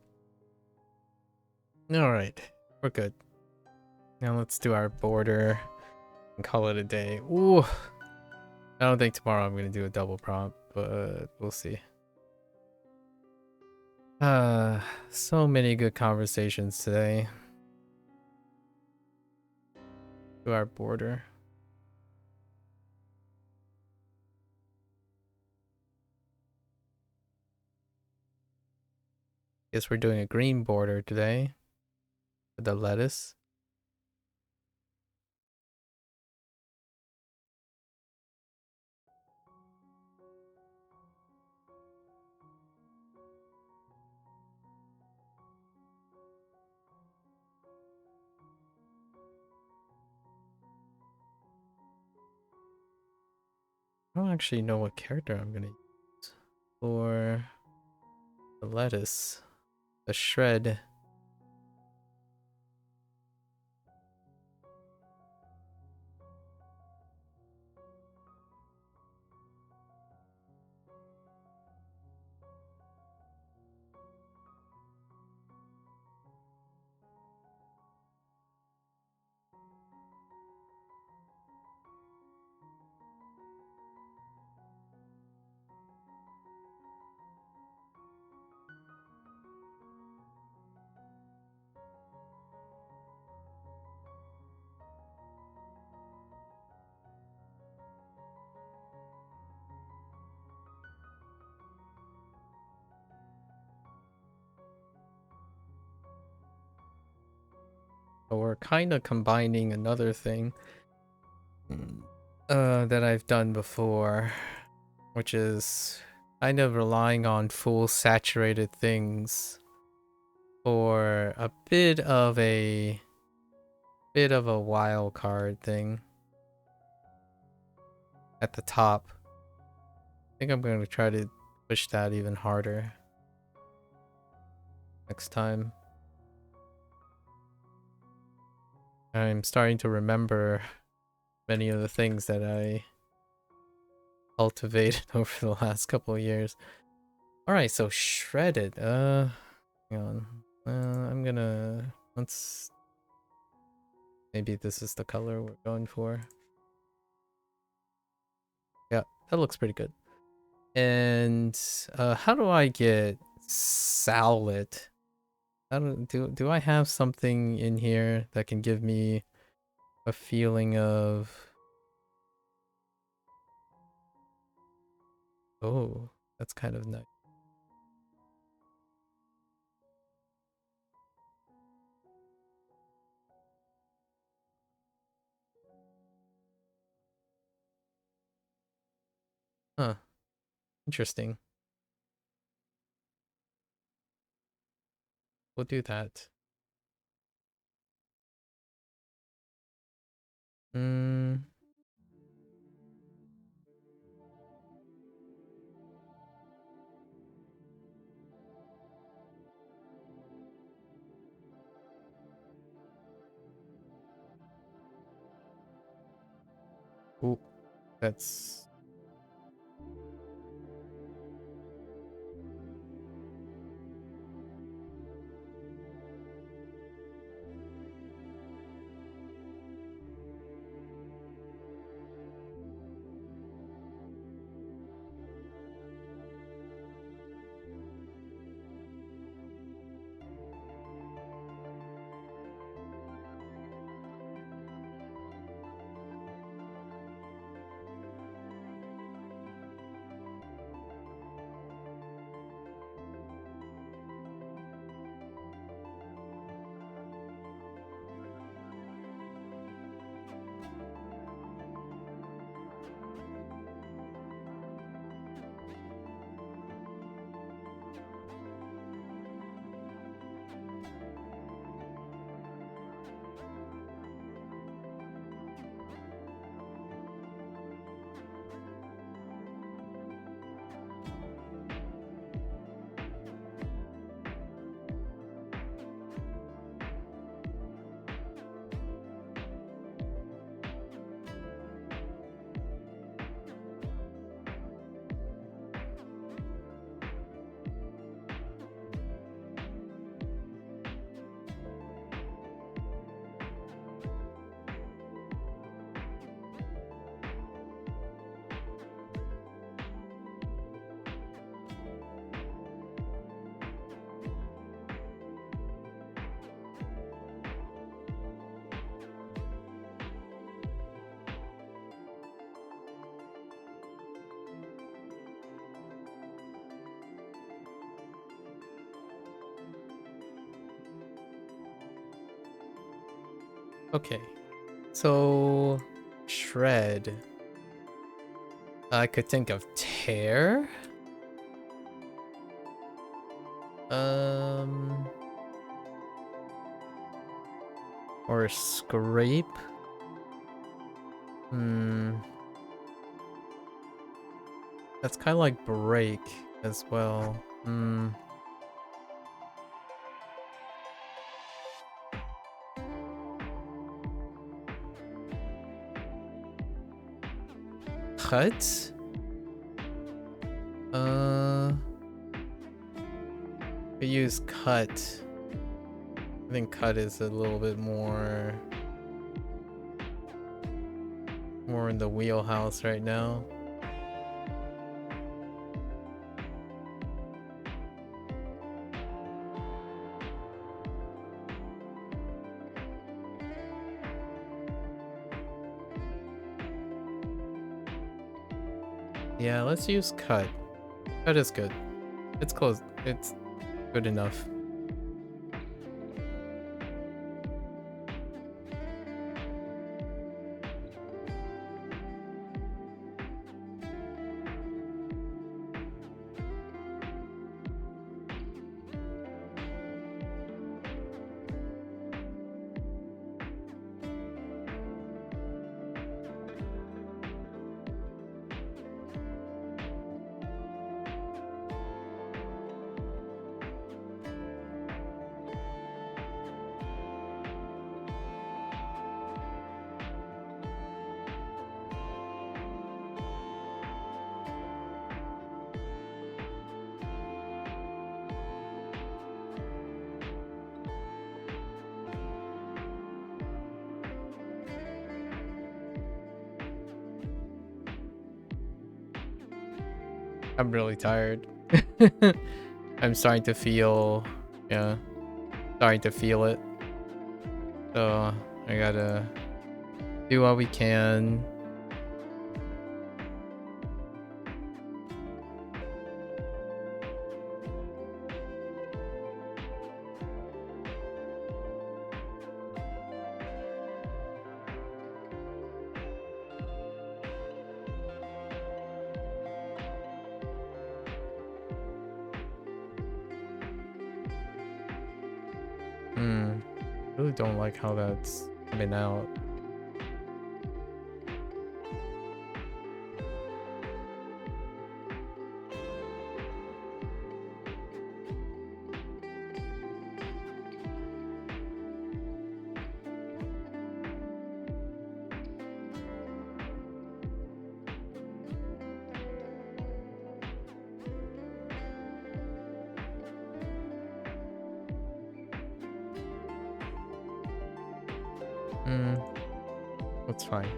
All right. We're good. Now let's do our border and call it a day. Ooh. I don't think tomorrow I'm gonna do a double prompt, but we'll see. So many good conversations today. To our border. Guess we're doing a green border today with the lettuce. I don't actually know what character I'm gonna use for the lettuce. The shred. So we're kind of combining another thing that I've done before, which is kind of relying on full saturated things for a bit of a wild card thing at the top. I think I'm going to try to push that even harder next time. I'm starting to remember many of the things that I cultivated over the last couple of years. Alright, so shredded. Hang on. I'm gonna... let's... maybe this is the color we're going for. Yeah, that looks pretty good. And how do I get salad? Do I have something in here that can give me a feeling of... oh, that's kind of nice. Huh, interesting. We'll do that. Hmm. Ooh, that's... okay. So... shred. I could think of tear. Or scrape. Hmm. That's kind of like break as well. Cut? We use cut. I think cut is a little bit more in the wheelhouse right now. Yeah, let's use cut. Cut is good. It's close. It's good enough. I'm really tired. I'm starting to feel, yeah, starting to feel it. So I gotta do what we can. Really don't like how that's coming out. That's fine.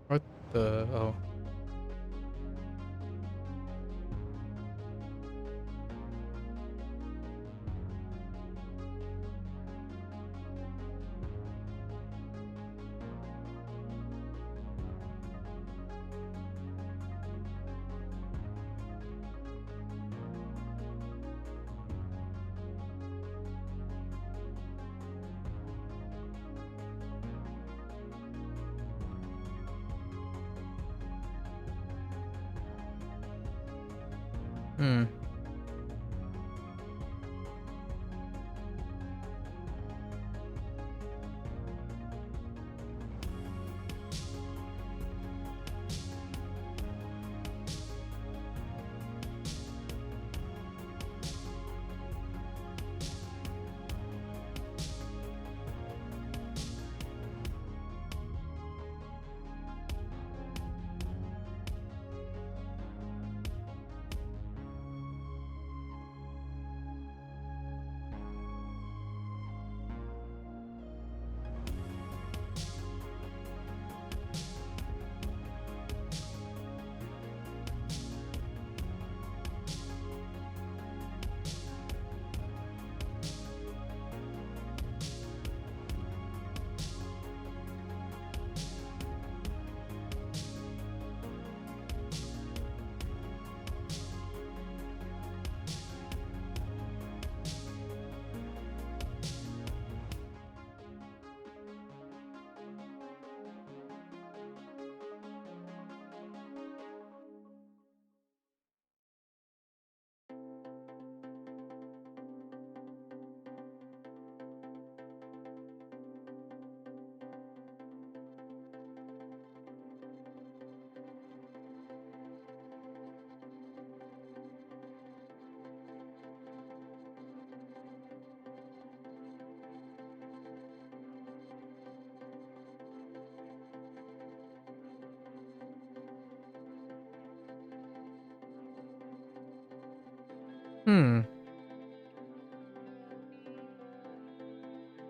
What the? Oh.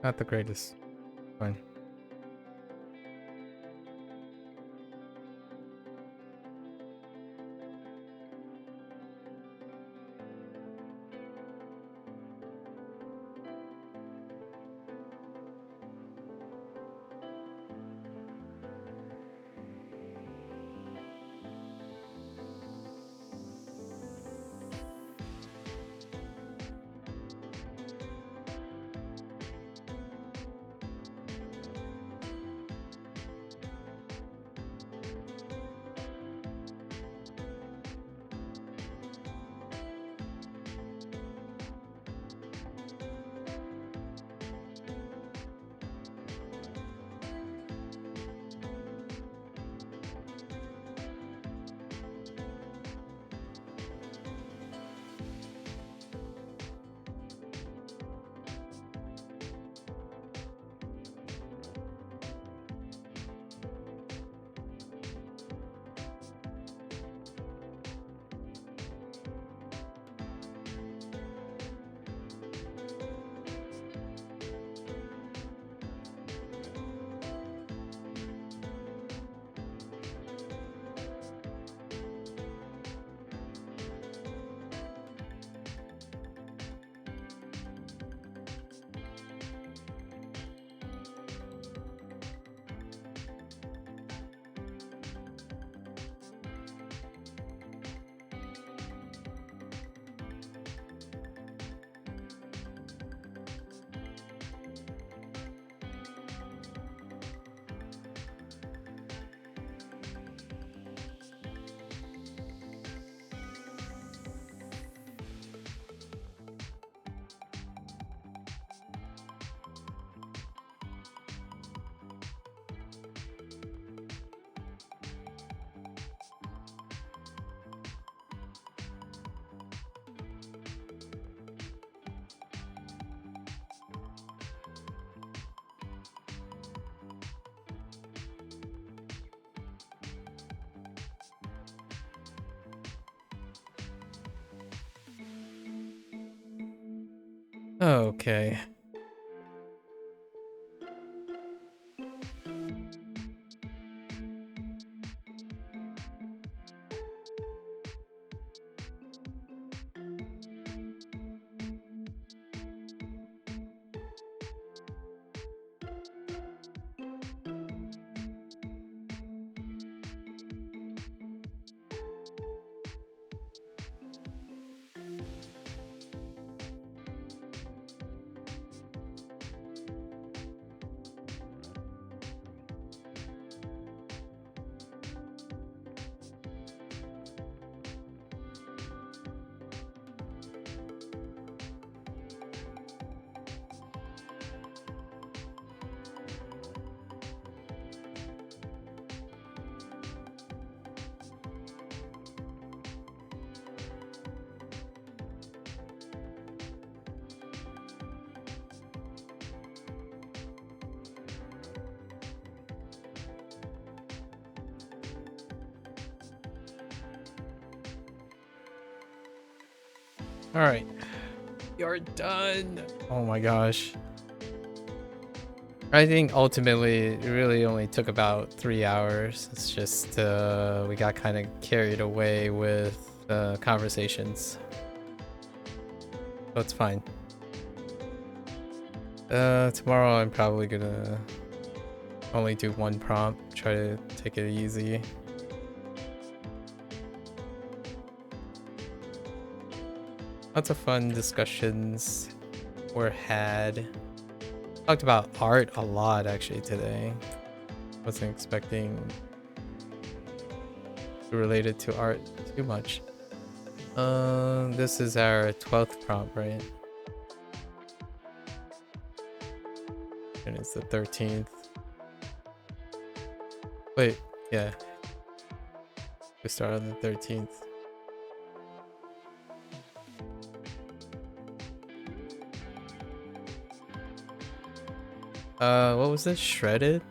Not the greatest. Fine. Okay. All right. You're done. Oh my gosh. I think ultimately it really only took about 3 hours. It's just we got kind of carried away with conversations. So it's fine. Tomorrow I'm probably gonna only do one prompt, try to take it easy. Lots of fun discussions were had. Talked about art a lot actually today. Wasn't expecting to relate it to art too much. This is our 12th prompt, right? And it's the 13th. Wait, yeah. We start on the 13th. What was this? Shredded?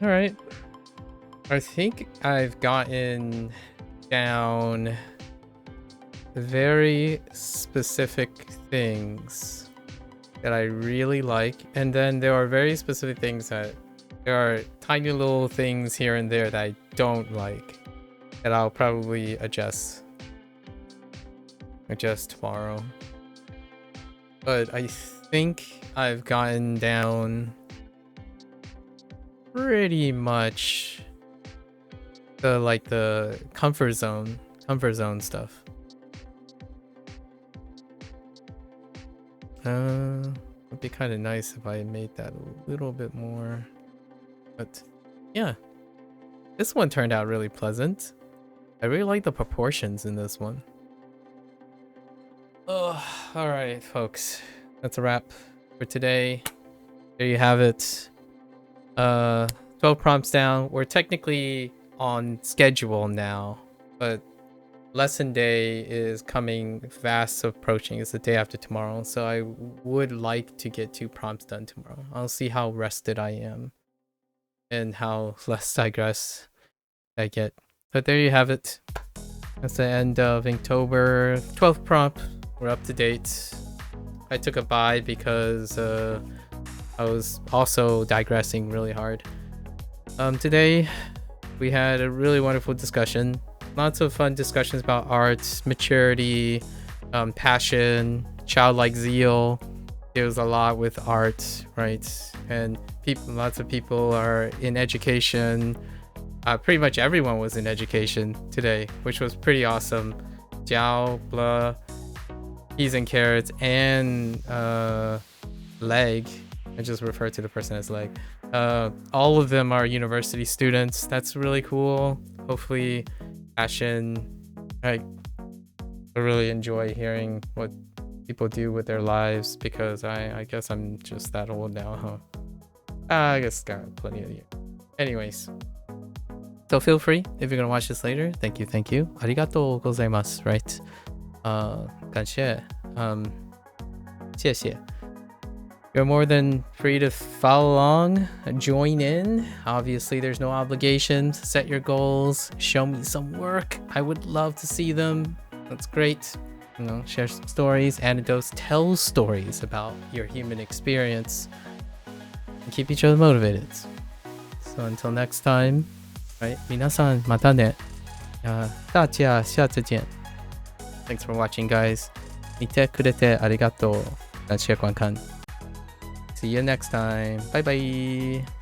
All right. I think I've gotten down very specific things that I really like, and then there are very specific things that there are tiny little things here and there that I don't like that I'll probably adjust tomorrow. But I think I've gotten down pretty much the comfort zone stuff. It'd be kind of nice if I made that a little bit more, but yeah, this one turned out really pleasant. I really like the proportions in this one. Oh, all right, folks, that's a wrap for today. There you have it. 12 prompts down. We're technically on schedule now, but lesson day is coming fast approaching. It's the day after tomorrow, so I would like to get 2 prompts done tomorrow. I'll see how rested I am and how less digress I get. But there you have it. That's the end of Inktober. 12th prompt. We're up to date. I took a bye because I was also digressing really hard. Today we had a really wonderful discussion. Lots of fun discussions about art, maturity, passion, childlike zeal. There was a lot with art, right? And lots of people are in education. Pretty much everyone was in education today, which was pretty awesome. Jiao, blah, peas and carrots, and Leg. I just refer to the person as Leg. All of them are university students. That's really cool. Hopefully, passion. I really enjoy hearing what people do with their lives, because I guess I'm just that old now, huh? I guess got plenty of years. Anyways, so feel free if you're gonna watch this later. Thank you. ありがとうございます right? 感谢 谢谢 You're more than free to follow along, join in. Obviously, there's no obligations. Set your goals. Show me some work. I would love to see them. That's great. You know, share some stories, anecdotes, tell stories about your human experience, and keep each other motivated. So until next time, right? 皆さんまたね。大家下次见。Thanks for watching, guys. 見てくれてありがとう。感謝观看。See you next time. Bye bye.